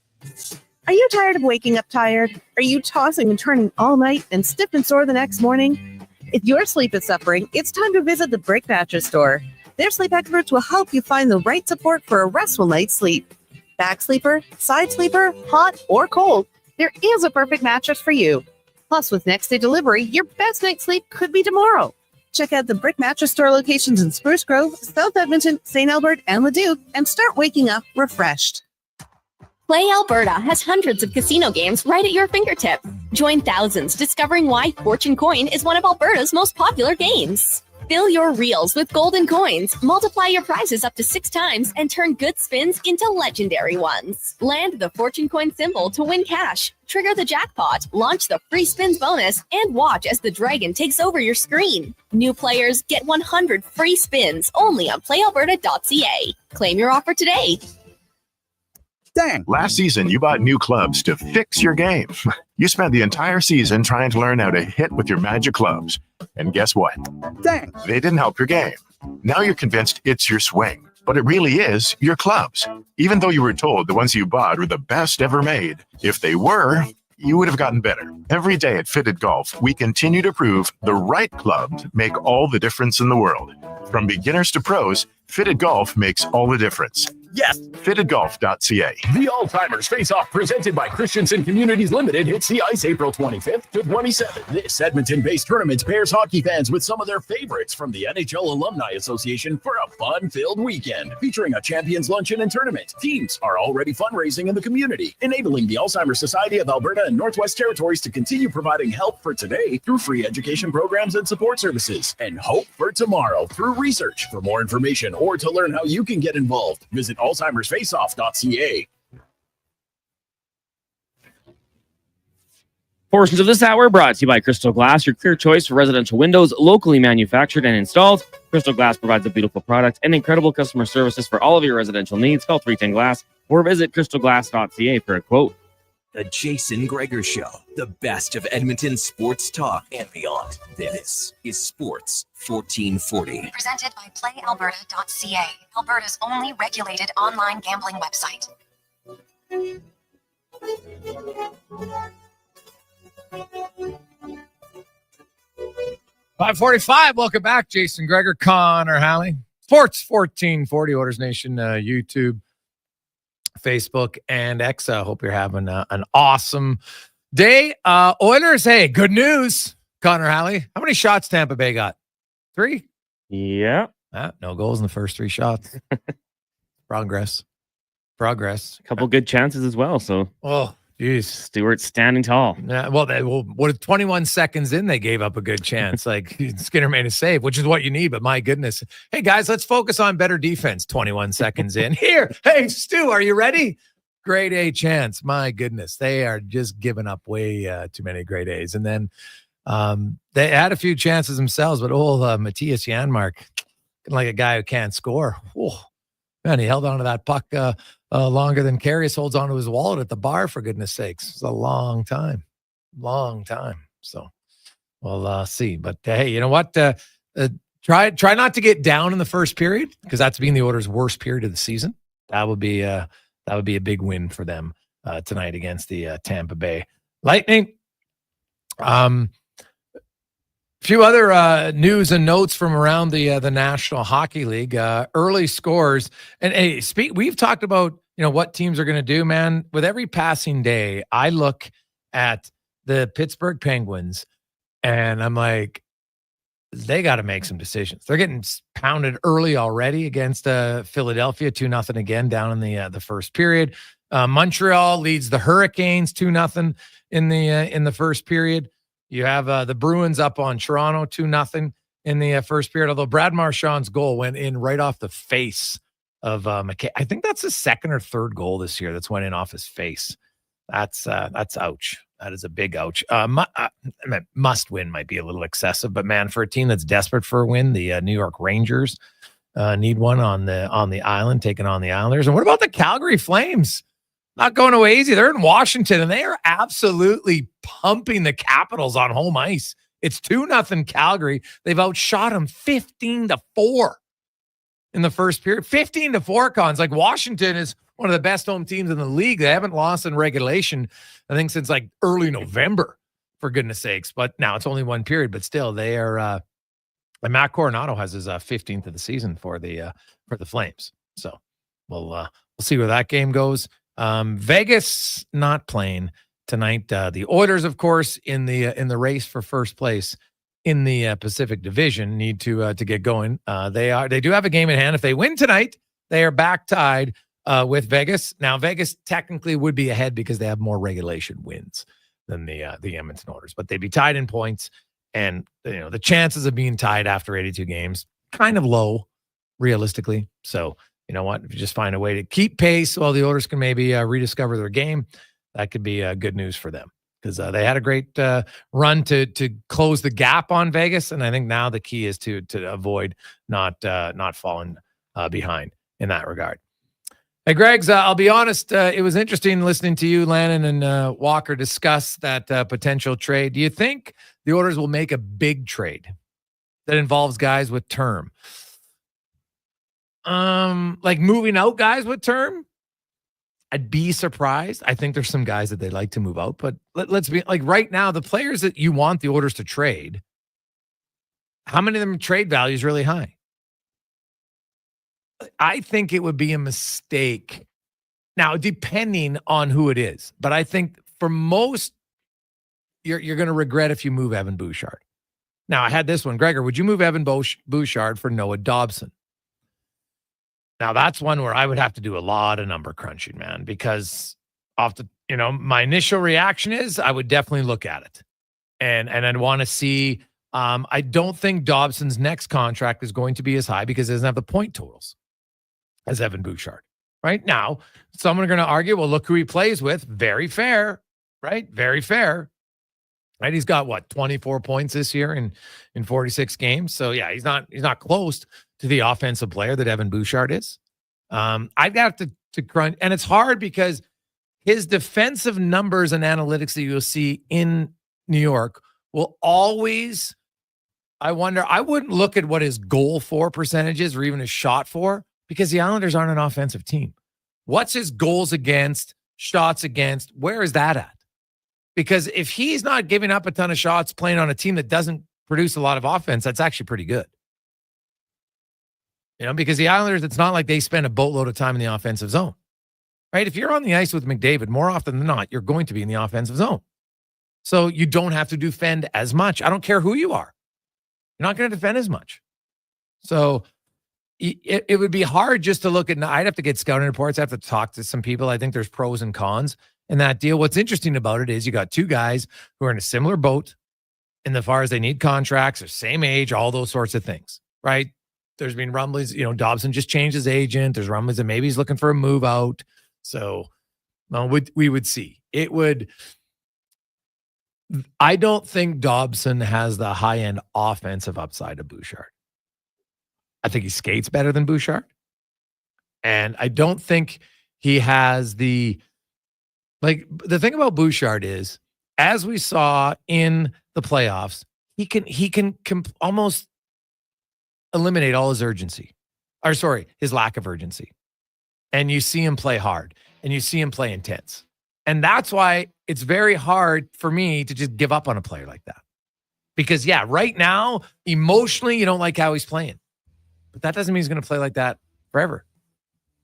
S14: Are you tired of waking up tired? Are you tossing and turning all night and stiff and sore the next morning? If your sleep is suffering, it's time to visit the Brick Mattress Store. Their sleep experts will help you find the right support for a restful night's sleep. Back sleeper, side sleeper, hot or cold, there is a perfect mattress for you. Plus, with next day delivery, your best night's sleep could be tomorrow. Check out the Brick Mattress Store locations in Spruce Grove, South Edmonton, St. Albert, and Leduc, and start waking up refreshed.
S9: Play Alberta has hundreds of casino games right at your fingertips. Join thousands discovering why Fortune Coin is one of Alberta's most popular games. Fill your reels with golden coins, multiply your prizes up to 6 times, and turn good spins into legendary ones. Land the Fortune Coin symbol to win cash, trigger the jackpot, launch the free spins bonus, and watch as the dragon takes over your screen. New players get 100 free spins only on playalberta.ca. Claim your offer today.
S15: Dang. Last season, you bought new clubs to fix your game. You spent the entire season trying to learn how to hit with your magic clubs. And guess what? Dang. They didn't help your game. Now you're convinced it's your swing, but it really is your clubs. Even though you were told the ones you bought were the best ever made, if they were, you would have gotten better. Every day at Fitted Golf, we continue to prove the right clubs make all the difference in the world. From beginners to pros, Fitted Golf makes all the difference. Yes, fittedgolf.ca.
S20: The All-Timers Face-Off presented by Christensen Communities Limited hits the ice April 25th to 27th. This Edmonton-based tournament pairs hockey fans with some of their favorites from the NHL Alumni Association for a fun-filled weekend featuring a champions luncheon and tournament. Teams are already fundraising in the community, enabling the Alzheimer's Society of Alberta and Northwest Territories to continue providing help for today through free education programs and support services, and hope for tomorrow through research. For more information or to learn how you can get involved, visit alzheimersfaceoff.ca.
S16: Portions of this hour brought to you by Crystal Glass, your clear choice for residential windows, locally manufactured and installed. Crystal Glass provides a beautiful product and incredible customer services for all of your residential needs. Call 310 Glass or visit crystalglass.ca for a quote.
S1: The Jason Gregor Show, the best of Edmonton sports talk and beyond. This is Sports 1440.
S5: Presented by PlayAlberta.ca, Alberta's only regulated online gambling website.
S4: 5:45. Welcome back, Jason Gregor, Connor Halley. Sports 1440, Orders Nation, YouTube, Facebook, and X. Hope you're having an awesome day. Oilers, hey, good news, Connor Halley. How many shots Tampa Bay got? 3?
S16: Yeah.
S4: No goals in the first 3 shots. Progress.
S16: A couple good chances as well. So,
S4: oh, geez.
S16: Stewart standing tall.
S4: Yeah. Well, with 21 seconds in, they gave up a good chance. Like Skinner made a save, which is what you need. But my goodness, hey guys, let's focus on better defense. 21 seconds in. Here, hey Stu, are you ready? Grade A chance. My goodness, they are just giving up way too many grade A's. And then they had a few chances themselves, but Matthias Janmark, like a guy who can't score. Oh, man, he held on to that puck longer than Karius holds onto his wallet at the bar, for goodness sakes. It's a long time. So we'll see. But hey, you know what? Try not to get down in the first period, because that's been the Oilers' worst period of the season. That would be a big win for them tonight against the Tampa Bay Lightning. Few other news and notes from around the National Hockey League. Early scores, and hey, we've talked about what teams are going to do, man. With every passing day, I look at the Pittsburgh Penguins, and I'm like, they got to make some decisions. They're getting pounded early already against Philadelphia, 2-0 again down in the first period. Montreal leads the Hurricanes 2-0 in the first period. You have the Bruins up on Toronto 2-0 in the first period, although Brad Marchand's goal went in right off the face of McKay. I think that's his second or third goal this year that's went in off his face. That's ouch. That is a big ouch. Must win might be a little excessive, but man, for a team that's desperate for a win, the New York Rangers need one on the island, taking on the Islanders. And what about the Calgary Flames? Not going away easy. They're in Washington, and they are absolutely pumping the Capitals on home ice. It's 2-0 Calgary. They've outshot them 15-4 in the first period. 15-4, Cons. Like, Washington is one of the best home teams in the league. They haven't lost in regulation, I think, since like early November, for goodness sakes. But now it's only one period, but still, they are. And Matt Coronado has his 15th of the season for the Flames. So we'll see where that game goes. Vegas not playing tonight. The Oilers, of course, in the race for first place in the Pacific Division, need to get going. They do have a game in hand. If they win tonight, they are back tied with Vegas. Now, Vegas technically would be ahead because they have more regulation wins than the Edmonton Oilers, but they'd be tied in points, and the chances of being tied after 82 games kind of low, realistically. So, you know what? If you just find a way to keep pace while the Oilers can maybe rediscover their game, that could be good news for them, because they had a great run to close the gap on Vegas, and I think now the key is to avoid not falling behind in that regard. Hey, Greg's, I'll be honest, it was interesting listening to you, Lannon, and Walker discuss that potential trade. Do you think the Oilers will make a big trade that involves guys with term? Like moving out guys with term? I'd be surprised. I think there's some guys that they'd like to move out, but let's be like, right now, the players that you want the Oilers to trade, how many of them trade value is really high? I think it would be a mistake. Now, depending on who it is, but I think for most, you're going to regret if you move Evan Bouchard. Now, I had this one. Gregor, would you move Evan Bouchard for Noah Dobson? Now, that's one where I would have to do a lot of number crunching, man, because my initial reaction is I would definitely look at it. And I'd want to see, I don't think Dobson's next contract is going to be as high because he doesn't have the point totals as Evan Bouchard. Right now, someone are going to argue, well, look who he plays with. Very fair, right? Very fair. right? He's got what, 24 points this year in 46 games. So yeah, he's not close to the offensive player that Evan Bouchard is. I'd have to crunch, and it's hard because his defensive numbers and analytics that you'll see in New York will always, I wonder, I wouldn't look at what his goal for percentage is or even his shot for, because the Islanders aren't an offensive team. What's his goals against, shots against? Where is that at? Because if he's not giving up a ton of shots playing on a team that doesn't produce a lot of offense, that's actually pretty good. You know, because the Islanders, it's not like they spend a boatload of time in the offensive zone, right? If you're on the ice with McDavid, more often than not, you're going to be in the offensive zone. So you don't have to defend as much. I don't care who you are. You're not going to defend as much. So it would be hard just to look at, I'd have to get scouting reports. I have to talk to some people. I think there's pros and cons in that deal. What's interesting about it is you got two guys who are in a similar boat in the far as they need contracts, they're same age, all those sorts of things, right? There's been rumblings, you know, Dobson just changed his agent. There's rumblings that maybe he's looking for a move out. So we would see. I don't think Dobson has the high-end offensive upside of Bouchard. I think he skates better than Bouchard. And I don't think he has the thing about Bouchard is, as we saw in the playoffs, he can almost eliminate all his urgency. His lack of urgency. And you see him play hard and you see him play intense. And that's why it's very hard for me to just give up on a player like that. Because yeah, right now, emotionally, you don't like how he's playing. But that doesn't mean he's going to play like that forever.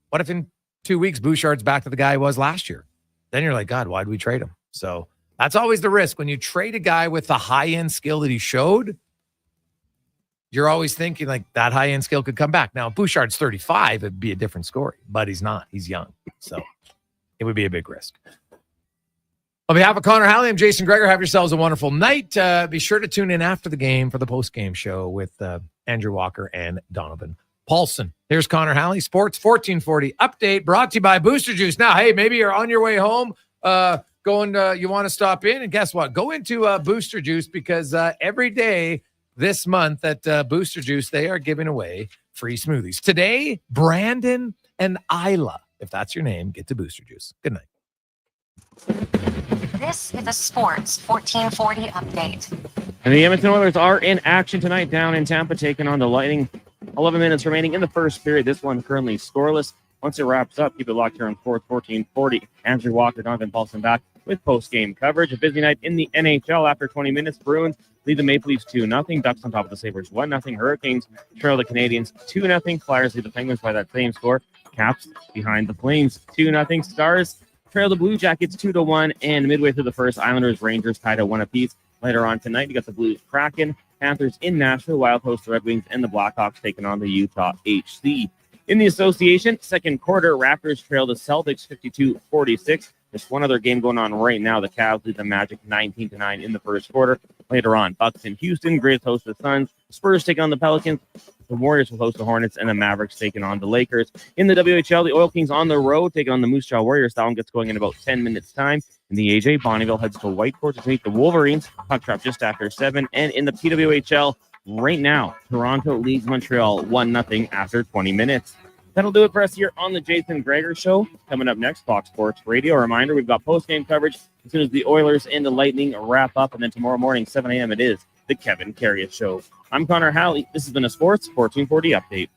S4: What if in 2 weeks, Bouchard's back to the guy he was last year? Then you're like, God, why did we trade him? So that's always the risk. When you trade a guy with the high-end skill that he showed, you're always thinking like that high-end skill could come back. Now, if Bouchard's 35, it'd be a different story. But he's not. He's young. So it would be a big risk. On behalf of Connor Halley, I'm Jason Gregor. Have yourselves a wonderful night. Be sure to tune in after the game for the post-game show with Andrew Walker and Donovan Paulson. Here's Connor Halley, Sports 1440 update brought to you by Booster Juice. Now, hey, maybe you're on your way home, you want to stop in, and guess what? Go into Booster Juice, because every day this month at Booster Juice, they are giving away free smoothies. Today, Brandon and Isla, if that's your name, get to Booster Juice. Good night.
S5: This is a Sports 1440 update.
S16: And the Edmonton Oilers are in action tonight down in Tampa, taking on the Lightning. 11 minutes remaining in the first period. This one currently scoreless. Once it wraps up, keep it locked here on Sports 1440. Andrew Walker, Donovan Paulson back with post-game coverage. A busy night in the NHL. After 20 minutes, Bruins lead the Maple Leafs 2-0. Ducks on top of the Sabres 1-0. Hurricanes trail the Canadiens 2-0. Flyers lead the Penguins by that same score. Caps behind the Flames 2-0. Stars trail the Blue Jackets 2-1, and midway through the first, Islanders, Rangers tied at 1 apiece. Later on tonight, you got the Blues, Kraken, Panthers in Nashville, Wild host the Red Wings, and the Blackhawks taking on the Utah HC. In the association, second quarter, Raptors trail the Celtics 52-46. There's one other game going on right now. The Cavs lead the Magic 19-9 in the first quarter. Later on, Bucks in Houston, Grizz host the Suns, Spurs take on the Pelicans, the Warriors will host the Hornets, and the Mavericks taking on the Lakers. In the WHL, the Oil Kings on the road taking on the Moose Jaw Warriors. That one gets going in about 10 minutes' time. In the AJ, Bonneville heads to Whitecourt to meet the Wolverines. Puck drop just after 7. And in the PWHL, right now, Toronto leads Montreal 1-0 after 20 minutes. That'll do it for us here on the Jason Gregor Show. Coming up next, Fox Sports Radio. A reminder, we've got post-game coverage as soon as the Oilers and the Lightning wrap up. And then tomorrow morning, 7 a.m., it is the Kevin Carrier Show. I'm Connor Halley. This has been a Sports 1440 update.